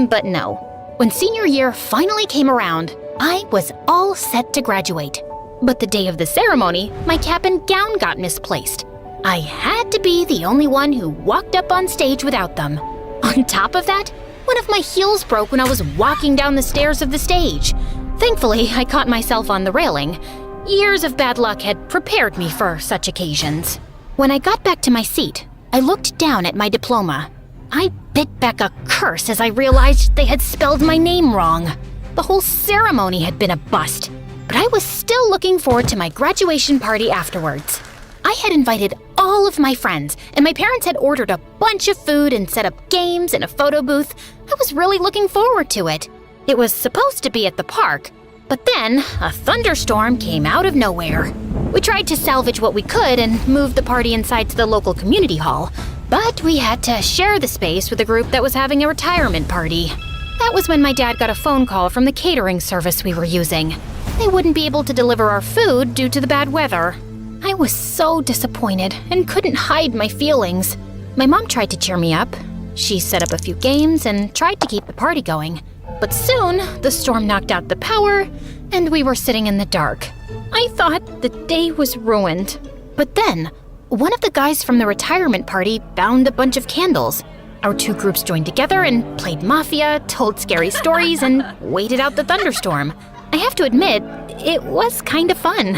[SPEAKER 3] but no. When senior year finally came around, I was all set to graduate. But the day of the ceremony, my cap and gown got misplaced. I had to be the only one who walked up on stage without them. On top of that, one of my heels broke when I was walking down the stairs of the stage. Thankfully, I caught myself on the railing. Years of bad luck had prepared me for such occasions. When I got back to my seat, I looked down at my diploma. I bit back a curse as I realized they had spelled my name wrong. The whole ceremony had been a bust, but I was still looking forward to my graduation party afterwards. I had invited all of my friends, and my parents had ordered a bunch of food and set up games and a photo booth. I was really looking forward to it. It was supposed to be at the park, but then a thunderstorm came out of nowhere. We tried to salvage what we could and move the party inside to the local community hall, but we had to share the space with a group that was having a retirement party. That was when my dad got a phone call from the catering service we were using. They wouldn't be able to deliver our food due to the bad weather. I was so disappointed and couldn't hide my feelings. My mom tried to cheer me up. She set up a few games and tried to keep the party going. But soon, the storm knocked out the power, and we were sitting in the dark. I thought the day was ruined. But then, one of the guys from the retirement party found a bunch of candles. Our two groups joined together and played Mafia, told scary stories, and waited out the thunderstorm. I have to admit, it was kind of fun.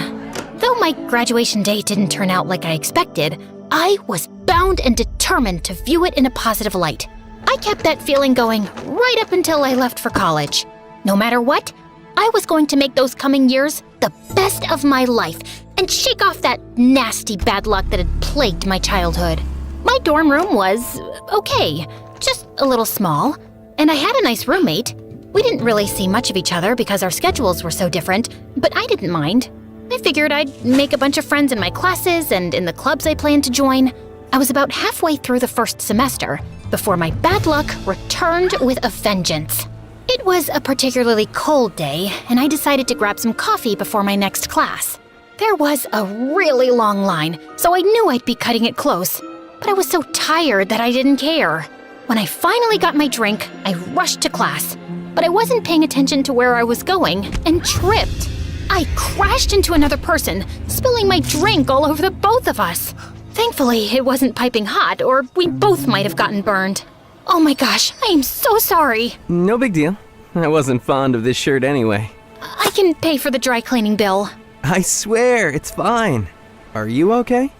[SPEAKER 3] Though my graduation day didn't turn out like I expected, I was bound and determined to view it in a positive light. I kept that feeling going right up until I left for college. No matter what, I was going to make those coming years the best of my life and shake off that nasty bad luck that had plagued my childhood. My dorm room was okay, just a little small, and I had a nice roommate. We didn't really see much of each other because our schedules were so different, but I didn't mind. I figured I'd make a bunch of friends in my classes and in the clubs I planned to join. I was about halfway through the first semester before my bad luck returned with a vengeance. It was a particularly cold day, and I decided to grab some coffee before my next class. There was a really long line, so I knew I'd be cutting it close, but I was so tired that I didn't care. When I finally got my drink, I rushed to class, but I wasn't paying attention to where I was going and tripped. I crashed into another person, spilling my drink all over the both of us. Thankfully, it wasn't piping hot, or we both might have gotten burned. Oh my gosh, I am so sorry.
[SPEAKER 11] No big deal. I wasn't fond of this shirt anyway.
[SPEAKER 3] I can pay for the dry cleaning bill.
[SPEAKER 11] I swear, it's fine. Are you okay?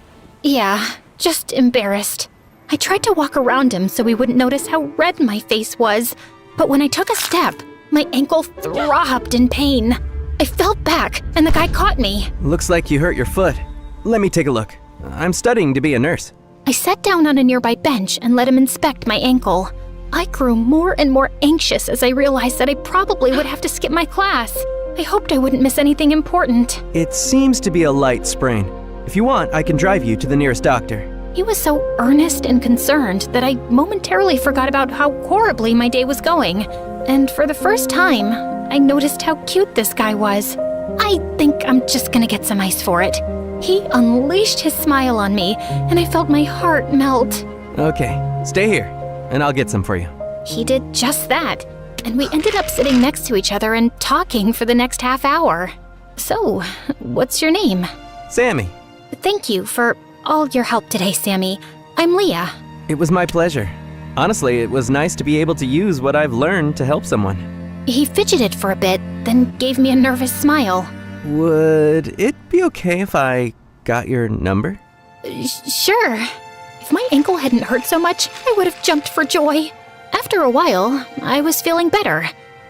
[SPEAKER 3] Yeah, just embarrassed. I tried to walk around him so he wouldn't notice how red my face was, but when I took a step, my ankle throbbed in pain. I fell back, and the guy caught me.
[SPEAKER 11] Looks like you hurt your foot. Let me take a look. I'm studying to be a nurse.
[SPEAKER 3] I sat down on a nearby bench and let him inspect my ankle. I grew more and more anxious as I realized that I probably would have to skip my class. I hoped I wouldn't miss anything important.
[SPEAKER 11] It seems to be a light sprain. If you want, I can drive you to the nearest doctor.
[SPEAKER 3] He was so earnest and concerned that I momentarily forgot about how horribly my day was going. And for the first time, I noticed how cute this guy was. I think I'm just gonna get some ice for it. He unleashed his smile on me, and I felt my heart melt.
[SPEAKER 11] Okay, stay here, and I'll get some for you.
[SPEAKER 3] He did just that, and we ended up sitting next to each other and talking for the next half hour. So, what's your name?
[SPEAKER 11] Sammy.
[SPEAKER 3] Thank you for all your help today, Sammy. I'm Leah.
[SPEAKER 11] It was my pleasure. Honestly, it was nice to be able to use what I've learned to help someone.
[SPEAKER 3] He fidgeted for a bit, then gave me a nervous smile.
[SPEAKER 11] Would it be okay if I got your number?
[SPEAKER 3] Sure. If my ankle hadn't hurt so much, I would have jumped for joy. After a while, I was feeling better,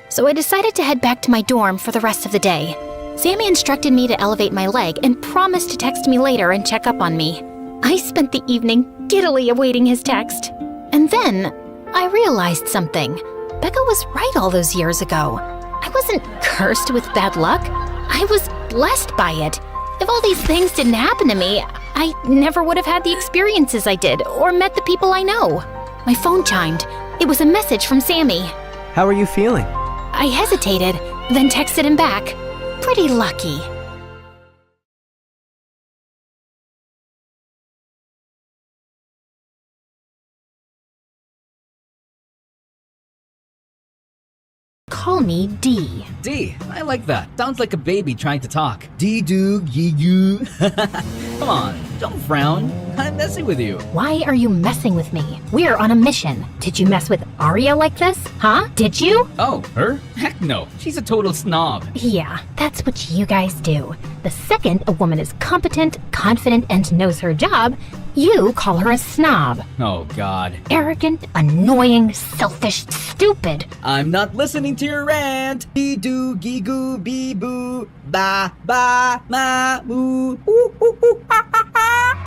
[SPEAKER 3] so I decided to head back to my dorm for the rest of the day. Sammy instructed me to elevate my leg and promised to text me later and check up on me. I spent the evening giddily awaiting his text. And then, I realized something. Becca was right all those years ago. I wasn't cursed with bad luck. I was blessed by it. If all these things didn't happen to me, I never would have had the experiences I did or met the people I know. My phone chimed. It was a message from Sammy.
[SPEAKER 11] How are you feeling?
[SPEAKER 3] I hesitated, then texted him back. Pretty lucky. Call me D.
[SPEAKER 18] D, I like that. Sounds like a baby trying to talk. D-do-gee-goo. Come on, don't frown. I'm messing with you.
[SPEAKER 3] Why are you messing with me? We're on a mission. Did you mess with Arya like this? Huh? Did you?
[SPEAKER 18] Oh, her? Heck no. She's a total snob.
[SPEAKER 3] Yeah, that's what you guys do. The second a woman is competent, confident, and knows her job, you call her a snob.
[SPEAKER 18] Oh, God.
[SPEAKER 3] Arrogant, annoying, selfish, stupid.
[SPEAKER 18] I'm not listening to your rant. Be-do-gee-goo-bee-boo. Ba-ba-ma-moo.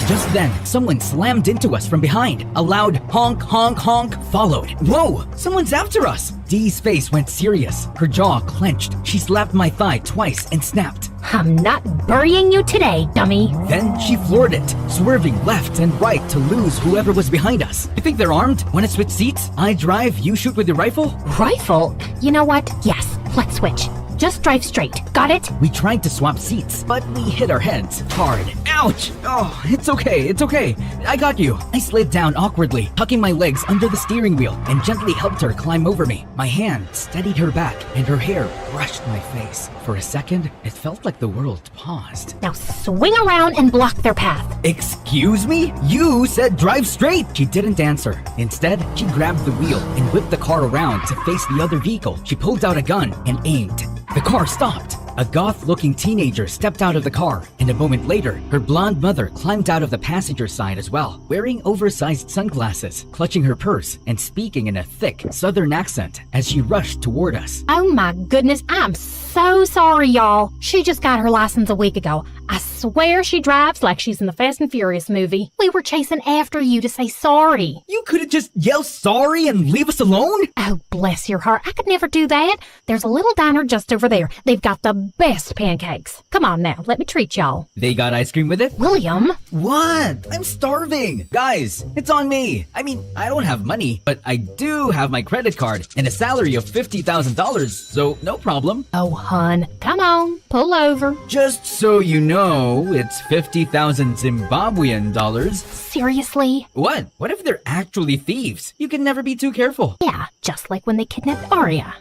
[SPEAKER 18] Just then, someone slammed into us from behind. A loud honk, honk, honk followed. Whoa! Someone's after us! Dee's face went serious. Her jaw clenched. She slapped my thigh twice and snapped.
[SPEAKER 3] I'm not burying you today, dummy.
[SPEAKER 18] Then she floored it, swerving left and right to lose whoever was behind us. You think they're armed? Want to switch seats? I drive, you shoot with your rifle?
[SPEAKER 3] Rifle? You know what? Yes, let's switch. Just drive straight. Got it?
[SPEAKER 18] We tried to swap seats, but we hit our heads hard. Ouch! Oh, it's okay, it's okay. I got you. I slid down awkwardly, tucking my legs under the steering wheel, and gently helped her climb over me. My hand steadied her back, and her hair brushed my face. For a second, it felt like the world paused.
[SPEAKER 3] Now swing around and block their path.
[SPEAKER 18] Excuse me? You said drive straight! She didn't answer. Instead, she grabbed the wheel and whipped the car around to face the other vehicle. She pulled out a gun and aimed. The car stopped. A goth-looking teenager stepped out of the car, and a moment later, her blonde mother climbed out of the passenger side as well, wearing oversized sunglasses, clutching her purse, and speaking in a thick southern accent as she rushed toward us.
[SPEAKER 3] Oh my goodness, I'm so sorry, y'all. She just got her license a week ago. I swear she drives like she's in the Fast and Furious movie. We were chasing after you to say sorry.
[SPEAKER 18] You could've just yelled sorry and leave us alone?
[SPEAKER 3] Oh, bless your heart. I could never do that. There's a little diner just over there. They've got the best pancakes. Come on now, let me treat y'all.
[SPEAKER 18] They got ice cream with it?
[SPEAKER 3] William?
[SPEAKER 18] What? I'm starving. Guys, it's on me. I mean, I don't have money, but I do have my credit card and a salary of $50,000, so no problem.
[SPEAKER 3] Oh, hun, come on, pull over.
[SPEAKER 18] Just so you know, it's 50,000 Zimbabwean dollars.
[SPEAKER 3] Seriously?
[SPEAKER 18] What? What if they're actually thieves? You can never be too careful.
[SPEAKER 3] Yeah, just like when they kidnapped Arya.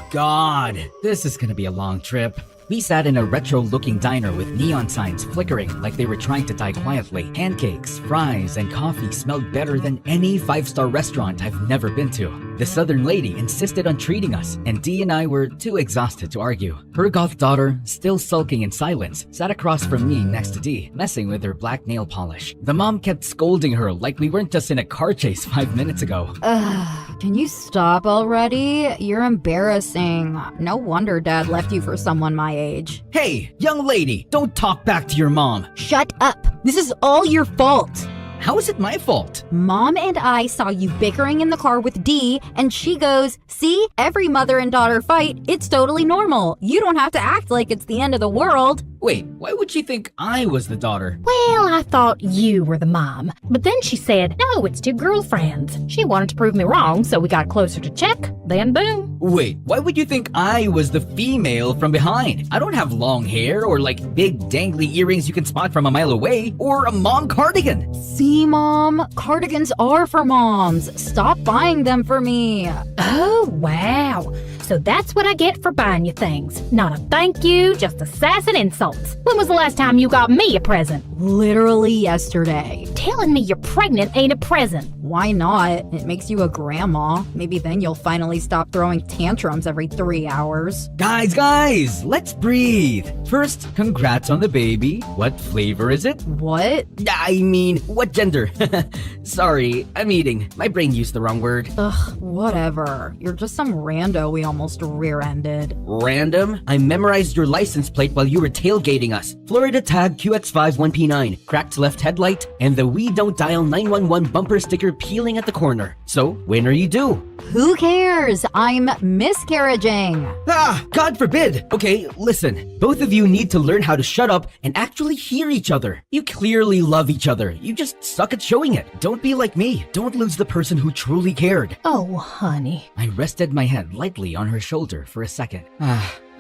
[SPEAKER 18] God, this is gonna be a long trip. We sat in a retro-looking diner with neon signs flickering like they were trying to die quietly. Pancakes, fries, and coffee smelled better than any five-star restaurant I've never been to. The southern lady insisted on treating us, and Dee and I were too exhausted to argue. Her goth daughter, still sulking in silence, sat across from me next to Dee, messing with her black nail polish. The mom kept scolding her like we weren't just in a car chase 5 minutes ago.
[SPEAKER 19] Can you stop already? You're embarrassing. No wonder Dad left you for someone my age.
[SPEAKER 18] Hey, young lady, don't talk back to your mom.
[SPEAKER 19] Shut up. This is all your fault.
[SPEAKER 18] How is it my fault?
[SPEAKER 19] Mom and I saw you bickering in the car with Dee, and she goes, "See, every mother and daughter fight. It's totally normal. You don't have to act like it's the end of the world."
[SPEAKER 18] Wait, why would she think I was the daughter?
[SPEAKER 3] Well, I thought you were the mom. But then she said, no, it's two girlfriends. She wanted to prove me wrong, so we got closer to check. Then boom.
[SPEAKER 18] Wait, why would you think I was the female from behind? I don't have long hair or like big dangly earrings you can spot from a mile away or a mom cardigan.
[SPEAKER 19] See, Mom? Cardigans are for moms. Stop buying them for me.
[SPEAKER 3] Oh, wow. So that's what I get for buying you things. Not a thank you, just a sass and insults. When was the last time you got me a present?
[SPEAKER 19] Literally yesterday.
[SPEAKER 3] Telling me you're pregnant ain't a present.
[SPEAKER 19] Why not? It makes you a grandma. Maybe then you'll finally stop throwing tantrums every 3 hours.
[SPEAKER 18] Guys, let's breathe. First, congrats on the baby. What flavor is it?
[SPEAKER 19] What?
[SPEAKER 11] I mean, what gender? Sorry, I'm eating. My brain used the wrong word.
[SPEAKER 19] Ugh, whatever. You're just some rando we almost rear-ended.
[SPEAKER 11] Random? I memorized your license plate while you were tailgating us. Florida tag QX51P9, cracked left headlight, and the We Don't Dial 911 bumper sticker peeling at the corner. So, when are you due?
[SPEAKER 19] Who cares? I'm miscarriaging.
[SPEAKER 11] Ah, God forbid. Okay, listen. Both of you need to learn how to shut up and actually hear each other. You clearly love each other. You just suck at showing it. Don't be like me. Don't lose the person who truly cared.
[SPEAKER 3] Oh, honey.
[SPEAKER 18] I rested my head lightly on her shoulder for a second.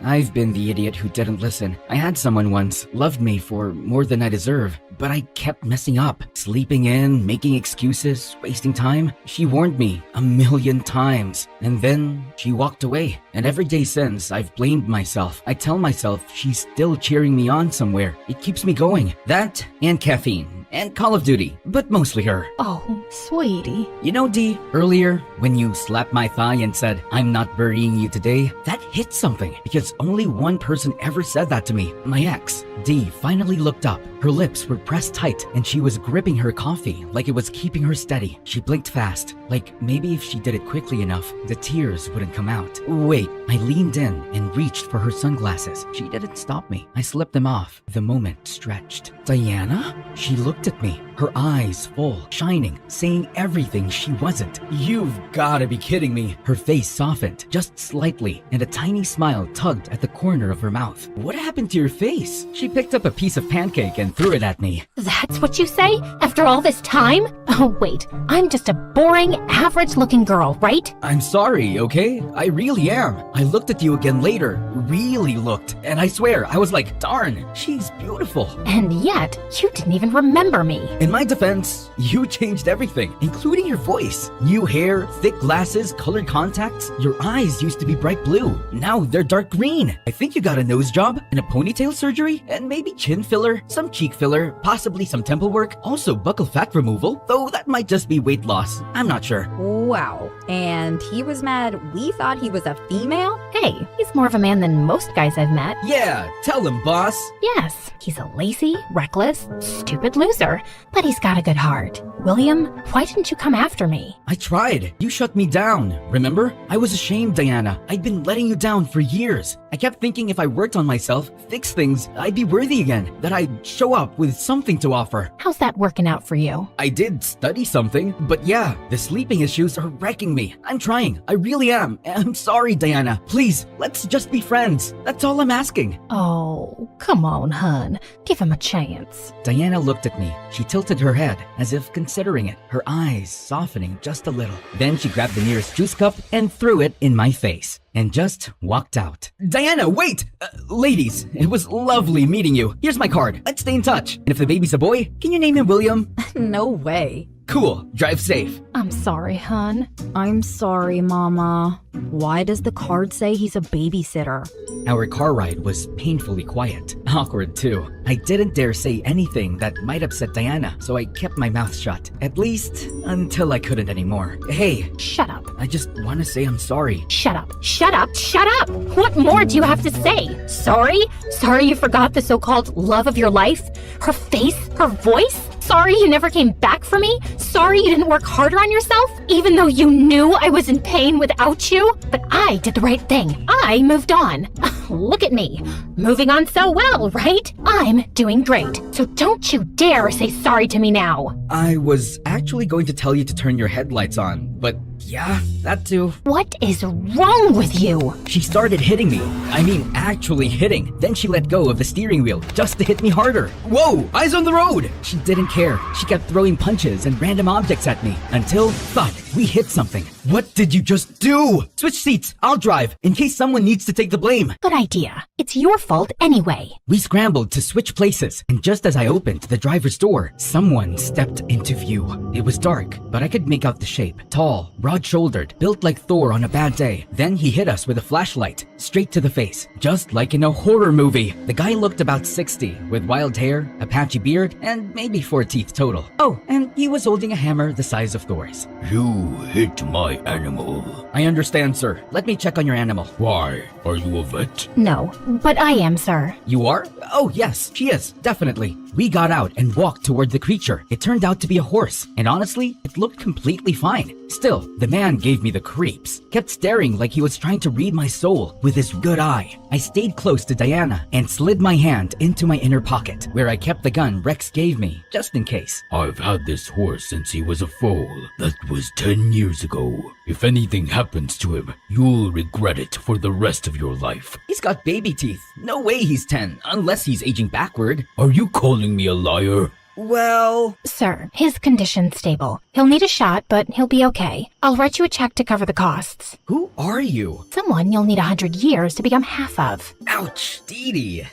[SPEAKER 18] I've been the idiot who didn't listen. I had someone once, loved me for more than I deserve, but I kept messing up, sleeping in, making excuses, wasting time. She warned me 1,000,000 times, and then she walked away. And every day since, I've blamed myself. I tell myself she's still cheering me on somewhere. It keeps me going. That and caffeine. And Call of Duty, but mostly her.
[SPEAKER 3] Oh, sweetie.
[SPEAKER 18] You know, Dee, earlier, when you slapped my thigh and said, "I'm not burying you today," that hit something, because only one person ever said that to me, my ex. Dee finally looked up. Her lips were pressed tight, and she was gripping her coffee like it was keeping her steady. She blinked fast, like maybe if she did it quickly enough, the tears wouldn't come out. Wait, I leaned in and reached for her sunglasses. She didn't stop me. I slipped them off. The moment stretched. Diana? She looked at me, her eyes full, shining, saying everything she wasn't. You've gotta be kidding me. Her face softened, just slightly, and a tiny smile tugged at the corner of her mouth. What happened to your face? She picked up a piece of pancake and threw it at me.
[SPEAKER 3] That's what you say? After all this time? Oh, wait. I'm just a boring, average-looking girl, right?
[SPEAKER 18] I'm sorry, okay? I really am. I looked at you again later, really looked, and I swear, I was like, darn, she's beautiful.
[SPEAKER 3] And yet, you didn't even remember me.
[SPEAKER 18] In my defense, you changed everything, including your voice. New hair, thick glasses, colored contacts. Your eyes used to be bright blue. Now they're dark green. I think you got a nose job and a ponytail surgery, and maybe chin filler, some cheek filler, possibly some temple work, also buccal fat removal, though that might just be weight loss. I'm not sure.
[SPEAKER 19] Wow. And he was mad we thought he was a female?
[SPEAKER 3] Hey, he's more of a man than most guys I've met.
[SPEAKER 18] Yeah, tell him, boss.
[SPEAKER 3] Yes, he's a lazy, reckless, stupid loser, but he's got a good heart. William, why didn't you come after me?
[SPEAKER 18] I tried. You shut me down, remember? I was ashamed, Diana. I'd been letting you down for years. I kept thinking if I worked on myself, fixed things, I'd be worthy again, that I'd show up with something to offer.
[SPEAKER 3] How's that working out for you?
[SPEAKER 18] I did study something, but yeah, the sleeping issues are wrecking me. I'm trying. I really am. I'm sorry, Diana. Please, let's just be friends. That's all I'm asking.
[SPEAKER 3] Oh, come on, hun. Give him a chance.
[SPEAKER 18] Diana looked at me. She tilted her head, as if considering it, her eyes softening just a little. Then she grabbed the nearest juice cup and threw it in my face, and just walked out. Diana, wait! Ladies, it was lovely meeting you. Here's my card. Let's stay in touch. And if the baby's a boy, can you name him William?
[SPEAKER 19] No way.
[SPEAKER 18] Cool. Drive safe.
[SPEAKER 3] I'm sorry, hun.
[SPEAKER 19] I'm sorry, Mama. Why does the card say he's a babysitter?
[SPEAKER 18] Our car ride was painfully quiet. Awkward, too. I didn't dare say anything that might upset Diana, so I kept my mouth shut. At least, until I couldn't anymore. Hey.
[SPEAKER 3] Shut up.
[SPEAKER 18] I just want to say I'm sorry.
[SPEAKER 3] Shut up. Shut up. Shut up. What more do you have to say? Sorry? Sorry you forgot the so-called love of your life? Her face? Her voice? Sorry you never came back for me? Sorry you didn't work harder on yourself? Even though you knew I was in pain without you? But I did the right thing. I moved on. Look at me. Moving on so well, right? I'm doing great. So don't you dare say sorry to me now.
[SPEAKER 18] I was actually going to tell you to turn your headlights on, but yeah, that too.
[SPEAKER 3] What is wrong with you?
[SPEAKER 18] She started hitting me. I mean, actually hitting. Then she let go of the steering wheel just to hit me harder. Whoa, eyes on the road! She didn't care. She kept throwing punches and random objects at me until, thud, we hit something. What did you just do? Switch seats. I'll drive in case someone needs to take the blame.
[SPEAKER 3] Good idea. It's your fault anyway.
[SPEAKER 18] We scrambled to switch places, and just as I opened the driver's door, someone stepped into view. It was dark, but I could make out the shape. Tall, broad broad-shouldered, built like Thor on a bad day. Then he hit us with a flashlight, straight to the face, just like in a horror movie. The guy looked about 60, with wild hair, a patchy beard, and maybe 4 teeth total. Oh, and he was holding a hammer the size of Thor's.
[SPEAKER 20] You hit my animal.
[SPEAKER 18] I understand, sir. Let me check on your animal.
[SPEAKER 20] Why? Are you a vet?
[SPEAKER 3] No, but I am, sir.
[SPEAKER 18] You are? Oh, yes, she is, definitely. We got out and walked toward the creature. It turned out to be a horse, and honestly, it looked completely fine. Still, the man gave me the creeps. Kept staring like he was trying to read my soul with his good eye. I stayed close to Diana and slid my hand into my inner pocket, where I kept the gun Rex gave me, just in case.
[SPEAKER 20] I've had this horse since he was a foal. That was 10 years ago. If anything happens to him, you'll regret it for the rest of your life.
[SPEAKER 18] He's got baby teeth. No way he's 10, unless he's aging backward.
[SPEAKER 20] Are you calling me a liar?
[SPEAKER 18] Well...
[SPEAKER 3] Sir, his condition's stable. He'll need a shot, but he'll be okay. I'll write you a check to cover the costs.
[SPEAKER 18] Who are you?
[SPEAKER 3] Someone you'll need 100 years to become half of.
[SPEAKER 18] Ouch, Dee Dee.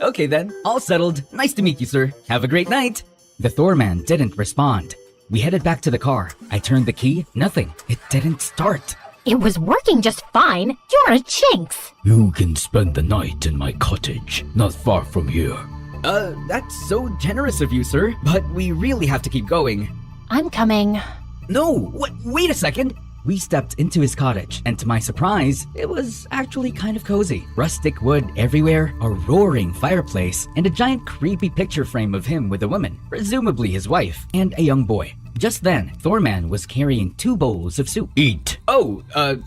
[SPEAKER 18] Okay then, all settled. Nice to meet you, sir. Have a great night. The Thor man didn't respond. We headed back to the car. I turned the key. Nothing. It didn't start.
[SPEAKER 3] It was working just fine. You're a jinx.
[SPEAKER 20] You can spend the night in my cottage, not far from here.
[SPEAKER 18] That's so generous of you, sir. But we really have to keep going.
[SPEAKER 3] I'm coming.
[SPEAKER 18] No, wait a second. We stepped into his cottage, and to my surprise, it was actually kind of cozy. Rustic wood everywhere, a roaring fireplace, and a giant creepy picture frame of him with a woman, presumably his wife, and a young boy. Just then, Thorman was carrying 2 bowls of soup.
[SPEAKER 20] Eat.
[SPEAKER 18] Oh,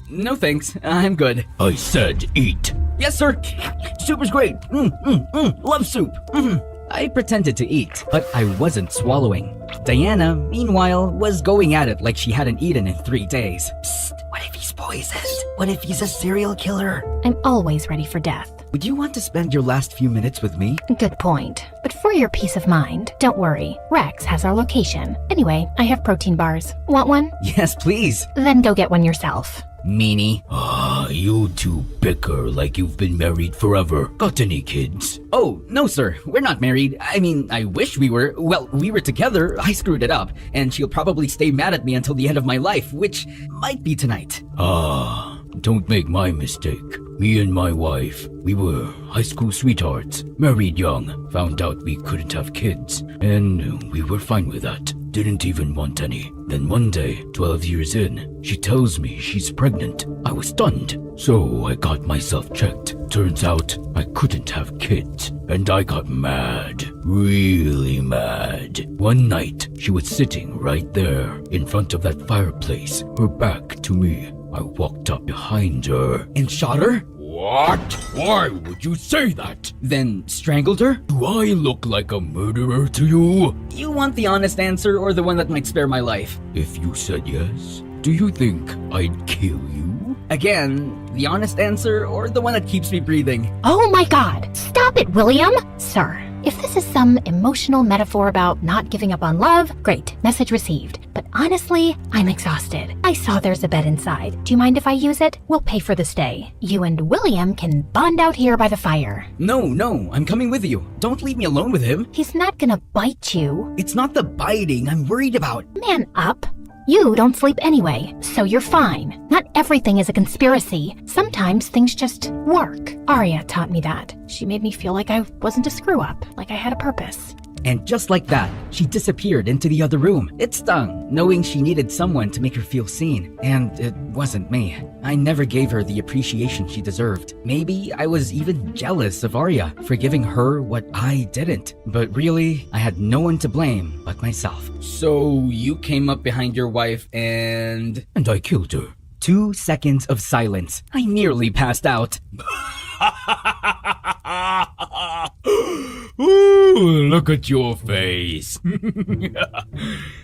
[SPEAKER 18] no thanks. I'm good.
[SPEAKER 20] I said eat.
[SPEAKER 18] Yes, sir. Soup is great. Love soup. I pretended to eat, but I wasn't swallowing. Diana, meanwhile, was going at it like she hadn't eaten in 3 days. Psst, what if he's poisoned? What if he's a serial killer?
[SPEAKER 3] I'm always ready for death.
[SPEAKER 18] Would you want to spend your last few minutes with me?
[SPEAKER 3] Good point. But for your peace of mind, don't worry. Rex has our location. Anyway, I have protein bars. Want one?
[SPEAKER 18] Yes, please.
[SPEAKER 3] Then go get one yourself.
[SPEAKER 18] Meanie.
[SPEAKER 20] You two bicker like you've been married forever. Got any kids?
[SPEAKER 18] Oh, no sir, we're not married. I mean, I wish we were. Well, we were together. I screwed it up, and she'll probably stay mad at me until the end of my life, which might be tonight.
[SPEAKER 20] Don't make my mistake. Me and my wife, we were high school sweethearts. Married young, found out we couldn't have kids, and we were fine with that. Didn't even want any. Then one day, 12 years in, she tells me she's pregnant. I was stunned. So I got myself checked. Turns out I couldn't have kids. And I got mad. Really mad. One night, she was sitting right there in front of that fireplace, her back to me. I walked up behind her.
[SPEAKER 18] And shot her?
[SPEAKER 20] What? Why would you say that?
[SPEAKER 18] Then strangled her?
[SPEAKER 20] Do I look like a murderer to you?
[SPEAKER 18] You want the honest answer or the one that might spare my life?
[SPEAKER 20] If you said yes, do you think I'd kill you?
[SPEAKER 18] Again, the honest answer or the one that keeps me breathing?
[SPEAKER 3] Oh my god! Stop it, William! Sir, if this is some emotional metaphor about not giving up on love, great, message received. But honestly, I'm exhausted. I saw there's a bed inside. Do you mind if I use it? We'll pay for the stay. You and William can bond out here by the fire.
[SPEAKER 18] No, I'm coming with you. Don't leave me alone with him.
[SPEAKER 3] He's not gonna bite you.
[SPEAKER 18] It's not the biting I'm worried about.
[SPEAKER 3] Man up. You don't sleep anyway, so you're fine. Not everything is a conspiracy. Sometimes things just work. Arya taught me that. She made me feel like I wasn't a screw-up, like I had a purpose.
[SPEAKER 18] And just like that, she disappeared into the other room. It stung, knowing she needed someone to make her feel seen. And it wasn't me. I never gave her the appreciation she deserved. Maybe I was even jealous of Arya for giving her what I didn't. But really, I had no one to blame but myself. So you came up behind your wife and
[SPEAKER 20] I killed her.
[SPEAKER 18] 2 seconds of silence. I nearly passed out.
[SPEAKER 20] Ooh, look at your face.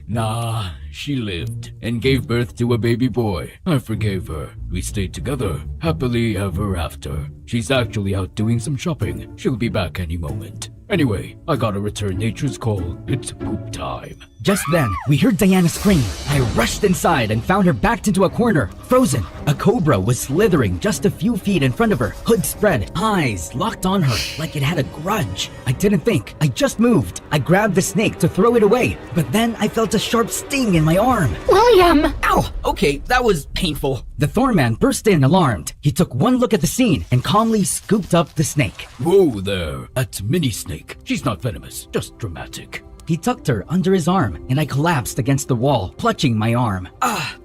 [SPEAKER 20] Nah, she lived and gave birth to a baby boy. I forgave her. We stayed together, happily ever after. She's actually out doing some shopping. She'll be back any moment. Anyway, I gotta return nature's call. It's poop time.
[SPEAKER 18] Just then, we heard Diana scream. I rushed inside and found her backed into a corner, frozen. A cobra was slithering just a few feet in front of her, hood spread, eyes locked on her like it had a grudge. I didn't think. I just moved. I grabbed the snake to throw it away, but then I felt a sharp sting in my arm.
[SPEAKER 3] William!
[SPEAKER 18] Ow! Okay, that was painful. The Thorman burst in alarmed. He took one look at the scene and calmly scooped up the snake.
[SPEAKER 20] Whoa there, that's Mini Snake. She's not venomous, just dramatic.
[SPEAKER 18] He tucked her under his arm, and I collapsed against the wall, clutching my arm.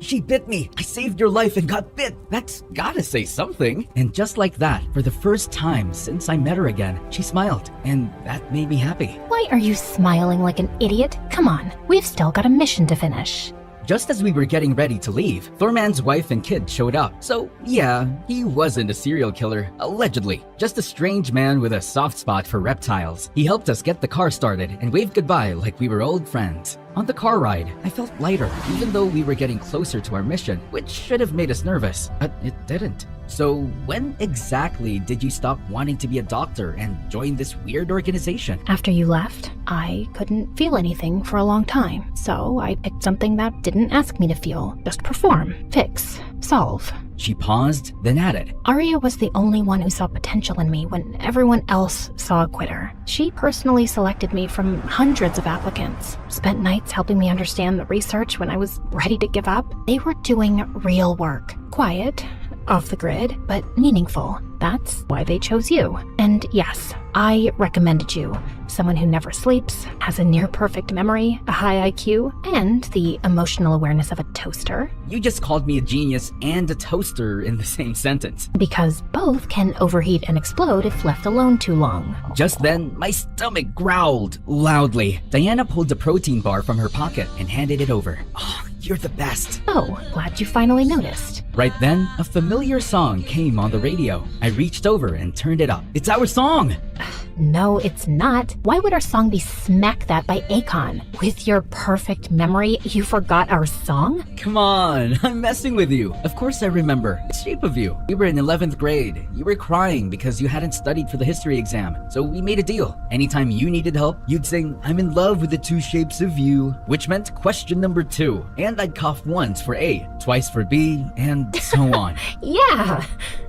[SPEAKER 18] She bit me. I saved your life and got bit. That's gotta say something. And just like that, for the first time since I met her again, she smiled, and that made me happy.
[SPEAKER 3] Why are you smiling like an idiot? Come on, we've still got a mission to finish.
[SPEAKER 18] Just as we were getting ready to leave, Thorman's wife and kid showed up. So yeah, he wasn't a serial killer, allegedly. Just a strange man with a soft spot for reptiles. He helped us get the car started and waved goodbye like we were old friends. On the car ride, I felt lighter, even though we were getting closer to our mission, which should have made us nervous, but it didn't. So when exactly did you stop wanting to be a doctor and join this weird organization?
[SPEAKER 3] After you left, I couldn't feel anything for a long time, so I picked something that didn't ask me to feel. Just perform, fix, solve.
[SPEAKER 18] She paused, then added,
[SPEAKER 3] Aria was the only one who saw potential in me when everyone else saw a quitter. She personally selected me from hundreds of applicants, spent nights helping me understand the research when I was ready to give up. They were doing real work. Quiet, off the grid, but meaningful. That's why they chose you. And yes, I recommended you. Someone who never sleeps, has a near-perfect memory, a high IQ, and the emotional awareness of a toaster.
[SPEAKER 18] You just called me a genius and a toaster in the same sentence.
[SPEAKER 3] Because both can overheat and explode if left alone too long.
[SPEAKER 18] Just then, my stomach growled loudly. Diana pulled a protein bar from her pocket and handed it over. Oh, you're the best.
[SPEAKER 3] Oh, glad you finally noticed.
[SPEAKER 18] Right then, a familiar song came on the radio. I reached over and turned it up. It's our song!
[SPEAKER 3] No, it's not. Why would our song be Smack That by Akon? With your perfect memory, you forgot our song?
[SPEAKER 18] Come on, I'm messing with you. Of course I remember. The shape of you. We were in 11th grade. You were crying because you hadn't studied for the history exam. So we made a deal. Anytime you needed help, you'd sing, I'm in love with the two shapes of you, which meant question number 2. And I'd cough once for A, twice for B, and so on.
[SPEAKER 3] Yeah,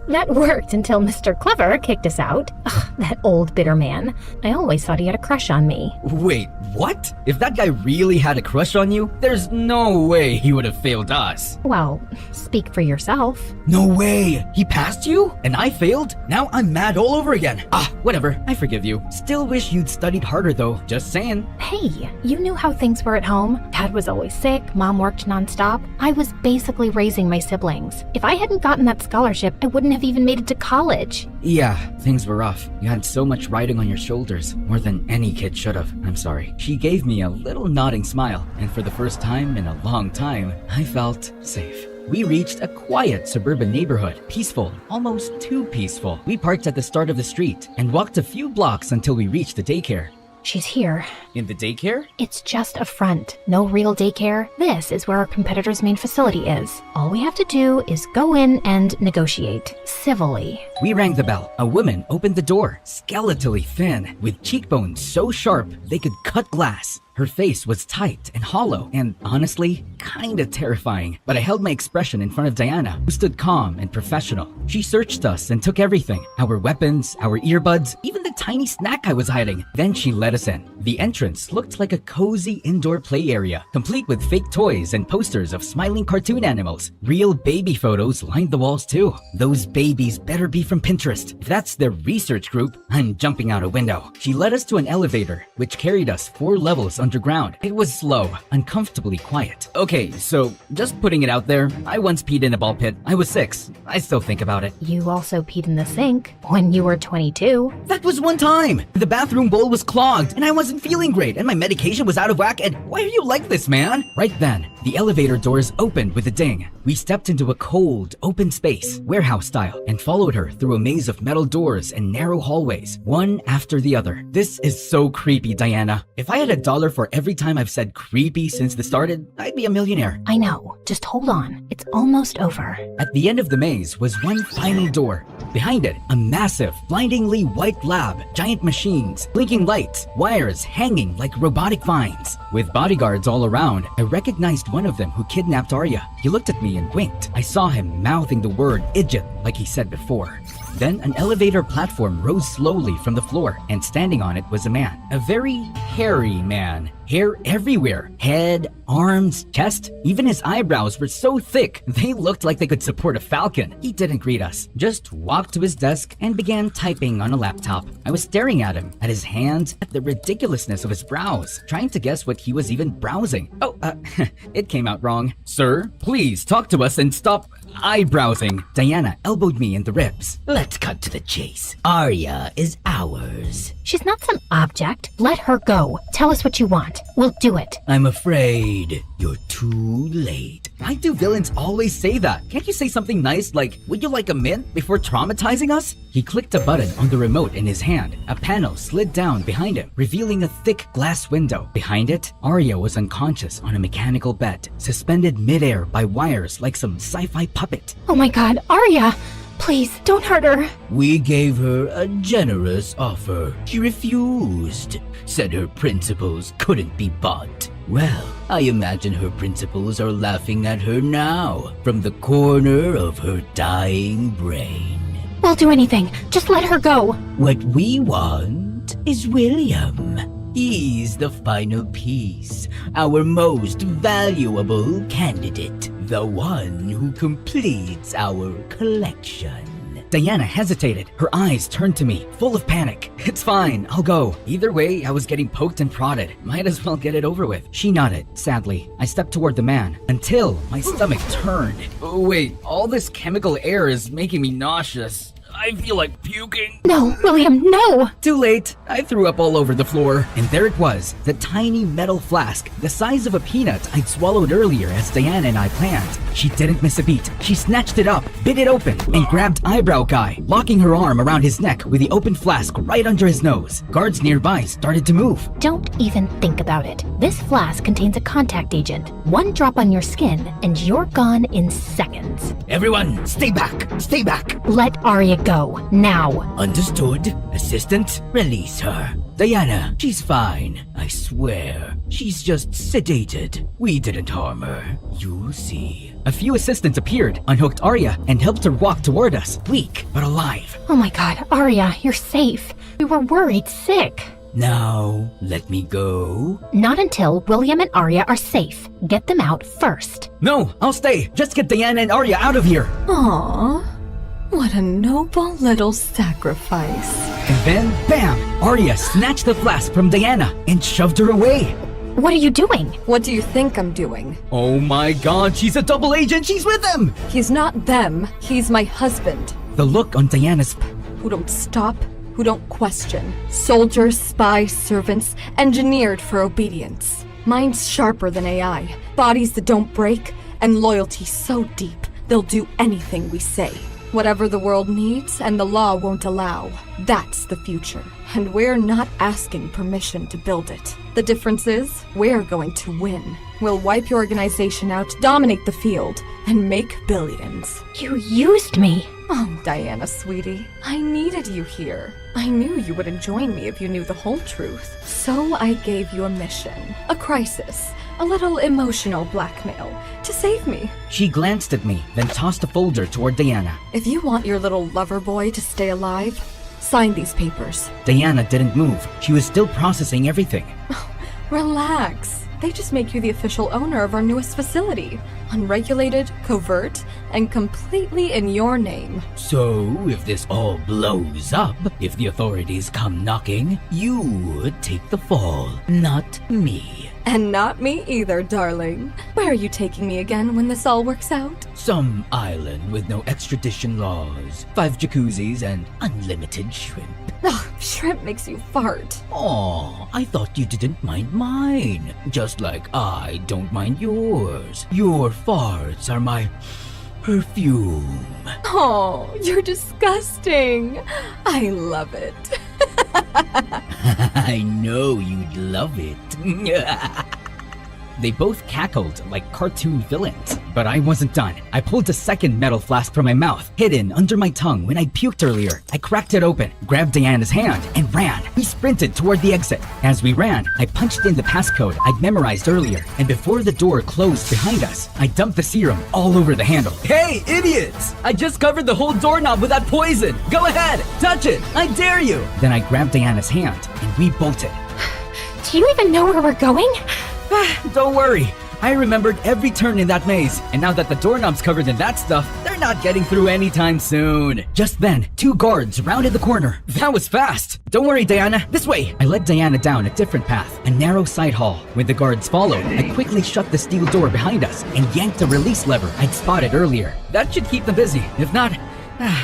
[SPEAKER 3] that worked until Mr. Clever kicked us out. Ugh, that old bitter man. I always thought he had a crush on me.
[SPEAKER 18] Wait, what? If that guy really had a crush on you, there's no way he would have failed us.
[SPEAKER 3] Well, speak for yourself.
[SPEAKER 18] No way! He passed you? And I failed? Now I'm mad all over again. Whatever, I forgive you. Still wish you'd studied harder though, just saying.
[SPEAKER 3] Hey, you knew how things were at home. Dad was always sick, Mom worked nonstop. I was basically raising my siblings. If I hadn't gotten that scholarship, I wouldn't have even made it to college.
[SPEAKER 18] Yeah, things were rough. You had so much riding on your shoulders, more than any kid should have. I'm sorry. She gave me a little nodding smile, and for the first time in a long time, I felt safe. We reached a quiet suburban neighborhood, peaceful, almost too peaceful. We parked at the start of the street and walked a few blocks until we reached the daycare.
[SPEAKER 3] She's here.
[SPEAKER 18] In the daycare?
[SPEAKER 3] It's just a front. No real daycare. This is where our competitor's main facility is. All we have to do is go in and negotiate. Civilly.
[SPEAKER 18] We rang the bell. A woman opened the door, skeletally thin, with cheekbones so sharp they could cut glass. Her face was tight and hollow, and honestly, kinda terrifying. But I held my expression in front of Diana, who stood calm and professional. She searched us and took everything. Our weapons, our earbuds, even the tiny snack I was hiding. Then she let us in. The entrance looked like a cozy indoor play area, complete with fake toys and posters of smiling cartoon animals. Real baby photos lined the walls too. Those babies better be from Pinterest. If that's their research group, I'm jumping out a window. She led us to an elevator, which carried us 4 levels underground. It was slow, uncomfortably quiet. Okay, so just putting it out there, I once peed in a ball pit. I was 6. I still think about it.
[SPEAKER 3] You also peed in the sink when you were 22.
[SPEAKER 18] That was one time! The bathroom bowl was clogged, and I wasn't feeling great, and my medication was out of whack, and why are you like this, man? Right then, the elevator doors opened with a ding. We stepped into a cold, open space, warehouse style, and followed her through a maze of metal doors and narrow hallways, one after the other. This is so creepy, Diana. If I had $1 for every time I've said creepy since this started, I'd be a millionaire.
[SPEAKER 3] I know. Just hold on. It's almost over.
[SPEAKER 18] At the end of the maze was one final door. Behind it, a massive, blindingly white lab, giant machines, blinking lights, wires hanging like robotic vines. With bodyguards all around, I recognized one of them who kidnapped Arya. He looked at me and winked. I saw him mouthing the word idiot like he said before. Then an elevator platform rose slowly from the floor, and standing on it was a man. A very hairy man. Hair everywhere. Head, arms, chest. Even his eyebrows were so thick, they looked like they could support a falcon. He didn't greet us, just walked to his desk and began typing on a laptop. I was staring at him, at his hands, at the ridiculousness of his brows, trying to guess what he was even browsing. It came out wrong. Sir, please talk to us and stop eyebrowsing. Diana elbowed me in the ribs.
[SPEAKER 13] Let's cut to the chase. Arya is ours.
[SPEAKER 3] She's not some object. Let her go. Tell us what you want. We'll do it.
[SPEAKER 13] I'm afraid you're too late.
[SPEAKER 18] Why do villains always say that? Can't you say something nice like, would you like a mint, before traumatizing us? He clicked a button on the remote in his hand. A panel slid down behind him, revealing a thick glass window. Behind it, Arya was unconscious on a mechanical bed, suspended midair by wires like some sci-fi puppet.
[SPEAKER 3] Oh my god, Arya! Please, don't hurt her.
[SPEAKER 13] We gave her a generous offer. She refused. Said her principles couldn't be bought. Well, I imagine her principles are laughing at her now, from the corner of her dying brain.
[SPEAKER 3] We'll do anything. Just let her go.
[SPEAKER 13] What we want is William. He's the final piece, our most valuable candidate, the one who completes our collection.
[SPEAKER 18] Diana hesitated. Her eyes turned to me, full of panic. It's fine, I'll go. Either way, I was getting poked and prodded. Might as well get it over with. She nodded, sadly. I stepped toward the man, until my stomach turned. Oh, wait, all this chemical air is making me nauseous. I feel like puking.
[SPEAKER 3] No, William, no!
[SPEAKER 18] Too late. I threw up all over the floor. And there it was, the tiny metal flask, the size of a peanut I'd swallowed earlier as Diana and I planned. She didn't miss a beat. She snatched it up, bit it open, and grabbed Eyebrow Guy, locking her arm around his neck with the open flask right under his nose. Guards nearby started to move.
[SPEAKER 3] Don't even think about it. This flask contains a contact agent. One drop on your skin, and you're gone in seconds.
[SPEAKER 13] Everyone, stay back! Stay back!
[SPEAKER 3] Let Arya go, now.
[SPEAKER 13] Understood. Assistant, release her. Diana, she's fine, I swear. She's just sedated. We didn't harm her. You'll see.
[SPEAKER 18] A few assistants appeared, unhooked Arya, and helped her walk toward us, weak but alive.
[SPEAKER 3] Oh my god, Arya, you're safe. We were worried sick.
[SPEAKER 13] Now, let me go.
[SPEAKER 3] Not until William and Arya are safe. Get them out first.
[SPEAKER 18] No, I'll stay. Just get Diana and Arya out of here.
[SPEAKER 21] Aww. What a noble little sacrifice.
[SPEAKER 18] And then, bam! Arya snatched the flask from Diana and shoved her away.
[SPEAKER 3] What are you doing?
[SPEAKER 21] What do you think I'm doing?
[SPEAKER 18] Oh my god, she's a double agent! She's with them!
[SPEAKER 21] He's not them. He's my husband.
[SPEAKER 18] The look on Diana's...
[SPEAKER 21] Who don't stop, who don't question. Soldiers, spies, servants, engineered for obedience. Minds sharper than AI. Bodies that don't break, and loyalty so deep, they'll do anything we say. Whatever the world needs and the law won't allow, that's the future. And we're not asking permission to build it. The difference is, we're going to win. We'll wipe your organization out, dominate the field, and make billions.
[SPEAKER 3] You used me.
[SPEAKER 21] Oh, Diana, sweetie, I needed you here. I knew you wouldn't join me if you knew the whole truth. So I gave you a mission, a crisis, a little emotional blackmail to save me.
[SPEAKER 18] She glanced at me, then tossed a folder toward Diana.
[SPEAKER 21] If you want your little lover boy to stay alive, sign these papers.
[SPEAKER 18] Diana didn't move. She was still processing everything.
[SPEAKER 21] Relax. They just make you the official owner of our newest facility. Unregulated, covert, and completely in your name.
[SPEAKER 13] So, if this all blows up, if the authorities come knocking, you would take the fall, not me.
[SPEAKER 21] And not me either, darling. Where are you taking me again when this all works out?
[SPEAKER 13] Some island with no extradition laws, 5 jacuzzis, and unlimited shrimp.
[SPEAKER 21] Ugh, shrimp makes you fart.
[SPEAKER 13] Aw, I thought you didn't mind mine. Just like I don't mind yours. Your farts are my perfume.
[SPEAKER 21] Oh, you're disgusting. I love it.
[SPEAKER 13] I know you'd love it.
[SPEAKER 18] They both cackled like cartoon villains. But I wasn't done. I pulled a second metal flask from my mouth, hidden under my tongue when I puked earlier. I cracked it open, grabbed Diana's hand, and ran. We sprinted toward the exit. As we ran, I punched in the passcode I'd memorized earlier, and before the door closed behind us, I dumped the serum all over the handle. Hey, idiots! I just covered the whole doorknob with that poison! Go ahead, touch it! I dare you! Then I grabbed Diana's hand, and we bolted.
[SPEAKER 3] Do you even know where we're going?
[SPEAKER 18] Don't worry. I remembered every turn in that maze, and now that the doorknob's covered in that stuff, they're not getting through anytime soon. Just then, 2 guards rounded the corner. That was fast. Don't worry, Diana. This way. I led Diana down a different path, a narrow side hall. When the guards followed, I quickly shut the steel door behind us and yanked the release lever I'd spotted earlier. That should keep them busy. If not,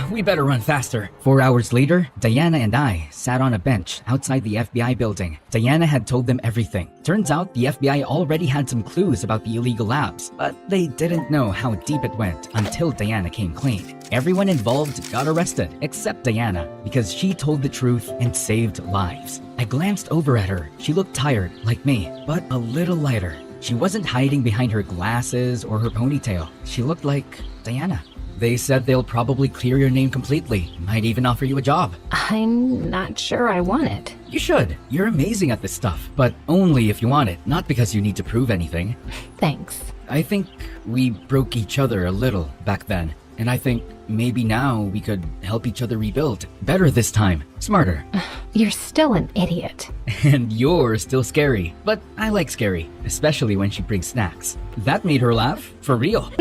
[SPEAKER 18] we better run faster. 4 hours later, Diana and I sat on a bench outside the FBI building. Diana had told them everything. Turns out the FBI already had some clues about the illegal labs, but they didn't know how deep it went until Diana came clean. Everyone involved got arrested, except Diana, because she told the truth and saved lives. I glanced over at her. She looked tired, like me, but a little lighter. She wasn't hiding behind her glasses or her ponytail. She looked like Diana. They said they'll probably clear your name completely, might even offer you a job.
[SPEAKER 3] I'm not sure I want it.
[SPEAKER 18] You should. You're amazing at this stuff, but only if you want it, not because you need to prove anything.
[SPEAKER 3] Thanks.
[SPEAKER 18] I think we broke each other a little back then, and I think maybe now we could help each other rebuild. Better this time. Smarter.
[SPEAKER 3] You're still an idiot.
[SPEAKER 18] And you're still scary, but I like scary, especially when she brings snacks. That made her laugh, for real.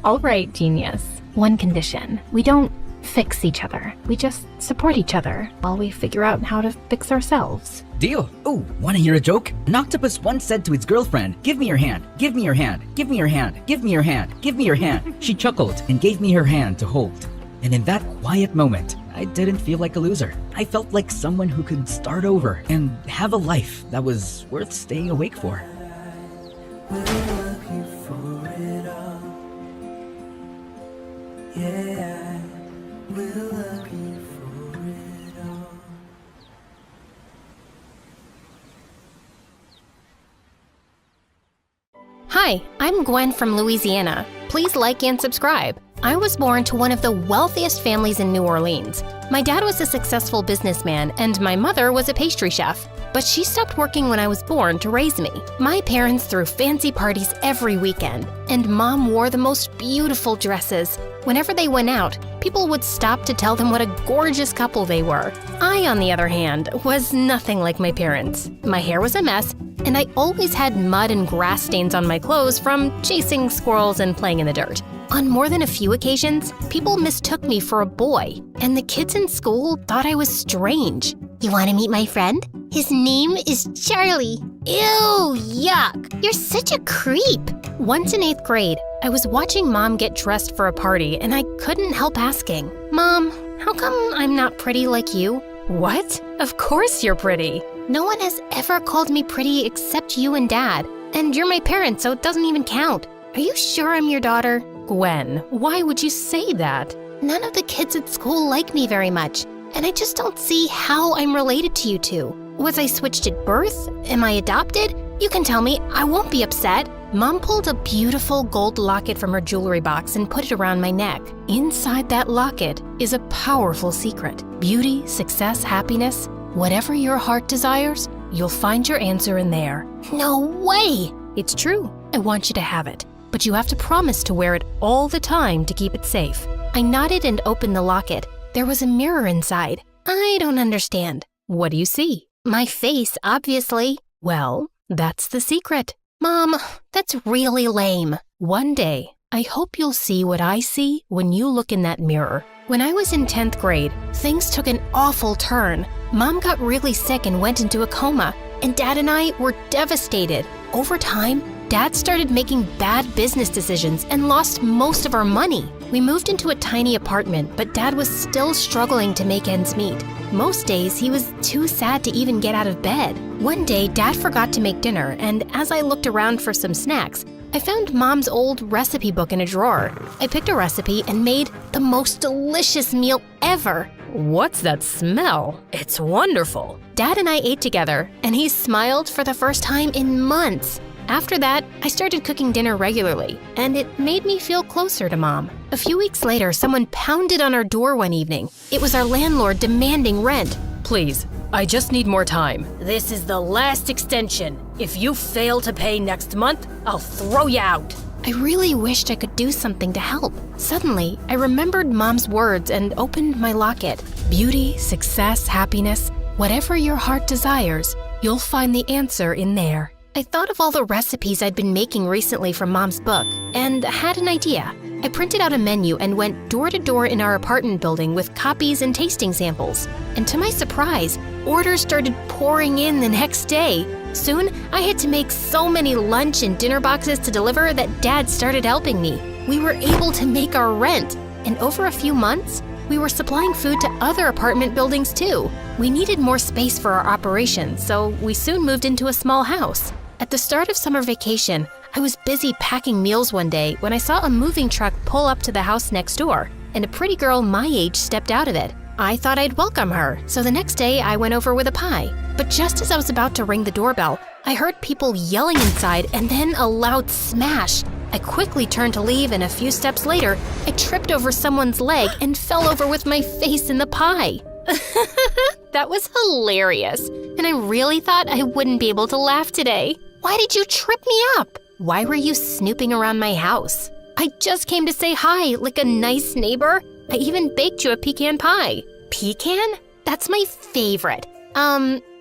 [SPEAKER 3] All right, genius. One condition. We don't fix each other. We just support each other while we figure out how to fix ourselves.
[SPEAKER 18] Deal. Oh, wanna hear a joke? An octopus once said to its girlfriend, "Give me your hand, give me your hand, give me your hand, give me your hand, give me your hand." She chuckled and gave me her hand to hold. And in that quiet moment, I didn't feel like a loser. I felt like someone who could start over and have a life that was worth staying awake for.
[SPEAKER 7] Hi, I'm Gwen from Louisiana. Please like and subscribe. I was born to one of the wealthiest families in New Orleans. My dad was a successful businessman and my mother was a pastry chef. But she stopped working when I was born to raise me. My parents threw fancy parties every weekend, and Mom wore the most beautiful dresses. Whenever they went out, people would stop to tell them what a gorgeous couple they were. I, on the other hand, was nothing like my parents. My hair was a mess, and I always had mud and grass stains on my clothes from chasing squirrels and playing in the dirt. On more than a few occasions, people mistook me for a boy, and the kids in school thought I was strange.
[SPEAKER 16] You want to meet my friend? His name is Charlie.
[SPEAKER 7] Ew, yuck. You're such a creep. Once in 8th grade, I was watching Mom get dressed for a party, and I couldn't help asking, "Mom, how come I'm not pretty like you?"
[SPEAKER 4] What? Of course you're pretty.
[SPEAKER 7] No one has ever called me pretty except you and Dad. And you're my parents, so it doesn't even count. Are you sure I'm your daughter?
[SPEAKER 4] Gwen, why would you say that?
[SPEAKER 7] None of the kids at school like me very much, and I just don't see how I'm related to you two. Was I switched at birth? Am I adopted? You can tell me, I won't be upset. Mom pulled a beautiful gold locket from her jewelry box and put it around my neck. Inside that locket is a powerful secret. Beauty, success, happiness, whatever your heart desires, you'll find your answer in there.
[SPEAKER 16] No way!
[SPEAKER 7] It's true. I want you to have it. But you have to promise to wear it all the time to keep it safe. I nodded and opened the locket. There was a mirror inside. I don't understand.
[SPEAKER 4] What do you see?
[SPEAKER 7] My face, obviously.
[SPEAKER 4] Well, that's the secret.
[SPEAKER 7] Mom, that's really lame.
[SPEAKER 4] One day, I hope you'll see what I see when you look in that mirror.
[SPEAKER 7] When I was in 10th grade, things took an awful turn. Mom got really sick and went into a coma, and Dad and I were devastated. Over time, Dad started making bad business decisions and lost most of our money. We moved into a tiny apartment, but Dad was still struggling to make ends meet. Most days, he was too sad to even get out of bed. One day, Dad forgot to make dinner, and as I looked around for some snacks, I found Mom's old recipe book in a drawer. I picked a recipe and made the most delicious meal ever.
[SPEAKER 4] What's that smell? It's wonderful.
[SPEAKER 7] Dad and I ate together, and he smiled for the first time in months.
[SPEAKER 3] After that, I started cooking dinner regularly, and it made me feel closer to Mom. A few weeks later, someone pounded on our door one evening. It was our landlord demanding rent.
[SPEAKER 4] Please, I just need more time. This is the last extension. If you fail to pay next month, I'll throw you out.
[SPEAKER 3] I really wished I could do something to help. Suddenly, I remembered Mom's words and opened my locket. Beauty, success, happiness, whatever your heart desires, you'll find the answer in there. I thought of all the recipes I'd been making recently from Mom's book and had an idea. I printed out a menu and went door to door in our apartment building with copies and tasting samples. And to my surprise, orders started pouring in the next day. Soon, I had to make so many lunch and dinner boxes to deliver that Dad started helping me. We were able to make our rent, and over a few months, we were supplying food to other apartment buildings too. We needed more space for our operations, so we soon moved into a small house. At the start of summer vacation, I was busy packing meals one day when I saw a moving truck pull up to the house next door, and a pretty girl my age stepped out of it. I thought I'd welcome her, so the next day I went over with a pie. But just as I was about to ring the doorbell, I heard people yelling inside and then a loud smash. I quickly turned to leave, and a few steps later, I tripped over someone's leg and fell over with my face in the pie. That was hilarious, and I really thought I wouldn't be able to laugh today. Why did you trip me up? Why were you snooping around my house? I just came to say hi, like a nice neighbor. I even baked you a pecan pie. Pecan? That's my favorite.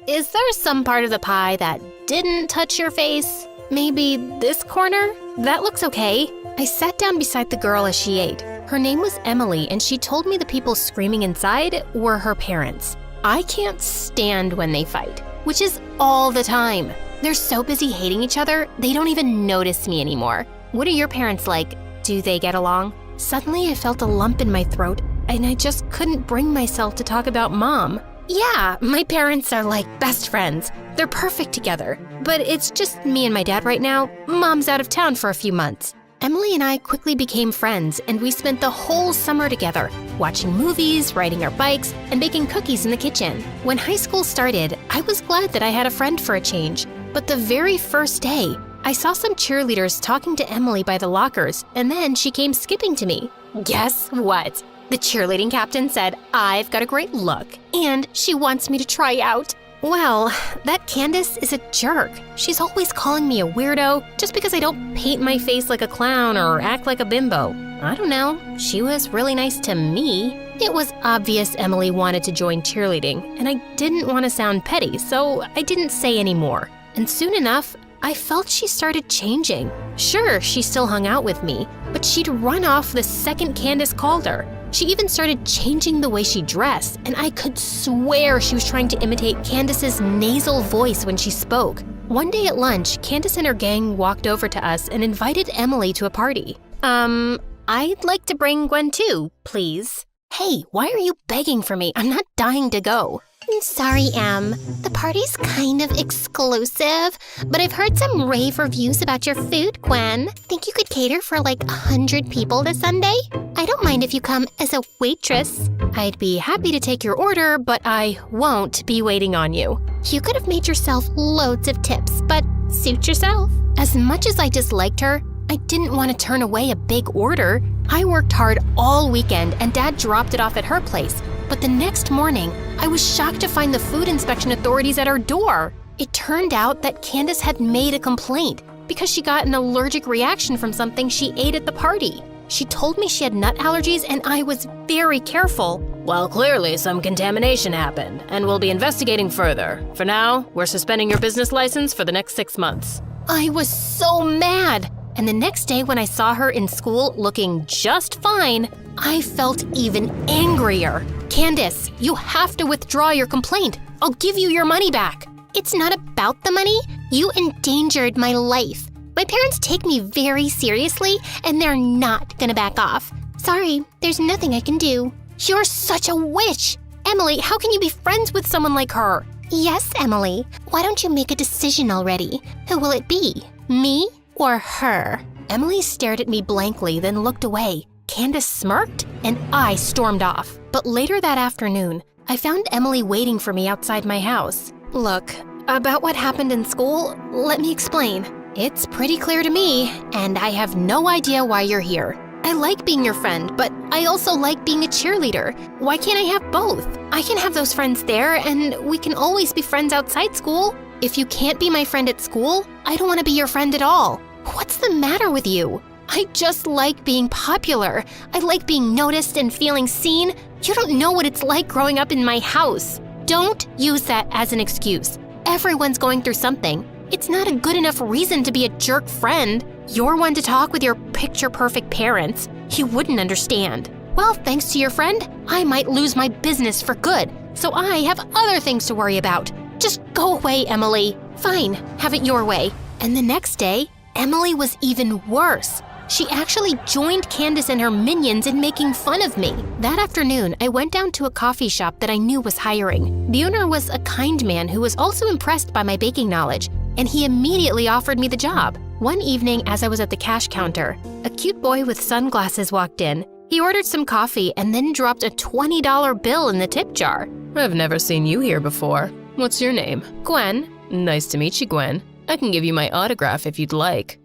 [SPEAKER 3] Is there some part of the pie that didn't touch your face? Maybe this corner? That looks okay. I sat down beside the girl as she ate. Her name was Emily, and she told me the people screaming inside were her parents. I can't stand when they fight, which is all the time. They're so busy hating each other, they don't even notice me anymore. What are your parents like? Do they get along? Suddenly, I felt a lump in my throat, and I just couldn't bring myself to talk about Mom. Yeah, my parents are like best friends. They're perfect together. But it's just me and my dad right now. Mom's out of town for a few months. Emily and I quickly became friends, and we spent the whole summer together, watching movies, riding our bikes, and baking cookies in the kitchen. When high school started, I was glad that I had a friend for a change. But the very first day, I saw some cheerleaders talking to Emily by the lockers, and then she came skipping to me. Guess what? The cheerleading captain said I've got a great look, and she wants me to try out. Well, that Candace is a jerk. She's always calling me a weirdo just because I don't paint my face like a clown or act like a bimbo. I don't know. She was really nice to me. It was obvious Emily wanted to join cheerleading, and I didn't want to sound petty, so I didn't say any more. And soon enough, I felt she started changing. Sure, she still hung out with me, but she'd run off the second Candace called her. She even started changing the way she dressed, and I could swear she was trying to imitate Candace's nasal voice when she spoke. One day at lunch, Candace and her gang walked over to us and invited Emily to a party. I'd like to bring Gwen too, please. Hey, why are you begging for me? I'm not dying to go.
[SPEAKER 6] Sorry, Em. The party's kind of exclusive, but I've heard some rave reviews about your food, Gwen. Think you could cater for like 100 people this Sunday? I don't mind if you come as a waitress.
[SPEAKER 3] I'd be happy to take your order, but I won't be waiting on you.
[SPEAKER 6] You could have made yourself loads of tips, but suit yourself.
[SPEAKER 3] As much as I disliked her, I didn't want to turn away a big order. I worked hard all weekend, and Dad dropped it off at her place. But the next morning, I was shocked to find the food inspection authorities at her door. It turned out that Candace had made a complaint because she got an allergic reaction from something she ate at the party. She told me she had nut allergies, and I was very careful.
[SPEAKER 4] Well, clearly some contamination happened, and we'll be investigating further. For now, we're suspending your business license for the next 6 months.
[SPEAKER 3] I was so mad. And the next day when I saw her in school looking just fine, I felt even angrier. Candace, you have to withdraw your complaint. I'll give you your money back.
[SPEAKER 6] It's not about the money. You endangered my life. My parents take me very seriously, and they're not gonna back off. Sorry, there's nothing I can do.
[SPEAKER 3] You're such a witch. Emily, how can you be friends with someone like her?
[SPEAKER 6] Yes, Emily. Why don't you make a decision already? Who will it be? Me or her?
[SPEAKER 3] Emily stared at me blankly, then looked away. Candace smirked, and I stormed off. But later that afternoon, I found Emily waiting for me outside my house. Look, about what happened in school, let me explain. It's pretty clear to me, and I have no idea why you're here. I like being your friend, but I also like being a cheerleader. Why can't I have both? I can have those friends there, and we can always be friends outside school. If you can't be my friend at school, I don't want to be your friend at all. What's the matter with you? I just like being popular. I like being noticed and feeling seen. You don't know what it's like growing up in my house. Don't use that as an excuse. Everyone's going through something. It's not a good enough reason to be a jerk friend. You're one to talk with your picture-perfect parents. You wouldn't understand. Well, thanks to your friend, I might lose my business for good, so I have other things to worry about. Just go away, Emily. Fine, have it your way. And the next day, Emily was even worse. She actually joined Candace and her minions in making fun of me. That afternoon, I went down to a coffee shop that I knew was hiring. The owner was a kind man who was also impressed by my baking knowledge, and he immediately offered me the job. One evening, as I was at the cash counter, a cute boy with sunglasses walked in. He ordered some coffee and then dropped a $20 bill in the tip jar.
[SPEAKER 5] I've never seen you here before. What's your name?
[SPEAKER 3] Gwen.
[SPEAKER 5] Nice to meet you, Gwen. I can give you my autograph if you'd like.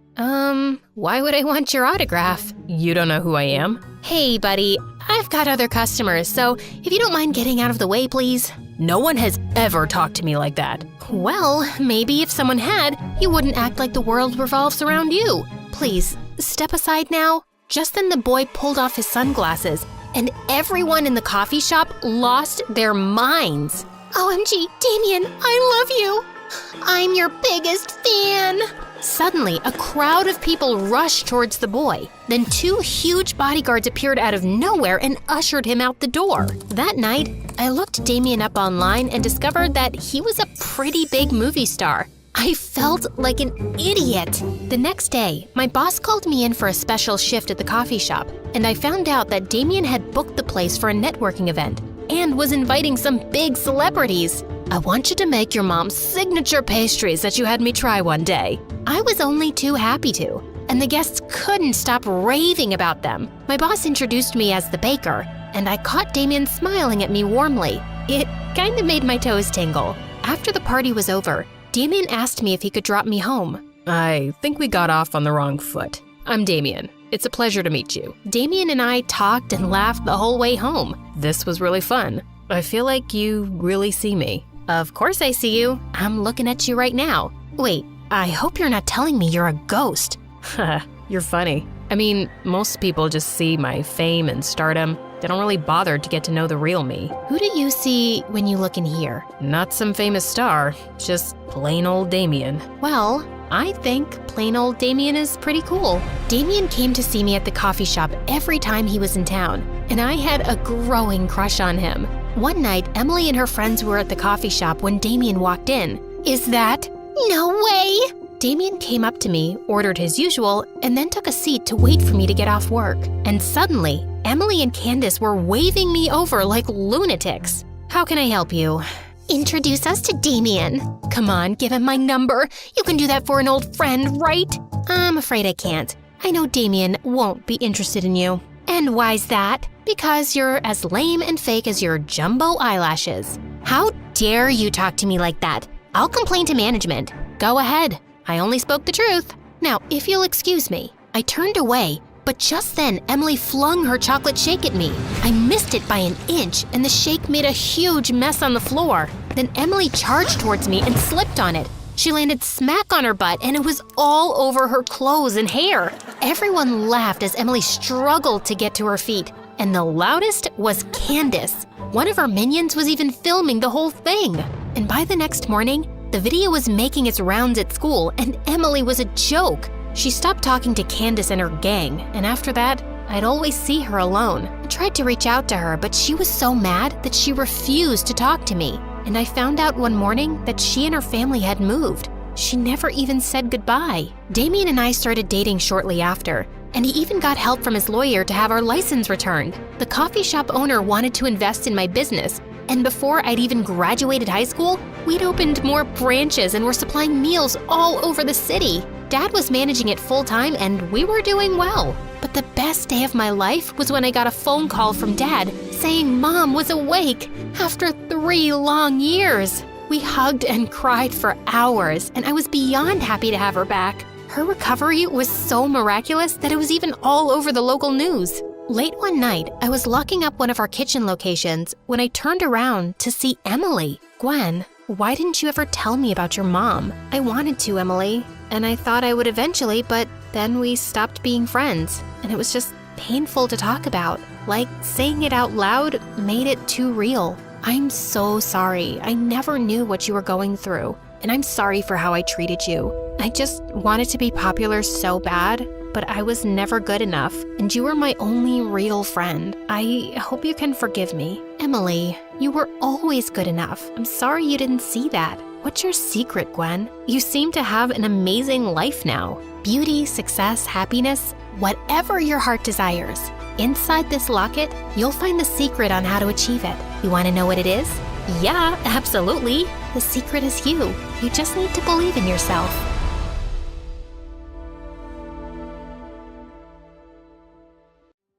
[SPEAKER 3] Why would I want your autograph?
[SPEAKER 5] You don't know who I am?
[SPEAKER 3] Hey, buddy, I've got other customers, so if you don't mind getting out of the way, please.
[SPEAKER 5] No one has ever talked to me like that.
[SPEAKER 3] Well, maybe if someone had, you wouldn't act like the world revolves around you. Please, step aside now. Just then the boy pulled off his sunglasses, and everyone in the coffee shop lost their minds. OMG, Damien, I love you. I'm your biggest fan. Suddenly, a crowd of people rushed towards the boy. Then 2 huge bodyguards appeared out of nowhere and ushered him out the door. That night, I looked Damien up online and discovered that he was a pretty big movie star. I felt like an idiot. The next day, my boss called me in for a special shift at the coffee shop, and I found out that Damien had booked the place for a networking event and was inviting some big celebrities. I want you to make your mom's signature pastries that you had me try one day. I was only too happy to, and the guests couldn't stop raving about them. My boss introduced me as the baker, and I caught Damien smiling at me warmly. It kind of made my toes tingle. After the party was over, Damien asked me if he could drop me home.
[SPEAKER 5] I think we got off on the wrong foot. I'm Damien. It's a pleasure to meet you.
[SPEAKER 3] Damien and I talked and laughed the whole way home.
[SPEAKER 5] This was really fun. I feel like you really see me.
[SPEAKER 3] Of course I see you. I'm looking at you right now. Wait, I hope you're not telling me you're a ghost.
[SPEAKER 5] You're funny. I mean, most people just see my fame and stardom. They don't really bother to get to know the real me.
[SPEAKER 3] Who do you see when you look in here?
[SPEAKER 5] Not some famous star, just plain old Damien.
[SPEAKER 3] Well, I think plain old Damien is pretty cool. Damien came to see me at the coffee shop every time he was in town, and I had a growing crush on him. One night, Emily and her friends were at the coffee shop when Damien walked in. Is that? No way! Damien came up to me, ordered his usual, and then took a seat to wait for me to get off work. And suddenly, Emily and Candace were waving me over like lunatics. How can I help you? Introduce us to Damien. Come on, give him my number. You can do that for an old friend, right? I'm afraid I can't. I know Damien won't be interested in you. And why's that? Because you're as lame and fake as your jumbo eyelashes. How dare you talk to me like that? I'll complain to management. Go ahead. I only spoke the truth. Now, if you'll excuse me. I turned away, but just then Emily flung her chocolate shake at me. I missed it by an inch, and the shake made a huge mess on the floor. Then Emily charged towards me and slipped on it. She landed smack on her butt, and it was all over her clothes and hair. Everyone laughed as Emily struggled to get to her feet, and the loudest was Candace. One of her minions was even filming the whole thing. And by the next morning, the video was making its rounds at school, and Emily was a joke. She stopped talking to Candace and her gang, and after that, I'd always see her alone. I tried to reach out to her, but she was so mad that she refused to talk to me. And I found out one morning that she and her family had moved. She never even said goodbye. Damien and I started dating shortly after, and he even got help from his lawyer to have our license returned. The coffee shop owner wanted to invest in my business, and before I'd even graduated high school, we'd opened more branches and were supplying meals all over the city. Dad was managing it full-time, and we were doing well. But the best day of my life was when I got a phone call from Dad saying Mom was awake after 3 long years. We hugged and cried for hours, and I was beyond happy to have her back. Her recovery was so miraculous that it was even all over the local news. Late one night, I was locking up one of our kitchen locations when I turned around to see Emily. Gwen, why didn't you ever tell me about your mom? I wanted to, Emily, and I thought I would eventually, but then we stopped being friends, and it was just painful to talk about. Like, saying it out loud made it too real. I'm so sorry. I never knew what you were going through, and I'm sorry for how I treated you. I just wanted to be popular so bad, but I was never good enough, and you were my only real friend. I hope you can forgive me. Emily, you were always good enough. I'm sorry you didn't see that. What's your secret, Gwen? You seem to have an amazing life now. Beauty, success, happiness, whatever your heart desires. Inside this locket, you'll find the secret on how to achieve it. You want to know what it is? Yeah, absolutely. The secret is you. You just need to believe in yourself.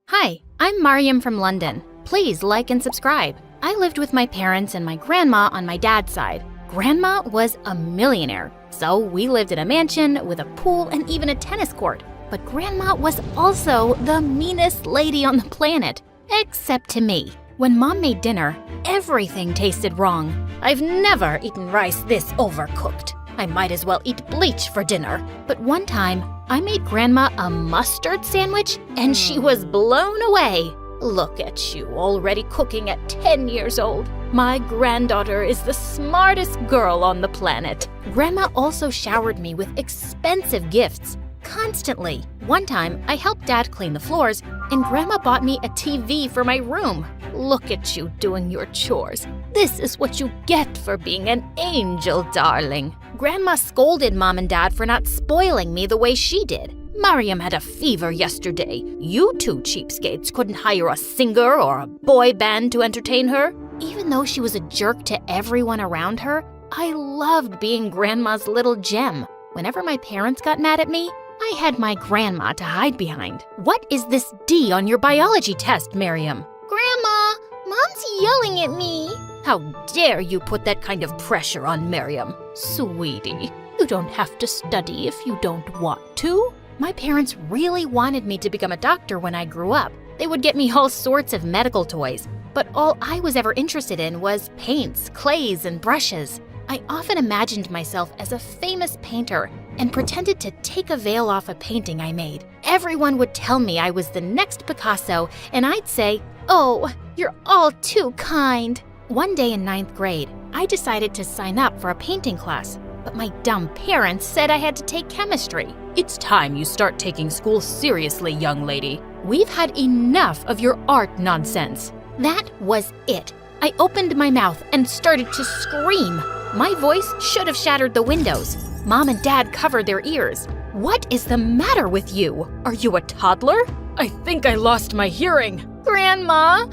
[SPEAKER 7] Hi, I'm Mariam from London. Please like and subscribe. I lived with my parents and my grandma on my dad's side. Grandma was a millionaire, so we lived in a mansion with a pool and even a tennis court. But Grandma was also the meanest lady on the planet, except to me. When Mom made dinner, everything tasted wrong. I've never eaten rice this overcooked. I might as well eat bleach for dinner. But one time, I made Grandma a mustard sandwich, and she was blown away. Look at you, already cooking at 10 years old. My granddaughter is the smartest girl on the planet. Grandma also showered me with expensive gifts, constantly. One time, I helped Dad clean the floors, and Grandma bought me a TV for my room. Look at you doing your chores. This is what you get for being an angel, darling. Grandma scolded Mom and Dad for not spoiling me the way she did. Mariam had a fever yesterday. You two cheapskates couldn't hire a singer or a boy band to entertain her. Even though she was a jerk to everyone around her, I loved being Grandma's little gem. Whenever my parents got mad at me, I had my grandma to hide behind. What is this D on your biology test, Mariam?
[SPEAKER 6] Grandma, Mom's yelling at me.
[SPEAKER 7] How dare you put that kind of pressure on Mariam? Sweetie, you don't have to study if you don't want to. My parents really wanted me to become a doctor when I grew up. They would get me all sorts of medical toys, but all I was ever interested in was paints, clays, and brushes. I often imagined myself as a famous painter and pretended to take a veil off a painting I made. Everyone would tell me I was the next Picasso, and I'd say, "Oh, you're all too kind." One day in 9th grade, I decided to sign up for a painting class, but my dumb parents said I had to take chemistry. It's time you start taking school seriously, young lady. We've had enough of your art nonsense. That was it. I opened my mouth and started to scream. My voice should have shattered the windows. Mom and Dad covered their ears. What is the matter with you? Are you a toddler? I think I lost my hearing.
[SPEAKER 6] Grandma,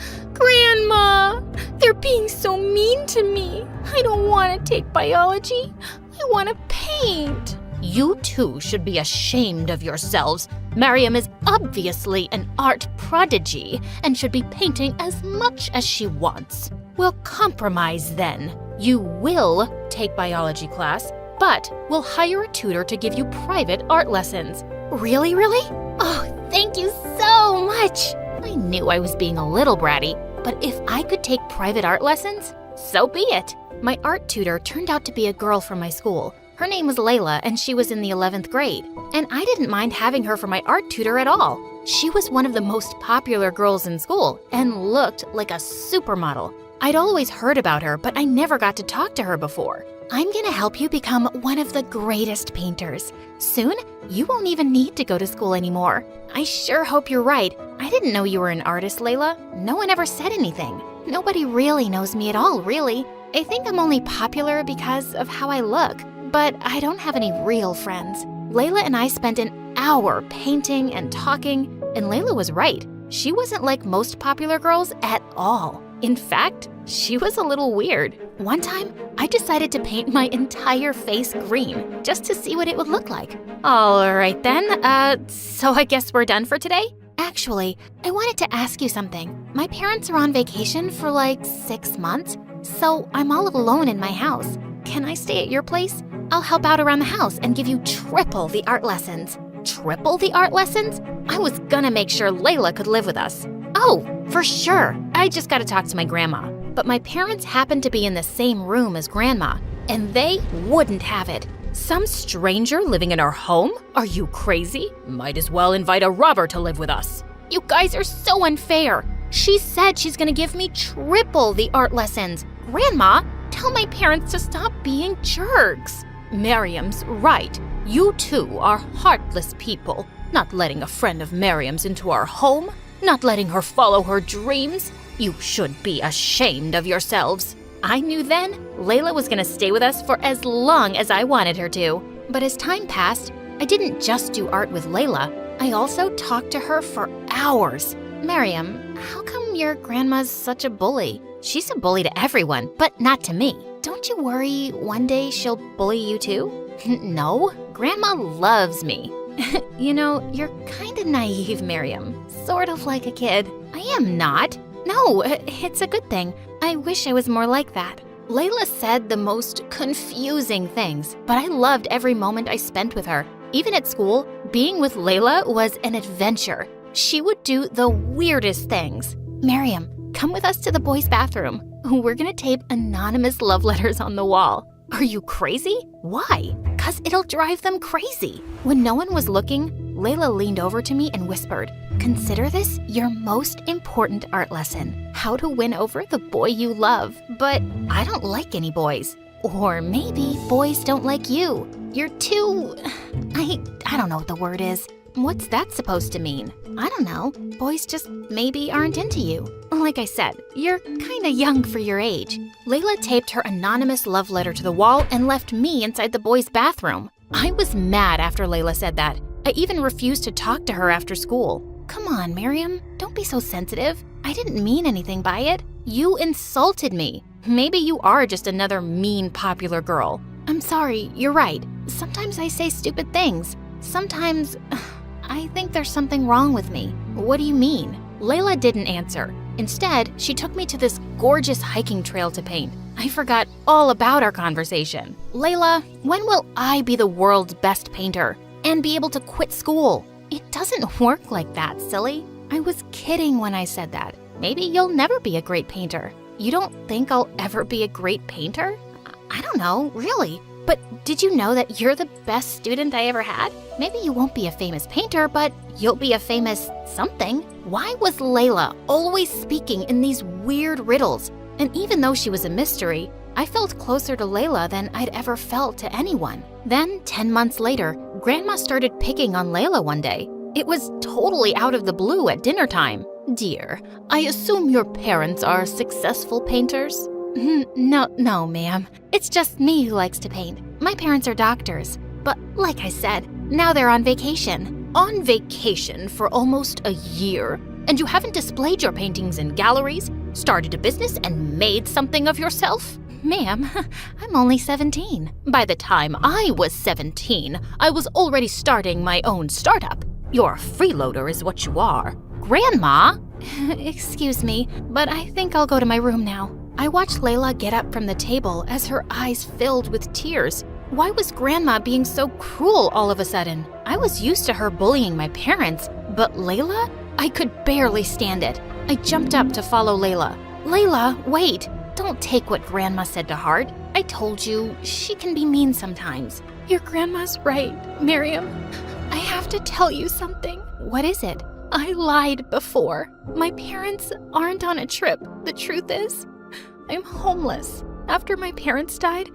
[SPEAKER 6] they're being so mean to me. I don't want to take biology. I want to paint.
[SPEAKER 7] You two should be ashamed of yourselves. Mariam is obviously an art prodigy and should be painting as much as she wants. We'll compromise then. You will take biology class, but we'll hire a tutor to give you private art lessons.
[SPEAKER 3] Really?
[SPEAKER 6] Oh, thank you so much.
[SPEAKER 7] I knew I was being a little bratty, but if I could take private art lessons, so be it. My art tutor turned out to be a girl from my school. Her name was Layla, and she was in the 11th grade. And I didn't mind having her for my art tutor at all. She was one of the most popular girls in school and looked like a supermodel. I'd always heard about her, but I never got to talk to her before. I'm gonna help you become one of the greatest painters. Soon, you won't even need to go to school anymore. I sure hope you're right. I didn't know you were an artist, Layla. No one ever said anything. Nobody really knows me at all, really. I think I'm only popular because of how I look, but I don't have any real friends. Layla and I spent an hour painting and talking, and Layla was right. She wasn't like most popular girls at all. In fact, she was a little weird. One time, I decided to paint my entire face green just to see what it would look like. All right then, so I guess we're done for today? Actually, I wanted to ask you something. My parents are on vacation for like 6 months, so I'm all alone in my house. Can I stay at your place?
[SPEAKER 3] I'll help out around the house and give you triple the art lessons. Triple the art lessons? I was gonna make sure Layla could live with us. Oh, for sure. I just gotta talk to my grandma. But my parents happen to be in the same room as Grandma, and they wouldn't have it.
[SPEAKER 4] Some stranger living in our home? Are you crazy? Might as well invite a robber to live with us.
[SPEAKER 3] You guys are so unfair. She said she's gonna give me triple the art lessons. Grandma, tell my parents to stop being jerks.
[SPEAKER 4] Miriam's right. You two are heartless people. Not letting a friend of Miriam's into our home. Not letting her follow her dreams. You should be ashamed of yourselves.
[SPEAKER 3] I knew then Layla was gonna stay with us for as long as I wanted her to. But as time passed, I didn't just do art with Layla. I also talked to her for hours. Miriam, how come your grandma's such a bully? She's a bully to everyone, but not to me. Don't you worry one day she'll bully you too? No, Grandma loves me. You know, you're kinda naive, Miriam. Sort of like a kid. I am not. No, it's a good thing. I wish I was more like that. Layla said the most confusing things, but I loved every moment I spent with her. Even at school, being with Layla was an adventure. She would do the weirdest things. Miriam, come with us to the boys' bathroom. We're gonna tape anonymous love letters on the wall. Are you crazy? Why? 'Cause it'll drive them crazy. When no one was looking, Layla leaned over to me and whispered, "Consider this your most important art lesson, how to win over the boy you love. But I don't like any boys. Or maybe boys don't like you. You're too... I don't know what the word is. What's that supposed to mean? I don't know. Boys just maybe aren't into you. Like I said, you're kinda young for your age." Layla taped her anonymous love letter to the wall and left me inside the boys' bathroom. I was mad after Layla said that. I even refused to talk to her after school. Come on, Miriam, don't be so sensitive. I didn't mean anything by it. You insulted me. Maybe you are just another mean, popular girl. I'm sorry, you're right. Sometimes I say stupid things. Sometimes I think there's something wrong with me. What do you mean? Layla didn't answer. Instead, she took me to this gorgeous hiking trail to paint. I forgot all about our conversation. Layla, when will I be the world's best painter and be able to quit school? It doesn't work like that, silly. I was kidding when I said that. Maybe you'll never be a great painter. You don't think I'll ever be a great painter? I don't know, really. But did you know that you're the best student I ever had? Maybe you won't be a famous painter, but you'll be a famous something. Why was Layla always speaking in these weird riddles? And even though she was a mystery, I felt closer to Layla than I'd ever felt to anyone. Then, 10 months later, Grandma started picking on Layla one day. It was totally out of the blue at dinner time. "Dear, I assume your parents are successful painters?" No, ma'am. It's just me who likes to paint. My parents are doctors. But like I said, now they're on vacation. On vacation for almost a year? And you haven't displayed your paintings in galleries, started a business, and made something of yourself? Ma'am, I'm only 17. By the time I was 17, I was already starting my own startup. You're a freeloader is what you are. Grandma? Excuse me, but I think I'll go to my room now. I watched Layla get up from the table as her eyes filled with tears. Why was Grandma being so cruel all of a sudden? I was used to her bullying my parents, but Layla? I could barely stand it. I jumped up to follow Layla. Layla, wait! Don't take what Grandma said to heart. I told you, she can be mean sometimes. Your grandma's right, Miriam. I have to tell you something. What is it? I lied before. My parents aren't on a trip. The truth is, I'm homeless. After my parents died,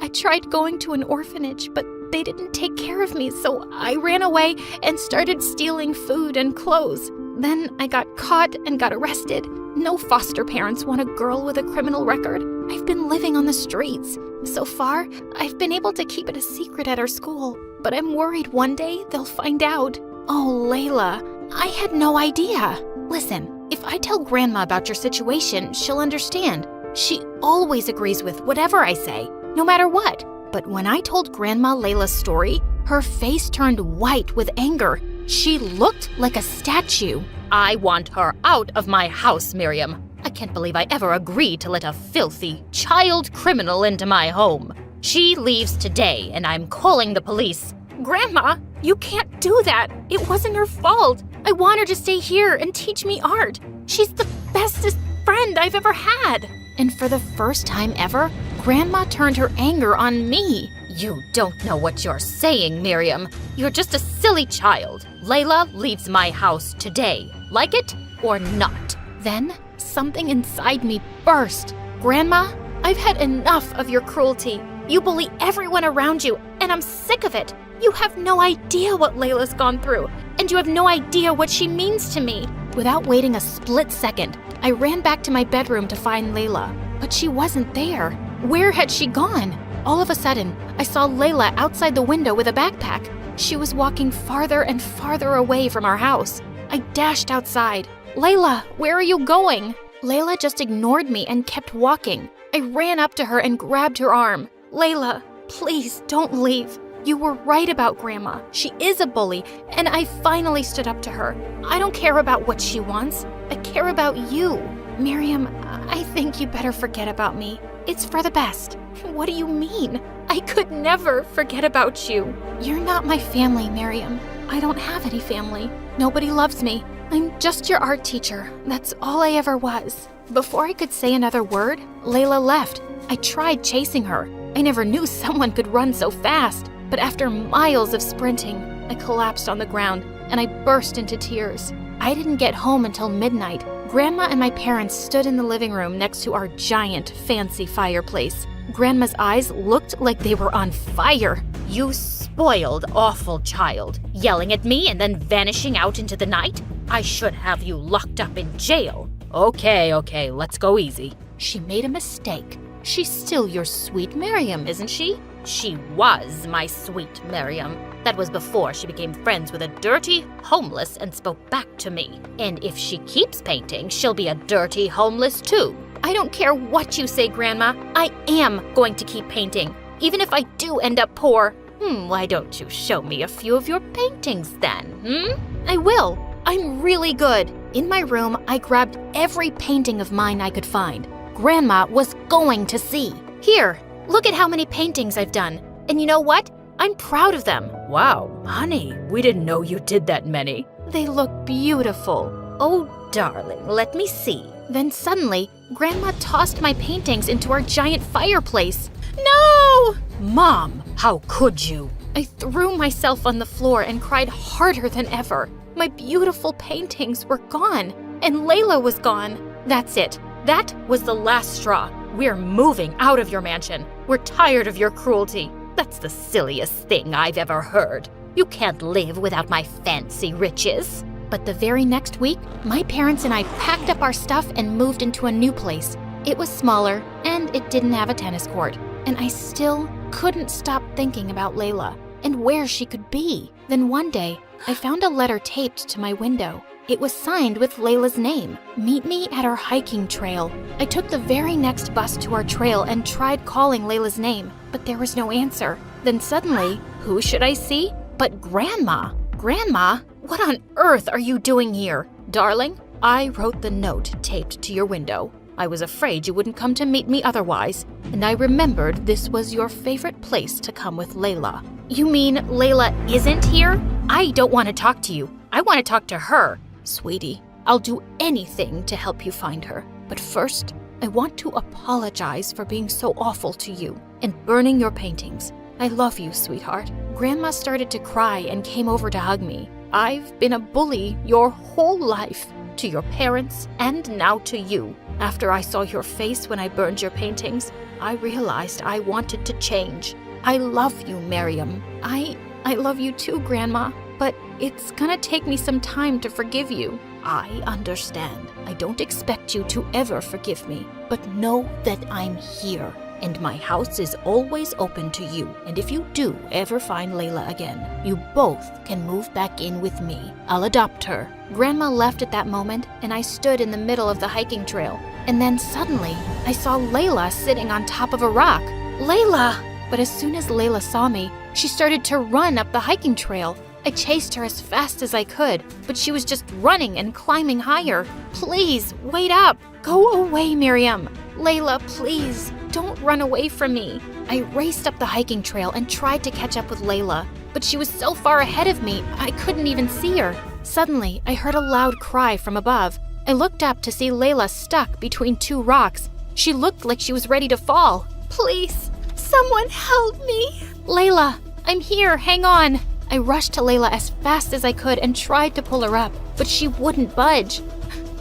[SPEAKER 3] I tried going to an orphanage, but they didn't take care of me, so I ran away and started stealing food and clothes. Then I got caught and got arrested. No foster parents want a girl with a criminal record. I've been living on the streets. So far, I've been able to keep it a secret at our school, but I'm worried one day they'll find out. Oh, Layla, I had no idea. Listen, if I tell Grandma about your situation, she'll understand. She always agrees with whatever I say, no matter what. But when I told Grandma Layla's story, her face turned white with anger. She looked like a statue. I want her out of my house, Miriam. I can't believe I ever agreed to let a filthy child criminal into my home.
[SPEAKER 7] She leaves today, and I'm calling the police.
[SPEAKER 3] Grandma, you can't do that. It wasn't her fault. I want her to stay here and teach me art. She's the bestest friend I've ever had. And for the first time ever, Grandma turned her anger on me.
[SPEAKER 7] You don't know what you're saying, Miriam. You're just a silly child. Layla leaves my house today. Like it or not?
[SPEAKER 3] Then something inside me burst. Grandma, I've had enough of your cruelty. You bully everyone around you, and I'm sick of it. You have no idea what Layla's gone through, and you have no idea what she means to me. Without waiting a split second, I ran back to my bedroom to find Layla, but she wasn't there. Where had she gone? All of a sudden, I saw Layla outside the window with a backpack. She was walking farther and farther away from our house. I dashed outside. Layla, where are you going? Layla just ignored me and kept walking. I ran up to her and grabbed her arm. Layla, please don't leave. You were right about Grandma. She is a bully, and I finally stood up to her. I don't care about what she wants. I care about you. Miriam, I think you better forget about me. It's for the best. What do you mean? I could never forget about you. You're not my family, Miriam. I don't have any family. Nobody loves me. I'm just your art teacher. That's all I ever was. Before I could say another word, Layla left. I tried chasing her. I never knew someone could run so fast. But after miles of sprinting, I collapsed on the ground and I burst into tears. I didn't get home until midnight. Grandma and my parents stood in the living room next to our giant, fancy fireplace. Grandma's eyes looked like they were on fire.
[SPEAKER 7] You spoiled, awful child. Yelling at me and then vanishing out into the night? I should have you locked up in jail. Okay, let's go easy.
[SPEAKER 3] She made a mistake. She's still your sweet Miriam, isn't she?
[SPEAKER 7] She was my sweet Miriam. That was before she became friends with a dirty, homeless, and spoke back to me. And if she keeps painting, she'll be a dirty, homeless too.
[SPEAKER 3] I don't care what you say, Grandma. I am going to keep painting, even if I do end up poor.
[SPEAKER 7] Why don't you show me a few of your paintings then,
[SPEAKER 3] I will. I'm really good. In my room, I grabbed every painting of mine I could find. Grandma was going to see. Here, look at how many paintings I've done. And you know what? I'm proud of them.
[SPEAKER 4] Wow, honey, we didn't know you did that many.
[SPEAKER 3] They look beautiful.
[SPEAKER 7] Oh, darling, let me see.
[SPEAKER 3] Then suddenly, Grandma tossed my paintings into our giant fireplace. No!
[SPEAKER 4] Mom, how could you?
[SPEAKER 3] I threw myself on the floor and cried harder than ever. My beautiful paintings were gone, and Layla was gone. That's it. That was the last straw. We're moving out of your mansion. We're tired of your cruelty.
[SPEAKER 7] That's the silliest thing I've ever heard. You can't live without my fancy riches.
[SPEAKER 3] But the very next week, my parents and I packed up our stuff and moved into a new place. It was smaller, and it didn't have a tennis court. And I still couldn't stop thinking about Layla and where she could be. Then one day, I found a letter taped to my window. It was signed with Layla's name. Meet me at our hiking trail. I took the very next bus to our trail and tried calling Layla's name, but there was no answer. Then suddenly, who should I see but Grandma? Grandma, what on earth are you doing here? Darling, I wrote the note taped to your window. I was afraid you wouldn't come to meet me otherwise, and I remembered this was your favorite place to come with Layla. You mean Layla isn't here? I don't want to talk to you. I want to talk to her. Sweetie, I'll do anything to help you find her. But first, I want to apologize for being so awful to you and burning your paintings. I love you, sweetheart. Grandma started to cry and came over to hug me. I've been a bully your whole life, to your parents and now to you. After I saw your face when I burned your paintings, I realized I wanted to change. I love you, Miriam. I love you too, Grandma, but it's gonna take me some time to forgive you. I understand. I don't expect you to ever forgive me, but know that I'm here, and my house is always open to you. And if you do ever find Layla again, you both can move back in with me. I'll adopt her. Grandma left at that moment, and I stood in the middle of the hiking trail. And then suddenly, I saw Layla sitting on top of a rock. Layla! But as soon as Layla saw me, she started to run up the hiking trail. I chased her as fast as I could, but she was just running and climbing higher. Please, wait up. Go away, Miriam. Layla, please, don't run away from me. I raced up the hiking trail and tried to catch up with Layla, but she was so far ahead of me, I couldn't even see her. Suddenly, I heard a loud cry from above. I looked up to see Layla stuck between two rocks. She looked like she was ready to fall. Please, someone help me. Layla, I'm here, hang on. I rushed to Layla as fast as I could and tried to pull her up, but she wouldn't budge.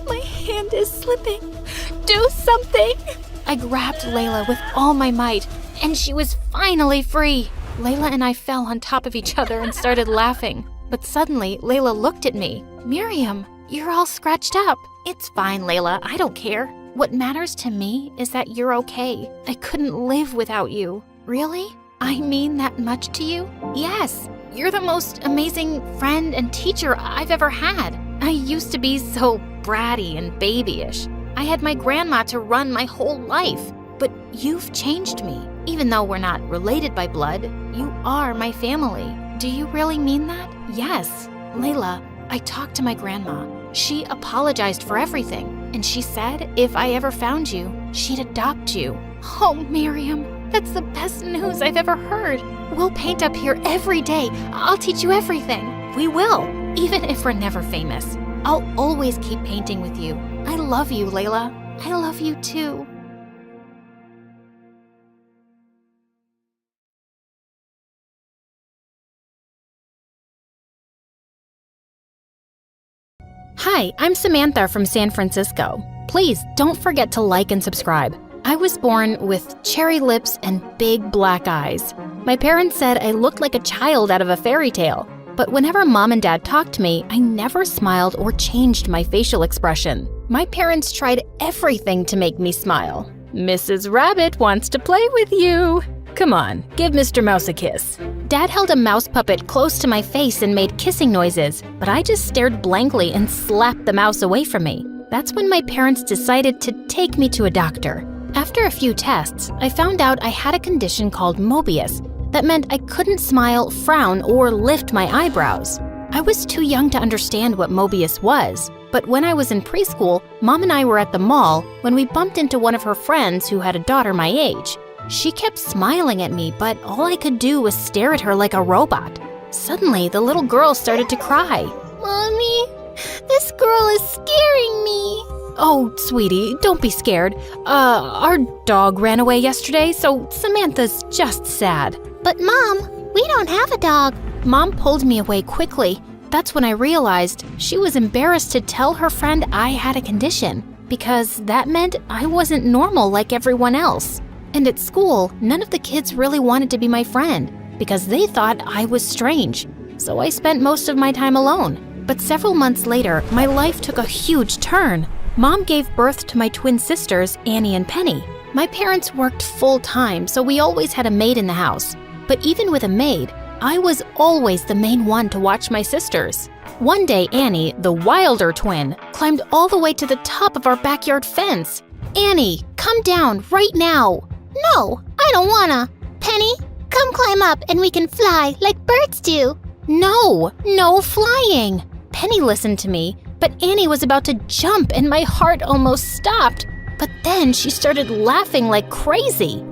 [SPEAKER 3] My hand is slipping. Do something. I grabbed Layla with all my might, and she was finally free. Layla and I fell on top of each other and started laughing. But suddenly, Layla looked at me. Miriam, you're all scratched up. It's fine, Layla, I don't care. What matters to me is that you're okay. I couldn't live without you. Really? I mean that much to you? Yes. You're the most amazing friend and teacher I've ever had. I used to be so bratty and babyish. I had my grandma to run my whole life. But you've changed me. Even though we're not related by blood, you are my family. Do you really mean that? Yes. Layla, I talked to my grandma. She apologized for everything. And she said if I ever found you, she'd adopt you. Oh, Miriam. That's the best news I've ever heard. We'll paint up here every day. I'll teach you everything. We will, even if we're never famous. I'll always keep painting with you. I love you, Layla. I love you too. Hi, I'm Samantha from San Francisco. Please don't forget to like and subscribe. I was born with cherry lips and big black eyes. My parents said I looked like a child out of a fairy tale, but whenever Mom and Dad talked to me, I never smiled or changed my facial expression. My parents tried everything to make me smile. Mrs. Rabbit wants to play with you. Come on, give Mr. Mouse a kiss. Dad held a mouse puppet close to my face and made kissing noises, but I just stared blankly and slapped the mouse away from me. That's when my parents decided to take me to a doctor. After a few tests, I found out I had a condition called Mobius that meant I couldn't smile, frown, or lift my eyebrows. I was too young to understand what Mobius was, but when I was in preschool, Mom and I were at the mall when we bumped into one of her friends who had a daughter my age. She kept smiling at me, but all I could do was stare at her like a robot. Suddenly, the little girl started to cry.
[SPEAKER 6] Mommy, this girl is scaring me.
[SPEAKER 3] Oh, sweetie, don't be scared. Our dog ran away yesterday, so Samantha's just sad.
[SPEAKER 6] But Mom, we don't have a dog.
[SPEAKER 3] Mom pulled me away quickly. That's when I realized she was embarrassed to tell her friend I had a condition, because that meant I wasn't normal like everyone else. And at school, none of the kids really wanted to be my friend, because they thought I was strange. So I spent most of my time alone. But several months later, my life took a huge turn. Mom gave birth to my twin sisters, Annie and Penny. My parents worked full-time, so we always had a maid in the house. But even with a maid, I was always the main one to watch my sisters. One day, Annie, the wilder twin, climbed all the way to the top of our backyard fence. Annie, come down right now.
[SPEAKER 6] No, I don't wanna. Penny, come climb up and we can fly like birds do.
[SPEAKER 3] No flying. Penny listened to me, but Annie was about to jump and my heart almost stopped. But then she started laughing like crazy.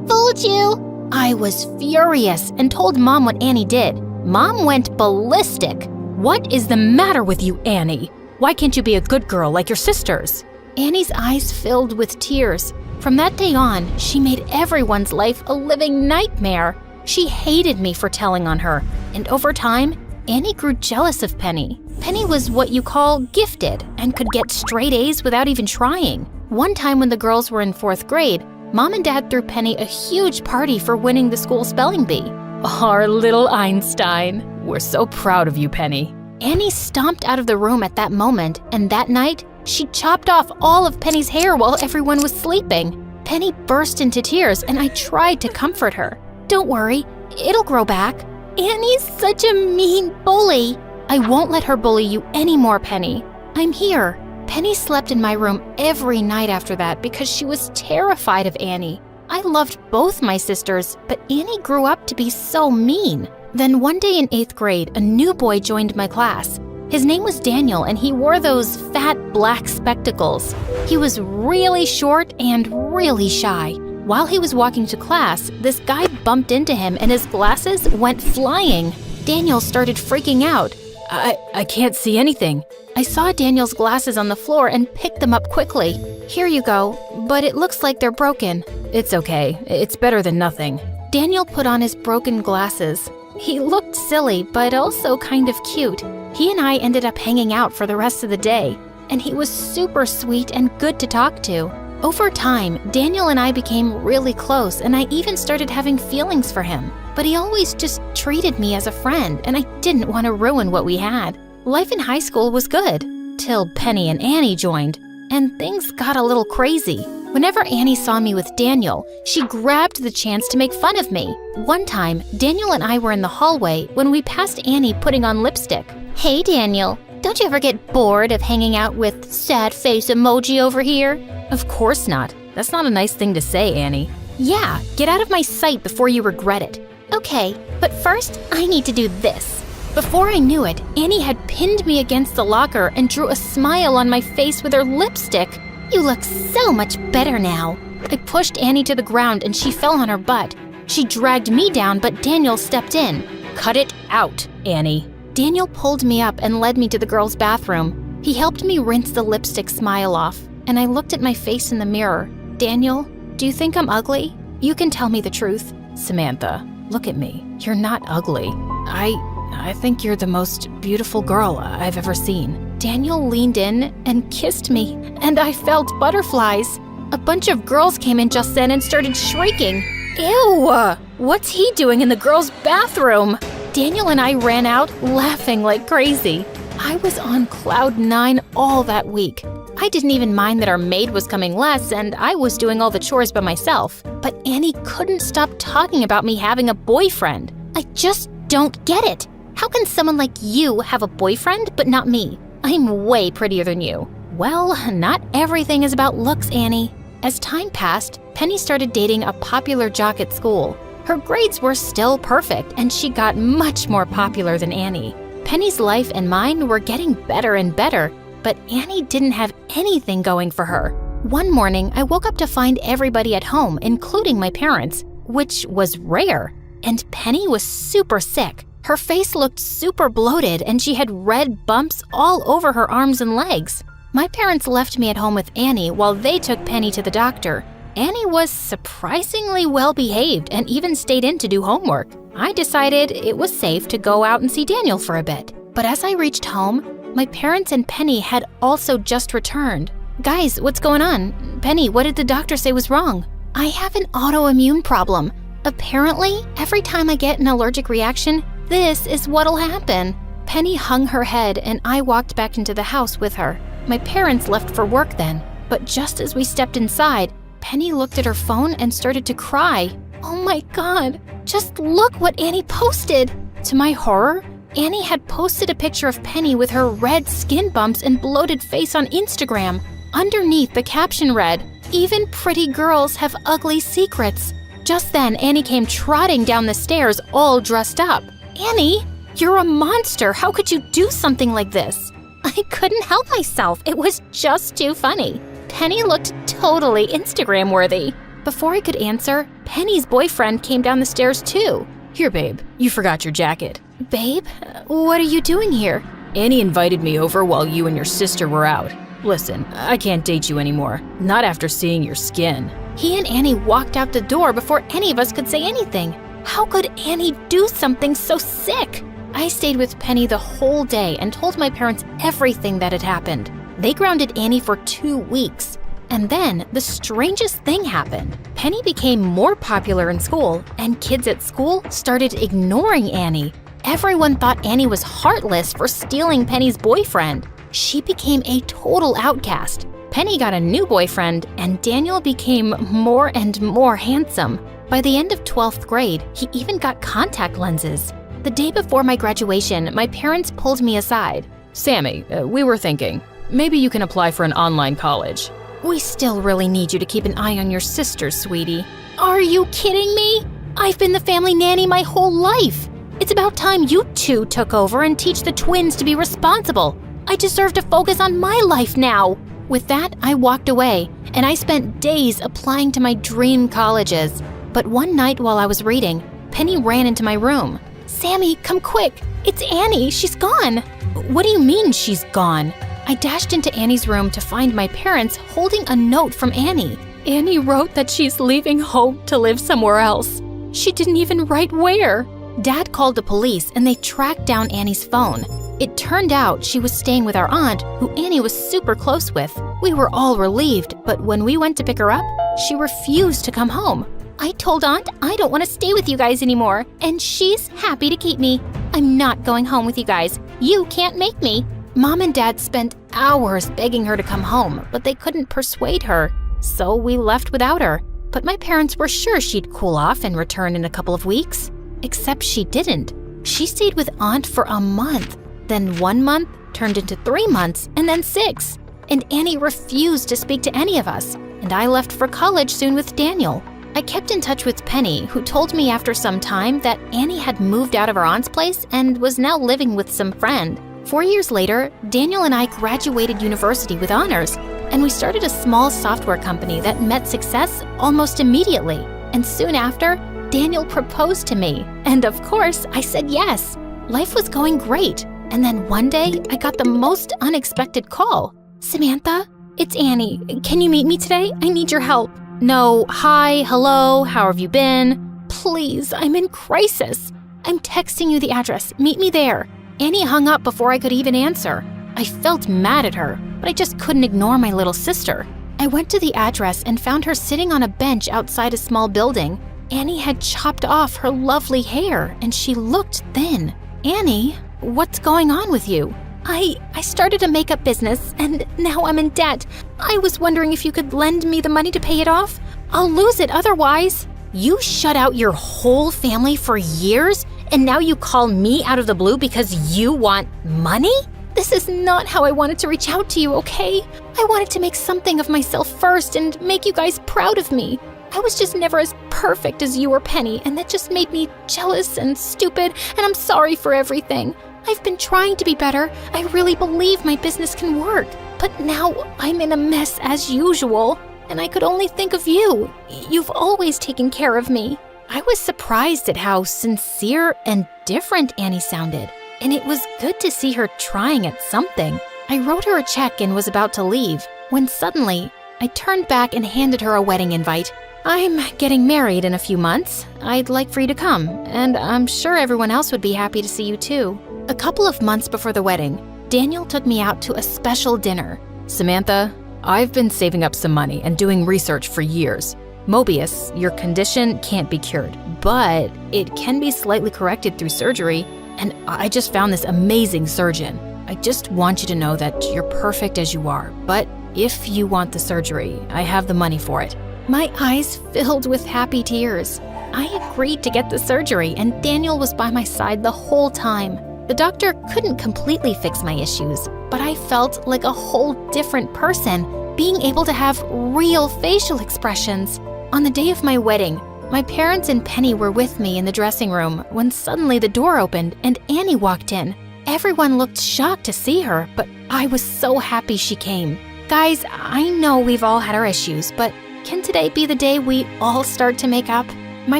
[SPEAKER 6] Fooled you.
[SPEAKER 3] I was furious and told Mom what Annie did. Mom went ballistic. What is the matter with you, Annie? Why can't you be a good girl like your sisters? Annie's eyes filled with tears. From that day on, she made everyone's life a living nightmare. She hated me for telling on her, and over time, Annie grew jealous of Penny. Penny was what you call gifted and could get straight A's without even trying. One time when the girls were in 4th grade, Mom and Dad threw Penny a huge party for winning the school spelling bee. Our little Einstein. We're so proud of you, Penny. Annie stomped out of the room at that moment, and that night, she chopped off all of Penny's hair while everyone was sleeping. Penny burst into tears, and I tried to comfort her. Don't worry, it'll grow back.
[SPEAKER 6] Annie's such a mean bully.
[SPEAKER 3] I won't let her bully you anymore, Penny. I'm here. Penny slept in my room every night after that because she was terrified of Annie. I loved both my sisters, but Annie grew up to be so mean. Then one day in 8th grade, a new boy joined my class. His name was Daniel, and he wore those fat black spectacles. He was really short and really shy. While he was walking to class, this guy bumped into him and his glasses went flying. Daniel started freaking out.
[SPEAKER 4] I can't see anything.
[SPEAKER 3] I saw Daniel's glasses on the floor and picked them up quickly. Here you go, but it looks like they're broken.
[SPEAKER 4] It's okay. It's better than nothing.
[SPEAKER 3] Daniel put on his broken glasses. He looked silly, but also kind of cute. He and I ended up hanging out for the rest of the day, and he was super sweet and good to talk to. Over time, Daniel and I became really close, and I even started having feelings for him. But he always just treated me as a friend, and I didn't want to ruin what we had. Life in high school was good, till Penny and Annie joined, and things got a little crazy. Whenever Annie saw me with Daniel, she grabbed the chance to make fun of me. One time, Daniel and I were in the hallway when we passed Annie putting on lipstick.
[SPEAKER 6] Hey, Daniel, don't you ever get bored of hanging out with sad face emoji over here?
[SPEAKER 4] Of course not. That's not a nice thing to say, Annie.
[SPEAKER 3] Yeah, get out of my sight before you regret it.
[SPEAKER 6] Okay, but first, I need to do this.
[SPEAKER 3] Before I knew it, Annie had pinned me against the locker and drew a smile on my face with her lipstick.
[SPEAKER 6] You look so much better now.
[SPEAKER 3] I pushed Annie to the ground and she fell on her butt. She dragged me down, but Daniel stepped in.
[SPEAKER 4] Cut it out, Annie.
[SPEAKER 3] Daniel pulled me up and led me to the girls' bathroom. He helped me rinse the lipstick smile off, and I looked at my face in the mirror. Daniel, do you think I'm ugly? You can tell me the truth.
[SPEAKER 4] Samantha, look at me. You're not ugly. I think you're the most beautiful girl I've ever seen.
[SPEAKER 3] Daniel leaned in and kissed me, and I felt butterflies. A bunch of girls came in just then and started shrieking. Ew! What's he doing in the girls' bathroom? Daniel and I ran out, laughing like crazy. I was on cloud 9 all that week. I didn't even mind that our maid was coming less and I was doing all the chores by myself. But Annie couldn't stop talking about me having a boyfriend. I just don't get it. How can someone like you have a boyfriend but not me? I'm way prettier than you. Well, not everything is about looks, Annie. As time passed, Penny started dating a popular jock at school. Her grades were still perfect, and she got much more popular than Annie. Penny's life and mine were getting better and better, but Annie didn't have anything going for her. One morning, I woke up to find everybody at home, including my parents, which was rare. And Penny was super sick. Her face looked super bloated, and she had red bumps all over her arms and legs. My parents left me at home with Annie while they took Penny to the doctor. Annie was surprisingly well behaved and even stayed in to do homework. I decided it was safe to go out and see Daniel for a bit. But as I reached home, my parents and Penny had also just returned. Guys, what's going on? Penny, what did the doctor say was wrong? I have an autoimmune problem. Apparently, every time I get an allergic reaction, this is what'll happen. Penny hung her head and I walked back into the house with her. My parents left for work then, but just as we stepped inside, Penny looked at her phone and started to cry. Oh my God, just look what Annie posted. To my horror, Annie had posted a picture of Penny with her red skin bumps and bloated face on Instagram. Underneath, the caption read, "Even pretty girls have ugly secrets." Just then, Annie came trotting down the stairs all dressed up. Annie, you're a monster. How could you do something like this? I couldn't help myself. It was just too funny. Penny looked totally Instagram worthy. Before I could answer, Penny's boyfriend came down the stairs too.
[SPEAKER 4] Here, babe, you forgot your jacket.
[SPEAKER 3] Babe, what are you doing here?
[SPEAKER 4] Annie invited me over while you and your sister were out. Listen, I can't date you anymore. Not after seeing your skin.
[SPEAKER 3] He and Annie walked out the door before any of us could say anything. How could Annie do something so sick? I stayed with Penny the whole day and told my parents everything that had happened. They grounded Annie for 2 weeks. And then the strangest thing happened. Penny became more popular in school, and kids at school started ignoring Annie. Everyone thought Annie was heartless for stealing Penny's boyfriend. She became a total outcast. Penny got a new boyfriend, and Daniel became more and more handsome. By the end of 12th grade, he even got contact lenses. The day before my graduation, my parents pulled me aside.
[SPEAKER 4] Sammy, we were thinking, maybe you can apply for an online college.
[SPEAKER 3] We still really need you to keep an eye on your sister, sweetie. Are you kidding me? I've been the family nanny my whole life. It's about time you two took over and teach the twins to be responsible. I deserve to focus on my life now. With that, I walked away, and I spent days applying to my dream colleges. But one night while I was reading, Penny ran into my room. "Sammy, come quick. It's Annie. She's gone." "What do you mean she's gone?" I dashed into Annie's room to find my parents holding a note from Annie. Annie wrote that she's leaving home to live somewhere else. She didn't even write where. Dad called the police and they tracked down Annie's phone. It turned out she was staying with our aunt, who Annie was super close with. We were all relieved, but when we went to pick her up, she refused to come home. I told Aunt I don't want to stay with you guys anymore, and she's happy to keep me. I'm not going home with you guys. You can't make me. Mom and Dad spent hours begging her to come home, but they couldn't persuade her. So we left without her. But my parents were sure she'd cool off and return in a couple of weeks. Except she didn't. She stayed with Aunt for a month. Then 1 month turned into 3 months, and then 6. And Annie refused to speak to any of us. And I left for college soon with Daniel. I kept in touch with Penny, who told me after some time that Annie had moved out of her aunt's place and was now living with some friend. 4 years later, Daniel and I graduated university with honors, and we started a small software company that met success almost immediately. And soon after, Daniel proposed to me, and of course, I said yes. Life was going great, and then one day, I got the most unexpected call. "Samantha, it's Annie. Can you meet me today? I need your help." No, "Hi, hello, how have you been?" "Please, I'm in crisis. I'm texting you the address. Meet me there." Annie hung up before I could even answer. I felt mad at her, but I just couldn't ignore my little sister. I went to the address and found her sitting on a bench outside a small building. Annie had chopped off her lovely hair, and she looked thin. "Annie, what's going on with you?" I started a makeup business, and now I'm in debt. I was wondering if you could lend me the money to pay it off. I'll lose it otherwise." "You shut out your whole family for years, and now you call me out of the blue because you want money?" "This is not how I wanted to reach out to you, okay? I wanted to make something of myself first and make you guys proud of me. I was just never as perfect as you or Penny, and that just made me jealous and stupid, and I'm sorry for everything. I've been trying to be better. I really believe my business can work, but now I'm in a mess as usual, and I could only think of you. You've always taken care of me." I was surprised at how sincere and different Annie sounded, and it was good to see her trying at something. I wrote her a check and was about to leave, when suddenly I turned back and handed her a wedding invite. "I'm getting married in a few months. I'd like for you to come, and I'm sure everyone else would be happy to see you too." A couple of months before the wedding, Daniel took me out to a special dinner. "Samantha, I've been saving up some money and doing research for years. Mobius, your condition can't be cured, but it can be slightly corrected through surgery, and I just found this amazing surgeon. I just want you to know that you're perfect as you are, but if you want the surgery, I have the money for it." My eyes filled with happy tears. I agreed to get the surgery, and Daniel was by my side the whole time. The doctor couldn't completely fix my issues, but I felt like a whole different person, being able to have real facial expressions. On the day of my wedding, my parents and Penny were with me in the dressing room when suddenly the door opened and Annie walked in. Everyone looked shocked to see her, but I was so happy she came. Guys, I know we've all had our issues, but can today be the day we all start to make up? My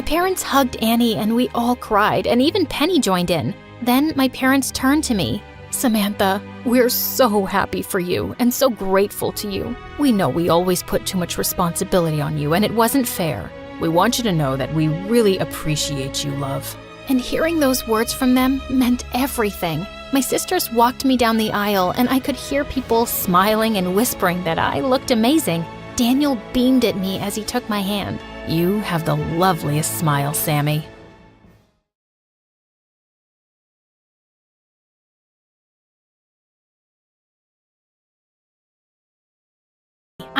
[SPEAKER 3] parents hugged Annie and we all cried, and even Penny joined in. Then my parents turned to me. "Samantha, we're so happy for you and so grateful to you. We know we always put too much responsibility on you and it wasn't fair. We want you to know that we really appreciate you, love." And hearing those words from them meant everything. My sisters walked me down the aisle and I could hear people smiling and whispering that I looked amazing. Daniel beamed at me as he took my hand. "You have the loveliest smile, Sammy."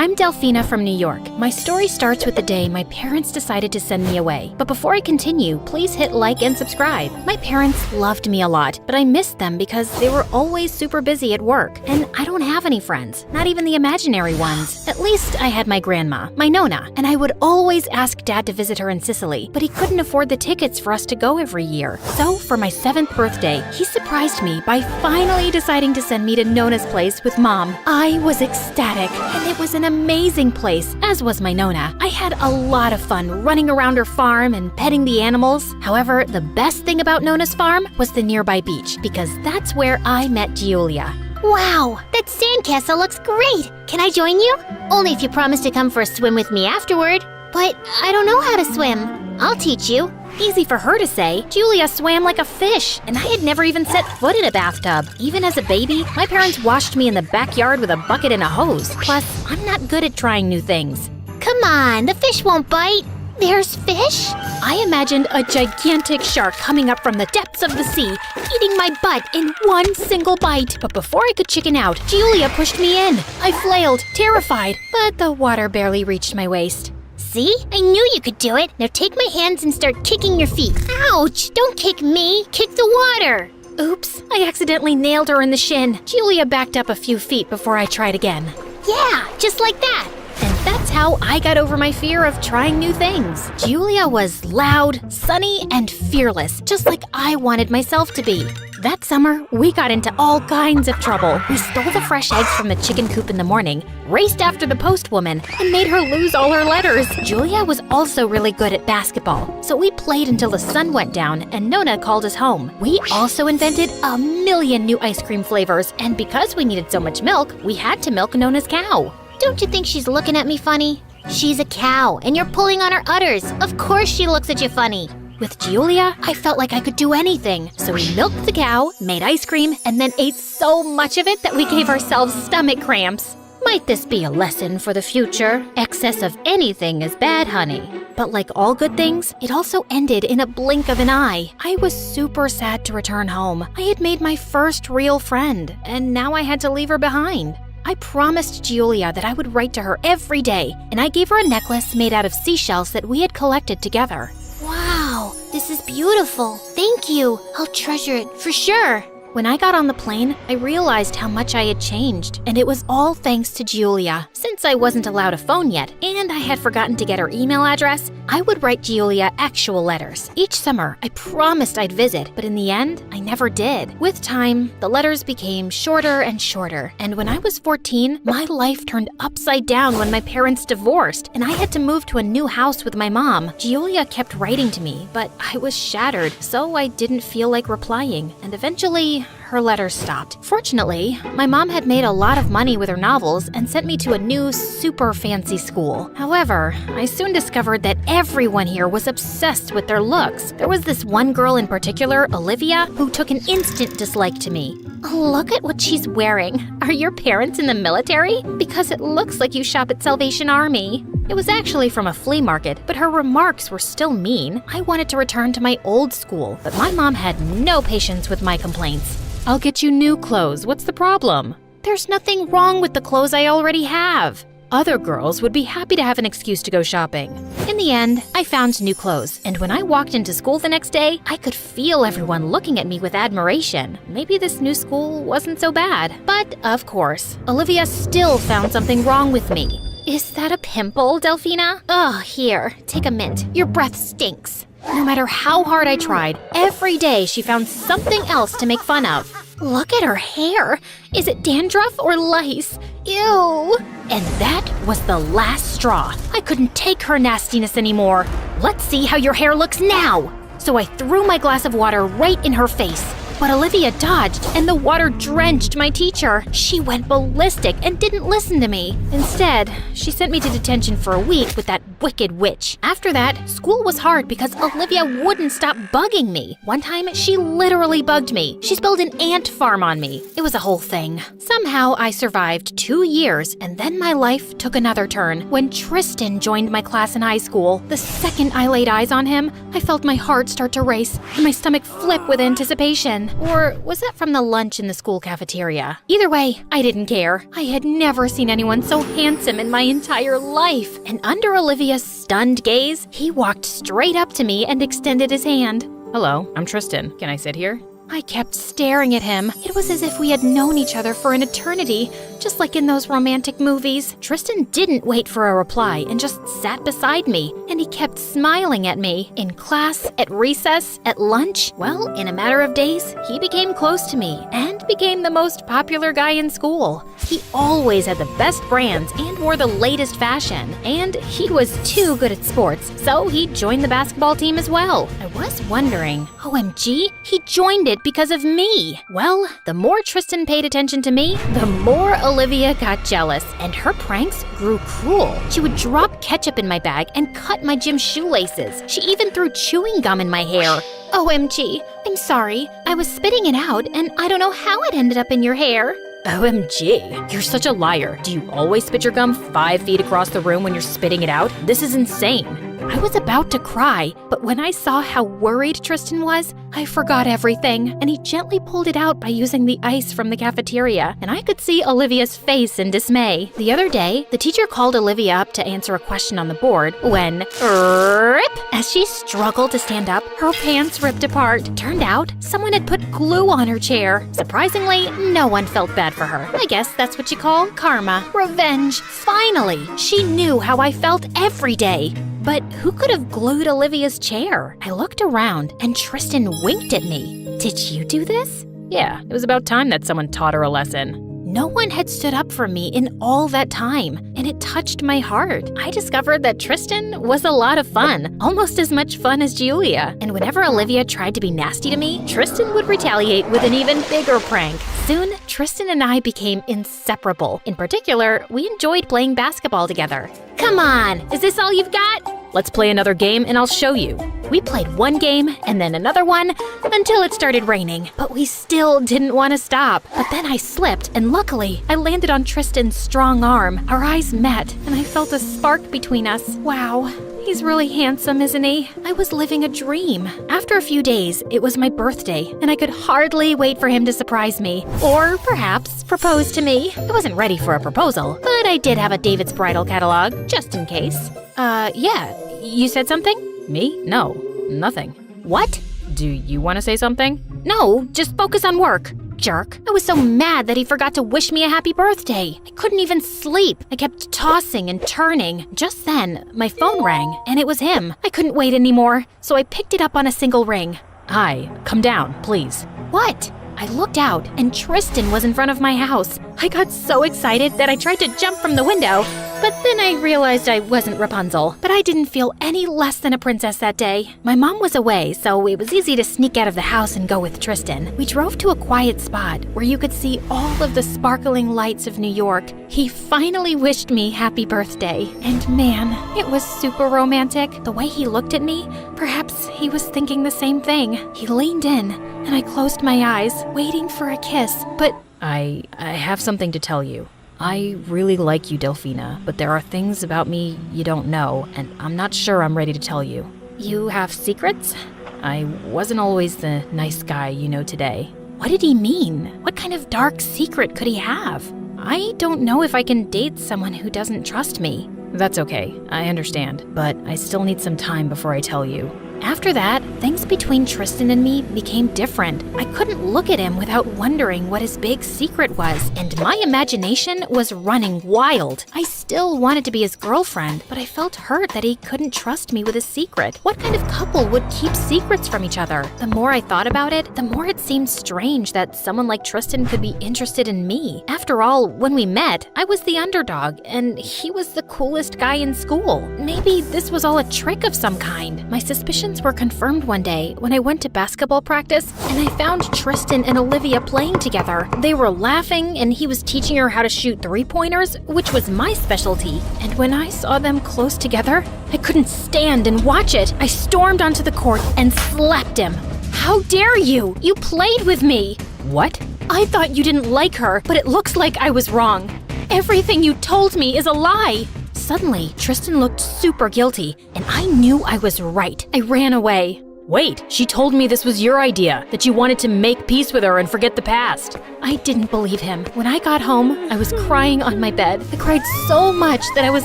[SPEAKER 3] I'm Delphina from New York. My story starts with the day my parents decided to send me away. But before I continue, please hit like and subscribe. My parents loved me a lot, but I missed them because they were always super busy at work. And I don't have any friends, not even the imaginary ones. At least I had my grandma, my Nona, and I would always ask Dad to visit her in Sicily, but he couldn't afford the tickets for us to go every year. So for my 7th birthday, he surprised me by finally deciding to send me to Nona's place with Mom. I was ecstatic, and it was an amazing place, as was my Nona. I had a lot of fun running around her farm and petting the animals. However, the best thing about Nona's farm was the nearby beach, because that's where I met Giulia.
[SPEAKER 6] Wow, that sandcastle looks great. Can I join you? Only if you promise to come for a swim with me afterward. But I don't know how to swim. I'll teach you.
[SPEAKER 3] Easy for her to say. Giulia swam like a fish, and I had never even set foot in a bathtub. Even as a baby, my parents washed me in the backyard with a bucket and a hose. Plus, I'm not good at trying new things.
[SPEAKER 6] Come on, the fish won't bite. There's fish?
[SPEAKER 3] I imagined a gigantic shark coming up from the depths of the sea, eating my butt in one single bite. But before I could chicken out, Giulia pushed me in. I flailed, terrified, but the water barely reached my waist.
[SPEAKER 6] See? I knew you could do it. Now take my hands and start kicking your feet. Ouch! Don't kick me. Kick the water.
[SPEAKER 3] Oops, I accidentally nailed her in the shin. Giulia backed up a few feet before I tried again.
[SPEAKER 6] Yeah, just like that.
[SPEAKER 3] And that's how I got over my fear of trying new things. Giulia was loud, sunny, and fearless, just like I wanted myself to be. That summer, we got into all kinds of trouble. We stole the fresh eggs from the chicken coop in the morning, raced after the postwoman, and made her lose all her letters. Giulia was also really good at basketball, so we played until the sun went down and Nona called us home. We also invented a million new ice cream flavors, and because we needed so much milk, we had to milk Nona's cow.
[SPEAKER 6] Don't you think she's looking at me funny? She's a cow, and you're pulling on her udders. Of course she looks at you funny.
[SPEAKER 3] With Giulia, I felt like I could do anything. So we milked the cow, made ice cream, and then ate so much of it that we gave ourselves stomach cramps. Might this be a lesson for the future? Excess of anything is bad, honey. But like all good things, it also ended in a blink of an eye. I was super sad to return home. I had made my first real friend, and now I had to leave her behind. I promised Giulia that I would write to her every day, and I gave her a necklace made out of seashells that we had collected together.
[SPEAKER 6] Wow, this is beautiful. Thank you. I'll treasure it for sure.
[SPEAKER 3] When I got on the plane, I realized how much I had changed, and it was all thanks to Giulia. Since I wasn't allowed a phone yet, and I had forgotten to get her email address, I would write Giulia actual letters. Each summer, I promised I'd visit, but in the end, I never did. With time, the letters became shorter and shorter, and when I was 14, my life turned upside down when my parents divorced, and I had to move to a new house with my mom. Giulia kept writing to me, but I was shattered, so I didn't feel like replying, and eventually, her letters stopped. Fortunately, my mom had made a lot of money with her novels and sent me to a new, super fancy school. However, I soon discovered that everyone here was obsessed with their looks. There was this one girl in particular, Olivia, who took an instant dislike to me. Look at what she's wearing. Are your parents in the military? Because it looks like you shop at Salvation Army. It was actually from a flea market, but her remarks were still mean. I wanted to return to my old school, but my mom had no patience with my complaints. I'll get you new clothes. What's the problem? There's nothing wrong with the clothes I already have. Other girls would be happy to have an excuse to go shopping. In the end, I found new clothes, and when I walked into school the next day, I could feel everyone looking at me with admiration. Maybe this new school wasn't so bad. But, of course, Olivia still found something wrong with me. Is that a pimple, Delphina? Oh, here, take a mint. Your breath stinks. No matter how hard I tried, every day she found something else to make fun of. Look at her hair. Is it dandruff or lice? Ew. And that was the last straw. I couldn't take her nastiness anymore. Let's see how your hair looks now. So I threw my glass of water right in her face. But Olivia dodged, and the water drenched my teacher. She went ballistic and didn't listen to me. Instead, she sent me to detention for a week with that wicked witch. After that, school was hard because Olivia wouldn't stop bugging me. One time, she literally bugged me. She spilled an ant farm on me. It was a whole thing. Somehow, I survived 2 years, and then my life took another turn when Tristan joined my class in high school. The second I laid eyes on him, I felt my heart start to race and my stomach flip with anticipation. Or was that from the lunch in the school cafeteria? Either way, I didn't care. I had never seen anyone so handsome in my entire life. And under Olivia's stunned gaze, he walked straight up to me and extended his hand.
[SPEAKER 5] Hello, I'm Tristan. Can I sit here?
[SPEAKER 3] I kept staring at him. It was as if we had known each other for an eternity, just like in those romantic movies. Tristan didn't wait for a reply and just sat beside me, and he kept smiling at me. In class, at recess, at lunch. Well, in a matter of days, he became close to me and became the most popular guy in school. He always had the best brands and wore the latest fashion, and he was too good at sports, so he joined the basketball team as well. I was wondering, OMG, he joined it because of me. Well, the more Tristan paid attention to me, the more Olivia got jealous, and her pranks grew cruel. She would drop ketchup in my bag and cut my gym shoelaces. She even threw chewing gum in my hair. OMG, I'm sorry. I was spitting it out, and I don't know how it ended up in your hair.
[SPEAKER 5] OMG, you're such a liar. Do you always spit your gum 5 feet across the room when you're spitting it out? This is insane.
[SPEAKER 3] I was about to cry, but when I saw how worried Tristan was, I forgot everything, and he gently pulled it out by using the ice from the cafeteria, and I could see Olivia's face in dismay. The other day, the teacher called Olivia up to answer a question on the board when, rip, as she struggled to stand up, her pants ripped apart. Turned out, someone had put glue on her chair. Surprisingly, no one felt bad for her. I guess that's what you call karma. Revenge. Finally, she knew how I felt every day. But who could have glued Olivia's chair? I looked around, and Tristan winked at me. Did you do this?
[SPEAKER 5] Yeah, it was about time that someone taught her a lesson.
[SPEAKER 3] No one had stood up for me in all that time, and it touched my heart. I discovered that Tristan was a lot of fun, almost as much fun as Julia. And whenever Olivia tried to be nasty to me, Tristan would retaliate with an even bigger prank. Soon, Tristan and I became inseparable. In particular, we enjoyed playing basketball together. Come on, is this all you've got?
[SPEAKER 5] Let's play another game and I'll show you.
[SPEAKER 3] We played one game and then another one until it started raining, but we still didn't want to stop. But then I slipped, and luckily, I landed on Tristan's strong arm. Our eyes met, and I felt a spark between us. Wow. He's really handsome, isn't he? I was living a dream. After a few days, it was my birthday, and I could hardly wait for him to surprise me. Or perhaps propose to me. I wasn't ready for a proposal, but I did have a David's bridal catalog, just in case. Yeah. You said something?
[SPEAKER 5] Me? No, nothing.
[SPEAKER 3] What?
[SPEAKER 5] Do you want to say something?
[SPEAKER 3] No, just focus on work. Jerk. I was so mad that he forgot to wish me a happy birthday. I couldn't even sleep. I kept tossing and turning. Just then, my phone rang, and it was him. I couldn't wait anymore, so I picked it up on a single ring.
[SPEAKER 5] Hi, come down, please.
[SPEAKER 3] What? I looked out, and Tristan was in front of my house. I got so excited that I tried to jump from the window, but then I realized I wasn't Rapunzel. But I didn't feel any less than a princess that day. My mom was away, so it was easy to sneak out of the house and go with Tristan. We drove to a quiet spot where you could see all of the sparkling lights of New York. He finally wished me happy birthday. And man, it was super romantic. The way he looked at me, perhaps he was thinking the same thing. He leaned in, and I closed my eyes, waiting for a kiss, but
[SPEAKER 5] I have something to tell you. I really like you, Delphina, but there are things about me you don't know, and I'm not sure I'm ready to tell you.
[SPEAKER 3] You have secrets?
[SPEAKER 5] I wasn't always the nice guy you know today.
[SPEAKER 3] What did he mean? What kind of dark secret could he have? I don't know if I can date someone who doesn't trust me.
[SPEAKER 5] That's okay, I understand, but I still need some time before I tell you.
[SPEAKER 3] After that, things between Tristan and me became different. I couldn't look at him without wondering what his big secret was, and my imagination was running wild. I still wanted to be his girlfriend, but I felt hurt that he couldn't trust me with a secret. What kind of couple would keep secrets from each other? The more I thought about it, the more it seemed strange that someone like Tristan could be interested in me. After all, when we met, I was the underdog, and he was the coolest guy in school. Maybe this was all a trick of some kind. My suspicions suspicions were confirmed one day when I went to basketball practice and I found Tristan and Olivia playing together. They were laughing and he was teaching her how to shoot three-pointers, which was my specialty. And when I saw them close together, I couldn't stand and watch it. I stormed onto the court and slapped him. How dare you? You played with me. What? I thought you didn't like her, but it looks like I was wrong. Everything you told me is a lie. Suddenly, Tristan looked super guilty, and I knew I was right. I ran away.
[SPEAKER 5] Wait, she told me this was your idea, that you wanted to make peace with her and forget the past.
[SPEAKER 3] I didn't believe him. When I got home, I was crying on my bed. I cried so much that I was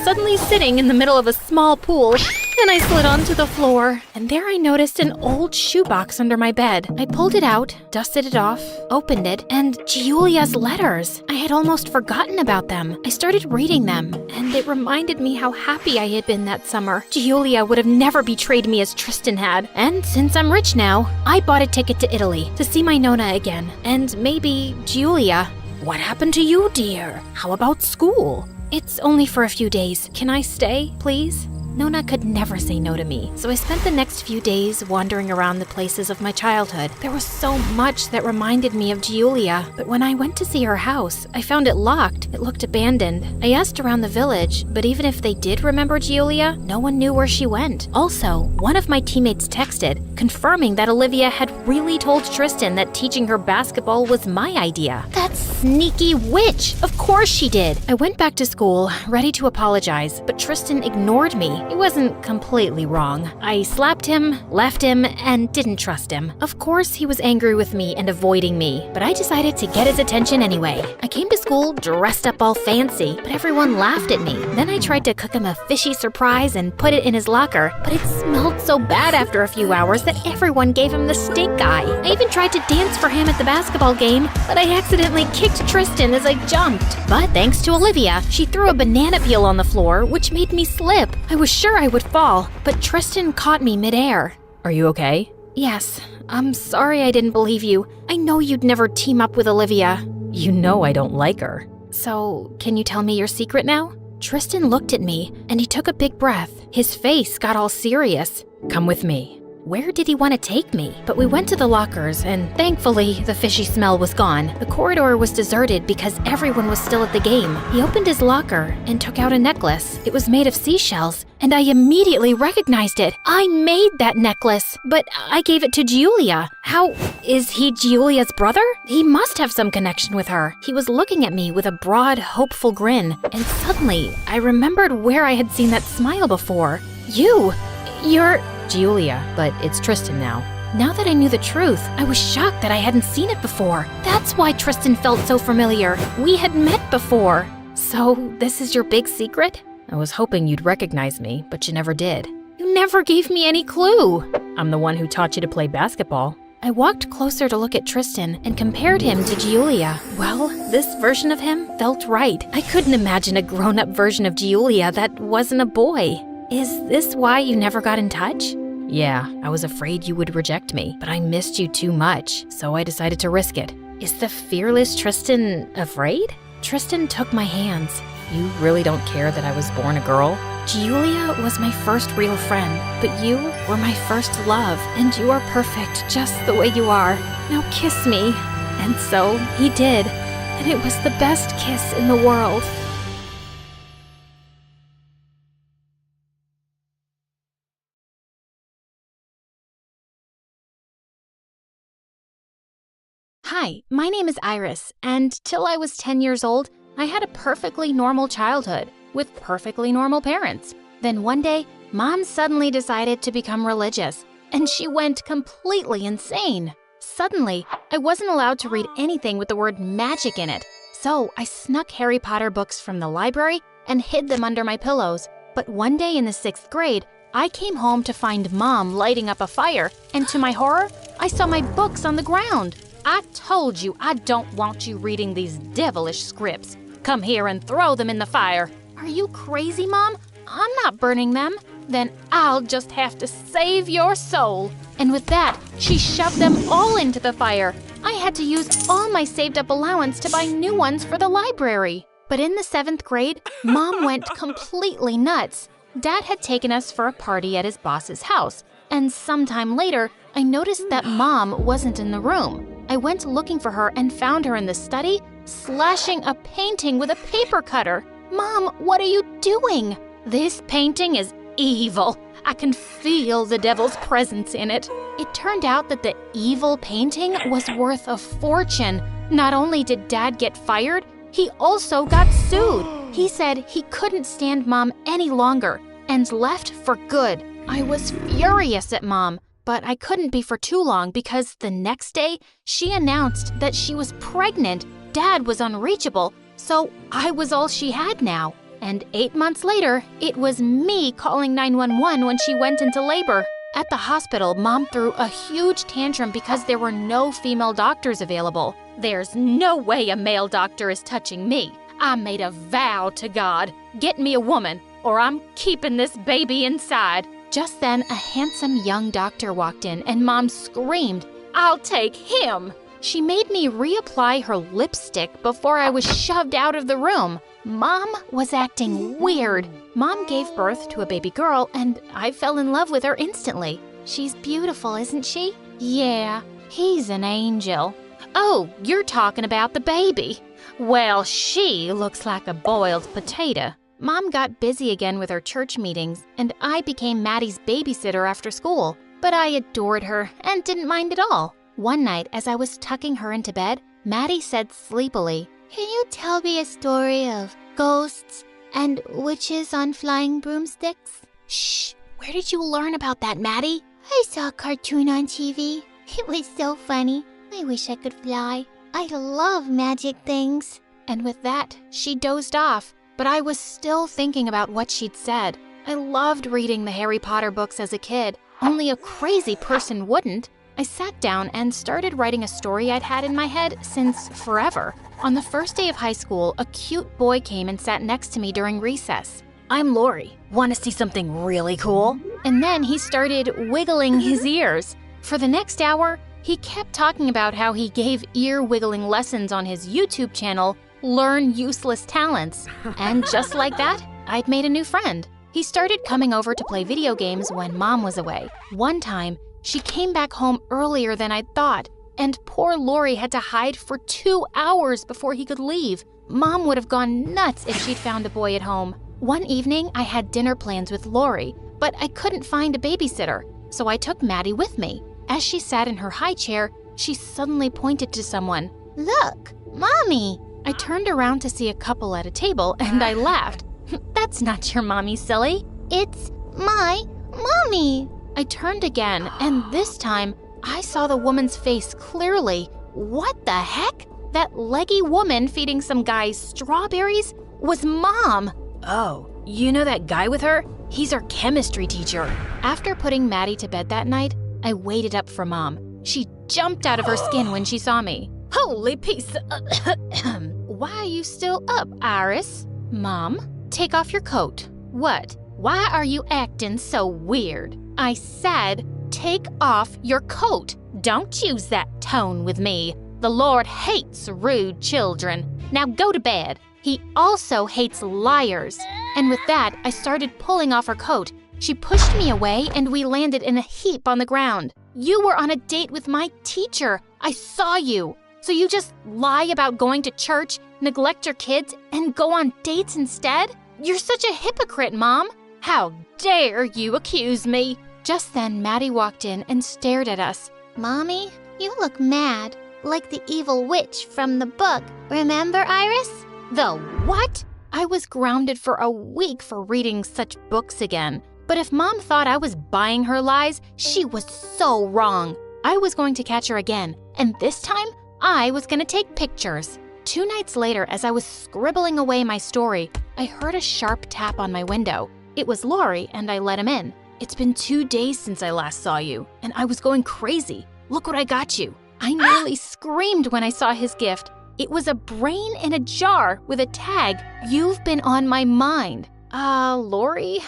[SPEAKER 3] suddenly sitting in the middle of a small pool. Then I slid onto the floor, and there I noticed an old shoebox under my bed. I pulled it out, dusted it off, opened it, and Giulia's letters. I had almost forgotten about them. I started reading them, and it reminded me how happy I had been that summer. Giulia would have never betrayed me as Tristan had. And since I'm rich now, I bought a ticket to Italy to see my Nona again, and maybe Giulia.
[SPEAKER 5] What happened to you, dear? How about school?
[SPEAKER 3] It's only for a few days. Can I stay, please? Nona could never say no to me, so I spent the next few days wandering around the places of my childhood. There was so much that reminded me of Giulia, but when I went to see her house, I found it locked. It looked abandoned. I asked around the village, but even if they did remember Giulia, no one knew where she went. Also, one of my teammates texted, confirming that Olivia had really told Tristan that teaching her basketball was my idea. That sneaky witch! Of course she did! I went back to school, ready to apologize, but Tristan ignored me. He wasn't completely wrong. I slapped him, left him, and didn't trust him. Of course, he was angry with me and avoiding me, but I decided to get his attention anyway. I came to school dressed up all fancy, but everyone laughed at me. Then I tried to cook him a fishy surprise and put it in his locker, but it smelled so bad after a few hours that everyone gave him the stink eye. I even tried to dance for him at the basketball game, but I accidentally kicked Tristan as I jumped. But thanks to Olivia, she threw a banana peel on the floor, which made me slip. I was sure I would fall, but Tristan caught me midair.
[SPEAKER 5] Are you okay?
[SPEAKER 3] Yes, I'm sorry I didn't believe you. I know you'd never team up with Olivia.
[SPEAKER 5] You know I don't like her.
[SPEAKER 3] So, can you tell me your secret now? Tristan looked at me, and he took a big breath. His face got all serious.
[SPEAKER 5] Come with me.
[SPEAKER 3] Where did he want to take me? But we went to the lockers, and thankfully, the fishy smell was gone. The corridor was deserted because everyone was still at the game. He opened his locker and took out a necklace. It was made of seashells, and I immediately recognized it. I made that necklace, but I gave it to Giulia. How is he Giulia's brother? He must have some connection with her. He was looking at me with a broad, hopeful grin, and suddenly, I remembered where I had seen that smile before. You're
[SPEAKER 5] Giulia, but it's Tristan now.
[SPEAKER 3] Now that I knew the truth, I was shocked that I hadn't seen it before. That's why Tristan felt so familiar. We had met before. So, this is your big secret?
[SPEAKER 5] I was hoping you'd recognize me, but you never did.
[SPEAKER 3] You never gave me any clue.
[SPEAKER 5] I'm the one who taught you to play basketball.
[SPEAKER 3] I walked closer to look at Tristan and compared him to Giulia. Well, this version of him felt right. I couldn't imagine a grown-up version of Giulia that wasn't a boy. Is this why you never got in touch?
[SPEAKER 5] Yeah, I was afraid you would reject me, but I missed you too much, so I decided to risk it.
[SPEAKER 3] Is the fearless Tristan afraid? Tristan took my hands.
[SPEAKER 5] You really don't care that I was born a girl?
[SPEAKER 3] Giulia was my first real friend, but you were my first love, and you are perfect just the way you are. Now kiss me. And so he did, and it was the best kiss in the world. Hi, my name is Iris, and till I was 10 years old, I had a perfectly normal childhood with perfectly normal parents. Then one day, Mom suddenly decided to become religious, and she went completely insane. Suddenly, I wasn't allowed to read anything with the word magic in it, so I snuck Harry Potter books from the library and hid them under my pillows. But one day in the 6th grade, I came home to find Mom lighting up a fire, and to my horror, I saw my books on the ground. I told you I don't want you reading these devilish scripts. Come here and throw them in the fire. Are you crazy, Mom? I'm not burning them. Then I'll just have to save your soul. And with that, she shoved them all into the fire. I had to use all my saved up allowance to buy new ones for the library. But in the 7th grade, Mom went completely nuts. Dad had taken us for a party at his boss's house, and sometime later, I noticed that Mom wasn't in the room. I went looking for her and found her in the study, slashing a painting with a paper cutter. Mom, what are you doing? This painting is evil. I can feel the devil's presence in it. It turned out that the evil painting was worth a fortune. Not only did Dad get fired, he also got sued. He said he couldn't stand Mom any longer and left for good. I was furious at Mom, but I couldn't be for too long because the next day she announced that she was pregnant. Dad was unreachable, so I was all she had now. And 8 months later, it was me calling 911 when she went into labor. At the hospital, Mom threw a huge tantrum because there were no female doctors available. There's no way a male doctor is touching me. I made a vow to God. Get me a woman, or I'm keeping this baby inside. Just then, a handsome young doctor walked in and Mom screamed, "I'll take him!" She made me reapply her lipstick before I was shoved out of the room. Mom was acting weird. Mom gave birth to a baby girl and I fell in love with her instantly. She's beautiful, isn't she? Yeah, he's an angel. Oh, you're talking about the baby. Well, she looks like a boiled potato. Mom got busy again with her church meetings, and I became Maddie's babysitter after school. But I adored her and didn't mind at all. One night, as I was tucking her into bed, Maddie said sleepily, "Can you tell me a story of ghosts and witches on flying broomsticks?" Shh! Where did you learn about that, Maddie? I saw a cartoon on TV. It was so funny. I wish I could fly. I love magic things. And with that, she dozed off. But I was still thinking about what she'd said. I loved reading the Harry Potter books as a kid. Only a crazy person wouldn't. I sat down and started writing a story I'd had in my head since forever. On the first day of high school, a cute boy came and sat next to me during recess.
[SPEAKER 5] I'm Lori. Want to see something really cool?
[SPEAKER 3] And then he started wiggling his ears. For the next hour, he kept talking about how he gave ear-wiggling lessons on his YouTube channel, Learn Useless Talents. And just like that, I'd made a new friend. He started coming over to play video games when Mom was away. One time, she came back home earlier than I'd thought, and poor Lori had to hide for 2 hours before he could leave. Mom would have gone nuts if she'd found a boy at home. One evening, I had dinner plans with Lori, but I couldn't find a babysitter, so I took Maddie with me. As she sat in her high chair, she suddenly pointed to someone. "Look, Mommy!" I turned around to see a couple at a table, and I laughed. "That's not your mommy, silly. It's my mommy." I turned again, and this time, I saw the woman's face clearly. What the heck? That leggy woman feeding some guys strawberries was Mom.
[SPEAKER 5] Oh, you know that guy with her? He's our chemistry teacher.
[SPEAKER 3] After putting Maddie to bed that night, I waited up for Mom. She jumped out of her skin when she saw me. Holy piece. Why are you still up, Iris? Mom, take off your coat. What? Why are you acting so weird? I said, take off your coat. Don't use that tone with me. The Lord hates rude children. Now go to bed. He also hates liars. And with that, I started pulling off her coat. She pushed me away and we landed in a heap on the ground. You were on a date with my teacher. I saw you. So you just lie about going to church, neglect your kids, and go on dates instead? You're such a hypocrite, Mom. How dare you accuse me? Just then, Maddie walked in and stared at us. Mommy, you look mad, like the evil witch from the book. Remember, Iris? The what? I was grounded for a week for reading such books again. But if Mom thought I was buying her lies, she was so wrong. I was going to catch her again, and this time, I was going to take pictures. 2 nights later, as I was scribbling away my story, I heard a sharp tap on my window. It was Lori, and I let him in. It's been 2 days since I last saw you, and I was going crazy. Look what I got you. I nearly screamed when I saw his gift. It was a brain in a jar with a tag. You've been on my mind. Lori,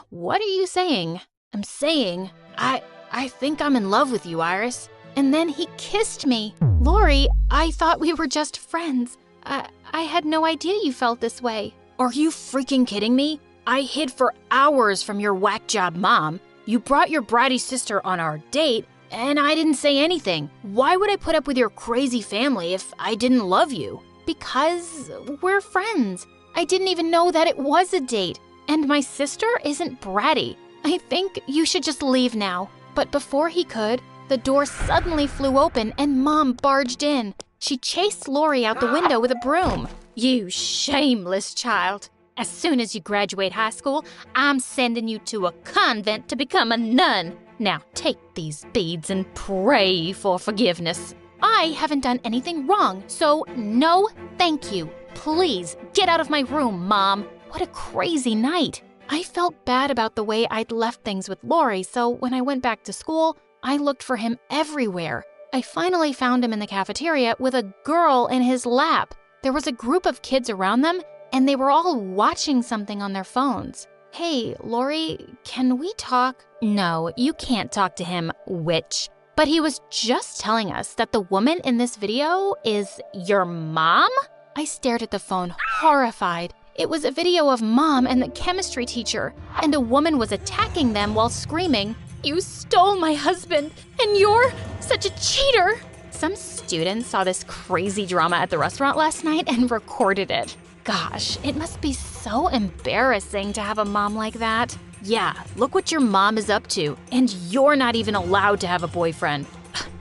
[SPEAKER 3] what are you saying? I'm saying, I think I'm in love with you, Iris. And then he kissed me. Lori, I thought we were just friends. I had no idea you felt this way.
[SPEAKER 5] Are you freaking kidding me? I hid for hours from your whack job mom. You brought your bratty sister on our date, and I didn't say anything. Why would I put up with your crazy family if I didn't love you?
[SPEAKER 7] Because we're friends. I didn't even know that it was a date. And my sister isn't bratty. I think you should just leave now. But before he could, the door suddenly flew open and Mom barged in. She chased Lori out the window with a broom.
[SPEAKER 6] You shameless child. As soon as you graduate high school, I'm sending you to a convent to become a nun. Now take these beads and pray for forgiveness.
[SPEAKER 7] I haven't done anything wrong, so no thank you. Please get out of my room, Mom. What a crazy night. I felt bad about the way I'd left things with Lori, so when I went back to school, I looked for him everywhere. I finally found him in the cafeteria with a girl in his lap. There was a group of kids around them, and they were all watching something on their phones. Hey, Lori, can we talk?
[SPEAKER 6] No, you can't talk to him, witch. But he was just telling us that the woman in this video is your mom?
[SPEAKER 7] I stared at the phone, horrified. It was a video of Mom and the chemistry teacher, and a woman was attacking them while screaming, "You stole my husband, and you're such a cheater!"
[SPEAKER 6] Some students saw this crazy drama at the restaurant last night and recorded it.
[SPEAKER 7] Gosh, it must be so embarrassing to have a mom like that.
[SPEAKER 6] Yeah, look what your mom is up to, and you're not even allowed to have a boyfriend.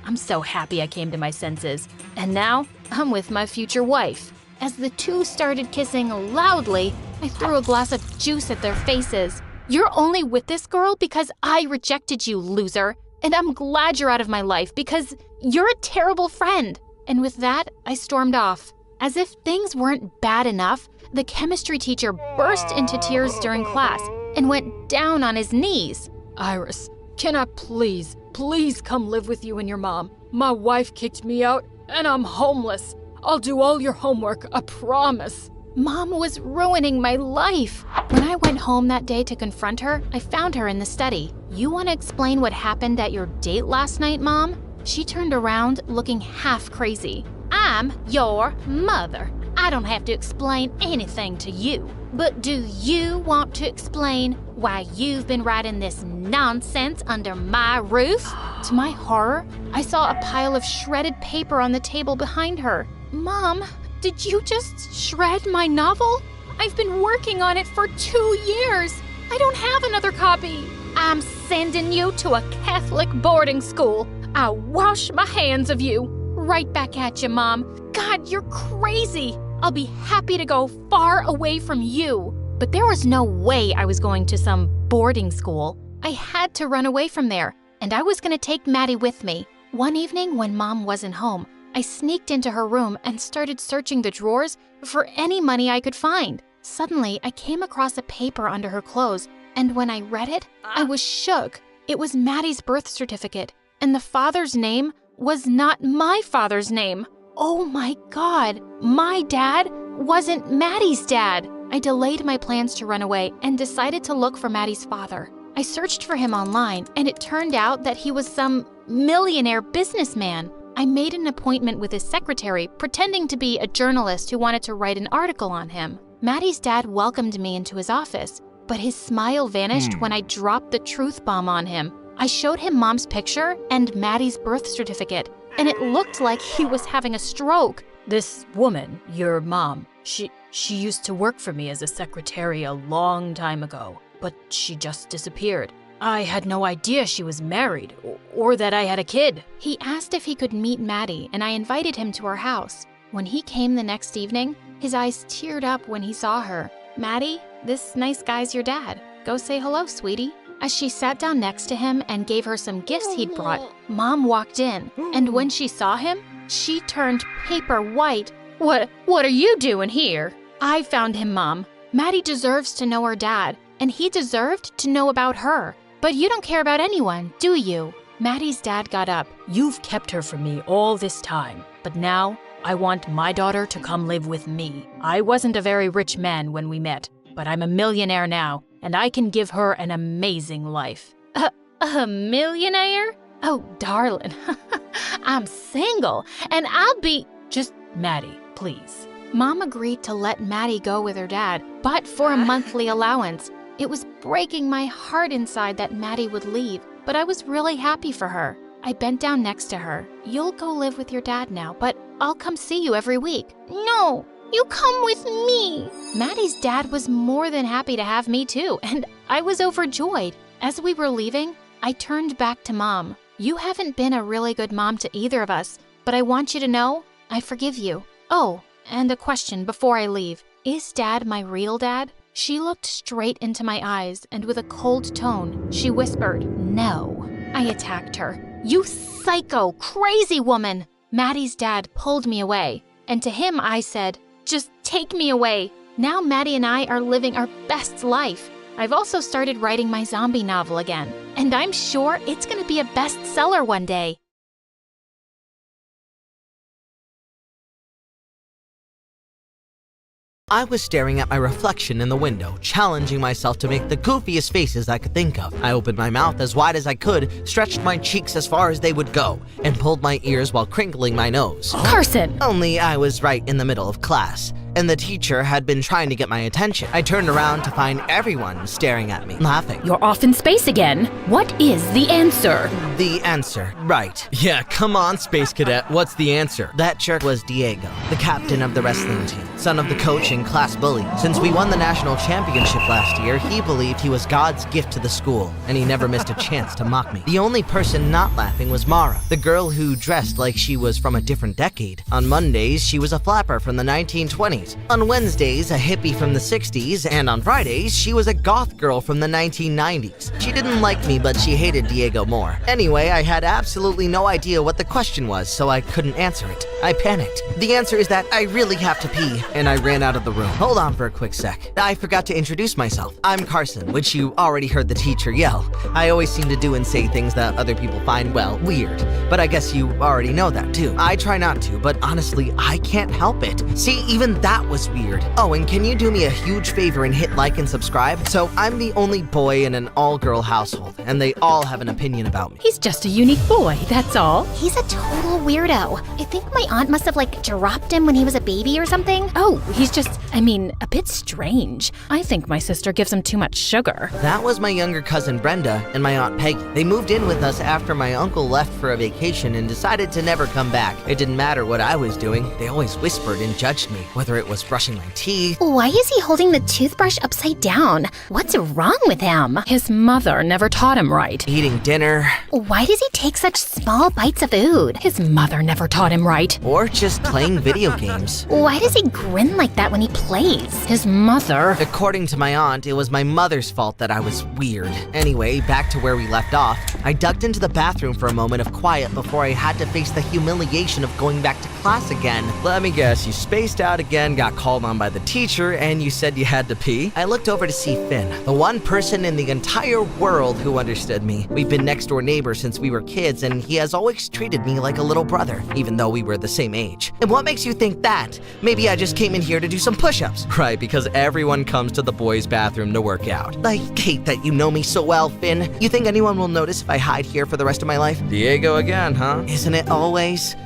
[SPEAKER 6] I'm so happy I came to my senses. And now, I'm with my future wife.
[SPEAKER 7] As the two started kissing loudly, I threw a glass of juice at their faces. You're only with this girl because I rejected you, loser. And I'm glad you're out of my life because you're a terrible friend. And with that, I stormed off. As if things weren't bad enough, the chemistry teacher burst into tears during class and went down on his knees.
[SPEAKER 4] Iris, can I please come live with you and your mom? My wife kicked me out and I'm homeless. I'll do all your homework, I promise.
[SPEAKER 7] Mom was ruining my life. When I went home that day to confront her, I found her in the study. You want to explain what happened at your date last night, Mom? She turned around looking half crazy.
[SPEAKER 6] I'm your mother. I don't have to explain anything to you. But do you want to explain why you've been writing this nonsense under my roof?
[SPEAKER 7] To my horror, I saw a pile of shredded paper on the table behind her. Mom, did you just shred my novel? I've been working on it for 2 years. I don't have another copy.
[SPEAKER 6] I'm sending you to a Catholic boarding school. I wash my hands of you.
[SPEAKER 7] Right back at you, Mom. God, you're crazy. I'll be happy to go far away from you.
[SPEAKER 6] But there was no way I was going to some boarding school.
[SPEAKER 7] I had to run away from there, and I was going to take Maddie with me. One evening when Mom wasn't home, I sneaked into her room and started searching the drawers for any money I could find. Suddenly, I came across a paper under her clothes, and when I read it, I was shook. It was Maddie's birth certificate, and the father's name was not my father's name. Oh my God, my dad wasn't Maddie's dad. I delayed my plans to run away and decided to look for Maddie's father. I searched for him online, and it turned out that he was some millionaire businessman. I made an appointment with his secretary, pretending to be a journalist who wanted to write an article on him. Maddie's dad welcomed me into his office, but his smile vanished when I dropped the truth bomb on him. I showed him Mom's picture and Maddie's birth certificate, and it looked like he was having a stroke.
[SPEAKER 5] This woman, your mom, she used to work for me as a secretary a long time ago, but she just disappeared. I had no idea she was married or that I had a kid.
[SPEAKER 7] He asked if he could meet Maddie, and I invited him to our house. When he came the next evening, his eyes teared up when he saw her. "Maddie, this nice guy's your dad. Go say hello, sweetie." As she sat down next to him and gave her some gifts he'd brought, Mom walked in, and when she saw him, she turned paper white.
[SPEAKER 6] What are you doing here?
[SPEAKER 7] I found him, Mom. Maddie deserves to know her dad, and he deserved to know about her. But you don't care about anyone, do you? Maddie's dad got up.
[SPEAKER 5] You've kept her from me all this time, but now I want my daughter to come live with me. I wasn't a very rich man when we met, but I'm a millionaire now, and I can give her an amazing life.
[SPEAKER 6] A millionaire? Oh, darling, I'm single, and I'll be...
[SPEAKER 5] Just Maddie, please.
[SPEAKER 7] Mom agreed to let Maddie go with her dad, but for a monthly allowance.
[SPEAKER 3] It was breaking my heart inside that Maddie would leave, but I was really happy for her. I bent down next to her. You'll go live with your dad now, but I'll come see you every week.
[SPEAKER 6] No, you come with me.
[SPEAKER 3] Maddie's dad was more than happy to have me too, and I was overjoyed. As we were leaving, I turned back to Mom. You haven't been a really good mom to either of us, but I want you to know I forgive you. Oh, and a question before I leave. Is Dad my real dad? She looked straight into my eyes, and with a cold tone, she whispered, no. I attacked her. You psycho, crazy woman! Maddie's dad pulled me away, and to him I said, just take me away. Now Maddie and I are living our best life. I've also started writing my zombie novel again, and I'm sure it's gonna be a bestseller one day.
[SPEAKER 1] I was staring at my reflection in the window, challenging myself to make the goofiest faces I could think of. I opened my mouth as wide as I could, stretched my cheeks as far as they would go, and pulled my ears while crinkling my nose.
[SPEAKER 3] Carson!
[SPEAKER 1] Only I was right in the middle of class, and the teacher had been trying to get my attention. I turned around to find everyone staring at me, laughing.
[SPEAKER 3] You're off in space again. What is the answer?
[SPEAKER 1] The answer, right. Yeah, come on, Space Cadet, what's the answer? That jerk was Diego, the captain of the wrestling team, son of the coach and class bully. Since we won the national championship last year, he believed he was God's gift to the school, and he never missed a chance to mock me. The only person not laughing was Mara, the girl who dressed like she was from a different decade. On Mondays, she was a flapper from the 1920s. On Wednesdays, a hippie from the 60s, and on Fridays, she was a goth girl from the 1990s. She didn't like me, but she hated Diego more. Anyway, I had absolutely no idea what the question was, so I couldn't answer it. I panicked. The answer is that I really have to pee, and I ran out of the room. Hold on for a quick sec. I forgot to introduce myself. I'm Carson, which you already heard the teacher yell. I always seem to do and say things that other people find, well, weird. But I guess you already know that too. I try not to, but honestly, I can't help it. See, even that was weird. Oh, and can you do me a huge favor and hit like and subscribe? So I'm the only boy in an all-girl household, and they all have an opinion about me.
[SPEAKER 3] He's just a unique boy, that's all.
[SPEAKER 7] He's a total weirdo. I think my aunt must have dropped him when he was a baby or something.
[SPEAKER 3] Oh, he's just, a bit strange. I think my sister gives him too much sugar.
[SPEAKER 1] That was my younger cousin Brenda and my aunt Peggy. They moved in with us after my uncle left for a vacation and decided to never come back. It didn't matter what I was doing. They always whispered and judged me, whether it was brushing my teeth.
[SPEAKER 7] Why is he holding the toothbrush upside down? What's wrong with him?
[SPEAKER 3] His mother never taught him right.
[SPEAKER 1] Eating dinner.
[SPEAKER 7] Why does he take such small bites of food?
[SPEAKER 3] His mother never taught him right.
[SPEAKER 1] Or just playing video games.
[SPEAKER 7] Why does he grin like that when he plays?
[SPEAKER 3] His mother.
[SPEAKER 1] According to my aunt, it was my mother's fault that I was weird. Anyway, back to where we left off. I ducked into the bathroom for a moment of quiet before I had to face the humiliation of going back to class again. Let me guess, you spaced out again, got called on by the teacher, and you said you had to pee? I looked over to see Finn, the one person in the entire world who understood me. We've been next door neighbors since we were kids, and he has always treated me like a little brother, even though we were the same age. And what makes you think that? Maybe I just came in here to do some push-ups. Right, because everyone comes to the boys' bathroom to work out. I hate that you know me so well, Finn. You think anyone will notice if I hide here for the rest of my life? Diego again, huh? Isn't it always?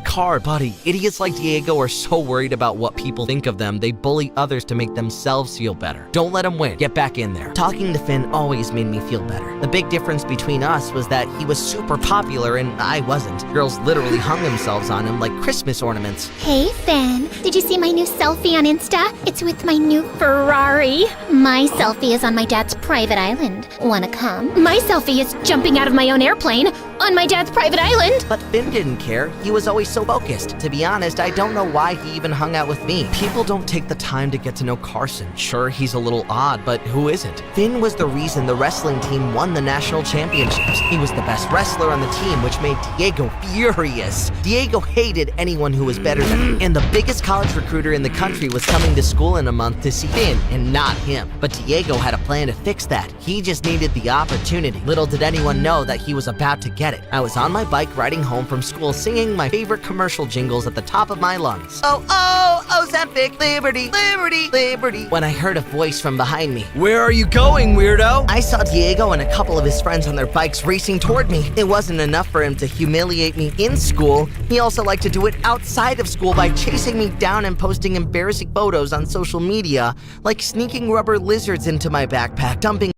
[SPEAKER 1] Buddy, idiots like Diego are so worried about what people think of them, they bully others to make themselves feel better. Don't let him win. Get back in there. Talking to Finn always made me feel better. The big difference between us was that he was super popular and I wasn't. Girls literally hung themselves on him like Christmas ornaments.
[SPEAKER 6] Hey, Finn. Did you see my new selfie on Insta? It's with my new Ferrari. My selfie is on my dad's private island. Wanna come?
[SPEAKER 3] My selfie is jumping out of my own airplane on my dad's private island.
[SPEAKER 1] But Finn didn't care. He was always so focused. To be honest, I don't know why he even hung out with me. People don't take the time to get to know Carson. Sure, he's a little odd, but who isn't? Finn was the reason the wrestling team won the national championships. He was the best wrestler on the team, which made Diego furious. Diego hated anyone who was better than him. And the biggest college recruiter in the country was coming to school in a month to see Finn and not him. But Diego had a plan to fix that. He just needed the opportunity. Little did anyone know that he was about to get it. I was on my bike riding home from school singing my favorite commercial jingles at the top of my lungs. Oh, Ozempic, liberty, liberty, liberty. When I heard a voice from behind me. Where are you going, weirdo? I saw Diego and a couple of his friends on their bikes racing toward me. It wasn't enough for him to humiliate me in school. He also liked to do it outside of school by chasing me down and posting embarrassing photos on social media, like sneaking rubber lizards into my backpack, dumping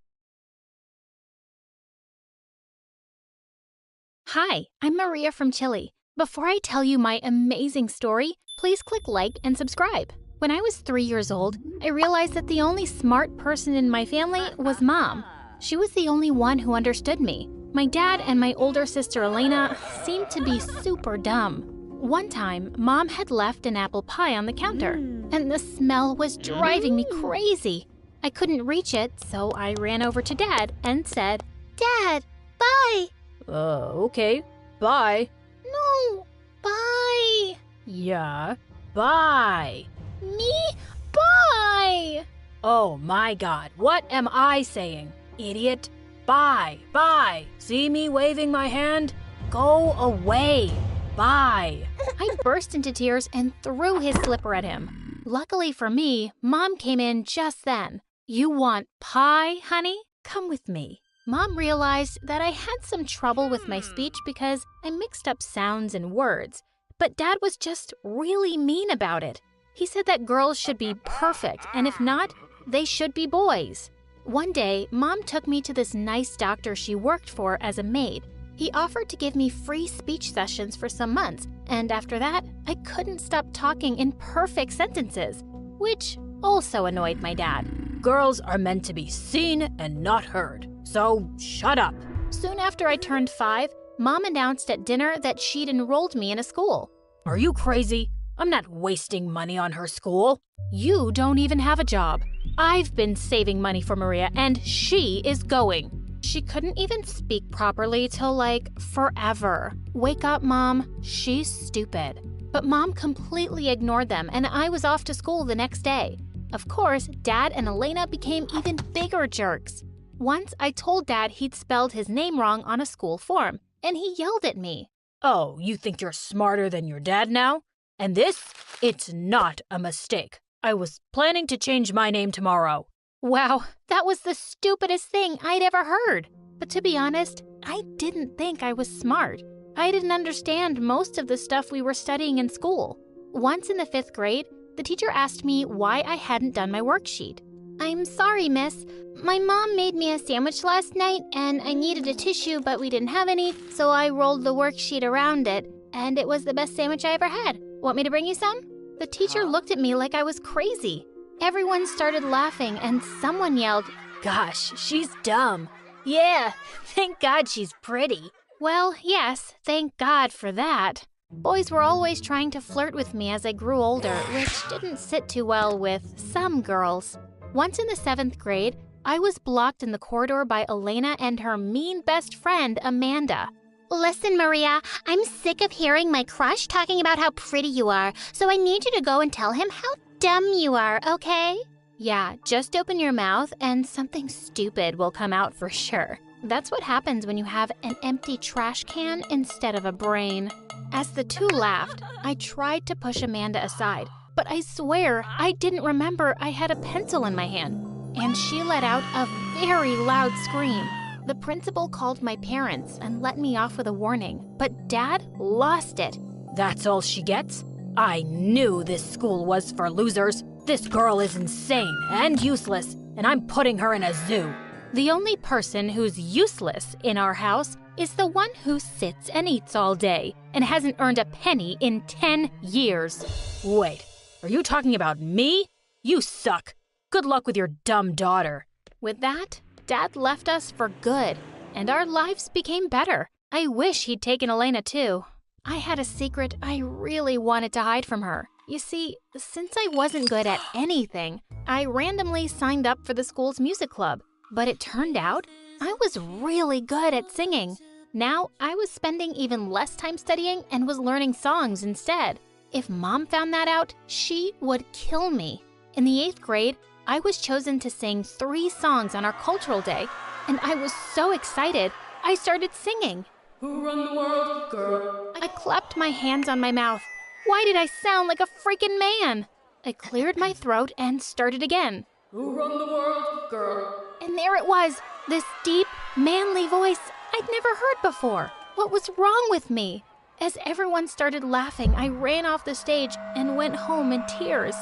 [SPEAKER 3] Hi, I'm Maria from Chile. Before I tell you my amazing story, please click like and subscribe. When I was 3 years old, I realized that the only smart person in my family was Mom. She was the only one who understood me. My dad and my older sister Elena seemed to be super dumb. One time, Mom had left an apple pie on the counter, and the smell was driving me crazy. I couldn't reach it, so I ran over to Dad and said,
[SPEAKER 6] Dad, bye!
[SPEAKER 5] Okay. Bye.
[SPEAKER 6] No, bye!
[SPEAKER 5] Yeah. Bye.
[SPEAKER 6] Me? Bye!
[SPEAKER 5] Oh my god, what am I saying? Idiot. Bye. Bye. See me waving my hand? Go away. Bye.
[SPEAKER 3] I burst into tears and threw his slipper at him. Luckily for me, Mom came in just then. You want pie, honey? Come with me. Mom realized that I had some trouble with my speech because I mixed up sounds and words. But Dad was just really mean about it. He said that girls should be perfect, and if not, they should be boys. One day, Mom took me to this nice doctor she worked for as a maid. He offered to give me free speech sessions for some months, and after that, I couldn't stop talking in perfect sentences, which also annoyed my dad.
[SPEAKER 5] Girls are meant to be seen and not heard, so shut up.
[SPEAKER 3] Soon after I turned 5, Mom announced at dinner that she'd enrolled me in a school.
[SPEAKER 5] Are you crazy? I'm not wasting money on her school.
[SPEAKER 3] You don't even have a job. I've been saving money for Maria, and she is going. She couldn't even speak properly till forever. Wake up, Mom. She's stupid. But Mom completely ignored them, and I was off to school the next day. Of course, Dad and Elena became even bigger jerks. Once I told Dad he'd spelled his name wrong on a school form, and he yelled at me.
[SPEAKER 5] Oh, you think you're smarter than your dad now? And this? It's not a mistake. I was planning to change my name tomorrow.
[SPEAKER 3] Wow, that was the stupidest thing I'd ever heard. But to be honest, I didn't think I was smart. I didn't understand most of the stuff we were studying in school. Once in the 5th grade, the teacher asked me why I hadn't done my worksheet. I'm sorry, miss. My mom made me a sandwich last night, and I needed a tissue, but we didn't have any, so I rolled the worksheet around it, and it was the best sandwich I ever had. Want me to bring you some? The teacher looked at me like I was crazy. Everyone started laughing, and someone yelled,
[SPEAKER 5] Gosh, she's dumb. Yeah, thank God she's pretty.
[SPEAKER 3] Well, yes, thank God for that. Boys were always trying to flirt with me as I grew older, which didn't sit too well with some girls. Once in the 7th grade, I was blocked in the corridor by Elena and her mean best friend, Amanda.
[SPEAKER 6] Listen, Maria, I'm sick of hearing my crush talking about how pretty you are, so I need you to go and tell him how dumb you are, okay?
[SPEAKER 3] Yeah, just open your mouth and something stupid will come out for sure. That's what happens when you have an empty trash can instead of a brain. As the two laughed, I tried to push Amanda aside, but I swear I didn't remember I had a pencil in my hand, and she let out a very loud scream. The principal called my parents and let me off with a warning, but Dad lost it.
[SPEAKER 5] That's all she gets? I knew this school was for losers. This girl is insane and useless, and I'm putting her in a zoo.
[SPEAKER 3] The only person who's useless in our house is the one who sits and eats all day and hasn't earned a penny in 10 years.
[SPEAKER 5] Wait, are you talking about me? You suck. Good luck with your dumb daughter.
[SPEAKER 3] With that, Dad left us for good, and our lives became better. I wish he'd taken Elena too. I had a secret I really wanted to hide from her. You see, since I wasn't good at anything, I randomly signed up for the school's music club. But it turned out I was really good at singing. Now I was spending even less time studying and was learning songs instead. If Mom found that out, she would kill me. In the 8th grade, I was chosen to sing 3 songs on our cultural day, and I was so excited, I started singing.
[SPEAKER 2] Who run the world, girl?
[SPEAKER 3] I clapped my hands on my mouth. Why did I sound like a freaking man? I cleared my throat and started again.
[SPEAKER 2] Who run the world, girl?
[SPEAKER 3] And there it was, this deep, manly voice I'd never heard before. What was wrong with me? As everyone started laughing, I ran off the stage and went home in tears.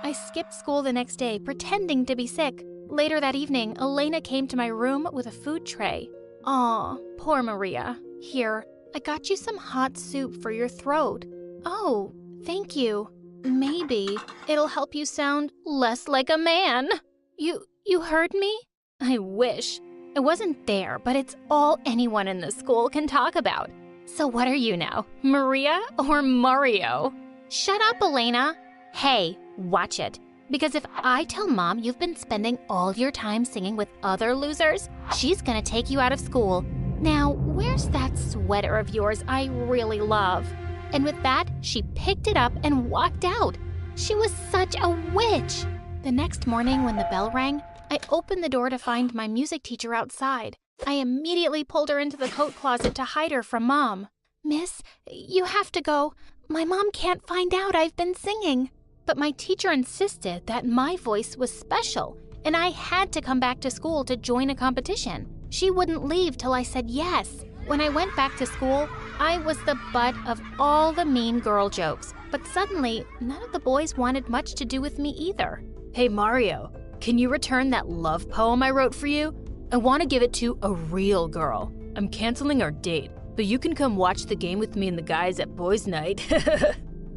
[SPEAKER 3] I skipped school the next day, pretending to be sick. Later that evening, Elena came to my room with a food tray. Aw, poor Maria. Here,
[SPEAKER 7] I got you some hot soup for your throat. Oh, thank you. Maybe it'll help you sound less like a man. You heard me? I wish. I wasn't there, but it's all anyone in the school can talk about. So what are you now, Maria or Mario? Shut up, Elena. Hey, watch it. Because if I tell Mom you've been spending all your time singing with other losers, she's gonna take you out of school. Now, where's that sweater of yours I really love? And with that, she picked it up and walked out. She was such a witch. The next morning when the bell rang, I opened the door to find my music teacher outside. I immediately pulled her into the coat closet to hide her from Mom. Miss, you have to go. My mom can't find out I've been singing. But my teacher insisted that my voice was special, and I had to come back to school to join a competition. She wouldn't leave till I said yes. When I went back to school, I was the butt of all the mean girl jokes. But suddenly, none of the boys wanted much to do with me either.
[SPEAKER 5] Hey Mario, can you return that love poem I wrote for you? I want to give it to a real girl. I'm canceling our date, but you can come watch the game with me and the guys at boys' night.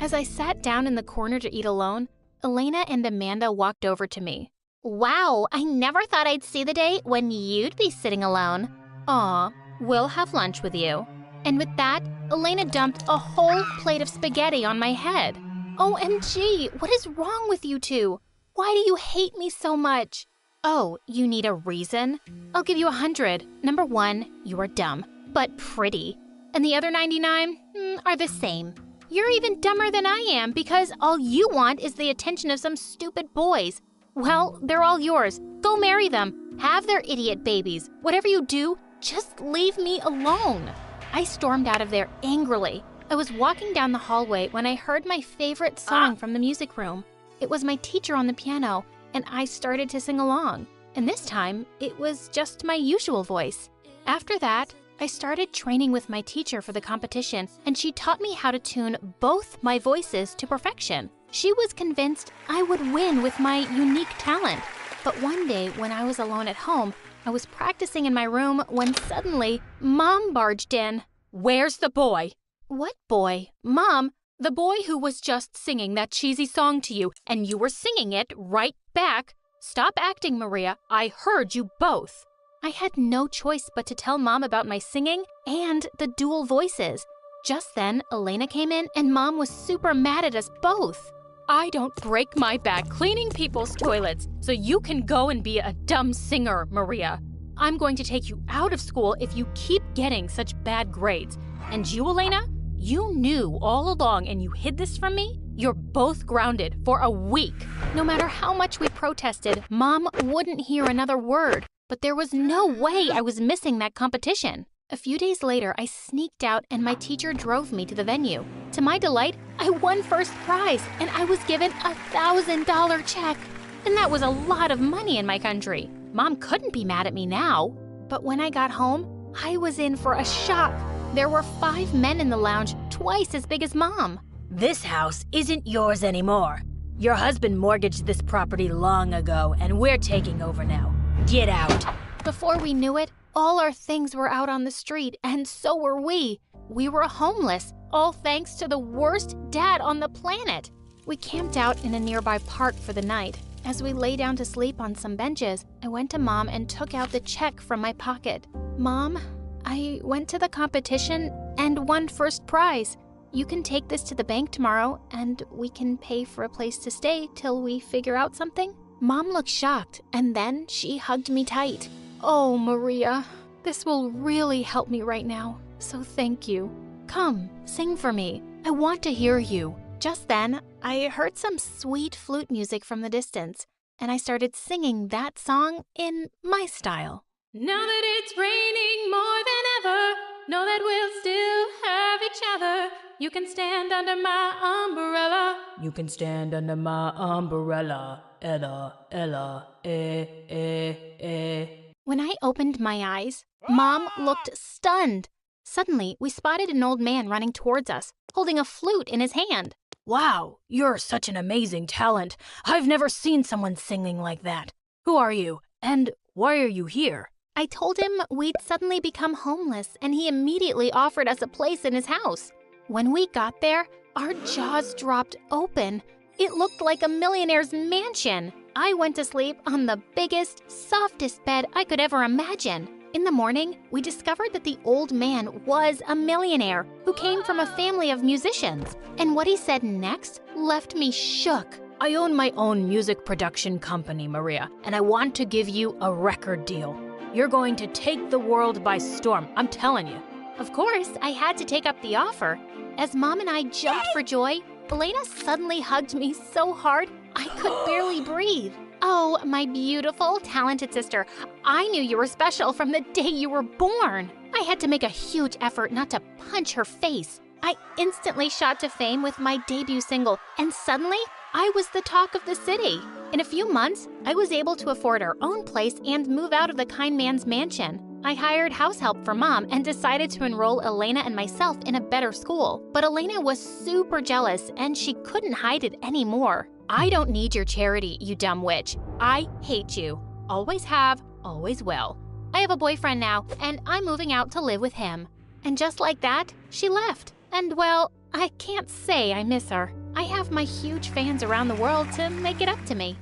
[SPEAKER 7] As I sat down in the corner to eat alone, Elena and Amanda walked over to me. Wow, I never thought I'd see the day when you'd be sitting alone. Aw, we'll have lunch with you. And with that, Elena dumped a whole plate of spaghetti on my head. OMG, what is wrong with you two? Why do you hate me so much? Oh, you need a reason? I'll give you 100. Number 1, you are dumb, but pretty. And the other 99 are the same. You're even dumber than I am because all you want is the attention of some stupid boys. Well, they're all yours. Go marry them. Have their idiot babies. Whatever you do, just leave me alone. I stormed out of there angrily. I was walking down the hallway when I heard my favorite song from the music room. It was my teacher on the piano, and I started to sing along. And this time, it was just my usual voice. After that, I started training with my teacher for the competition, and she taught me how to tune both my voices to perfection. She was convinced I would win with my unique talent. But one day, when I was alone at home, I was practicing in my room when suddenly, Mom barged in.
[SPEAKER 5] Where's the boy?
[SPEAKER 7] What boy? Mom, the boy who was just singing that cheesy song to you, and you were singing it right back. Stop acting, Maria. I heard you both. I had no choice but to tell Mom about my singing and the dual voices. Just then, Elena came in and Mom was super mad at us both. I don't break my back cleaning people's toilets, so you can go and be a dumb singer, Maria. I'm going to take you out of school if you keep getting such bad grades. And you, Elena, you knew all along and you hid this from me? You're both grounded for a week. No matter how much we protested, Mom wouldn't hear another word. But there was no way I was missing that competition. A few days later, I sneaked out and my teacher drove me to the venue. To my delight, I won first prize and I was given a $1,000 check. And that was a lot of money in my country. Mom couldn't be mad at me now. But when I got home, I was in for a shock. There were 5 men in the lounge, twice as big as Mom.
[SPEAKER 5] This house isn't yours anymore. Your husband mortgaged this property long ago, and we're taking over now. Get out.
[SPEAKER 7] Before we knew it, all our things were out on the street, and so were we. We were homeless, all thanks to the worst dad on the planet. We camped out in a nearby park for the night. As we lay down to sleep on some benches, I went to Mom and took out the check from my pocket. Mom, I went to the competition and won first prize. You can take this to the bank tomorrow, and we can pay for a place to stay till we figure out something. Mom looked shocked, and then she hugged me tight. Oh, Maria, this will really help me right now, so thank you. Come, sing for me. I want to hear you. Just then, I heard some sweet flute music from the distance, and I started singing that song in my style.
[SPEAKER 2] Now that it's raining more than ever, know that we'll still have each other. You can stand under my umbrella.
[SPEAKER 5] You can stand under my umbrella. Ella, Ella, eh.
[SPEAKER 7] When I opened my eyes, Mom looked stunned. Suddenly, we spotted an old man running towards us, holding a flute in his hand.
[SPEAKER 5] Wow, you're such an amazing talent. I've never seen someone singing like that. Who are you? And why are you here?
[SPEAKER 7] I told him we'd suddenly become homeless, and he immediately offered us a place in his house. When we got there, our jaws dropped open. It looked like a millionaire's mansion. I went to sleep on the biggest, softest bed I could ever imagine. In the morning, we discovered that the old man was a millionaire who came from a family of musicians. And what he said next left me shook.
[SPEAKER 5] I own my own music production company, Maria, and I want to give you a record deal. You're going to take the world by storm, I'm telling you.
[SPEAKER 7] Of course, I had to take up the offer. As Mom and I jumped for joy, Elena suddenly hugged me so hard I could barely breathe. Oh, my beautiful, talented sister, I knew you were special from the day you were born. I had to make a huge effort not to punch her face. I instantly shot to fame with my debut single, and suddenly, I was the talk of the city. In a few months, I was able to afford our own place and move out of the kind man's mansion. I hired house help for Mom and decided to enroll Elena and myself in a better school. But Elena was super jealous and she couldn't hide it anymore. I don't need your charity, you dumb witch. I hate you. Always have, always will. I have a boyfriend now, and I'm moving out to live with him. And just like that, she left. And well, I can't say I miss her. I have my huge fans around the world to make it up to me.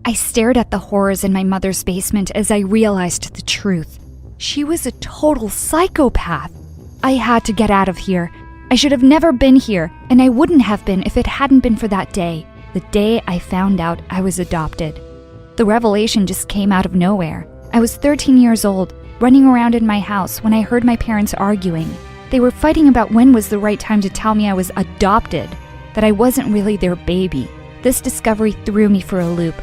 [SPEAKER 17] I stared at the horrors in my mother's basement as I realized the truth. She was a total psychopath. I had to get out of here. I should have never been here, and I wouldn't have been if it hadn't been for that day, the day I found out I was adopted. The revelation just came out of nowhere. I was 13 years old, running around in my house when I heard my parents arguing. They were fighting about when was the right time to tell me I was adopted, that I wasn't really their baby. This discovery threw me for a loop.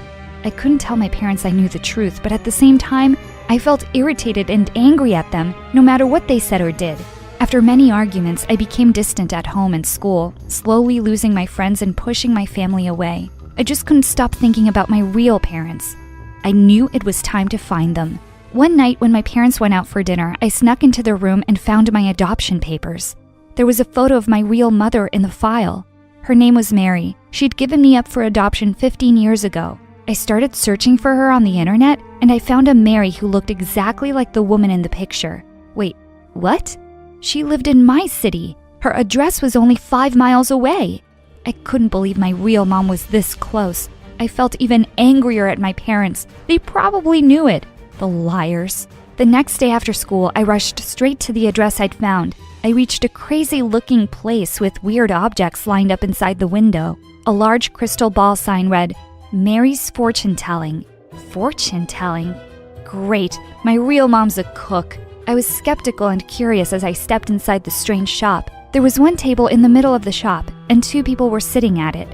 [SPEAKER 17] I couldn't tell my parents I knew the truth, but at the same time, I felt irritated and angry at them, no matter what they said or did. After many arguments, I became distant at home and school, slowly losing my friends and pushing my family away. I just couldn't stop thinking about my real parents. I knew it was time to find them. One night when my parents went out for dinner, I snuck into their room and found my adoption papers. There was a photo of my real mother in the file. Her name was Mary. She'd given me up for adoption 15 years ago. I started searching for her on the internet, and I found a Mary who looked exactly like the woman in the picture. Wait, what? She lived in my city. Her address was only 5 miles away. I couldn't believe my real mom was this close. I felt even angrier at my parents. They probably knew it. The liars. The next day after school, I rushed straight to the address I'd found. I reached a crazy-looking place with weird objects lined up inside the window. A large crystal ball sign read, Mary's Fortune Telling. Fortune telling? Great, my real mom's a cook. I was skeptical and curious as I stepped inside the strange shop. There was one table in the middle of the shop, and 2 people were sitting at it.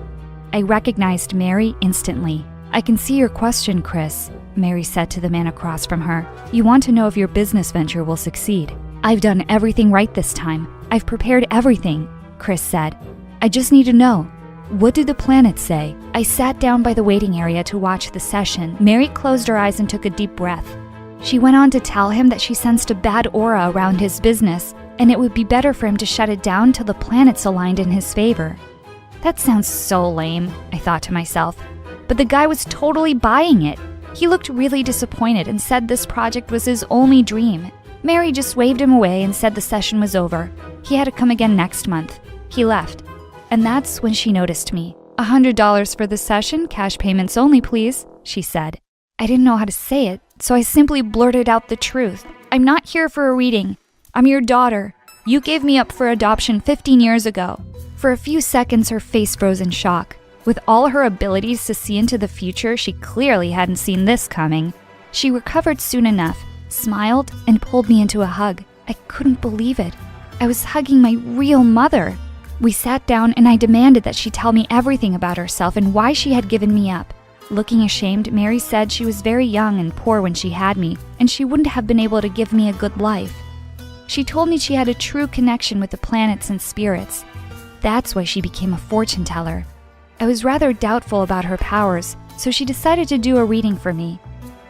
[SPEAKER 17] I recognized Mary instantly. I can see your question, Chris, Mary said to the man across from her. You want to know if your business venture will succeed. I've done everything right this time. I've prepared everything, Chris said. I just need to know. What do the planets say? I sat down by the waiting area to watch the session. Mary closed her eyes and took a deep breath. She went on to tell him that she sensed a bad aura around his business, and it would be better for him to shut it down till the planets aligned in his favor. That sounds so lame, I thought to myself. But the guy was totally buying it. He looked really disappointed and said this project was his only dream. Mary just waved him away and said the session was over. He had to come again next month. He left. And that's when she noticed me. $100 for the session, cash payments only, please, she said. I didn't know how to say it, so I simply blurted out the truth. I'm not here for a reading. I'm your daughter. You gave me up for adoption 15 years ago. For a few seconds, her face froze in shock. With all her abilities to see into the future, she clearly hadn't seen this coming. She recovered soon enough, smiled, and pulled me into a hug. I couldn't believe it. I was hugging my real mother. We sat down and I demanded that she tell me everything about herself and why she had given me up. Looking ashamed, Mary said she was very young and poor when she had me, and she wouldn't have been able to give me a good life. She told me she had a true connection with the planets and spirits. That's why she became a fortune teller. I was rather doubtful about her powers, so she decided to do a reading for me.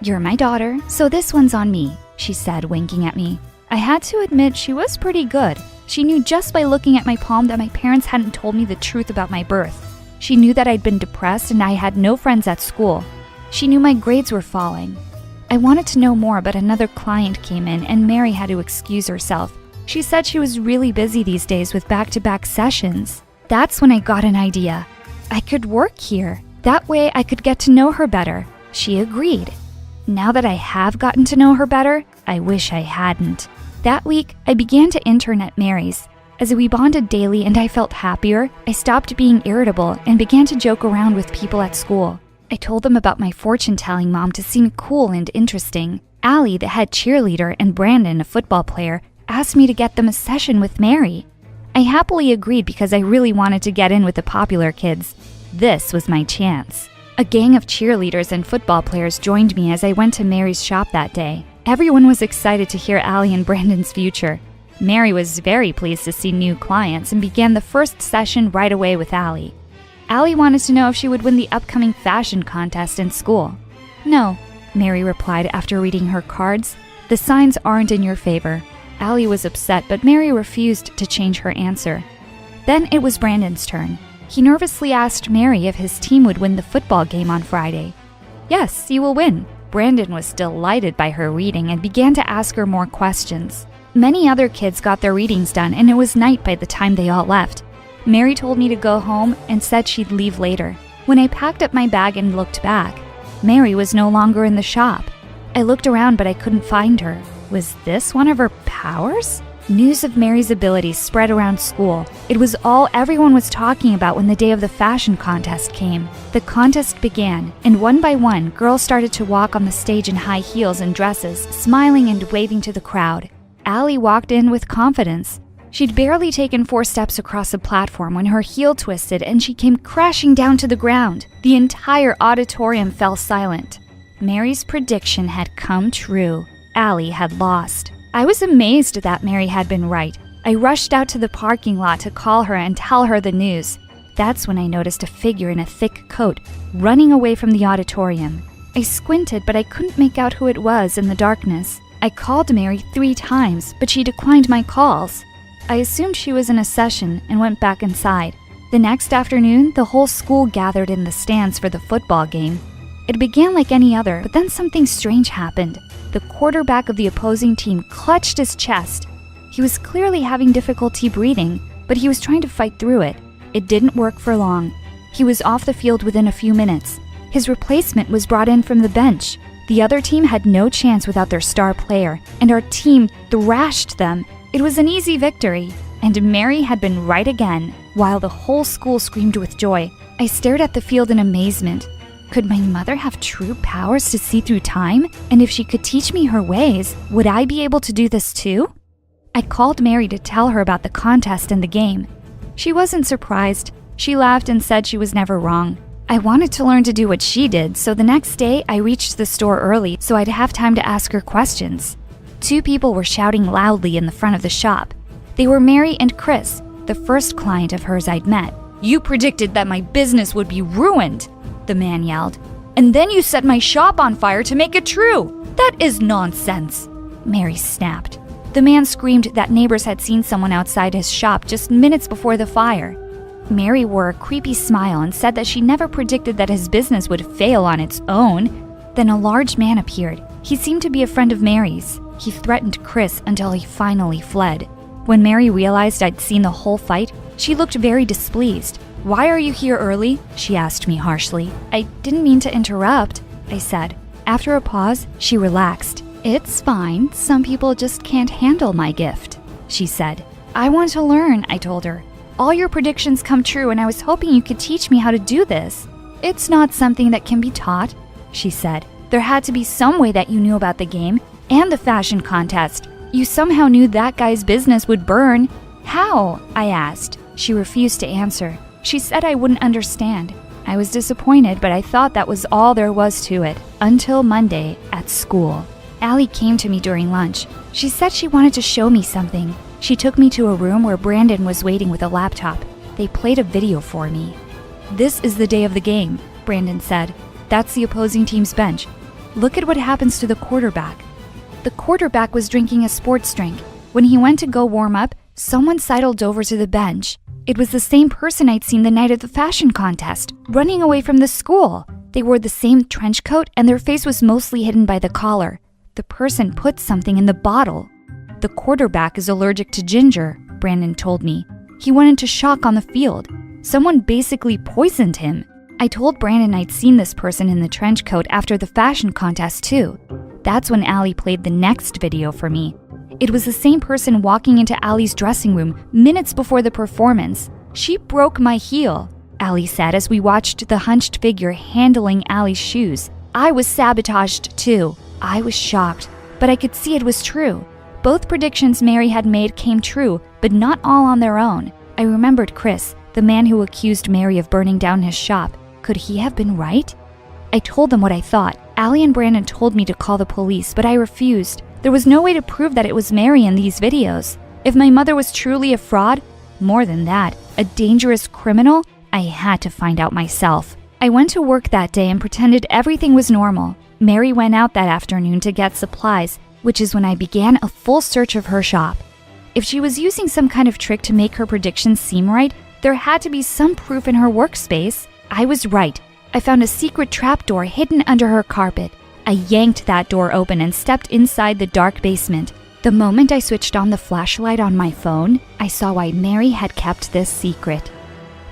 [SPEAKER 17] You're my daughter, so this one's on me, she said, winking at me. I had to admit she was pretty good. She knew just by looking at my palm that my parents hadn't told me the truth about my birth. She knew that I'd been depressed and I had no friends at school. She knew my grades were falling. I wanted to know more, but another client came in and Mary had to excuse herself. She said she was really busy these days with back-to-back sessions. That's when I got an idea. I could work here. That way I could get to know her better. She agreed. Now that I have gotten to know her better, I wish I hadn't. That week, I began to intern at Mary's. As we bonded daily and I felt happier, I stopped being irritable and began to joke around with people at school. I told them about my fortune-telling mom to seem cool and interesting. Allie, the head cheerleader, and Brandon, a football player, asked me to get them a session with Mary. I happily agreed because I really wanted to get in with the popular kids. This was my chance. A gang of cheerleaders and football players joined me as I went to Mary's shop that day. Everyone was excited to hear Allie and Brandon's future. Mary was very pleased to see new clients and began the first session right away with Allie. Allie wanted to know if she would win the upcoming fashion contest in school. No, Mary replied after reading her cards. The signs aren't in your favor. Allie was upset, but Mary refused to change her answer. Then it was Brandon's turn. He nervously asked Mary if his team would win the football game on Friday. Yes, you will win. Brandon was delighted by her reading and began to ask her more questions. Many other kids got their readings done, and it was night by the time they all left. Mary told me to go home and said she'd leave later. When I packed up my bag and looked back, Mary was no longer in the shop. I looked around, but I couldn't find her. Was this one of her powers? News of Mary's abilities spread around school. It was all everyone was talking about when the day of the fashion contest came. The contest began, and one by one, girls started to walk on the stage in high heels and dresses, smiling and waving to the crowd. Allie walked in with confidence. She'd barely taken 4 steps across the platform when her heel twisted and she came crashing down to the ground. The entire auditorium fell silent. Mary's prediction had come true. Allie had lost. I was amazed that Mary had been right. I rushed out to the parking lot to call her and tell her the news. That's when I noticed a figure in a thick coat running away from the auditorium. I squinted, but I couldn't make out who it was in the darkness. I called Mary 3 times, but she declined my calls. I assumed she was in a session and went back inside. The next afternoon, the whole school gathered in the stands for the football game. It began like any other, but then something strange happened. The quarterback of the opposing team clutched his chest. He was clearly having difficulty breathing, but he was trying to fight through it. It didn't work for long. He was off the field within a few minutes. His replacement was brought in from the bench. The other team had no chance without their star player, and our team thrashed them. It was an easy victory, and Mary had been right again. While the whole school screamed with joy, I stared at the field in amazement. Could my mother have true powers to see through time? And if she could teach me her ways, would I be able to do this too? I called Mary to tell her about the contest and the game. She wasn't surprised. She laughed and said she was never wrong. I wanted to learn to do what she did, so the next day I reached the store early so I'd have time to ask her questions. 2 people were shouting loudly in the front of the shop. They were Mary and Chris, the first client of hers I'd met. "You predicted that my business would be ruined," the man yelled. "And then you set my shop on fire to make it true. That is nonsense," Mary snapped. The man screamed that neighbors had seen someone outside his shop just minutes before the fire. Mary wore a creepy smile and said that she never predicted that his business would fail on its own. Then a large man appeared. He seemed to be a friend of Mary's. He threatened Chris until he finally fled. When Mary realized I'd seen the whole fight, she looked very displeased. "Why are you here early?" she asked me harshly. "I didn't mean to interrupt," I said. After a pause, she relaxed. "It's fine. Some people just can't handle my gift," she said. "I want to learn," I told her. "All your predictions come true, and I was hoping you could teach me how to do this." "It's not something that can be taught," she said. "There had to be some way that you knew about the game and the fashion contest. You somehow knew that guy's business would burn." "How?" I asked. She refused to answer. She said I wouldn't understand. I was disappointed, but I thought that was all there was to it. Until Monday at school. Allie came to me during lunch. She said she wanted to show me something. She took me to a room where Brandon was waiting with a laptop. They played a video for me. "This is the day of the game," Brandon said. "That's the opposing team's bench. Look at what happens to the quarterback." The quarterback was drinking a sports drink. When he went to go warm up, someone sidled over to the bench. It was the same person I'd seen the night of the fashion contest, running away from the school. They wore the same trench coat and their face was mostly hidden by the collar. The person put something in the bottle. The quarterback is allergic to ginger, Brandon told me. He went into shock on the field. Someone basically poisoned him. I told Brandon I'd seen this person in the trench coat after the fashion contest too. That's when Allie played the next video for me. It was the same person walking into Allie's dressing room minutes before the performance. She broke my heel, Allie said as we watched the hunched figure handling Allie's shoes. I was sabotaged too. I was shocked, but I could see it was true. Both predictions Mary had made came true, but not all on their own. I remembered Chris, the man who accused Mary of burning down his shop. Could he have been right? I told them what I thought. Allie and Brandon told me to call the police, but I refused. There was no way to prove that it was Mary in these videos. If my mother was truly a fraud, more than that, a dangerous criminal, I had to find out myself. I went to work that day and pretended everything was normal. Mary went out that afternoon to get supplies, which is when I began a full search of her shop. If she was using some kind of trick to make her predictions seem right, there had to be some proof in her workspace. I was right. I found a secret trapdoor hidden under her carpet. I yanked that door open and stepped inside the dark basement. The moment I switched on the flashlight on my phone, I saw why Mary had kept this secret.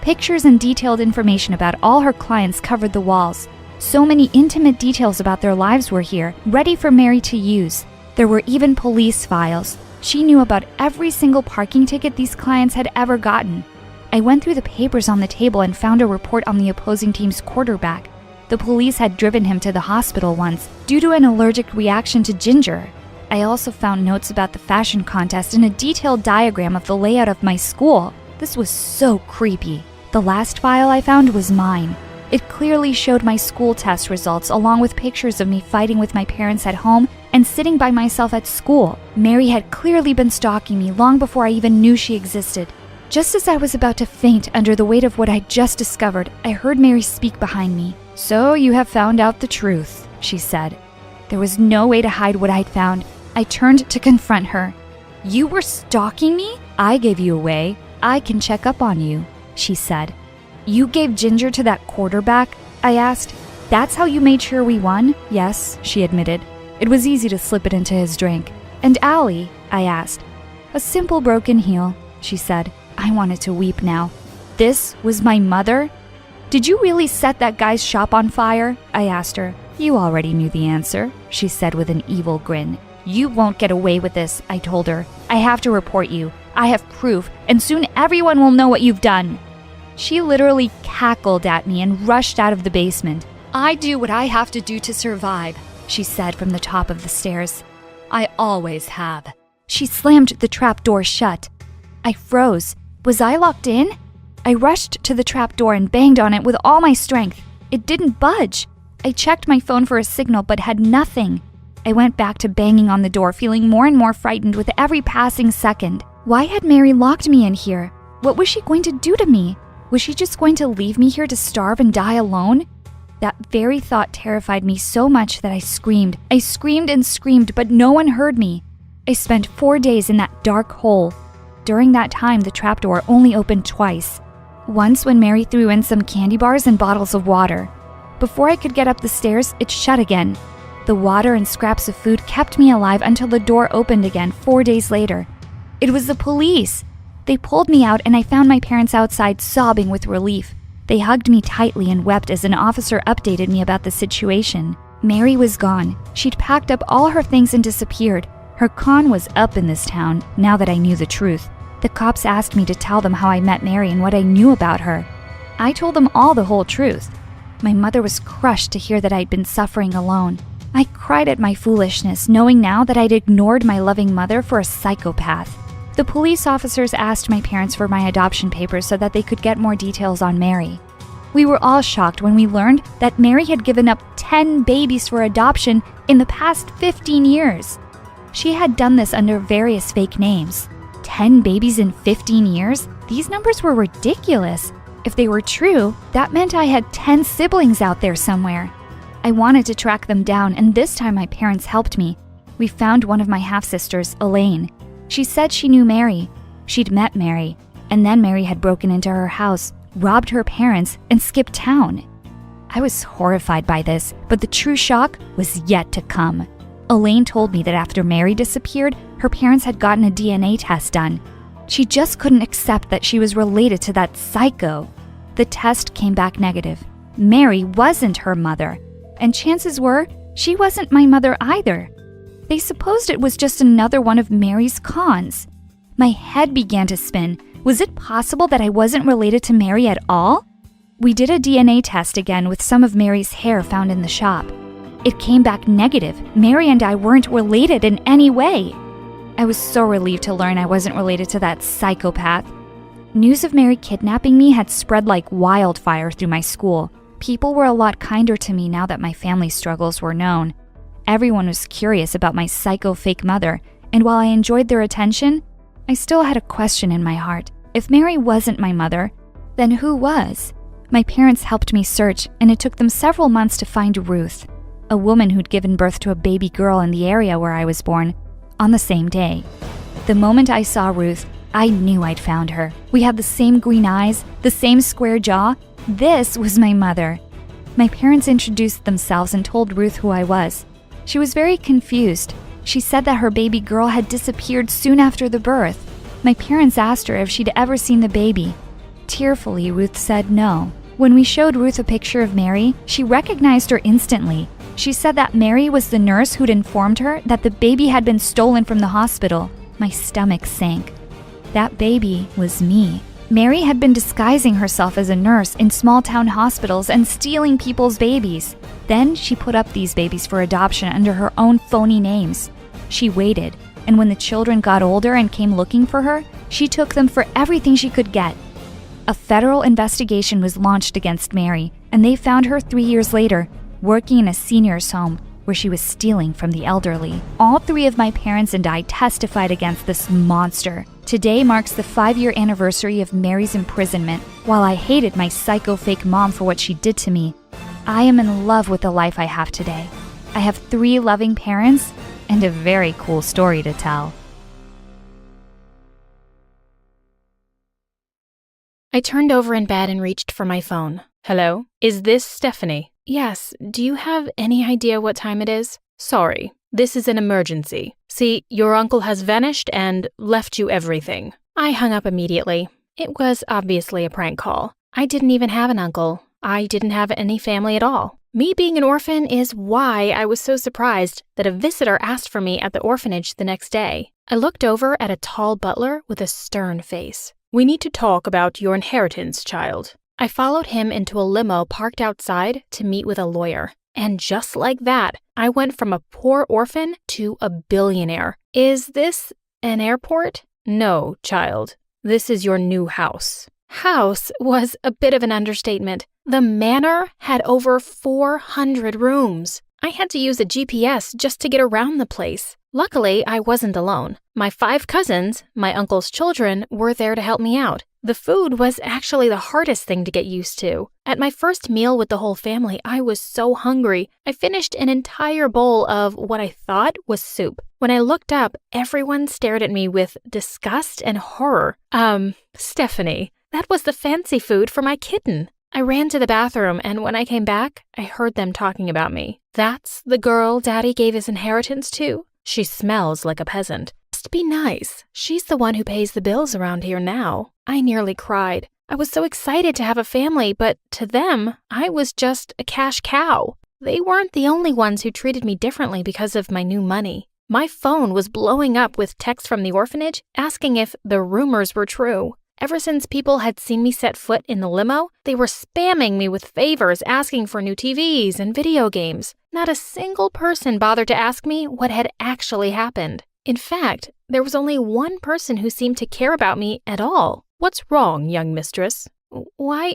[SPEAKER 17] Pictures and detailed information about all her clients covered the walls. So many intimate details about their lives were here, ready for Mary to use. There were even police files. She knew about every single parking ticket these clients had ever gotten. I went through the papers on the table and found a report on the opposing team's quarterback. The police had driven him to the hospital once due to an allergic reaction to ginger. I also found notes about the fashion contest and a detailed diagram of the layout of my school. This was so creepy. The last file I found was mine. It clearly showed my school test results along with pictures of me fighting with my parents at home and sitting by myself at school. Mary had clearly been stalking me long before I even knew she existed. Just as I was about to faint under the weight of what I'd just discovered, I heard Mary speak behind me. "So you have found out the truth," she said. There was no way to hide what I'd found. I turned to confront her. "You were stalking me? I gave you away. I can check up on you," she said. "You gave ginger to that quarterback?" I asked. "That's how you made sure we won?" "Yes," she admitted. "It was easy to slip it into his drink." "And Allie?" I asked. "A simple broken heel," she said. I wanted to weep now. This was my mother? "Did you really set that guy's shop on fire?" I asked her. "You already knew the answer," she said with an evil grin. "You won't get away with this," I told her. "I have to report you. I have proof, and soon everyone will know what you've done." She literally cackled at me and rushed out of the basement. "I do what I have to do to survive," she said from the top of the stairs. "I always have." She slammed the trap door shut. I froze. Was I locked in? I rushed to the trap door and banged on it with all my strength. It didn't budge. I checked my phone for a signal but had nothing. I went back to banging on the door, feeling more and more frightened with every passing second. Why had Mary locked me in here? What was she going to do to me? Was she just going to leave me here to starve and die alone? That very thought terrified me so much that I screamed. I screamed and screamed, but no one heard me. I spent 4 days in that dark hole. During that time, the trapdoor only opened twice. Once when Mary threw in some candy bars and bottles of water. Before I could get up the stairs, it shut again. The water and scraps of food kept me alive until the door opened again 4 days later. It was the police. They pulled me out and I found my parents outside sobbing with relief. They hugged me tightly and wept as an officer updated me about the situation. Mary was gone. She'd packed up all her things and disappeared. Her con was up in this town, now that I knew the truth. The cops asked me to tell them how I met Mary and what I knew about her. I told them all the whole truth. My mother was crushed to hear that I'd been suffering alone. I cried at my foolishness, knowing now that I'd ignored my loving mother for a psychopath. The police officers asked my parents for my adoption papers so that they could get more details on Mary. We were all shocked when we learned that Mary had given up 10 babies for adoption in the past 15 years. She had done this under various fake names. 10 babies in 15 years? These numbers were ridiculous. If they were true, that meant I had 10 siblings out there somewhere. I wanted to track them down, and this time my parents helped me. We found one of my half-sisters, Elaine. She said she knew Mary. She'd met Mary. And then Mary had broken into her house, robbed her parents, and skipped town. I was horrified by this, but the true shock was yet to come. Elaine told me that after Mary disappeared, her parents had gotten a DNA test done. She just couldn't accept that she was related to that psycho. The test came back negative. Mary wasn't her mother, and chances were she wasn't my mother either. They supposed it was just another one of Mary's cons. My head began to spin. Was it possible that I wasn't related to Mary at all? We did a DNA test again with some of Mary's hair found in the shop. It came back negative. Mary and I weren't related in any way. I was so relieved to learn I wasn't related to that psychopath. News of Mary kidnapping me had spread like wildfire through my school. People were a lot kinder to me now that my family struggles were known. Everyone was curious about my psycho fake mother, and while I enjoyed their attention, I still had a question in my heart. If Mary wasn't my mother, then who was? My parents helped me search, and it took them several months to find Ruth, a woman who'd given birth to a baby girl in the area where I was born, on the same day. The moment I saw Ruth, I knew I'd found her. We had the same green eyes, the same square jaw. This was my mother. My parents introduced themselves and told Ruth who I was. She was very confused. She said that her baby girl had disappeared soon after the birth. My parents asked her if she'd ever seen the baby. Tearfully, Ruth said no. When we showed Ruth a picture of Mary, she recognized her instantly. She said that Mary was the nurse who'd informed her that the baby had been stolen from the hospital. My stomach sank. That baby was me. Mary had been disguising herself as a nurse in small-town hospitals and stealing people's babies. Then she put up these babies for adoption under her own phony names. She waited, and when the children got older and came looking for her, she took them for everything she could get. A federal investigation was launched against Mary, and they found her 3 years later, working in a senior's home where she was stealing from the elderly. All three of my parents and I testified against this monster. Today marks the 5-year anniversary of Mary's imprisonment. While I hated my psycho fake mom for what she did to me, I am in love with the life I have today. I have 3 loving parents and a very cool story to tell.
[SPEAKER 5] I turned over in bed and reached for my phone. Hello? Is this Stephanie? Yes. Do you have any idea what time it is? Sorry. This is an emergency. See, your uncle has vanished and left you everything. I hung up immediately. It was obviously a prank call. I didn't even have an uncle. I didn't have any family at all. Me being an orphan is why I was so surprised that a visitor asked for me at the orphanage the next day. I looked over at a tall butler with a stern face. We need to talk about your inheritance, child. I followed him into a limo parked outside to meet with a lawyer. And just like that, I went from a poor orphan to a billionaire. Is this an airport? No, child. This is your new house. House was a bit of an understatement. The manor had over 400 rooms. I had to use a GPS just to get around the place. Luckily, I wasn't alone. My 5 cousins, my uncle's children, were there to help me out. The food was actually the hardest thing to get used to. At my first meal with the whole family, I was so hungry. I finished an entire bowl of what I thought was soup. When I looked up, everyone stared at me with disgust and horror. Stephanie, that was the fancy food for my kitten. I ran to the bathroom, and when I came back, I heard them talking about me. That's the girl Daddy gave his inheritance to? She smells like a peasant. Must be nice. She's the one who pays the bills around here now. I nearly cried. I was so excited to have a family, but to them, I was just a cash cow. They weren't the only ones who treated me differently because of my new money. My phone was blowing up with texts from the orphanage asking if the rumors were true. Ever since people had seen me set foot in the limo, they were spamming me with favors asking for new TVs and video games. Not a single person bothered to ask me what had actually happened. In fact, there was only one person who seemed to care about me at all. What's wrong, young mistress? Why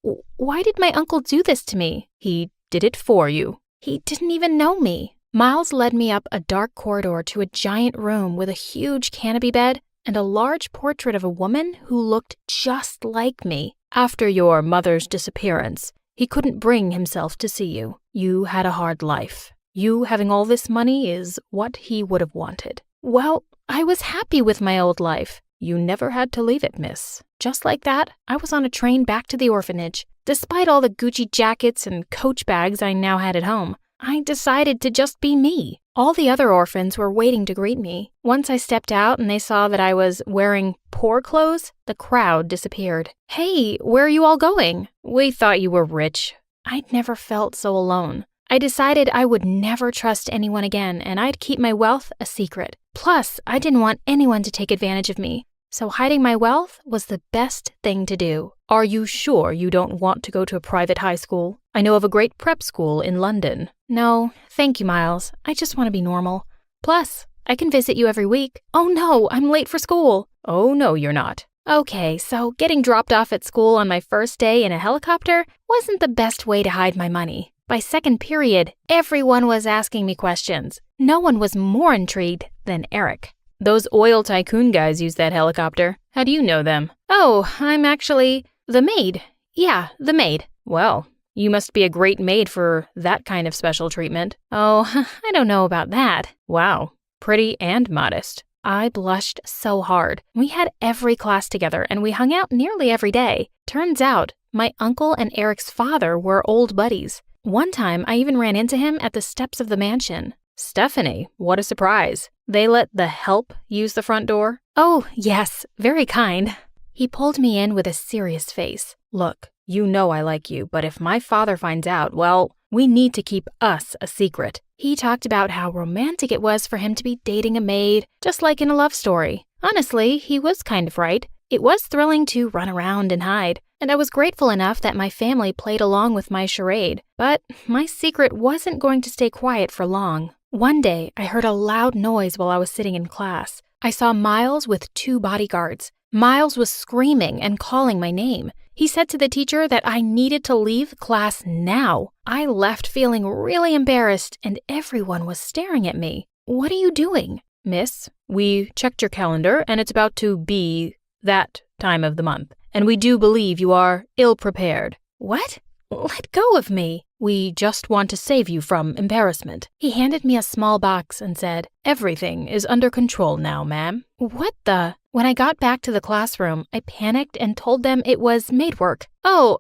[SPEAKER 5] did my uncle do this to me? He did it for you. He didn't even know me. Miles led me up a dark corridor to a giant room with a huge canopy bed and a large portrait of a woman who looked just like me. After your mother's disappearance, he couldn't bring himself to see you. You had a hard life. You having all this money is what he would have wanted. Well, I was happy with my old life.
[SPEAKER 7] You never had to leave it, miss. Just like that, I was on a train back to the orphanage. Despite all the Gucci jackets and Coach bags I now had at home, I decided to just be me. All the other orphans were waiting to greet me. Once I stepped out and they saw that I was wearing poor clothes, the crowd disappeared. Hey, where are you all going? We thought you were rich. I'd never felt so alone. I decided I would never trust anyone again and I'd keep my wealth a secret. Plus, I didn't want anyone to take advantage of me. So hiding my wealth was the best thing to do. Are you sure you don't want to go to a private high school? I know of a great prep school in London. No, thank you, Miles. I just want to be normal. Plus, I can visit you every week. Oh no, I'm late for school. Oh no, you're not. Okay, so getting dropped off at school on my first day in a helicopter wasn't the best way to hide my money. By second period, everyone was asking me questions. No one was more intrigued than Eric. Those oil tycoon guys use that helicopter. How do you know them? Oh, I'm actually the maid. Yeah, the maid. Well, you must be a great maid for that kind of special treatment. Oh, I don't know about that. Wow, pretty and modest. I blushed so hard. We had every class together and we hung out nearly every day. Turns out, my uncle and Eric's father were old buddies. One time, I even ran into him at the steps of the mansion. Stephanie, what a surprise. They let the help use the front door? Oh, yes, very kind. He pulled me in with a serious face. Look, you know I like you, but if my father finds out, well, we need to keep us a secret. He talked about how romantic it was for him to be dating a maid, just like in a love story. Honestly, he was kind of right. It was thrilling to run around and hide, and I was grateful enough that my family played along with my charade. But my secret wasn't going to stay quiet for long. One day, I heard a loud noise while I was sitting in class. I saw Miles with 2 bodyguards. Miles was screaming and calling my name. He said to the teacher that I needed to leave class now. I left feeling really embarrassed and everyone was staring at me. What are you doing? Miss, we checked your calendar and it's about to be that time of the month. And we do believe you are ill-prepared. What? Let go of me. We just want to save you from embarrassment. He handed me a small box and said, everything is under control now, ma'am. What the? When I got back to the classroom, I panicked and told them it was maid work. Oh,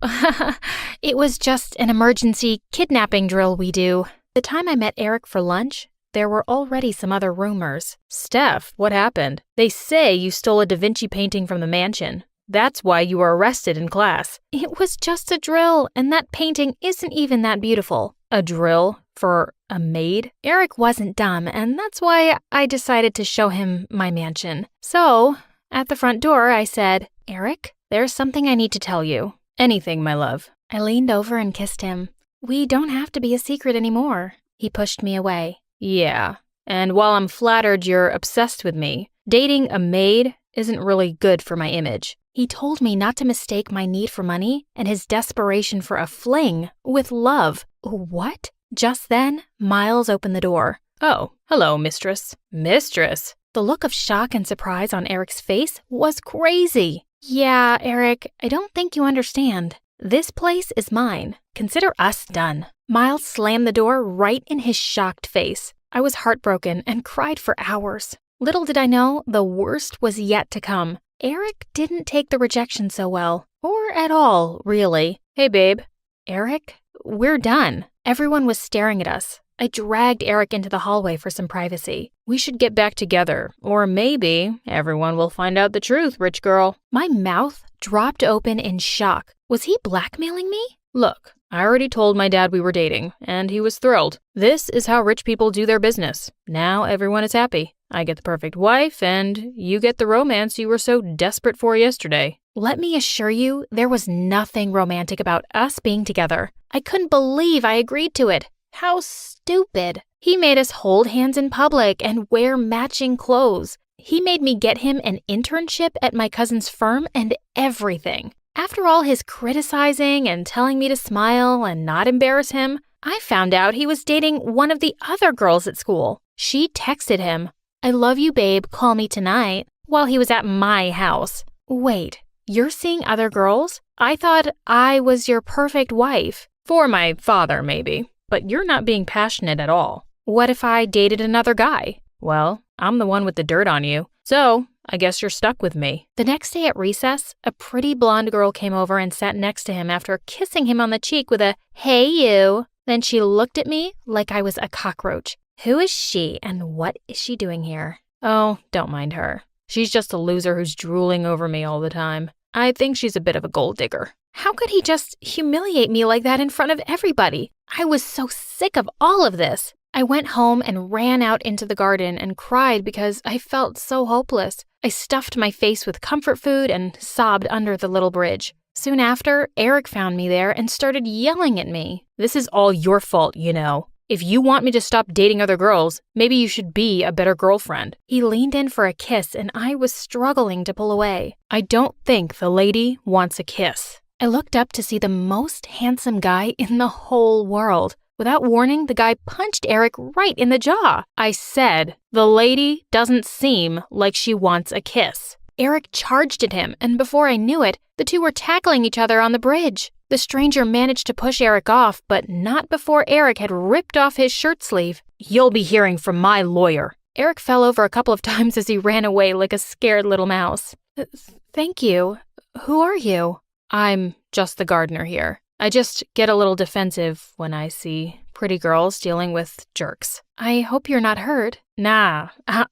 [SPEAKER 7] it was just an emergency kidnapping drill we do. The time I met Eric for lunch, there were already some other rumors. Steph, what happened? They say you stole a Da Vinci painting from the mansion. That's why you were arrested in class. It was just a drill, and that painting isn't even that beautiful. A drill for a maid? Eric wasn't dumb, and that's why I decided to show him my mansion. So, at the front door, I said, Eric, there's something I need to tell you. Anything, my love. I leaned over and kissed him. We don't have to be a secret anymore. He pushed me away. Yeah, and while I'm flattered you're obsessed with me, dating a maid isn't really good for my image. He told me not to mistake my need for money and his desperation for a fling with love. What? Just then, Miles opened the door. Oh, hello, mistress. Mistress? The look of shock and surprise on Eric's face was crazy. Yeah, Eric, I don't think you understand. This place is mine. Consider us done. Miles slammed the door right in his shocked face. I was heartbroken and cried for hours. Little did I know, the worst was yet to come. Eric didn't take the rejection so well. Or at all, really. Hey, babe. Eric, we're done. Everyone was staring at us. I dragged Eric into the hallway for some privacy. We should get back together. Or maybe everyone will find out the truth, rich girl. My mouth dropped open in shock. Was he blackmailing me? Look, I already told my dad we were dating, and he was thrilled. This is how rich people do their business. Now everyone is happy. I get the perfect wife, and you get the romance you were so desperate for yesterday. Let me assure you, there was nothing romantic about us being together. I couldn't believe I agreed to it. How stupid. He made us hold hands in public and wear matching clothes. He made me get him an internship at my cousin's firm and everything. After all his criticizing and telling me to smile and not embarrass him, I found out he was dating one of the other girls at school. She texted him, I love you, babe, call me tonight, while he was at my house. Wait, you're seeing other girls? I thought I was your perfect wife. For my father, maybe. But you're not being passionate at all. What if I dated another guy? Well, I'm the one with the dirt on you. So,
[SPEAKER 5] I guess you're stuck with me.
[SPEAKER 7] The next day at recess, a pretty blonde girl came over and sat next to him after kissing him on the cheek with a, "Hey, you." Then she looked at me like I was a cockroach. Who is she and what is she doing here?
[SPEAKER 5] Oh, don't mind her. She's just a loser who's drooling over me all the time. I think she's a bit of a gold digger.
[SPEAKER 7] How could he just humiliate me like that in front of everybody? I was so sick of all of this. I went home and ran out into the garden and cried because I felt so hopeless. I stuffed my face with comfort food and sobbed under the little bridge. Soon after, Eric found me there and started yelling at me.
[SPEAKER 5] This is all your fault, you know. If you want me to stop dating other girls, maybe you should be a better girlfriend.
[SPEAKER 7] He leaned in for a kiss and I was struggling to pull away.
[SPEAKER 5] I don't think the lady wants a kiss.
[SPEAKER 7] I looked up to see the most handsome guy in the whole world. Without warning, the guy punched Eric right in the jaw.
[SPEAKER 5] I said, the lady doesn't seem like she wants a kiss.
[SPEAKER 7] Eric charged at him, and before I knew it, the two were tackling each other on the bridge. The stranger managed to push Eric off, but not before Eric had ripped off his shirt sleeve.
[SPEAKER 5] You'll be hearing from my lawyer.
[SPEAKER 7] Eric fell over a couple of times as he ran away like a scared little mouse. Thank you. Who are you?
[SPEAKER 5] I'm just the gardener here. I just get a little defensive when I see pretty girls dealing with jerks.
[SPEAKER 7] I hope you're not hurt.
[SPEAKER 5] Nah,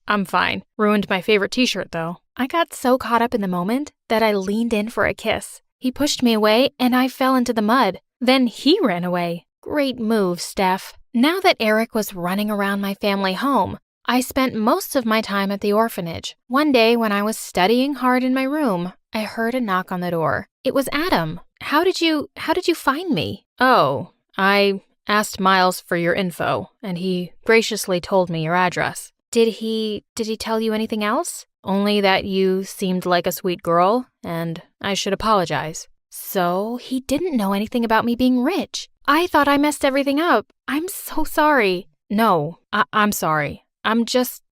[SPEAKER 5] I'm fine. Ruined my favorite t-shirt, though.
[SPEAKER 7] I got so caught up in the moment that I leaned in for a kiss. He pushed me away and I fell into the mud. Then he ran away. Great move, Steph. Now that Eric was running around my family home, I spent most of my time at the orphanage. One day when I was studying hard in my room, I heard a knock on the door. It was Adam. How did you find me?
[SPEAKER 5] Oh, I asked Miles for your info, and he graciously told me your address.
[SPEAKER 7] Did he tell you anything else?
[SPEAKER 5] Only that you seemed like a sweet girl, and I should apologize.
[SPEAKER 7] So he didn't know anything about me being rich. I thought I messed everything up. I'm so sorry.
[SPEAKER 5] No, I'm sorry. I'm just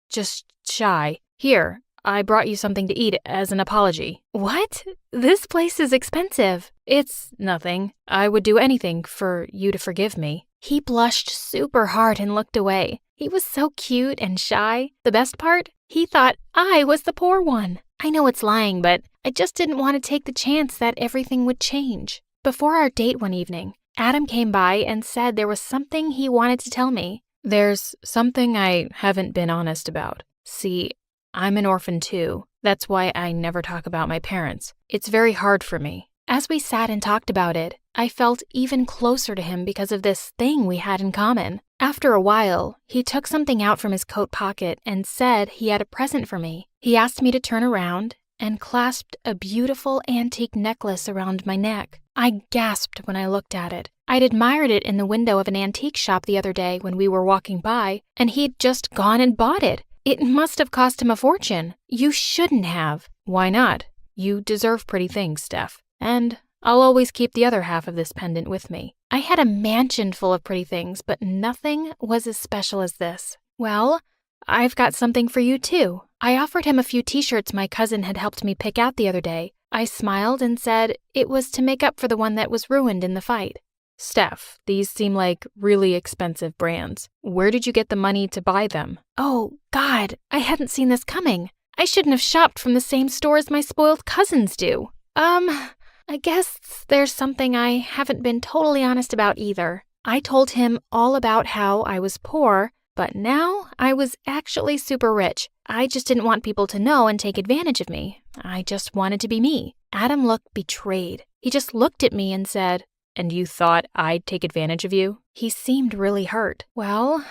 [SPEAKER 5] shy. Here, I brought you something to eat as an apology.
[SPEAKER 7] What? This place is expensive.
[SPEAKER 5] It's nothing. I would do anything for you to forgive me.
[SPEAKER 7] He blushed super hard and looked away. He was so cute and shy. The best part? He thought I was the poor one. I know it's lying, but I just didn't want to take the chance that everything would change. Before our date one evening, Adam came by and said there was something he wanted to tell me.
[SPEAKER 5] There's something I haven't been honest about. See, I'm an orphan too. That's why I never talk about my parents. It's very hard for me.
[SPEAKER 7] As we sat and talked about it, I felt even closer to him because of this thing we had in common. After a while, he took something out from his coat pocket and said he had a present for me. He asked me to turn around and clasped a beautiful antique necklace around my neck. I gasped when I looked at it. I'd admired it in the window of an antique shop the other day when we were walking by, and he'd just gone and bought it. It must have cost him a fortune. You shouldn't have.
[SPEAKER 5] Why not? You deserve pretty things, Steph. And I'll always keep the other half of this pendant with me.
[SPEAKER 7] I had a mansion full of pretty things, but nothing was as special as this. Well, I've got something for you too. I offered him a few t-shirts my cousin had helped me pick out the other day. I smiled and said it was to make up for the one that was ruined in the fight.
[SPEAKER 5] Steph, these seem like really expensive brands. Where did you get the money to buy them?
[SPEAKER 7] Oh, God, I hadn't seen this coming. I shouldn't have shopped from the same store as my spoiled cousins do. I guess there's something I haven't been totally honest about either. I told him all about how I was poor, but now I was actually super rich. I just didn't want people to know and take advantage of me. I just wanted to be me. Adam looked betrayed. He just looked at me and said,
[SPEAKER 5] "And you thought I'd take advantage of you?"
[SPEAKER 7] He seemed really hurt. Well,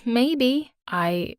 [SPEAKER 7] maybe.
[SPEAKER 5] I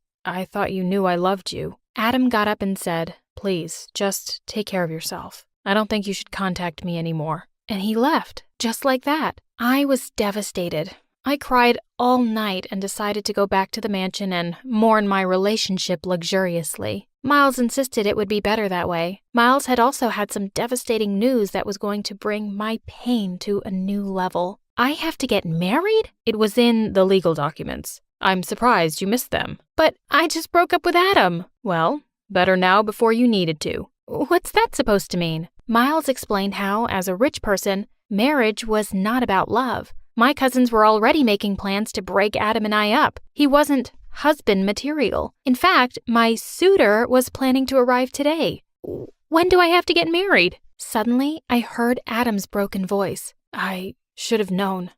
[SPEAKER 5] thought you knew I loved you.
[SPEAKER 7] Adam got up and said,
[SPEAKER 5] "Please, just take care of yourself. I don't think you should contact me anymore."
[SPEAKER 7] And he left, just like that. I was devastated. I cried all night and decided to go back to the mansion and mourn my relationship luxuriously. Miles insisted it would be better that way. Miles had also had some devastating news that was going to bring my pain to a new level. I have to get married?
[SPEAKER 5] It was in the legal documents. I'm surprised you missed them.
[SPEAKER 7] But I just broke up with Adam.
[SPEAKER 5] Well, better now before you needed to.
[SPEAKER 7] What's that supposed to mean? Miles explained how, as a rich person, marriage was not about love. My cousins were already making plans to break Adam and I up. He wasn't husband material. In fact, my suitor was planning to arrive today. When do I have to get married? Suddenly, I heard Adam's broken voice. I should have known.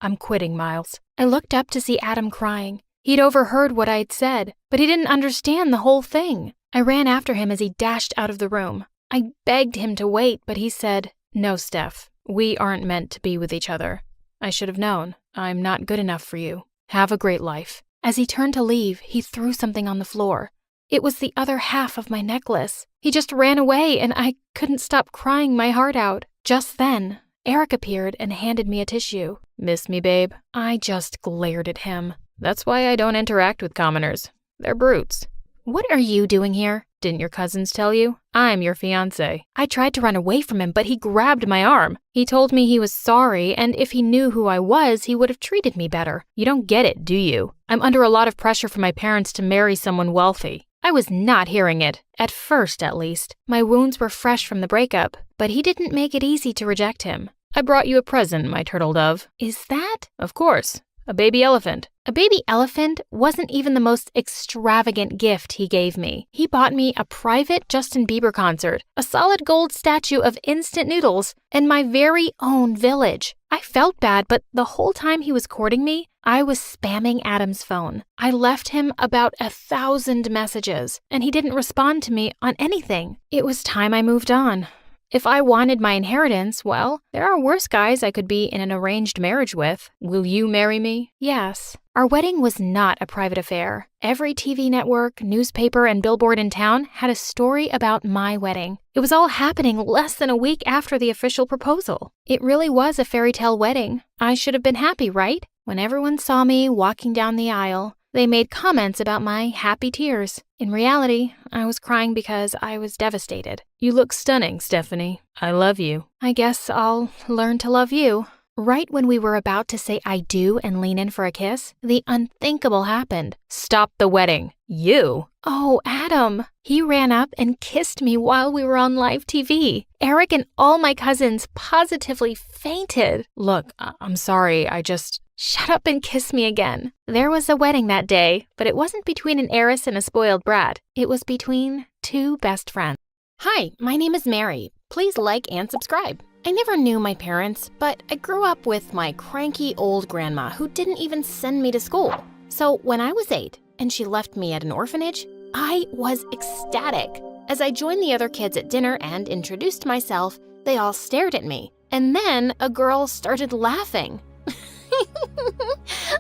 [SPEAKER 7] I'm quitting, Miles. I looked up to see Adam crying. He'd overheard what I'd said, but he didn't understand the whole thing. I ran after him as he dashed out of the room. I begged him to wait, but he said, "No, Steph, we aren't meant to be with each other. I should have known. I'm not good enough for you. Have a great life." As he turned to leave, he threw something on the floor. It was the other half of my necklace. He just ran away, and I couldn't stop crying my heart out. Just then, Eric appeared and handed me a tissue. "Miss me, babe?" I just glared at him. "That's why I don't interact with commoners. They're brutes." "What are you doing here?" "Didn't your cousins tell you? I'm your fiancé." I tried to run away from him, but he grabbed my arm. He told me he was sorry, and if he knew who I was, he would have treated me better. You don't get it, do you? I'm under a lot of pressure from my parents to marry someone wealthy. I was not hearing it, at first at least. My wounds were fresh from the breakup, but he didn't make it easy to reject him. "I brought you a present, my turtle dove." "Is that?" "Of course. A baby elephant." A baby elephant wasn't even the most extravagant gift he gave me. He bought me a private Justin Bieber concert, a solid gold statue of instant noodles, and my very own village. I felt bad, but the whole time he was courting me, I was spamming Adam's phone. I left him about 1,000 messages, and he didn't respond to me on anything. It was time I moved on. If I wanted my inheritance, well, there are worse guys I could be in an arranged marriage with. Will you marry me? Yes. Our wedding was not a private affair. Every TV network, newspaper, and billboard in town had a story about my wedding. It was all happening less than a week after the official proposal. It really was a fairy tale wedding. I should have been happy, right? When everyone saw me walking down the aisle, they made comments about my happy tears. In reality, I was crying because I was devastated. "You look stunning, Stephanie. I love you." "I guess I'll learn to love you." Right when we were about to say I do and lean in for a kiss, the unthinkable happened. "Stop the wedding." "You?" "Oh, Adam." He ran up and kissed me while we were on live TV. Eric and all my cousins positively fainted. "Look, I'm sorry, I just..." "Shut up and kiss me again." There was a wedding that day, but it wasn't between an heiress and a spoiled brat. It was between two best friends. Hi, my name is Mary. Please like and subscribe. I never knew my parents, but I grew up with my cranky old grandma who didn't even send me to school. So when I was 8 and she left me at an orphanage, I was ecstatic. As I joined the other kids at dinner and introduced myself, they all stared at me. And then a girl started laughing.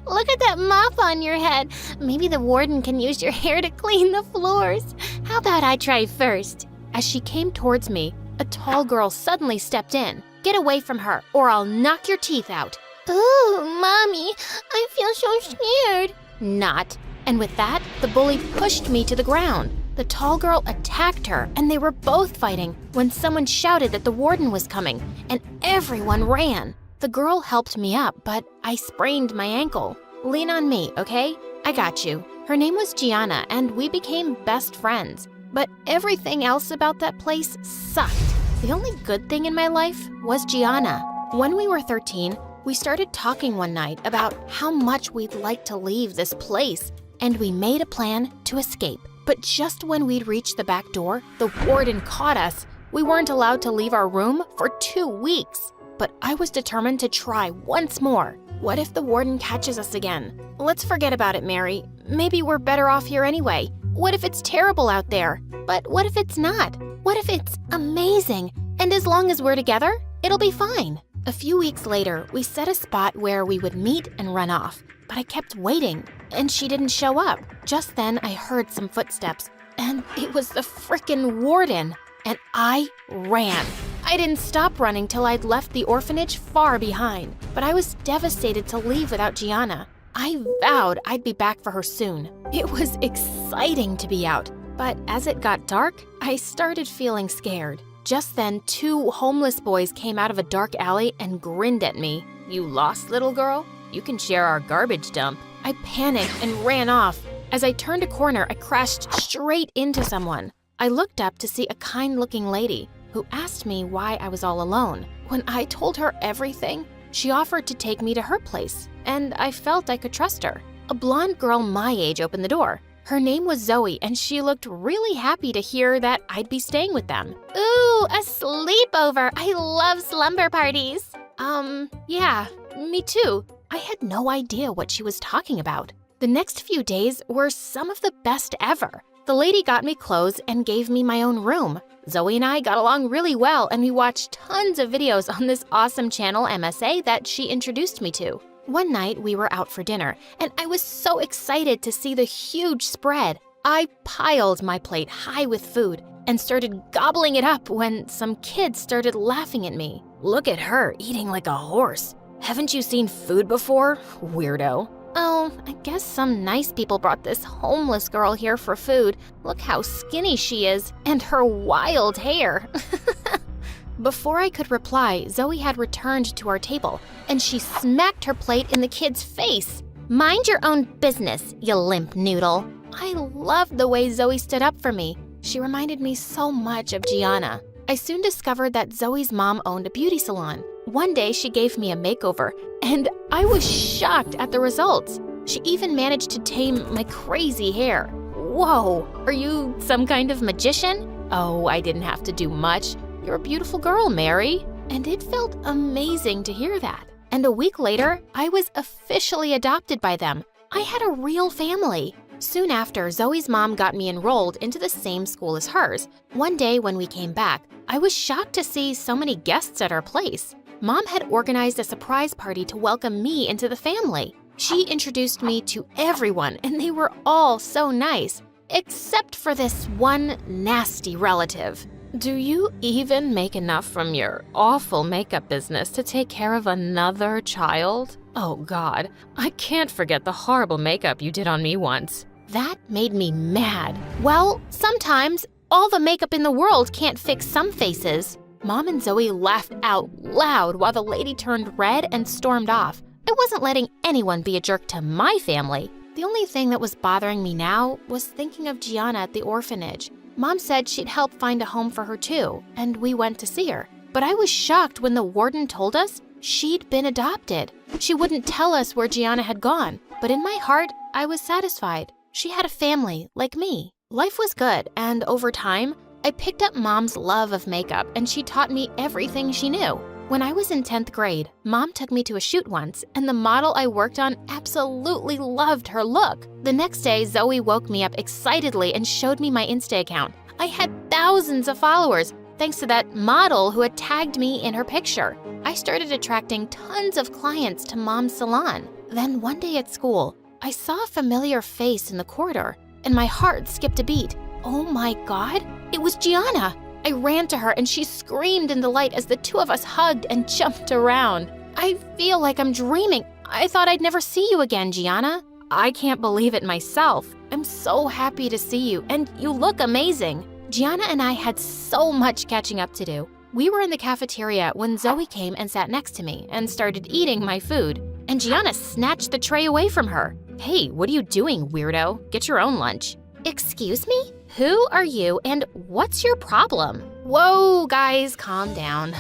[SPEAKER 6] Look at that mop on your head. Maybe the warden can use your hair to clean the floors. How about I try first? As she came towards me, a tall girl suddenly stepped in. "Get away from her, or I'll knock your teeth out."
[SPEAKER 16] Ooh, Mommy, I feel so scared.
[SPEAKER 6] Not. And with that, the bully pushed me to the ground. The tall girl attacked her, and they were both fighting when someone shouted that the warden was coming, and everyone ran. The girl helped me up, but I sprained my ankle. "Lean on me, okay? I got you." Her name was Gianna, and we became best friends. But everything else about that place sucked. The only good thing in my life was Gianna. When we were 13, we started talking one night about how much we'd like to leave this place, and we made a plan to escape. But just when we'd reached the back door, the warden caught us. We weren't allowed to leave our room for 2 weeks. But I was determined to try once more. What if the warden catches us again? Let's forget about it, Mary. Maybe we're better off here anyway. What if it's terrible out there? But what if it's not? What if it's amazing? And as long as we're together, it'll be fine. A few weeks later, we set a spot where we would meet and run off. But I kept waiting, and she didn't show up. Just then, I heard some footsteps, and it was the frickin' warden. And I ran. I didn't stop running till I'd left the orphanage far behind, but I was devastated to leave without Gianna. I vowed I'd be back for her soon. It was exciting to be out, but as it got dark, I started feeling scared. Just then, 2 homeless boys came out of a dark alley and grinned at me. "You lost, little girl? You can share our garbage dump." I panicked and ran off. As I turned a corner, I crashed straight into someone. I looked up to see a kind-looking lady who asked me why I was all alone. When I told her everything, she offered to take me to her place, and I felt I could trust her.
[SPEAKER 7] A blonde girl my age opened the door. Her name was Zoe, and she looked really happy to hear that I'd be staying with them.
[SPEAKER 6] Ooh, a sleepover. I love slumber parties.
[SPEAKER 7] Yeah, me too. I had no idea what she was talking about. The next few days were some of the best ever. The lady got me clothes and gave me my own room. Zoe and I got along really well, and we watched tons of videos on this awesome channel MSA that she introduced me to. One night, we were out for dinner, and I was so excited to see the huge spread. I piled my plate high with food and started gobbling it up when some kids started laughing at me. Look at her, eating like a horse. Haven't you seen food before, weirdo? Oh, I guess some nice people brought this homeless girl here for food. Look how skinny she is, and her wild hair. Before I could reply, Zoe had returned to our table, and she smacked her plate in the kid's face.
[SPEAKER 6] Mind your own business, you limp noodle.
[SPEAKER 7] I loved the way Zoe stood up for me. She reminded me so much of Gianna. I soon discovered that Zoe's mom owned a beauty salon. One day, she gave me a makeover, and I was shocked at the results. She even managed to tame my crazy hair. Whoa, are you some kind of magician? Oh, I didn't have to do much. You're a beautiful girl, Mary. And it felt amazing to hear that. And a week later, I was officially adopted by them. I had a real family. Soon after, Zoe's mom got me enrolled into the same school as hers. One day when we came back, I was shocked to see so many guests at our place. Mom had organized a surprise party to welcome me into the family. She introduced me to everyone, and they were all so nice, except for this one nasty relative. Do you even make enough from your awful makeup business to take care of another child? Oh God, I can't forget the horrible makeup you did on me once. That made me mad. Well, sometimes all the makeup in the world can't fix some faces. Mom and Zoe laughed out loud while the lady turned red and stormed off. I wasn't letting anyone be a jerk to my family. The only thing that was bothering me now was thinking of Gianna at the orphanage. Mom said she'd help find a home for her too, and we went to see her. But I was shocked when the warden told us she'd been adopted. She wouldn't tell us where Gianna had gone, but in my heart, I was satisfied. She had a family like me. Life was good, and over time, I picked up Mom's love of makeup, and she taught me everything she knew. When I was in 10th grade, Mom took me to a shoot once, and the model I worked on absolutely loved her look. The next day, Zoe woke me up excitedly and showed me my Insta account. I had thousands of followers, thanks to that model who had tagged me in her picture. I started attracting tons of clients to Mom's salon. Then one day at school, I saw a familiar face in the corridor, and my heart skipped a beat. Oh my God, it was Gianna! I ran to her and she screamed in delight as the two of us hugged and jumped around. I feel like I'm dreaming. I thought I'd never see you again, Gianna. I can't believe it myself. I'm so happy to see you, and you look amazing. Gianna and I had so much catching up to do. We were in the cafeteria when Zoe came and sat next to me and started eating my food, and Gianna snatched the tray away from her. Hey, what are you doing, weirdo? Get your own lunch. Excuse me? Who are you and what's your problem? Whoa, guys, calm down.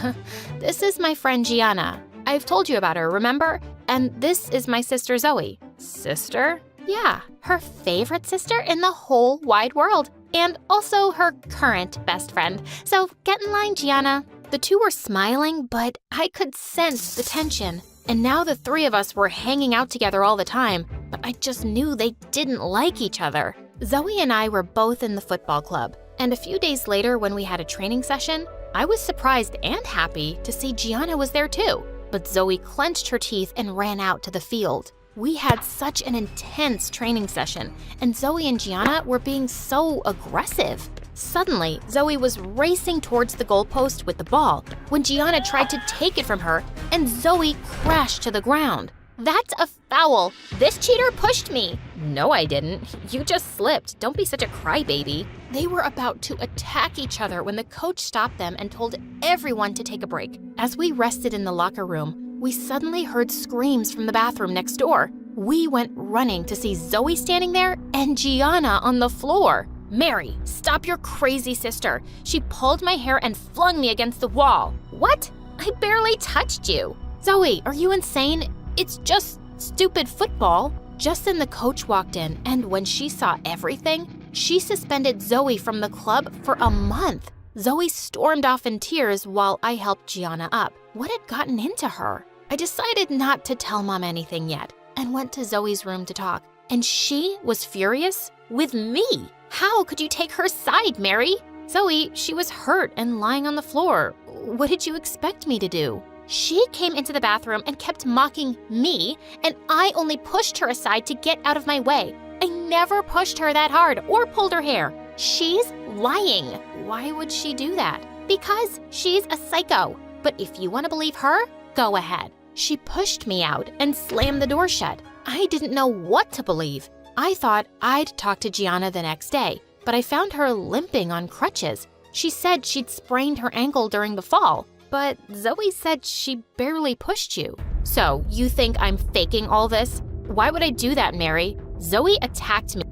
[SPEAKER 7] This is my friend Gianna. I've told you about her, remember? And this is my sister Zoe. Sister? Yeah, her favorite sister in the whole wide world. And also her current best friend. So get in line, Gianna. The two were smiling, but I could sense the tension. And now the three of us were hanging out together all the time, but I just knew they didn't like each other. Zoe and I were both in the football club, and a few days later when we had a training session, I was surprised and happy to see Gianna was there too. But Zoe clenched her teeth and ran out to the field. We had such an intense training session, and Zoe and Gianna were being so aggressive. Suddenly, Zoe was racing towards the goalpost with the ball when Gianna tried to take it from her, and Zoe crashed to the ground. That's a foul. This cheater pushed me. No, I didn't. You just slipped. Don't be such a crybaby. They were about to attack each other when the coach stopped them and told everyone to take a break. As we rested in the locker room, we suddenly heard screams from the bathroom next door. We went running to see Zoe standing there and Gianna on the floor. Mary, stop your crazy sister. She pulled my hair and flung me against the wall. What? I barely touched you. Zoe, are you insane? It's just stupid football. Just then the coach walked in, and when she saw everything, she suspended Zoe from the club for a month. Zoe stormed off in tears while I helped Gianna up. What had gotten into her? I decided not to tell Mom anything yet and went to Zoe's room to talk. And she was furious with me. How could you take her side, Mary? Zoe, she was hurt and lying on the floor. What did you expect me to do? She came into the bathroom and kept mocking me, and I only pushed her aside to get out of my way. I never pushed her that hard or pulled her hair. She's lying. Why would she do that? Because she's a psycho. But if you want to believe her, go ahead. She pushed me out and slammed the door shut. I didn't know what to believe. I thought I'd talk to Gianna the next day, but I found her limping on crutches. She said she'd sprained her ankle during the fall, but Zoe said she barely pushed you. So, you think I'm faking all this? Why would I do that, Mary? Zoe attacked me.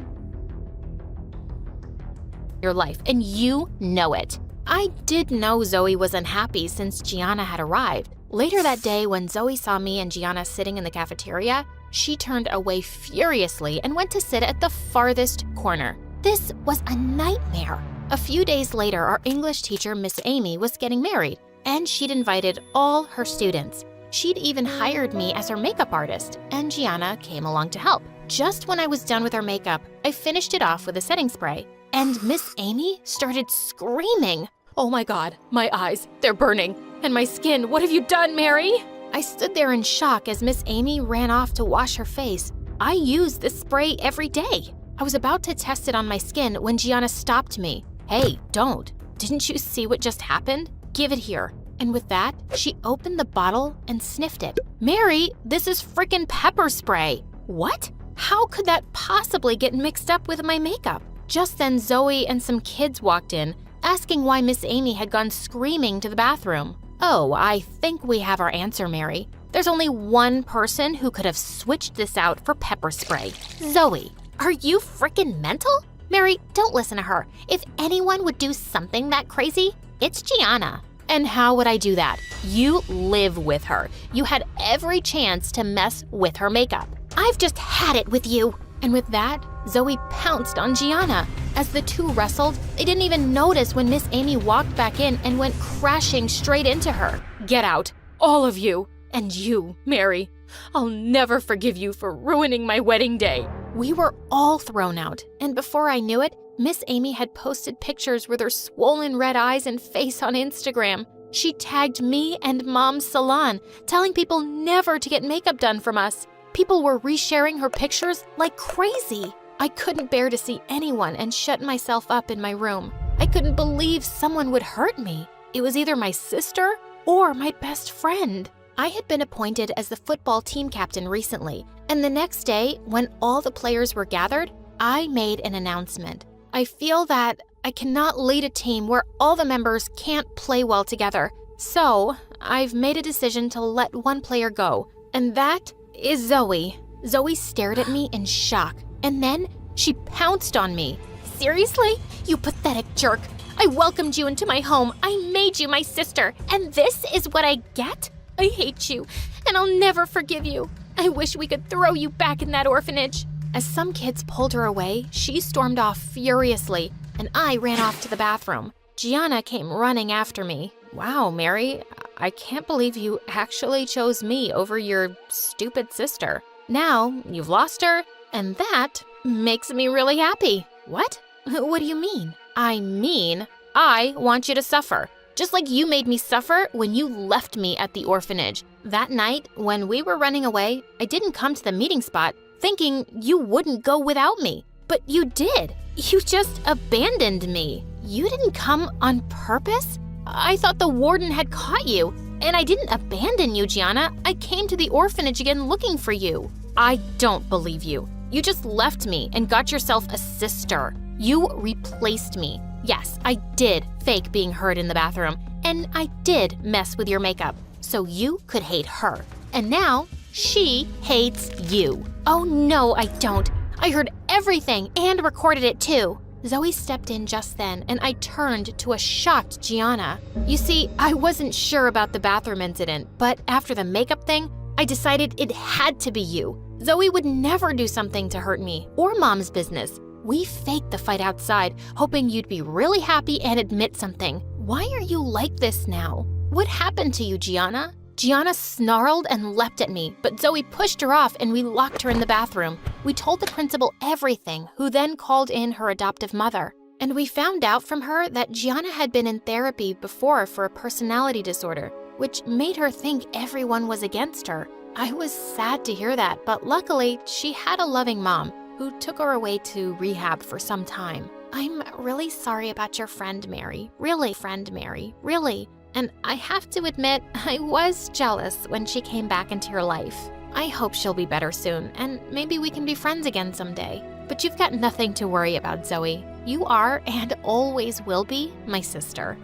[SPEAKER 7] Your life, and you know it. I did know Zoe was unhappy since Gianna had arrived. Later that day, when Zoe saw me and Gianna sitting in the cafeteria, she turned away furiously and went to sit at the farthest corner. This was a nightmare. A few days later, our English teacher, Miss Amy, was getting married, and she'd invited all her students. She'd even hired me as her makeup artist, and Gianna came along to help. Just when I was done with her makeup, I finished it off with a setting spray, and Miss Amy started screaming. Oh my God, my eyes, they're burning. And my skin, what have you done, Mary? I stood there in shock as Miss Amy ran off to wash her face. I use this spray every day. I was about to test it on my skin when Gianna stopped me. Hey, don't. Didn't you see what just happened? Give it here. And with that, she opened the bottle and sniffed it. Mary, this is frickin' pepper spray. What? How could that possibly get mixed up with my makeup? Just then, Zoe and some kids walked in, asking why Miss Amy had gone screaming to the bathroom. Oh, I think we have our answer, Mary. There's only one person who could have switched this out for pepper spray. Zoe, are you frickin' mental? Mary, don't listen to her. If anyone would do something that crazy, it's Gianna. And how would I do that? You live with her. You had every chance to mess with her makeup. I've just had it with you. And with that, Zoe pounced on Gianna. As the two wrestled, they didn't even notice when Miss Amy walked back in and went crashing straight into her. Get out, all of you. And you, Mary. I'll never forgive you for ruining my wedding day. We were all thrown out, and before I knew it, Miss Amy had posted pictures with her swollen red eyes and face on Instagram. She tagged me and Mom's salon, telling people never to get makeup done from us. People were resharing her pictures like crazy. I couldn't bear to see anyone and shut myself up in my room. I couldn't believe someone would hurt me. It was either my sister or my best friend. I had been appointed as the football team captain recently, and the next day, when all the players were gathered, I made an announcement. I feel that I cannot lead a team where all the members can't play well together, so I've made a decision to let one player go, and that is Zoe. Zoe stared at me in shock, and then she pounced on me. Seriously? You pathetic jerk. I welcomed you into my home. I made you my sister, and this is what I get? I hate you, and I'll never forgive you. I wish we could throw you back in that orphanage. As some kids pulled her away, she stormed off furiously, and I ran off to the bathroom. Gianna came running after me. Wow, Mary, I can't believe you actually chose me over your stupid sister. Now, you've lost her, and that makes me really happy. What? What do you mean? I mean, I want you to suffer. Just like you made me suffer when you left me at the orphanage. That night, when we were running away, I didn't come to the meeting spot thinking you wouldn't go without me. But you did. You just abandoned me. You didn't come on purpose? I thought the warden had caught you. And I didn't abandon you, Gianna. I came to the orphanage again looking for you. I don't believe you. You just left me and got yourself a sister. You replaced me. Yes, I did fake being hurt in the bathroom, and I did mess with your makeup, so you could hate her. And now, she hates you. Oh no, I don't. I heard everything and recorded it too. Zoe stepped in just then, and I turned to a shocked Gianna. You see, I wasn't sure about the bathroom incident, but after the makeup thing, I decided it had to be you. Zoe would never do something to hurt me or Mom's business. We faked the fight outside, hoping you'd be really happy and admit something. Why are you like this now? What happened to you, Gianna? Gianna snarled and leapt at me, but Zoe pushed her off and we locked her in the bathroom. We told the principal everything, who then called in her adoptive mother. And we found out from her that Gianna had been in therapy before for a personality disorder, which made her think everyone was against her. I was sad to hear that, but luckily she had a loving mom who took her away to rehab for some time. I'm really sorry about your friend Mary. Really, friend Mary. Really. And I have to admit, I was jealous when she came back into your life. I hope she'll be better soon, and maybe we can be friends again someday. But you've got nothing to worry about, Zoe. You are, and always will be, my sister.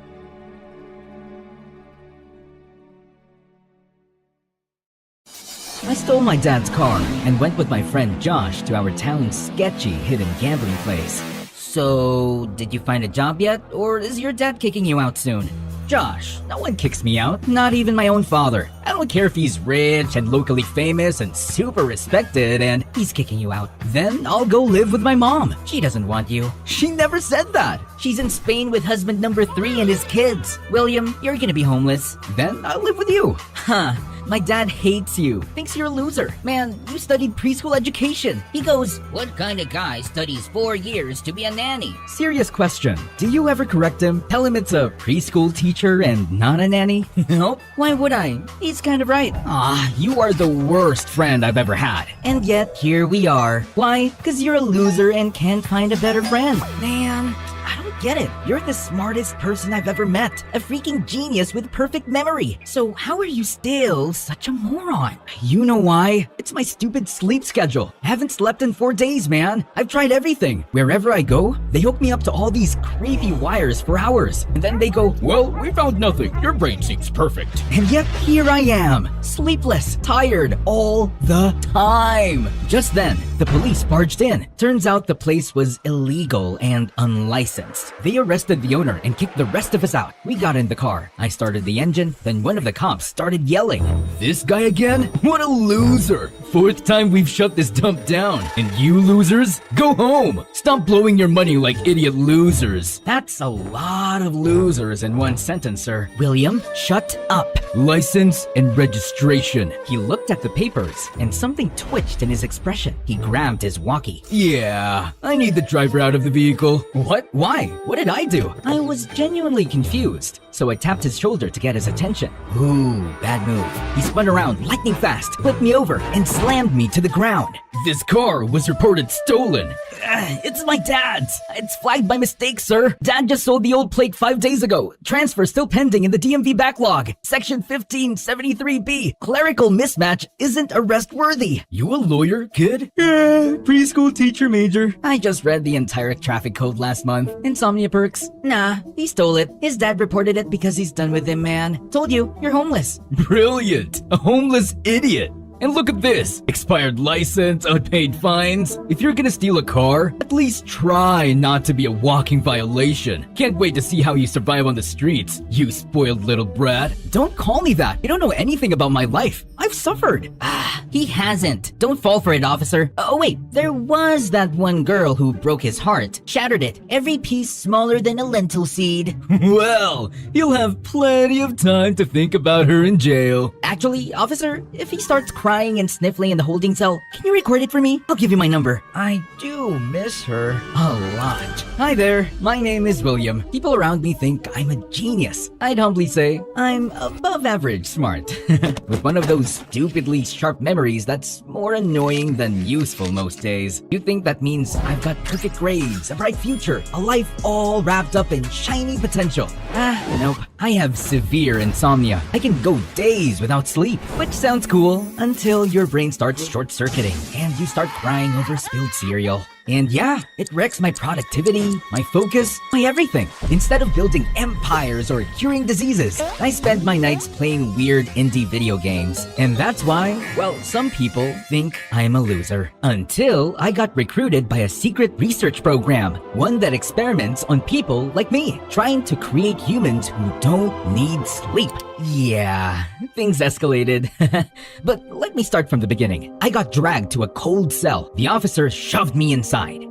[SPEAKER 18] I stole my dad's car and went with my friend Josh to our town's sketchy hidden gambling place. So, did you find a job yet, or is your dad kicking you out soon? Josh, no one kicks me out, not even my own father. I don't care if he's rich and locally famous and super respected and he's kicking you out. Then I'll go live with my mom. She doesn't want you. She never said that. She's in Spain with husband number 3 and his kids. William, you're gonna be homeless. Then I'll live with you. Huh. My dad hates you, thinks you're a loser. Man, you studied preschool education. He goes,
[SPEAKER 13] "What kind of guy studies 4 years to be a nanny?"
[SPEAKER 18] serious question. Do you ever correct him? Tell him it's a preschool teacher and not a nanny? Nope. Why would I? He's kind of right. You are the worst friend I've ever had. And yet, here we are. Why? Because you're a loser and can't find a better friend. Man, I don't get it. You're the smartest person I've ever met. A freaking genius with perfect memory. So how are you still such a moron? You know why? It's my stupid sleep schedule. I haven't slept in 4 days, man. I've tried everything. Wherever I go, they hook me up to all these creepy wires for hours. And then they go, "Well, we found nothing. Your brain seems perfect." And yet here I am, sleepless, tired all the time. Just then, the police barged in. Turns out the place was illegal and unlicensed. They arrested the owner and kicked the rest of us out. We got in the car. I started the engine, then one of the cops started yelling. "This guy again? What a loser! 4th time we've shut this dump down. And you losers, go home! Stop blowing your money like idiot losers." That's a lot of losers in one sentence, sir. William, shut up. License and registration. He looked at the papers and something twitched in his expression. He grabbed his walkie. "Yeah, I need the driver out of the vehicle." "What? Why? What did I do?" I was genuinely confused, so I tapped his shoulder to get his attention. Ooh, bad move. He spun around lightning fast, flipped me over, and slammed me to the ground. "This car was reported stolen." It's my dad's. It's flagged by mistake, sir. Dad just sold the old plate 5 days ago. Transfer still pending in the DMV backlog. Section 1573B. Clerical mismatch isn't arrest worthy. You a lawyer, kid? Preschool teacher major. I just read the entire traffic code last month. Insomnia perks. Nah, he stole it. His dad reported it because he's done with him, man. Told you, you're homeless. Brilliant. A homeless idiot. And look at this! Expired license, unpaid fines. If you're gonna steal a car, at least try not to be a walking violation. Can't wait to see how you survive on the streets, you spoiled little brat. Don't call me that. You don't know anything about my life. I've suffered. He hasn't. Don't fall for it, officer. Oh wait, there was that one girl who broke his heart. Shattered it. Every piece smaller than a lentil seed. Well, you'll have plenty of time to think about her in jail. Actually, officer, if he starts crying and sniffling in the holding cell, can you record it for me? I'll give you my number. I do miss her a lot. Hi there, my name is William. People around me think I'm a genius. I'd humbly say I'm above average smart. With one of those stupidly sharp memories that's more annoying than useful most days. You think that means I've got perfect grades, a bright future, a life all wrapped up in shiny potential. Nope. I have severe insomnia. I can go days without sleep, which sounds cool until your brain starts short-circuiting and you start crying over spilled cereal. And yeah, it wrecks my productivity, my focus, my everything. Instead of building empires or curing diseases, I spend my nights playing weird indie video games. And that's why, well, some people think I'm a loser. Until I got recruited by a secret research program, one that experiments on people like me, trying to create humans who don't need sleep. Yeah, things escalated. But let me start from the beginning. I got dragged to a cold cell. The officer shoved me inside.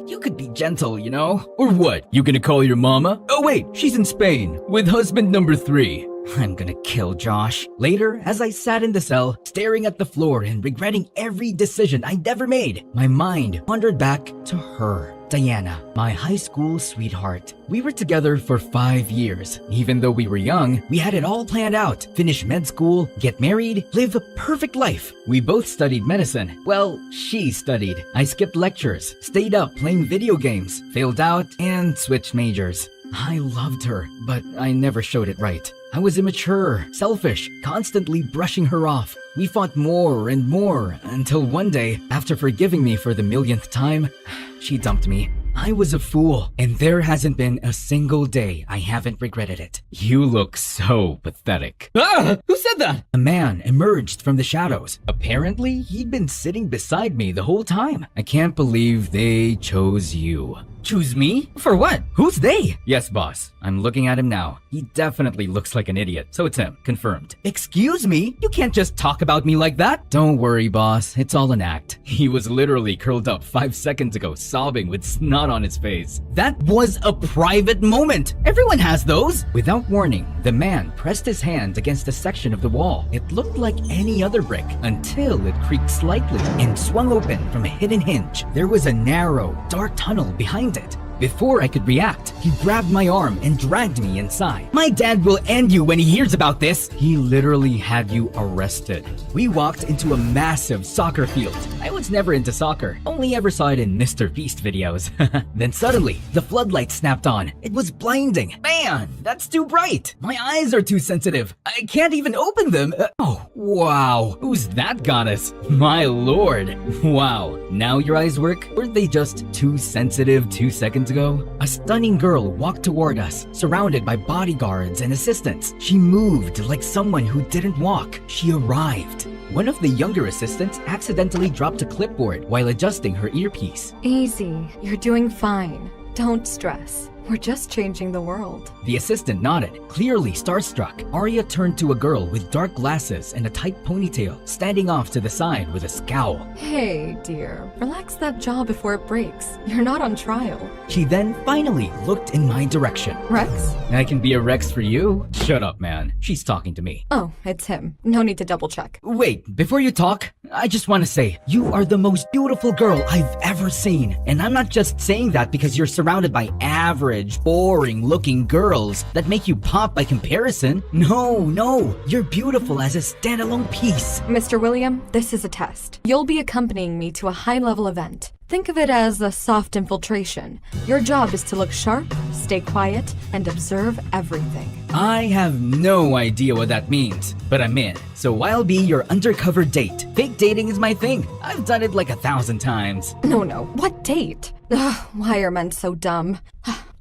[SPEAKER 18] You could be gentle, you know?
[SPEAKER 20] Or what? You gonna call your mama? Oh wait, she's in Spain with husband number 3.
[SPEAKER 18] I'm gonna kill Josh. Later, as I sat in the cell, staring at the floor and regretting every decision I'd ever made, my mind wandered back to her. Diana, my high school sweetheart. We were together for 5 years. Even though we were young, we had it all planned out. Finish med school, get married, live a perfect life. We both studied medicine. Well, she studied. I skipped lectures, stayed up playing video games, failed out, and switched majors. I loved her, but I never showed it right. I was immature, selfish, constantly brushing her off. We fought more and more until one day, after forgiving me for the millionth time, she dumped me. I was a fool, and there hasn't been a single day I haven't regretted it.
[SPEAKER 20] You look so pathetic. Ah! Who said that?
[SPEAKER 18] A man emerged from the shadows. Apparently, he'd been sitting beside me the whole time. I can't believe they chose you. Choose me? For what? Who's they? Yes, boss. I'm looking at him now. He definitely looks like an idiot, so it's him. Confirmed. Excuse me? You can't just talk about me like that. Don't worry, boss. It's all an act. He was literally curled up 5 seconds ago, sobbing with snot on his face. That was a private moment. Everyone has those. Without warning, the man pressed his hand against a section of the wall. It looked like any other brick until it creaked slightly and swung open from a hidden hinge. There was a narrow, dark tunnel behind it. Before I could react, he grabbed my arm and dragged me inside. My dad will end you when he hears about this. He literally had you arrested. We walked into a massive soccer field. I was never into soccer, only ever saw it in Mr. Beast videos. Then suddenly, the floodlights snapped on. It was blinding. Man, that's too bright. My eyes are too sensitive. I can't even open them. Oh, wow. Who's that goddess? My lord. Wow. Now your eyes work? Were they just too sensitive 2 seconds ago? A stunning girl walked toward us, surrounded by bodyguards and assistants. She moved like someone who didn't walk. She arrived. One of the younger assistants accidentally dropped a clipboard while adjusting her earpiece.
[SPEAKER 21] Easy. You're doing fine. Don't stress. We're just changing the world.
[SPEAKER 18] The assistant nodded, clearly starstruck. Arya turned to a girl with dark glasses and a tight ponytail, standing off to the side with a scowl.
[SPEAKER 21] Hey, dear. Relax that jaw before it breaks. You're not on trial.
[SPEAKER 18] She then finally looked in my direction.
[SPEAKER 21] Rex?
[SPEAKER 18] I can be a Rex for you? Shut up, man. She's talking to me.
[SPEAKER 21] Oh, it's him. No need to double check.
[SPEAKER 18] Wait, before you talk, I just want to say, you are the most beautiful girl I've ever seen. And I'm not just saying that because you're surrounded by average, boring-looking girls that make you pop by comparison. No, you're beautiful as a standalone piece.
[SPEAKER 21] Mr. William, this is a test. You'll be accompanying me to a high-level event. Think of it as a soft infiltration. Your job is to look sharp, stay quiet, and observe everything.
[SPEAKER 18] I have no idea what that means, but I'm in. So I'll be your undercover date. Fake dating is my thing. I've done it like 1,000 times.
[SPEAKER 21] No. What date? Ugh, why are men so dumb?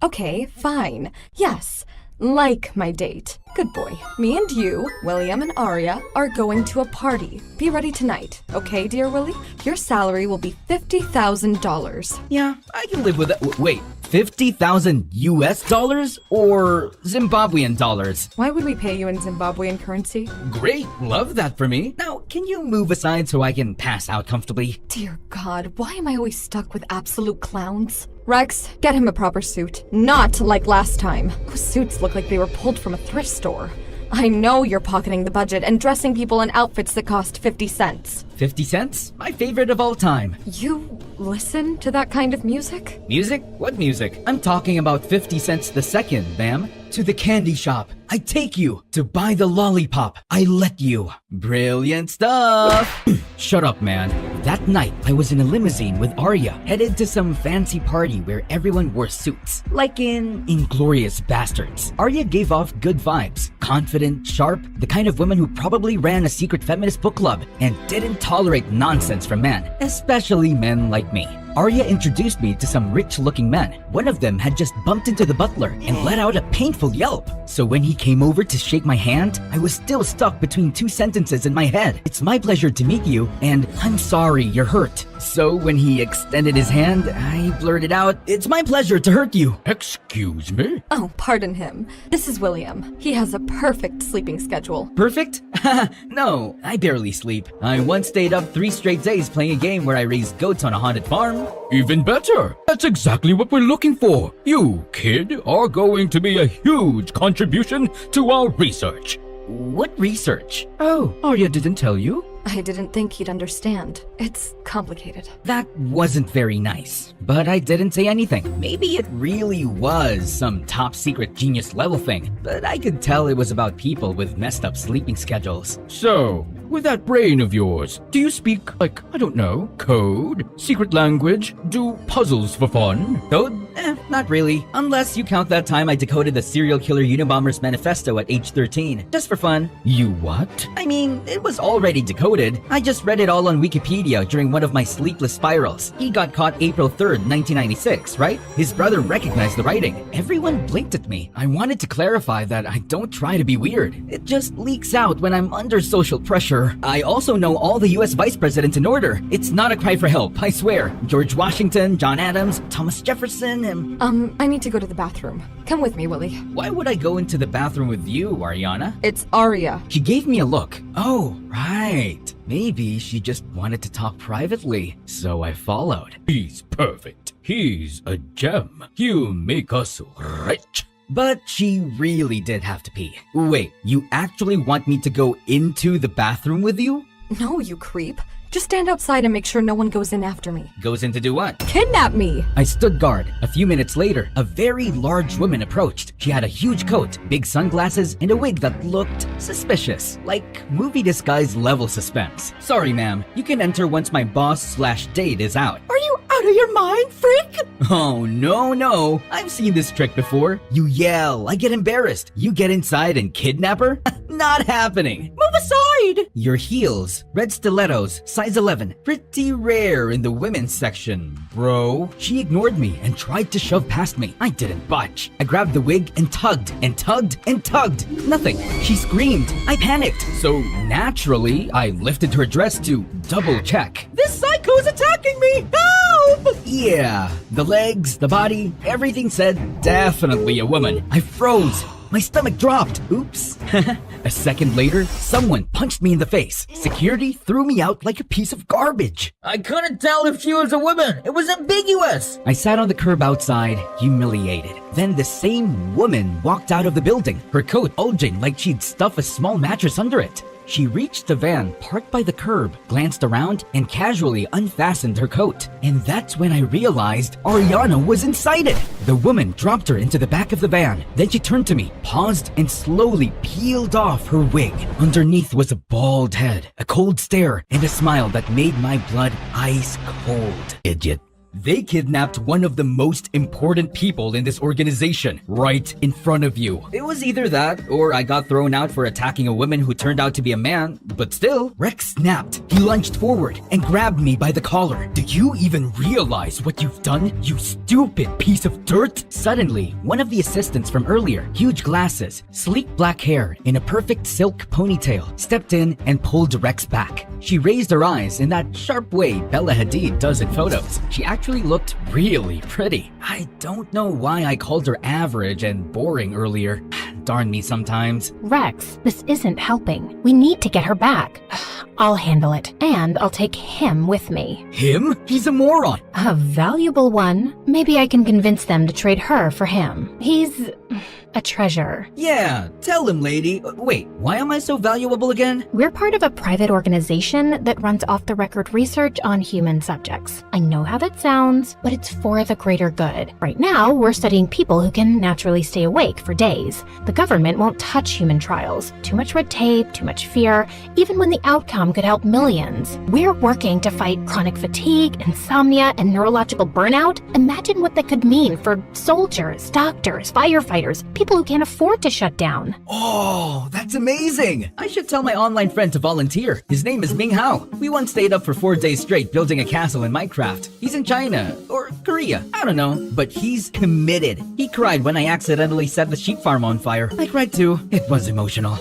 [SPEAKER 21] Okay, fine. Yes, like my date. Good boy. Me and you, William and Arya, are going to a party. Be ready tonight, okay, dear Willie? Your salary will be $50,000.
[SPEAKER 18] Yeah, I can live with that. Wait, 50,000 US dollars or Zimbabwean dollars?
[SPEAKER 21] Why would we pay you in Zimbabwean currency?
[SPEAKER 18] Great, love that for me. Now, can you move aside so I can pass out comfortably?
[SPEAKER 21] Dear God, why am I always stuck with absolute clowns? Rex, get him a proper suit. Not like last time. Those suits look like they were pulled from a thrift store. I know you're pocketing the budget and dressing people in outfits that cost 50 cents.
[SPEAKER 18] 50 cents? My favorite of all time.
[SPEAKER 21] You listen to that kind of music?
[SPEAKER 18] Music? What music? I'm talking about 50 cents the second, ma'am. To the candy shop. I take you. To buy the lollipop. I let you. Brilliant stuff. Shut up, man. That night, I was in a limousine with Arya, headed to some fancy party where everyone wore suits. Like in Inglourious Bastards. Arya gave off good vibes. Confident, sharp, the kind of woman who probably ran a secret feminist book club and didn't tolerate nonsense from men, especially men like me. Arya introduced me to some rich-looking men. One of them had just bumped into the butler and let out a painful yelp. So when he came over to shake my hand, I was still stuck between two sentences in my head. It's my pleasure to meet you, and I'm sorry you're hurt. So when he extended his hand, I blurted out, it's my pleasure to hurt you.
[SPEAKER 20] Excuse me?
[SPEAKER 21] Oh, pardon him. This is William. He has a perfect sleeping schedule.
[SPEAKER 18] Perfect? No, I barely sleep. I once stayed up 3 straight days playing a game where I raised goats on a haunted farm.
[SPEAKER 20] Even better. That's exactly what we're looking for. You, kid, are going to be a huge contribution to our research.
[SPEAKER 18] What research? Oh, Arya didn't tell you?
[SPEAKER 21] I didn't think he'd understand. It's complicated.
[SPEAKER 18] That wasn't very nice, but I didn't say anything. Maybe it really was some top secret genius level thing, but I could tell it was about people with messed up sleeping schedules.
[SPEAKER 20] So, with that brain of yours, do you speak, like, I don't know, code, secret language, do puzzles for fun?
[SPEAKER 18] Code? Not really. Unless you count that time I decoded the serial killer Unabomber's manifesto at age 13. Just for fun.
[SPEAKER 20] You what?
[SPEAKER 18] I mean, it was already decoded. I just read it all on Wikipedia during one of my sleepless spirals. He got caught April 3rd, 1996, right? His brother recognized the writing. Everyone blinked at me. I wanted to clarify that I don't try to be weird. It just leaks out when I'm under social pressure. I also know all the US vice presidents in order. It's not a cry for help, I swear. George Washington, John Adams, Thomas Jefferson, and...
[SPEAKER 21] I need to go to the bathroom. Come with me, Willie.
[SPEAKER 18] Why would I go into the bathroom with you, Ariana?
[SPEAKER 21] It's Arya.
[SPEAKER 18] She gave me a look. Oh, right. Maybe she just wanted to talk privately, so I followed.
[SPEAKER 20] He's perfect. He's a gem. You make us rich.
[SPEAKER 18] But she really did have to pee. Wait, you actually want me to go into the bathroom with you?
[SPEAKER 21] No, you creep. Just stand outside and make sure no one goes in after me.
[SPEAKER 18] Goes in to do what?
[SPEAKER 21] Kidnap me!
[SPEAKER 18] I stood guard. A few minutes later, a very large woman approached. She had a huge coat, big sunglasses, and a wig that looked suspicious. Like movie disguise level suspense. Sorry, ma'am. You can enter once my boss/date is out.
[SPEAKER 21] Are you out of your mind, freak?
[SPEAKER 18] Oh, no. I've seen this trick before. You yell, I get embarrassed. You get inside and kidnap her? Not happening.
[SPEAKER 21] Move aside!
[SPEAKER 18] Your heels, red stilettos, size 11. Pretty rare in the women's section, bro. She ignored me and tried to shove past me. I didn't budge. I grabbed the wig and tugged and tugged and tugged. Nothing. She screamed. I panicked. So naturally, I lifted her dress to double check.
[SPEAKER 21] This psycho's attacking me! Help!
[SPEAKER 18] Yeah, the legs, the body, everything said definitely a woman. I froze. My stomach dropped. Oops. A second later, someone punched me in the face. Security threw me out like a piece of garbage.
[SPEAKER 9] I couldn't tell if she was a woman. It was ambiguous.
[SPEAKER 18] I sat on the curb outside, humiliated. Then the same woman walked out of the building, her coat bulging like she'd stuffed a small mattress under it. She reached the van parked by the curb, glanced around, and casually unfastened her coat. And that's when I realized Ariana was inside it. The woman dropped her into the back of the van. Then she turned to me, paused, and slowly peeled off her wig. Underneath was a bald head, a cold stare, and a smile that made my blood ice cold. Idiot. They kidnapped one of the most important people in this organization right in front of you. It was either that or I got thrown out for attacking a woman who turned out to be a man, but still, Rex snapped. He lunged forward and grabbed me by the collar. Do you even realize what you've done, you stupid piece of dirt? Suddenly, one of the assistants from earlier, huge glasses, sleek black hair, in a perfect silk ponytail, stepped in and pulled Rex back. She raised her eyes in that sharp way Bella Hadid does in photos. She actually looked really pretty. I don't know why I called her average and boring earlier. Darn me sometimes.
[SPEAKER 3] Rex, this isn't helping. We need to get her back. I'll handle it, and I'll take him with me.
[SPEAKER 18] Him? He's a moron.
[SPEAKER 3] A valuable one. Maybe I can convince them to trade her for him. He's a treasure.
[SPEAKER 18] Yeah, tell him, lady. Wait, why am I so valuable again?
[SPEAKER 3] We're part of a private organization that runs off-the-record research on human subjects. I know how that sounds, but it's for the greater good. Right now, we're studying people who can naturally stay awake for days. The government won't touch human trials. Too much red tape, too much fear, even when the outcome could help millions. We're working to fight chronic fatigue, insomnia, and neurological burnout. Imagine what that could mean for soldiers, doctors, firefighters, people people who can't afford to shut down.
[SPEAKER 18] Oh, that's amazing! I should tell my online friend to volunteer. His name is Ming Hao. We once stayed up for 4 days straight building a castle in Minecraft. He's in China, or Korea, I don't know, but he's committed. He cried when I accidentally set the sheep farm on fire. I cried too. It was emotional.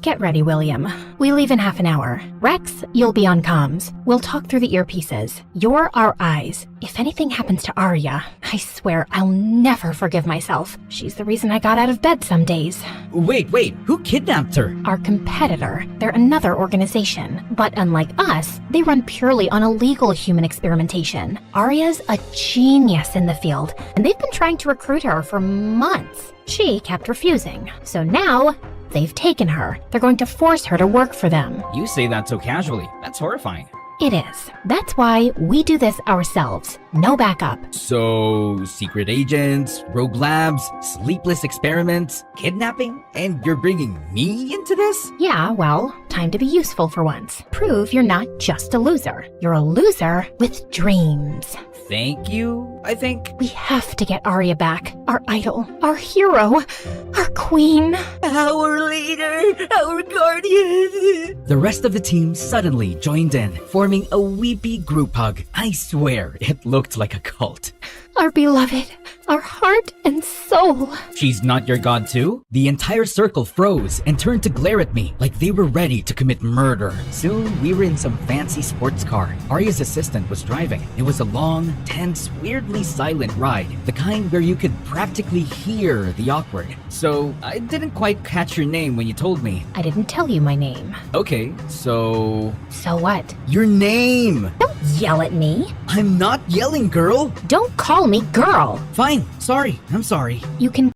[SPEAKER 3] Get ready, William. We leave in half an hour. Rex, you'll be on comms. We'll talk through the earpieces. You're our eyes. If anything happens to Arya, I swear I'll never forgive myself. She's the reason I got out of bed some days.
[SPEAKER 18] Wait, who kidnapped her?
[SPEAKER 3] Our competitor. They're another organization. But unlike us, they run purely on illegal human experimentation. Arya's a genius in the field, and they've been trying to recruit her for months. She kept refusing. So now, they've taken her. They're going to force her to work for them.
[SPEAKER 18] You say that so casually. That's horrifying.
[SPEAKER 3] It is. That's why we do this ourselves. No backup.
[SPEAKER 18] So, secret agents, rogue labs, sleepless experiments, kidnapping, and you're bringing me into this?
[SPEAKER 3] Yeah, well, time to be useful for once. Prove you're not just a loser. You're a loser with dreams.
[SPEAKER 18] Thank you, I think.
[SPEAKER 3] We have to get Arya back. Our idol, our hero, our queen.
[SPEAKER 18] Our leader, our guardian. The rest of the team suddenly joined in, forming a weepy group hug. I swear, it looked like a cult.
[SPEAKER 3] Our beloved, our heart and soul.
[SPEAKER 18] She's not your god too? The entire circle froze and turned to glare at me like they were ready to commit murder. Soon, we were in some fancy sports car. Arya's assistant was driving. It was a long, tense, weirdly silent ride. The kind where you could practically hear the awkward. So, I didn't quite catch your name when you told me.
[SPEAKER 3] I didn't tell you my name.
[SPEAKER 18] Okay, so...
[SPEAKER 3] So what?
[SPEAKER 18] Your name!
[SPEAKER 3] Don't yell at me.
[SPEAKER 18] I'm not yelling, girl!
[SPEAKER 3] Don't call me girl.
[SPEAKER 18] Fine, sorry, I'm sorry.
[SPEAKER 3] You can